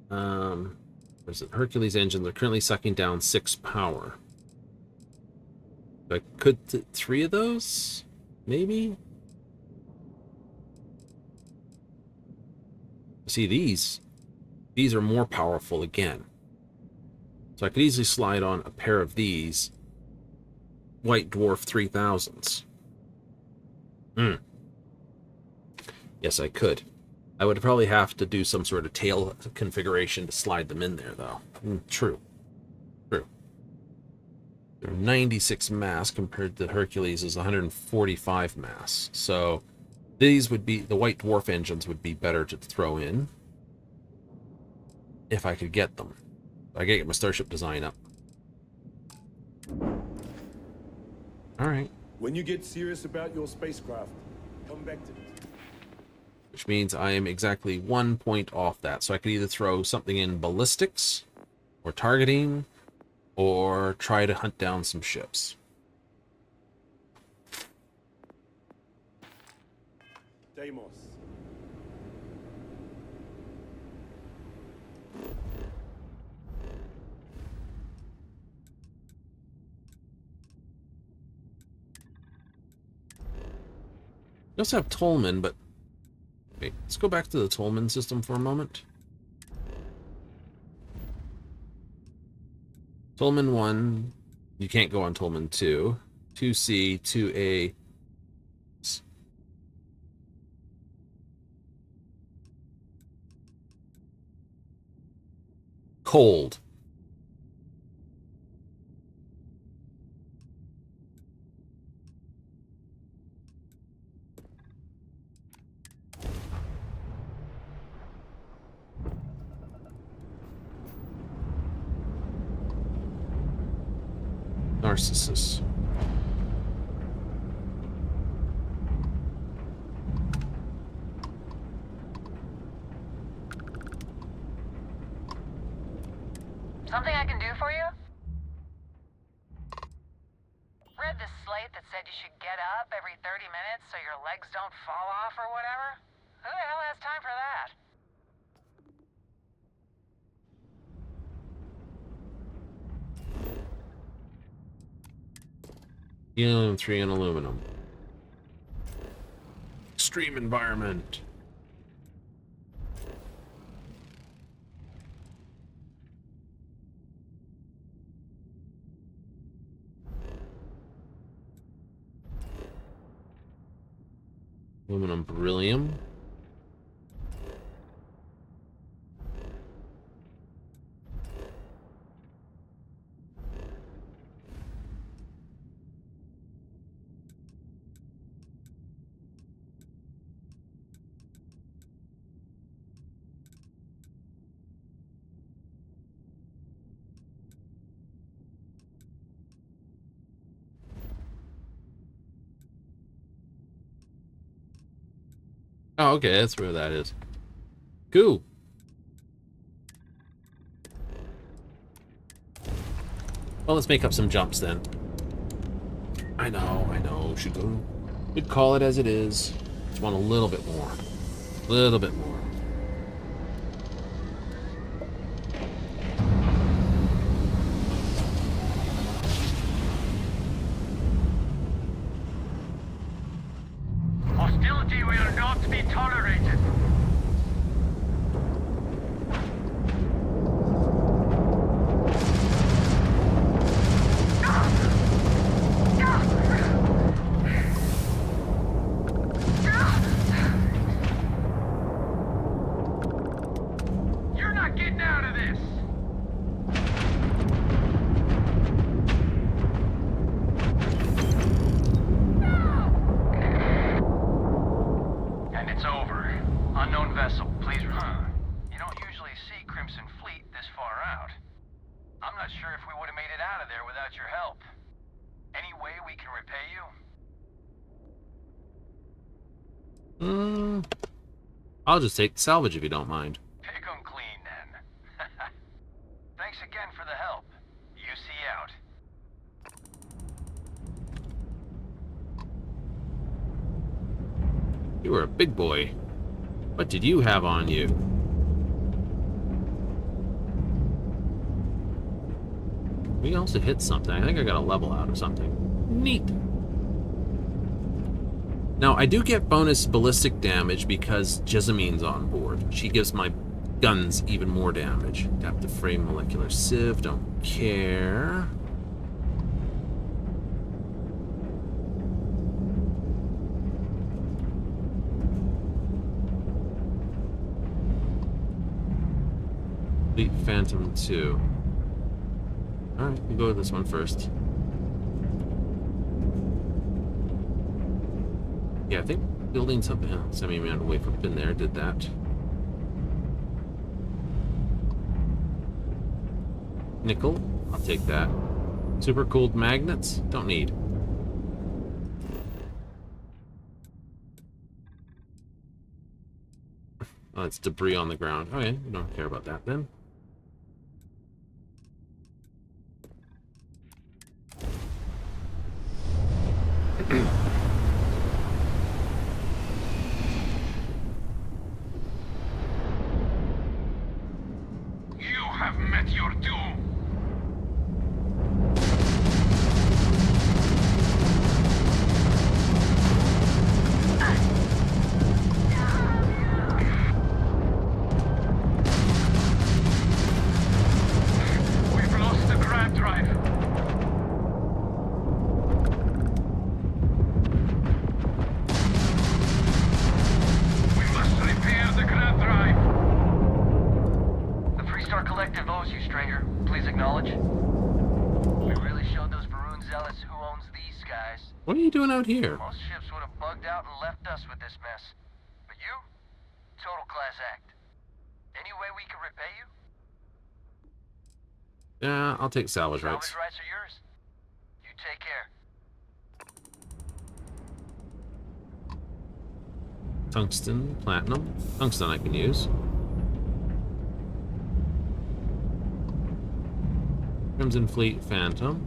where's it? Hercules engines are currently sucking down 6 power. I could 3 of those, maybe. See, these are more powerful again. So I could easily slide on a pair of these White Dwarf 3000s. Yes, I could. I would probably have to do some sort of tail configuration to slide them in there, though. True. True. They're 96 mass compared to Hercules is 145 mass. So these would be, the White Dwarf engines would be better to throw in if I could get them. I gotta get my Starship design up. Alright.
When you get serious about your spacecraft, come back to me.
Which means I am exactly 1 point off that. So I could either throw something in ballistics, or targeting, or try to hunt down some ships.
Deimos.
We also have Tolman, but... Wait, let's go back to the Tolman system for a moment. Tolman 1, you can't go on Tolman 2. 2C, 2A. Cold. Narcissus.
Something I can do for you? Read this slate that said you should get up every 30 minutes so your legs don't fall off or whatever? Who the hell has time for that?
Helium 3 and aluminum. Extreme environment. Aluminum beryllium. Oh, okay, that's where that is. Cool. Well, let's make up some jumps then. I know. Should call it as it is. Just want a little bit more. A little bit more.
Hostility will not be tolerated. You're not getting out of this. And it's over. Unknown vessel, please. You don't usually see Crimson Fleet this far out. I'm not sure if we would have made it out of there without your help. Any way we can repay you?
I'll just take salvage if you don't mind.
Pick 'em clean, then. Thanks again for the help. UC out.
You were a big boy. What did you have on you? We also hit something. I think I got a level out or something. Neat. Now, I do get bonus ballistic damage because Jesamine's on board. She gives my guns even more damage. Adaptive frame molecular sieve. Don't care. Fleet Phantom 2. Alright, we'll go with this one first. Yeah, I think building something. Semi-man wave up in there did that. Nickel, I'll take that. Super cooled magnets, don't need. Oh, it's debris on the ground. Okay, we don't care about that then.
You have met your doom. We've lost the grab drive. We must repair the grab drive. The Freestar Collective owes you, stranger. Please acknowledge. We really showed those Varun zealots who owns these guys.
What are you doing out here?
Most ships would have bugged out and left us with this mess. But you? Total class act. Any way we can repay you?
Yeah, I'll take salvage rights.
Salvage rights are yours. You take care.
Tungsten, platinum. Tungsten I can use. Crimson Fleet Phantom.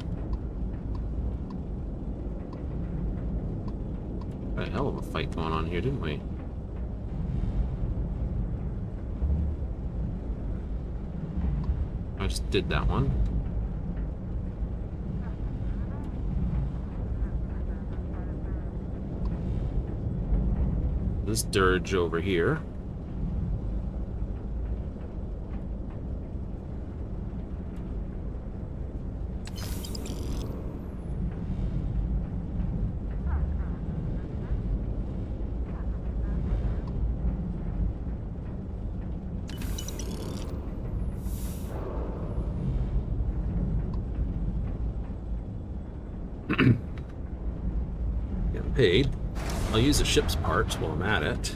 A hell of a fight going on here, didn't we? I just did that one. This dirge over here. Getting paid. I'll use the ship's parts while I'm at it.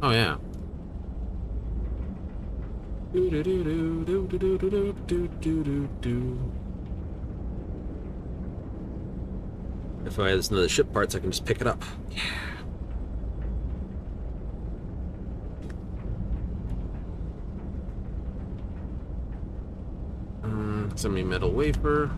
Oh yeah. If I have another ship parts, I can just pick it up. Yeah. Semi-metal wafer.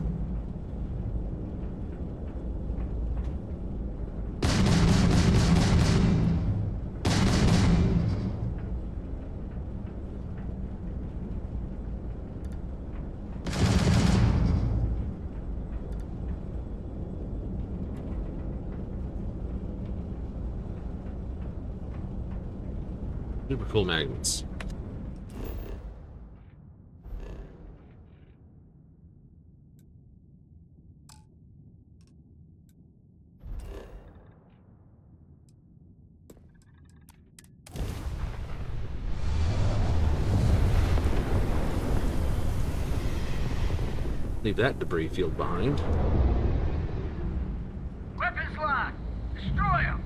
Super cool magnets. Leave that debris field behind.
Weapons locked! Destroy them!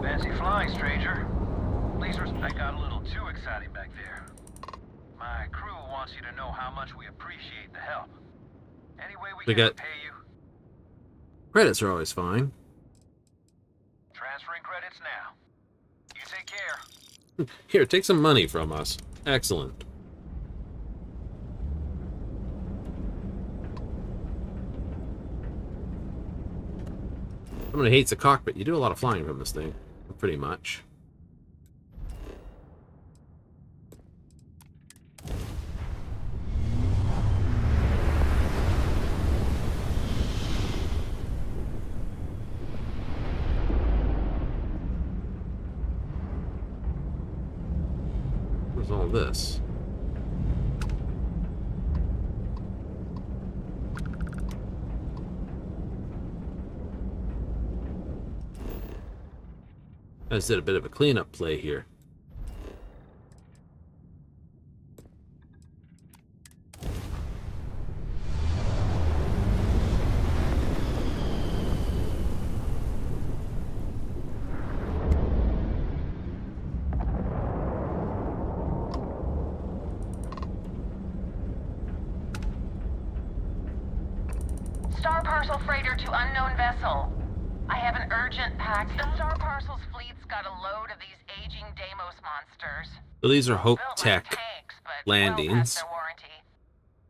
Fancy flying, stranger. Please, I got a little too exciting back there. My crew wants you to know how much we appreciate the help. Any way we can repay you?
Credits are always fine.
Transferring credits now. You take care.
Here, take some money from us. Excellent. Someone hates the cockpit. You do a lot of flying from this thing, pretty much. Where's all this? I just did a bit of a cleanup play here.
Star parcel freighter to unknown vessel. I have an urgent package. The Star Parcel's fleet's got a load of these aging Deimos monsters.
So these are Hope
Built
Tech
like tanks, but
landings.
well past their warranty.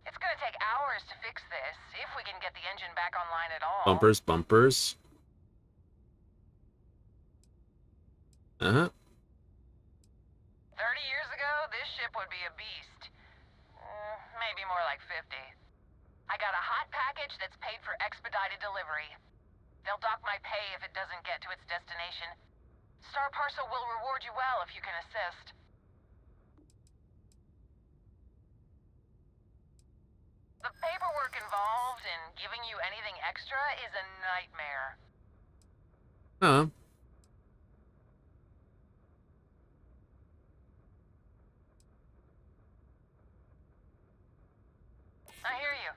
It's gonna take hours to fix this, if we can get the engine back online at all.
Bumpers, bumpers. Uh-huh.
30 years ago, this ship would be a beast. Maybe more like 50. I got a hot package that's paid for expedited delivery. They'll dock my pay if it doesn't get to its destination. Star Parcel will reward you well if you can assist. The paperwork involved in giving you anything extra is a nightmare.
Huh.
I hear you.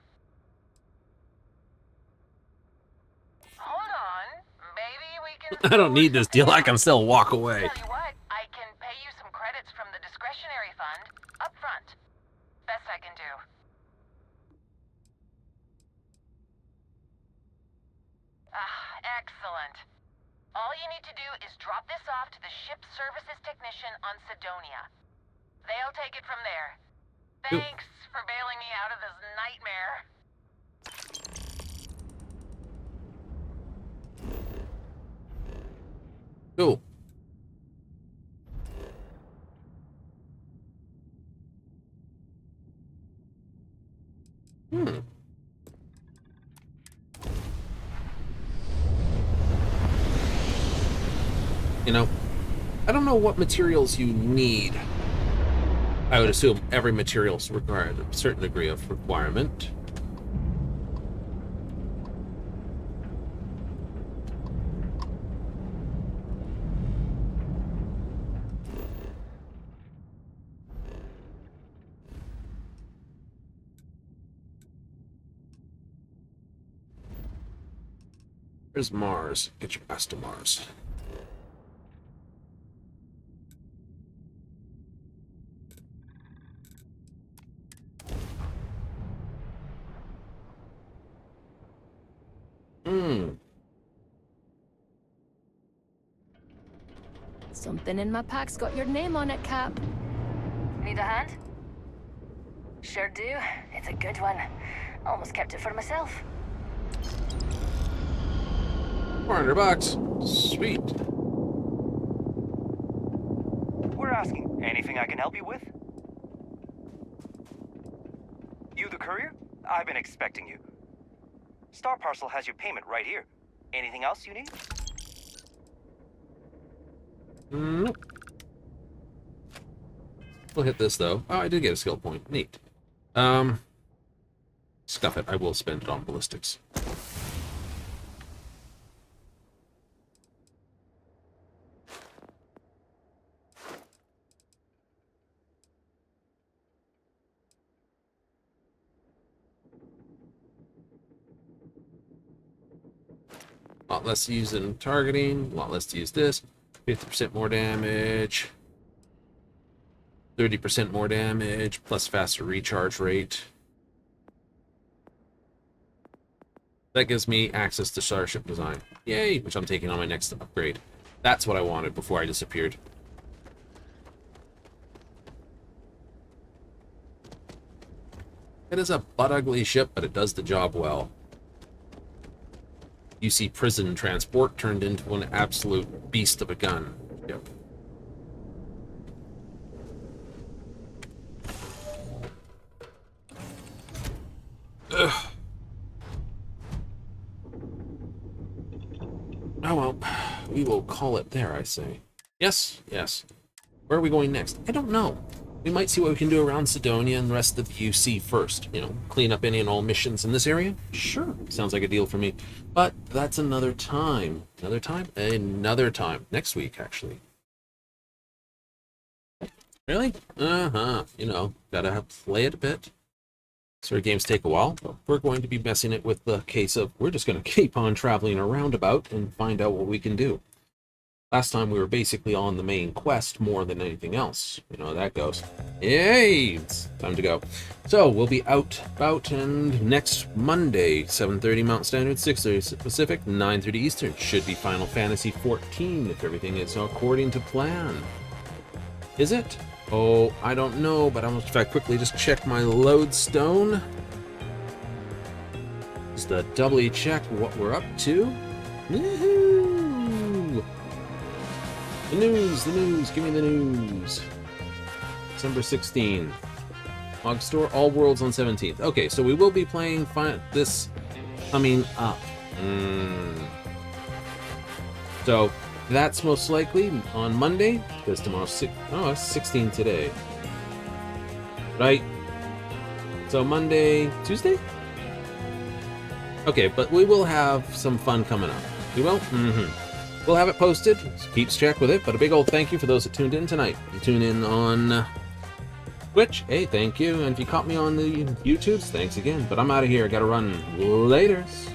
Hold on. Maybe we can...
I don't need this deal. I can still walk away.
Tell you what, I can pay you some credits from the discretionary fund up front. Best I can do. Excellent. All you need to do is drop this off to the ship services technician on Sidonia. They'll take it from there. Thanks for bailing me out of this nightmare.
Cool. You know, I don't know what materials you need. I would assume every material's required a certain degree of requirement. Where's Mars? Get your ass to Mars.
Something in my pack's got your name on it, Cap.
Need a hand? Sure do. It's a good one. Almost kept it for myself.
$400. Sweet.
We're asking. Anything I can help you with? You the courier? I've been expecting you. Star Parcel has your payment right here. Anything else you need?
Nope. We'll hit this though. Oh, I did get a skill point. Neat. Stuff it. I will spend it on ballistics. A lot less to use in targeting, a lot less to use this. 50% more damage. 30% more damage, plus faster recharge rate. That gives me access to Starship Design. Yay! Which I'm taking on my next upgrade. That's what I wanted before I disappeared. It is a butt-ugly ship, but it does the job well. You see prison transport turned into an absolute beast of a gun. Yep. Ugh. Oh well, we will call it there, I say. Yes, yes. Where are we going next? I don't know. We might see what we can do around Sidonia and the rest of the UC first. You know, clean up any and all missions in this area? Sure, sounds like a deal for me. But that's another time. Another time? Another time. Next week, actually. Really? Uh-huh. You know, gotta play it a bit. Sort of games take a while, but we're going to be messing it with the case of we're just going to keep on traveling a roundabout and find out what we can do. Last time we were basically on the main quest more than anything else. You know how that goes. Yay! It's time to go. So, we'll be out, about, and next Monday, 7:30 Mountain Standard, 6:30 Pacific, 9:30 Eastern. Should be Final Fantasy XIV if everything is according to plan. Is it? Oh, I don't know, but I'm going to quickly just check my lodestone. Just to doubly check what we're up to. Woohoo! The news, give me the news. December 16th. Log store, all worlds on 17th. Okay, so we will be playing this coming up. So, that's most likely on Monday, because tomorrow's it's 16 today. Right? So Monday, Tuesday? Okay, but we will have some fun coming up. We will? We'll have it posted. So keep check with it. But a big old thank you for those that tuned in tonight. You tune in on Twitch. Hey, thank you. And if you caught me on the YouTubes, thanks again. But I'm out of here. Gotta run. Laters.